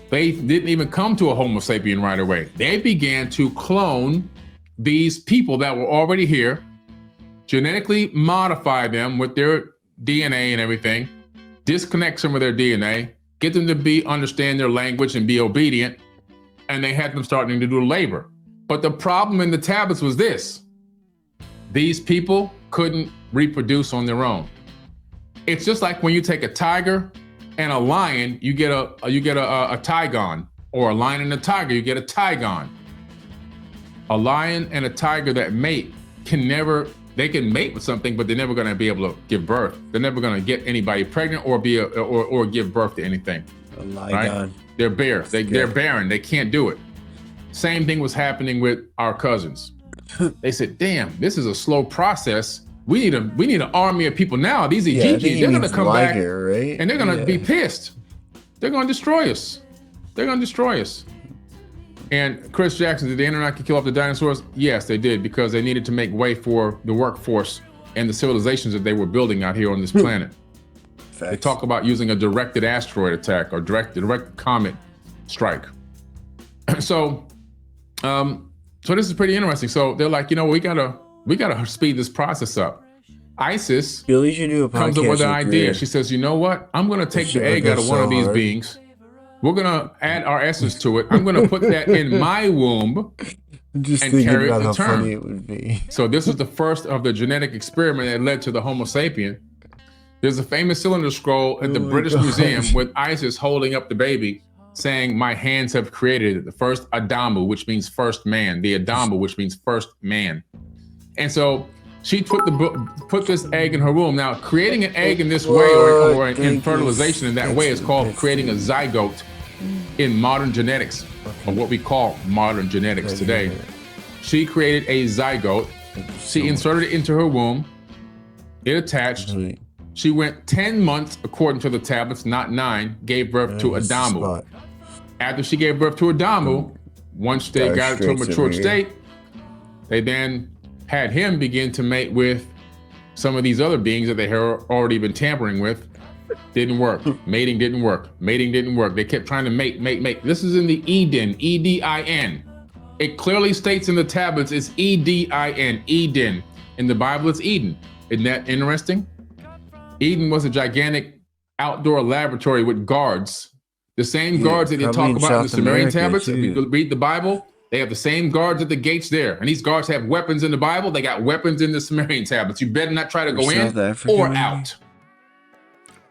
They didn't even come to a Homo sapien right away. They began to clone these people that were already here, genetically modify them with their DNA and everything, disconnect some of their DNA, get them to understand their language and be obedient, and they had them starting to do labor. But the problem in the tablets was this: these people couldn't reproduce on their own. It's just like when you take a tiger and a lion, you get a tigon, or a lion and a tiger, you get a tigon. A lion and a tiger that mate they can mate with something, but they're never going to be able to give birth. They're never going to get anybody pregnant or give birth to anything. Right? They're bare. They're barren. They can't do it. Same thing was happening with our cousins. They said, "Damn, this is a slow process. We need an army of people now. These Egyptians, they're going to come back, right? And they're going to be pissed. They're going to destroy us. They're going to destroy us." And Chris Jackson, did the Anunnaki kill off the dinosaurs? Yes, they did, because they needed to make way for the workforce and the civilizations that they were building out here on this planet. They talk about using a directed asteroid attack or direct comet strike. So this is pretty interesting. So they're like, we gotta speed this process up. ISIS Billy should do a comes up with an idea. Greer. She says, you know what? I'm gonna take the egg out of one of these beings. We're gonna add our essence to it. I'm gonna put that in my womb and carry it to term. Funny it would be. So this was the first of the genetic experiment that led to the Homo sapien. There's a famous cylinder scroll at the British Museum with Isis holding up the baby, saying, "My hands have created it." The first Adamu, which means first man. The Adamu, which means first man. And so she put this egg in her womb. Now, creating an egg in this way, or in fertilization in that way, is called creating a zygote in modern genetics, or what we call modern genetics today. She created a zygote. She inserted it into her womb. It attached. She went 10 months, according to the tablets, not 9, gave birth to Adamu. After she gave birth to Adamu, once they got it to a mature state, they then had him begin to mate with some of these other beings that they had already been tampering with. Didn't work. Mating didn't work. Mating didn't work. They kept trying to mate. This is in the Eden, E-D-I-N. It clearly states in the tablets it's E-D-I-N, Eden. In the Bible, it's Eden. Isn't that interesting? Eden was a gigantic outdoor laboratory with guards. The same guards that they talk about in the Sumerian tablets. If you read the Bible, they have the same guards at the gates there. And these guards have weapons in the Bible. They got weapons in the Sumerian tablets. You better not try to go in or out.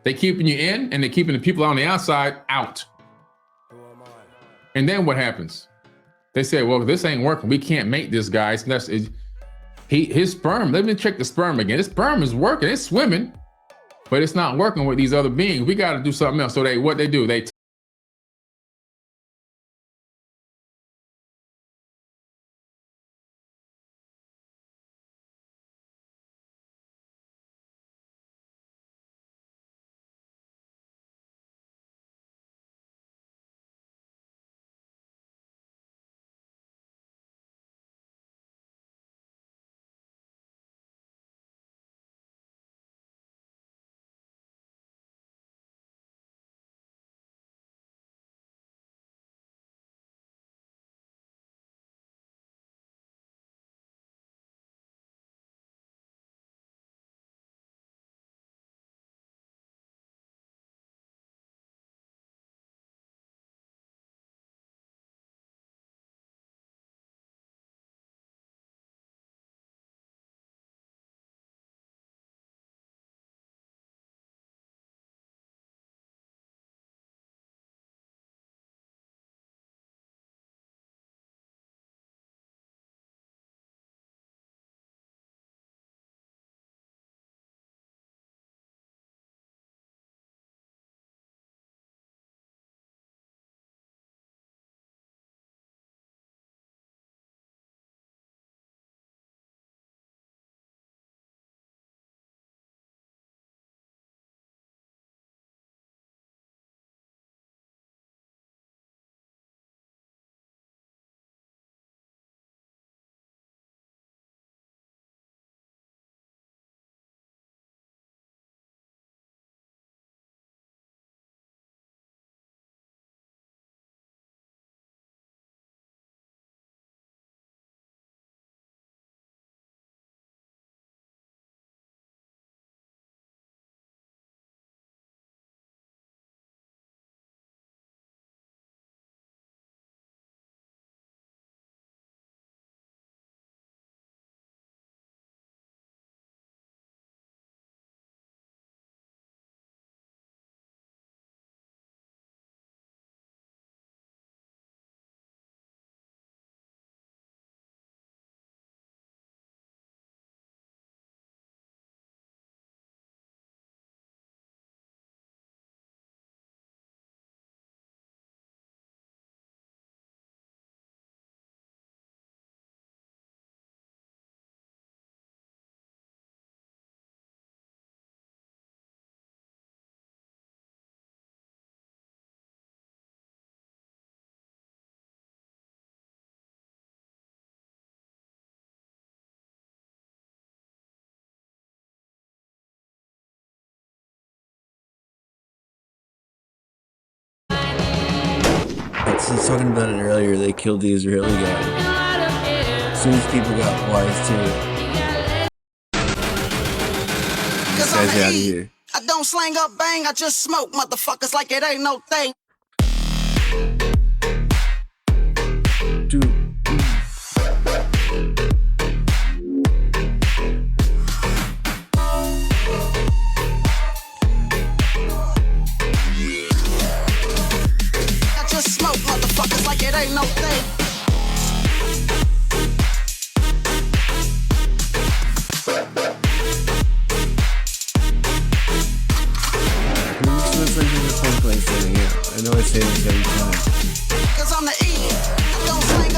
They keeping you in, and they're keeping the people on the outside out. And then what happens? They say, well, this ain't working. We can't mate this guy. His sperm, let me check the sperm again. His sperm is working, it's swimming, but it's not working with these other beings. We got to do something else. So what they do, they was talking about it earlier. They killed the Israeli guy. As soon as people got wise to it. This guy's out of here. I don't slang up bang, I just smoke motherfuckers like it ain't no thing. Dude. I just smoke motherfuckers like it ain't no thing. I know I say this every time. Cause I'm the E, I don't slang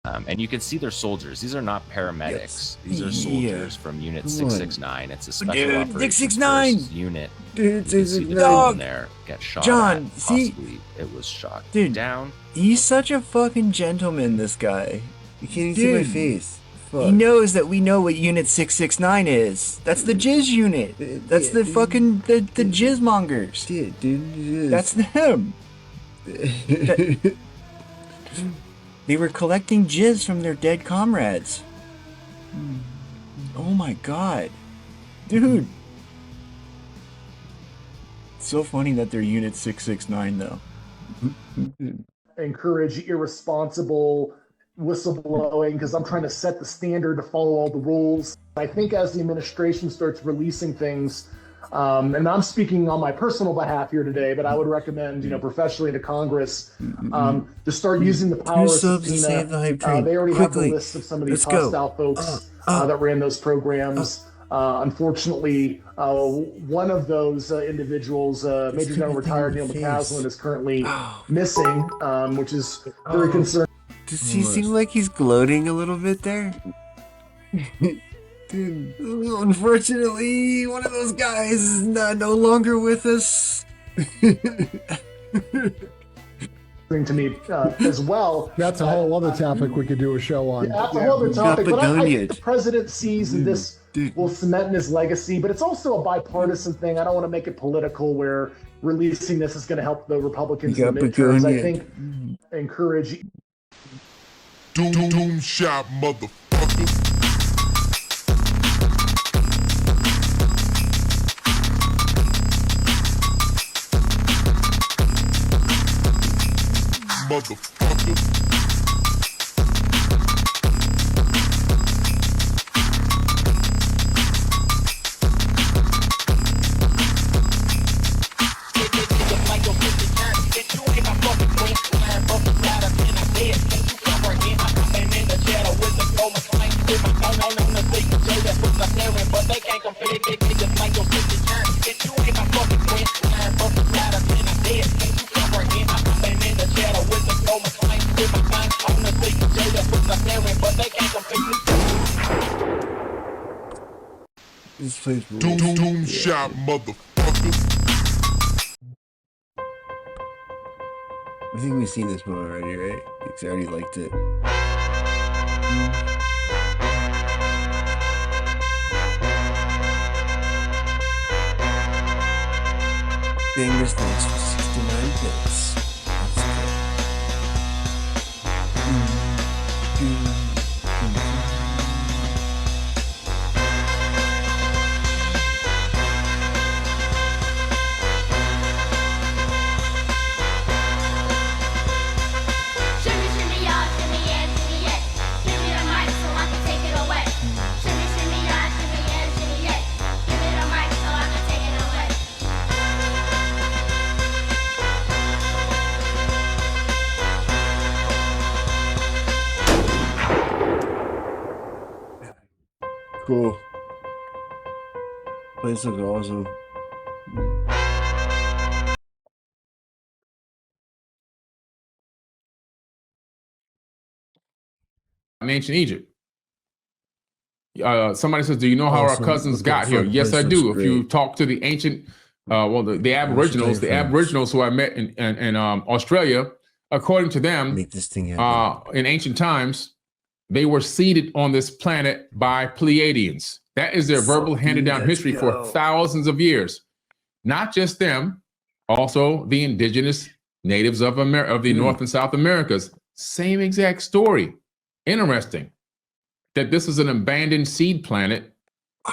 up. And you can see they're soldiers. These are not paramedics. Yes. These are soldiers from Unit 669. It's a special operations 669 unit. Dude, you see the dog there get shot. John, at. see, possibly it was shot down. He's such a fucking gentleman. This guy. You can't even see my face. Fuck. He knows that we know what Unit 669 is. That's the jizz unit. That's the fucking the jizz mongers. Dude. That's them. They were collecting jizz from their dead comrades. Oh my god. Dude. It's so funny that they're Unit 669 though. Encourage irresponsible whistleblowing because I'm trying to set the standard to follow all the rules. I think as the administration starts releasing things, and I'm speaking on my personal behalf here today, but I would recommend, professionally to Congress, to start using the power of subpoena. They already have the list of some of these hostile folks that ran those programs. Unfortunately, one of those individuals, Major General retired Neil McCaslin, is currently missing, which is very concerning. Does he seem like he's gloating a little bit there? Dude, unfortunately, one of those guys is no longer with us. To me as well. That's a whole other topic we could do a show on. That's a whole other topic. But I think the president sees that this will cement his legacy, but it's also a bipartisan thing. I don't want to make it political where releasing this is going to help the Republicans in the midterms. I think encourage. Doom shot, motherfuckers. Motherfuckers. This place Doom shot, motherfuckers. I think we've seen this one already, right? Because I already liked it. Fingers, thanks for 69 bits. Cool. Place looks awesome. In ancient Egypt. Somebody says, do you know how our cousins got here? Yes, I do. If you talk to the ancient, the Aboriginals, who I met in Australia, according to them, in ancient times, they were seeded on this planet by Pleiadians. That is their verbal handed down history for thousands of years. Not just them, Also, the indigenous natives of the North and South Americas, same exact story. Interesting that this is an abandoned seed planet,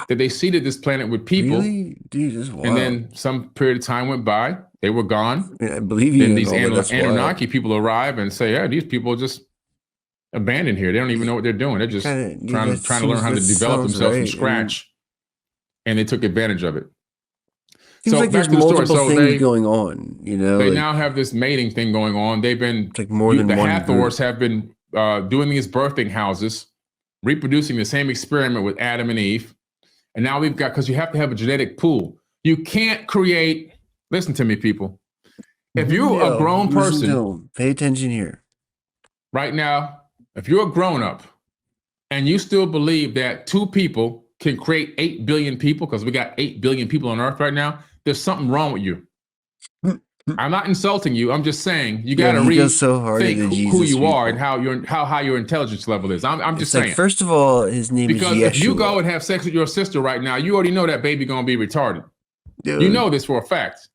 that they seeded this planet with people. Really? Dude, this is wild. And then some period of time went by, they were gone. I believe you. Then these all, but that's Anunnaki people arrive and say, yeah, these people are just abandoned here. They don't even know what they're doing. They're just trying to learn how to develop themselves from scratch. And they took advantage of it. Seems so like back there's to the story. multiple So things they, going on, you know. They like, now have this mating thing going on. They've been like more than the one Hathors group. have been doing these birthing houses, reproducing the same experiment with Adam and Eve. And now we've got, because you have to have a genetic pool. You can't create, listen to me, people. If you're a grown person, pay attention here. Right now, if you're a grown up and you still believe that two people can create 8 billion people, because we got 8 billion people on Earth right now, there's something wrong with you. I'm not insulting you. I'm just saying you got to rethink who you are and how high your intelligence level is. I'm just saying. First of all, his name is Yeshua. Because if you go and have sex with your sister right now, you already know that baby gonna be retarded. Dude. You know this for a fact.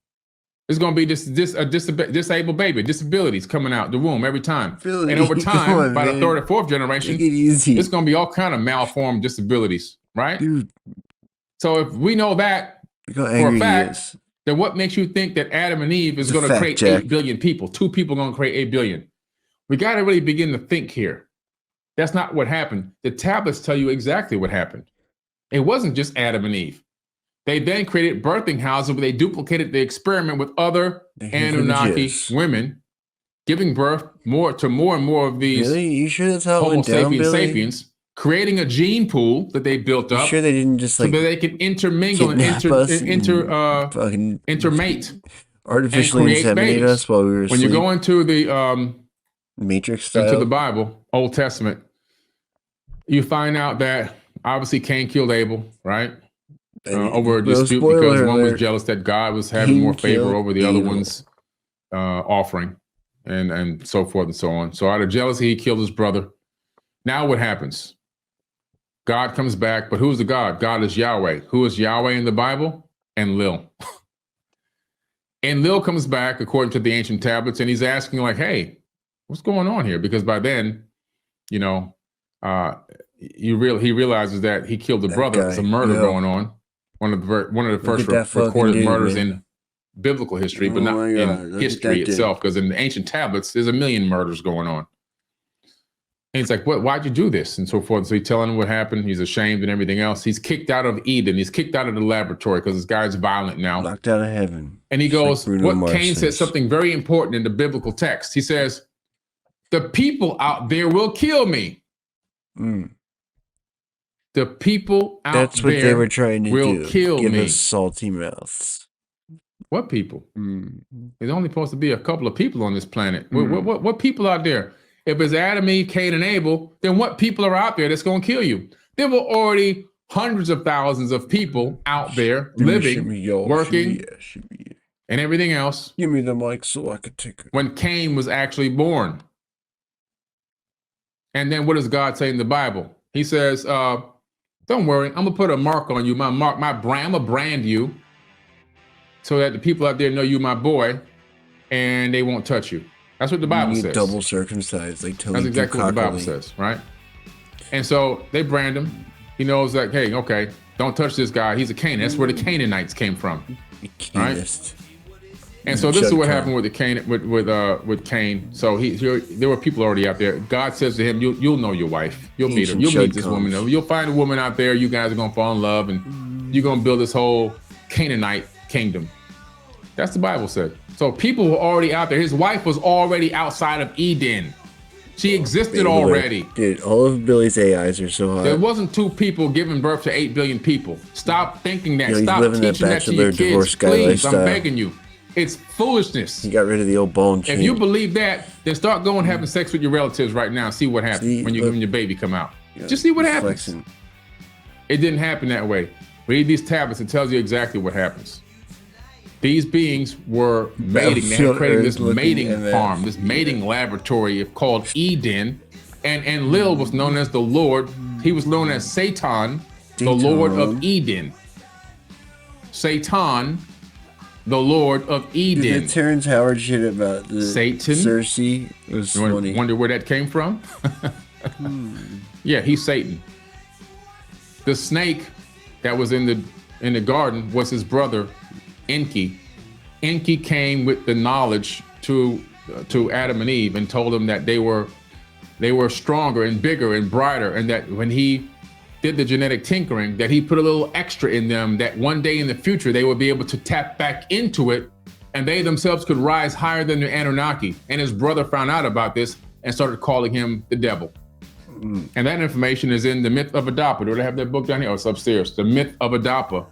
It's gonna be disabled baby, disabilities coming out the womb every time. And over time, by the third or fourth generation, it's gonna be all kind of malformed disabilities, right? Dude. So if we know that for a fact, then what makes you think that Adam and Eve is going to create 8 billion people? Two people going to create 8 billion. We got to really begin to think here. That's not what happened. The tablets tell you exactly what happened. It wasn't just Adam and Eve. They then created birthing houses where they duplicated the experiment with other Anunnaki women, giving birth to more and more of these Homo sapiens, creating a gene pool that they built up. Sure they didn't just so that they can intermingle and intermate, artificially inseminate us while we were asleep. When you go into the Matrix style, into the Bible, Old Testament, you find out that obviously Cain killed Abel, right? Over a dispute because one was jealous that God was having more favor over the other one's offering, and so forth and so on. So out of jealousy, he killed his brother. Now what happens? God comes back, but who's the God? God is Yahweh. Who is Yahweh in the Bible? Enlil. Enlil comes back according to the ancient tablets, and he's asking like, hey, what's going on here? Because by then, you know, he realizes that he killed the brother. There's a murder going on. One of the first recorded murders in biblical history, but not in history itself, because in the ancient tablets, there's a million murders going on. And he's like, "What? Why'd you do this?" And so forth. So he's telling him what happened. He's ashamed and everything else. He's kicked out of Eden. He's kicked out of the laboratory because this guy's violent now. Locked out of heaven. And he goes, what Cain says something very important in the biblical text. He says, "The people out there will kill me." The people out there That's what they were trying to will do. kill Give me. us salty mouths. What people? There's only supposed to be a couple of people on this planet. What people out there? If it's Adam, Eve, Cain, and Abel, then what people are out there that's going to kill you? There were already hundreds of thousands of people out there living, working, and everything else. Give me the mic so I could take it. When Cain was actually born. And then what does God say in the Bible? He says, don't worry, I'm going to put a mark on you, my brand, I'm going to brand you so that the people out there know you my boy and they won't touch you. That's what the Bible says. Double circumcised, like Tony. That's exactly what the Bible says, right? And so they brand him. He knows that, hey, okay, don't touch this guy. He's a Canaan. That's where the Canaanites came from, right? And so this is what happened with the Cain, with Cain. So there were people already out there. God says to him, "You'll know your wife. You'll meet her. You'll meet this woman. You'll find a woman out there. You guys are gonna fall in love, and you're gonna build this whole Canaanite kingdom." That's the Bible said. So people were already out there. His wife was already outside of Eden. She existed already. Dude, all of Billy's AIs are so hot. There wasn't two people giving birth to 8 billion people. Stop thinking that. Stop living teaching that to your kids. Please, I'm begging you. It's foolishness. He got rid of the old ball and chain. If you believe that, then start going having sex with your relatives right now and see what happens when your baby come out. Just see what happens. It didn't happen that way. Read these tablets. It tells you exactly what happens. These beings were mating. They had created this mating farm, this mating laboratory called Eden. And Lil was known as the Lord. He was known as Satan, the Lord of Eden. Satan the Lord of Eden. The Terrence Howard shit about the Satan. Cersei was funny. Wonder where that came from? Yeah, he's Satan. The snake that was in the garden was his brother, Enki. Enki came with the knowledge to Adam and Eve and told them that they were stronger and bigger and brighter, and that when he did the genetic tinkering, that he put a little extra in them, that one day in the future they would be able to tap back into it, and they themselves could rise higher than the Anunnaki. And his brother found out about this and started calling him the devil. And that information is in The Myth of Adapa. Do I have that book down here? Oh, it's upstairs. The Myth of Adapa,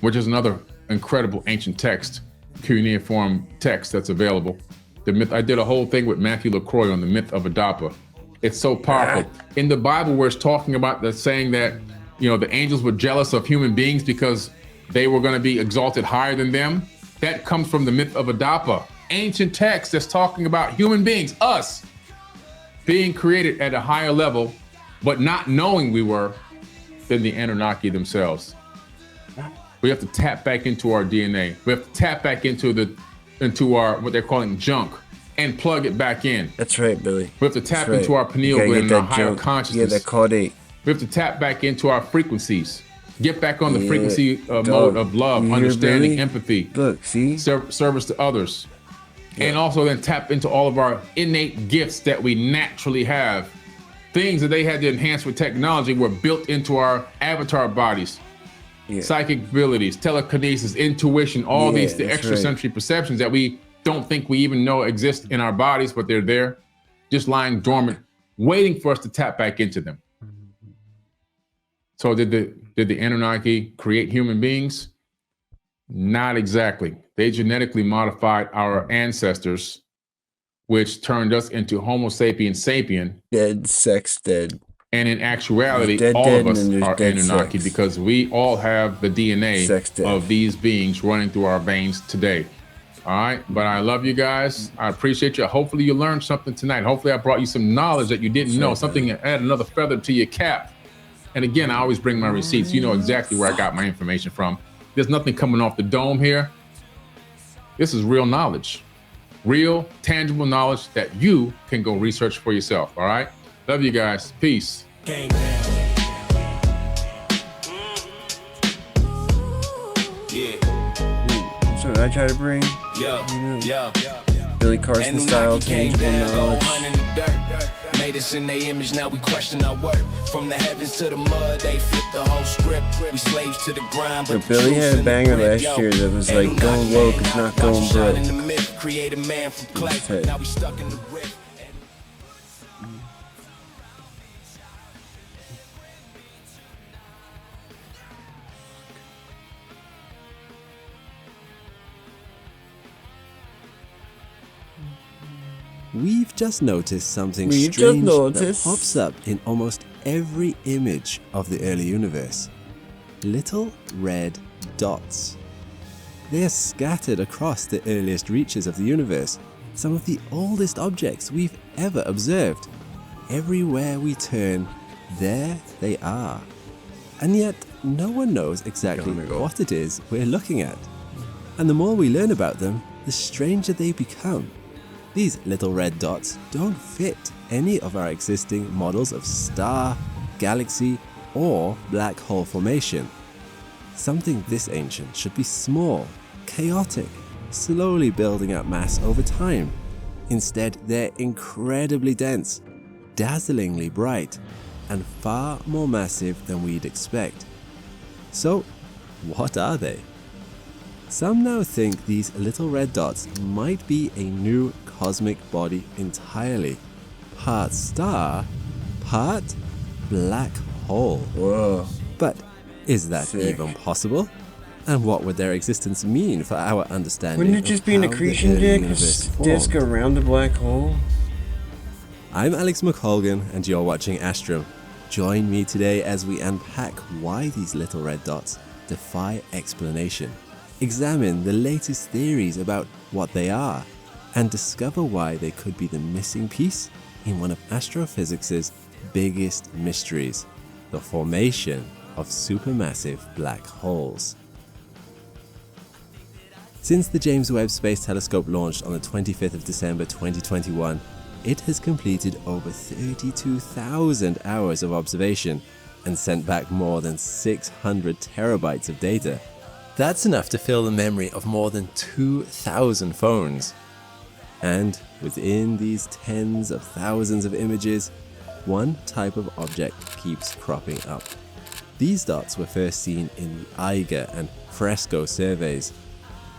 which is another incredible ancient text, cuneiform text that's available. The myth. I did a whole thing with Matthew LaCroix on The Myth of Adapa. It's so powerful. In the Bible, where it's talking about the saying that, the angels were jealous of human beings because they were going to be exalted higher than them, that comes from The Myth of Adapa. Ancient text that's talking about human beings, us, being created at a higher level, but not knowing we were, than the Anunnaki themselves. We have to tap back into our DNA. We have to tap back into our, what they're calling junk, and plug it back in. That's right, Billy. We have to tap into our pineal gland and our higher consciousness. Yeah, that caudate. We have to tap back into our frequencies. Get back on the frequency mode of love, understanding, Billy? empathy. Look, see? Service to others. Yeah. And also then tap into all of our innate gifts that we naturally have. Things that they had to enhance with technology were built into our avatar bodies. Yeah. Psychic abilities, telekinesis, intuition, all these extrasensory perceptions that we don't think we even know exist in our bodies, but they're there, just lying dormant, waiting for us to tap back into them. So did the Anunnaki create human beings? Not exactly. They genetically modified our ancestors, which turned us into Homo sapiens sapien. Dead, sex dead. And in actuality, all of us are Anunnaki because we all have the DNA of these beings running through our veins today. All right, but I love you guys. I appreciate you. Hopefully you learned something tonight. Hopefully I brought you some knowledge that you didn't know, something that add another feather to your cap. And again, I always bring my receipts. You know exactly where I got my information from. There's nothing coming off the dome here. This is real knowledge, real tangible knowledge that you can go research for yourself. All right, love you guys. Peace. That's what I try to bring. Billy Carson style, tangible knowledge. Made us in their image, now we question our worth. From the heavens to the mud, they flip the whole script. We slaves to the grind, but Billy had a banger last year that was like, going woke is not going broke. Create a man from clay. Now we stuck in the rift. We've just noticed something strange that pops up in almost every image of the early universe. Little red dots. They are scattered across the earliest reaches of the universe, some of the oldest objects we've ever observed. Everywhere we turn, there they are. And yet, no one knows exactly what it is we're looking at. And the more we learn about them, the stranger they become. These little red dots don't fit any of our existing models of star, galaxy, or black hole formation. Something this ancient should be small, chaotic, slowly building up mass over time. Instead, they're incredibly dense, dazzlingly bright, and far more massive than we'd expect. So, what are they? Some now think these little red dots might be a new cosmic body entirely. Part star, part black hole. Whoa. But is that even possible? And what would their existence mean for our understanding? Wouldn't it just be an accretion disk around a black hole? I'm Alex McColgan and you're watching Astrum. Join me today as we unpack why these little red dots defy explanation. Examine the latest theories about what they are, and discover why they could be the missing piece in one of astrophysics' biggest mysteries, the formation of supermassive black holes. Since the James Webb Space Telescope launched on the 25th of December 2021, it has completed over 32,000 hours of observation and sent back more than 600 terabytes of data. That's enough to fill the memory of more than 2,000 phones. And within these tens of thousands of images, one type of object keeps cropping up. These dots were first seen in the Eiger and Fresco surveys,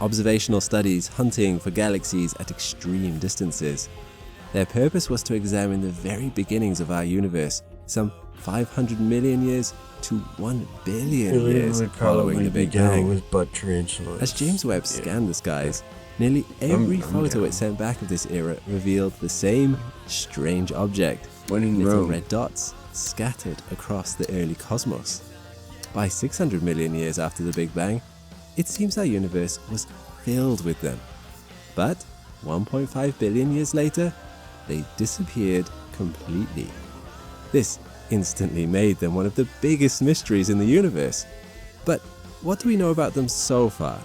observational studies hunting for galaxies at extreme distances. Their purpose was to examine the very beginnings of our universe, some 500 million years to 1 billion years following the Big Bang. With butt tarantulas. As James Webb scanned the skies, nearly every photo it sent back of this era revealed the same strange object, little red dots scattered across the early cosmos. By 600 million years after the Big Bang, it seems our universe was filled with them. But 1.5 billion years later, they disappeared completely. This instantly made them one of the biggest mysteries in the universe. But what do we know about them so far?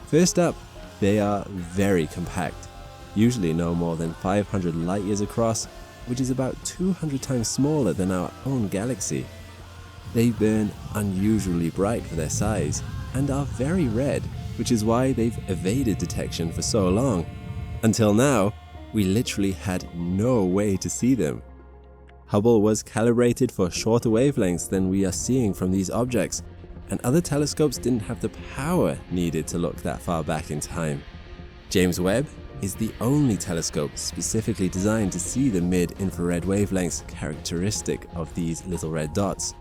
First up, they are very compact, usually no more than 500 light years across, which is about 200 times smaller than our own galaxy. They burn unusually bright for their size and are very red, which is why they've evaded detection for so long. Until now, we literally had no way to see them. Hubble was calibrated for shorter wavelengths than we are seeing from these objects, and other telescopes didn't have the power needed to look that far back in time. James Webb is the only telescope specifically designed to see the mid-infrared wavelengths characteristic of these little red dots.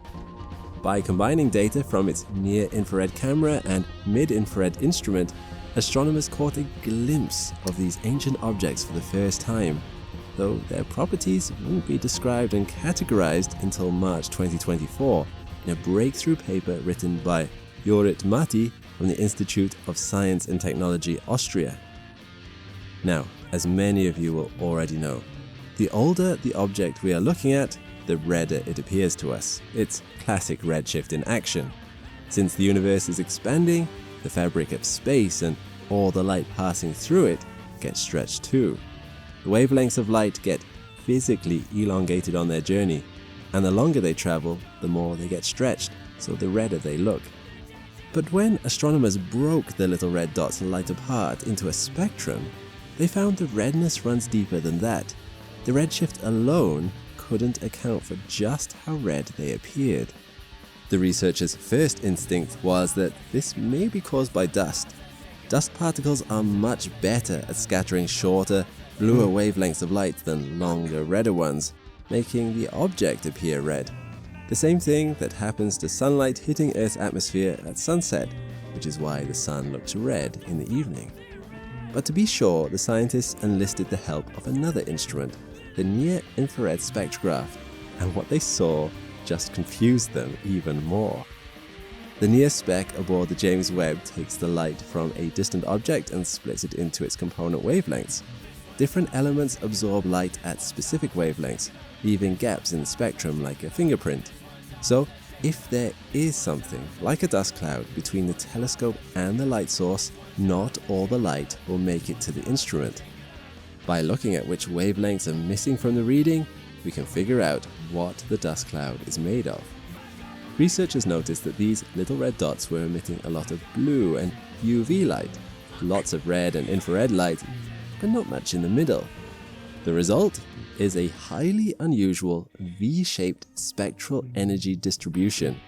By combining data from its near-infrared camera and mid-infrared instrument, astronomers caught a glimpse of these ancient objects for the first time, though their properties won't be described and categorized until March 2024 in a breakthrough paper written by Jorit Matti from the Institute of Science and Technology, Austria. Now, as many of you will already know, the older the object we are looking at, the redder it appears to us. It's classic redshift in action. Since the universe is expanding, the fabric of space and all the light passing through it gets stretched too. The wavelengths of light get physically elongated on their journey, and the longer they travel, the more they get stretched, so the redder they look. But when astronomers broke the little red dots light apart into a spectrum, they found the redness runs deeper than that. The redshift alone couldn't account for just how red they appeared. The researchers' first instinct was that this may be caused by dust. Dust particles are much better at scattering shorter, bluer wavelengths of light than longer, redder ones, making the object appear red. The same thing that happens to sunlight hitting Earth's atmosphere at sunset, which is why the sun looks red in the evening. But to be sure, the scientists enlisted the help of another instrument, the near-infrared spectrograph, and what they saw just confused them even more. The near spec aboard the James Webb takes the light from a distant object and splits it into its component wavelengths. Different elements absorb light at specific wavelengths, leaving gaps in the spectrum like a fingerprint. So, if there is something like a dust cloud between the telescope and the light source, not all the light will make it to the instrument. By looking at which wavelengths are missing from the reading, we can figure out what the dust cloud is made of. Researchers noticed that these little red dots were emitting a lot of blue and UV light, lots of red and infrared light, but not much in the middle. The result is a highly unusual V-shaped spectral energy distribution.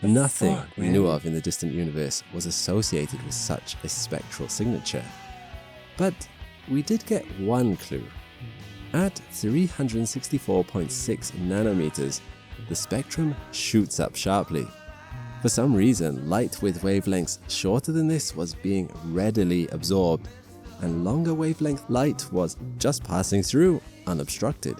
Nothing we knew of in the distant universe was associated with such a spectral signature. But we did get one clue. At 364.6 nanometers, the spectrum shoots up sharply. For some reason, light with wavelengths shorter than this was being readily absorbed, and longer wavelength light was just passing through unobstructed.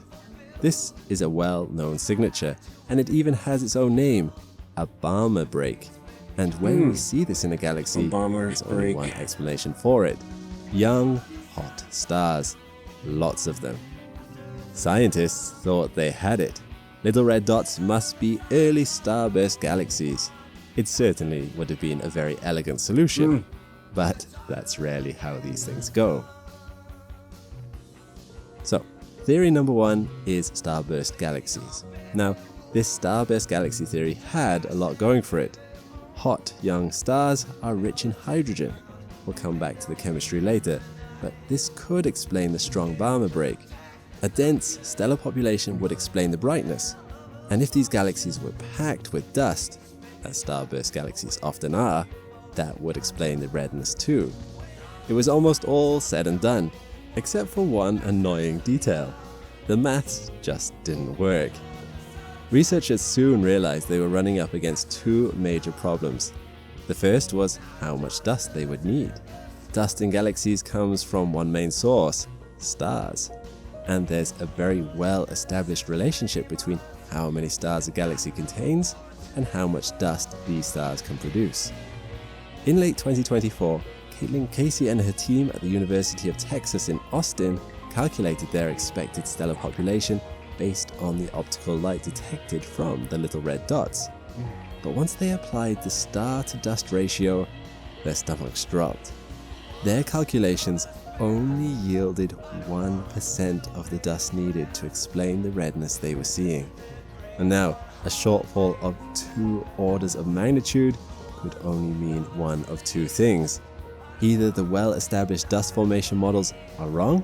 This is a well-known signature, and it even has its own name, a Balmer break. And when we see this in a galaxy, there's only one explanation for it. Young, hot stars. Lots of them. Scientists thought they had it. Little red dots must be early starburst galaxies. It certainly would have been a very elegant solution. But that's rarely how these things go. So, theory number 1 is starburst galaxies. Now, this starburst galaxy theory had a lot going for it. Hot, young stars are rich in hydrogen. We'll come back to the chemistry later, but this could explain the strong Balmer break. A dense stellar population would explain the brightness. And if these galaxies were packed with dust, as starburst galaxies often are, that would explain the redness too. It was almost all said and done, except for one annoying detail. The maths just didn't work. Researchers soon realized they were running up against two major problems. The first was how much dust they would need. Dust in galaxies comes from one main source, stars. And there's a very well-established relationship between how many stars a galaxy contains and how much dust these stars can produce. In late 2024, Caitlin Casey and her team at the University of Texas in Austin calculated their expected stellar population based on the optical light detected from the little red dots. But once they applied the star-to-dust ratio, their stomachs dropped. Their calculations only yielded 1% of the dust needed to explain the redness they were seeing. And now, a shortfall of 2 orders of magnitude could only mean one of two things. Either the well-established dust formation models are wrong,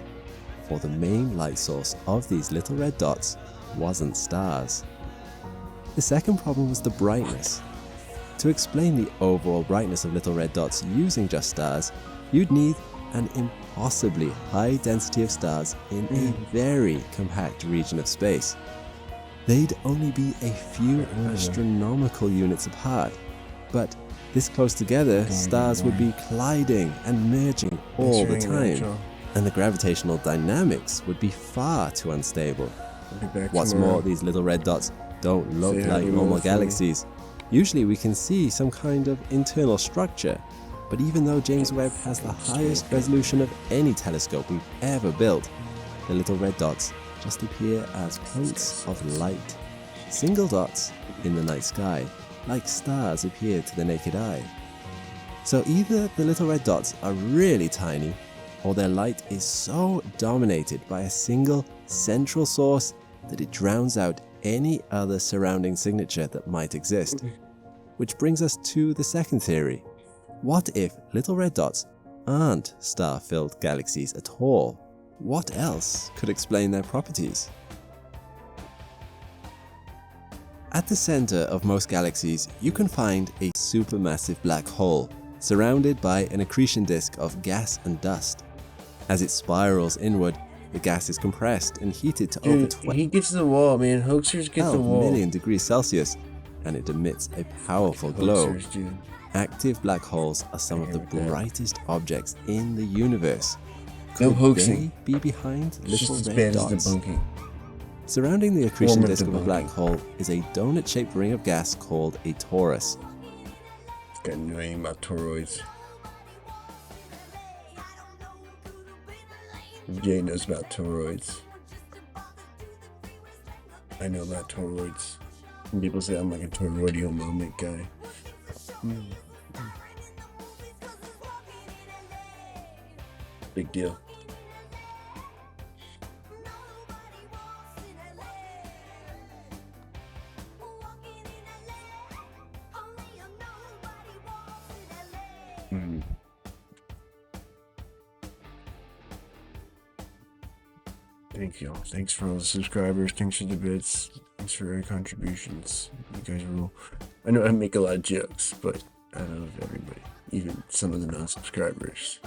or the main light source of these little red dots wasn't stars. The second problem was the brightness. To explain the overall brightness of little red dots using just stars, you'd need an impossibly high density of stars in a very compact region of space. They'd only be a few astronomical units apart, but this close together, stars would be colliding and merging all the time, and the gravitational dynamics would be far too unstable. What's more, these little red dots don't look like normal galaxies. Usually we can see some kind of internal structure, but even though James Webb has the highest resolution of any telescope we've ever built, the little red dots just appear as points of light, single dots in the night sky, like stars appear to the naked eye. So either the little red dots are really tiny, or their light is so dominated by a single central source that it drowns out any other surrounding signature that might exist. Which brings us to the second theory. What if little red dots aren't star-filled galaxies at all? What else could explain their properties? At the center of most galaxies, you can find a supermassive black hole, surrounded by an accretion disk of gas and dust. As it spirals inward, the gas is compressed and heated to over 12 he gets the wall, man. Hoaxers get the wall. million degrees Celsius, and it emits a powerful glow. Hoaxers, dude. Active black holes are some of the brightest objects in the universe. No Could hoaxing. they be behind It's just little as red bad as dots? debunking. Surrounding the accretion Form of disk of a debunking. black hole is a donut-shaped ring of gas called a torus. Got no idea about toroids. Jay knows about toroids. I know about toroids. And people say I'm like a toroidial moment guy. Big deal. Thank y'all. Thanks for all the subscribers. Thanks for the bits. Thanks for your contributions. You guys rule. I know I make a lot of jokes, but I love everybody, even some of the non-subscribers.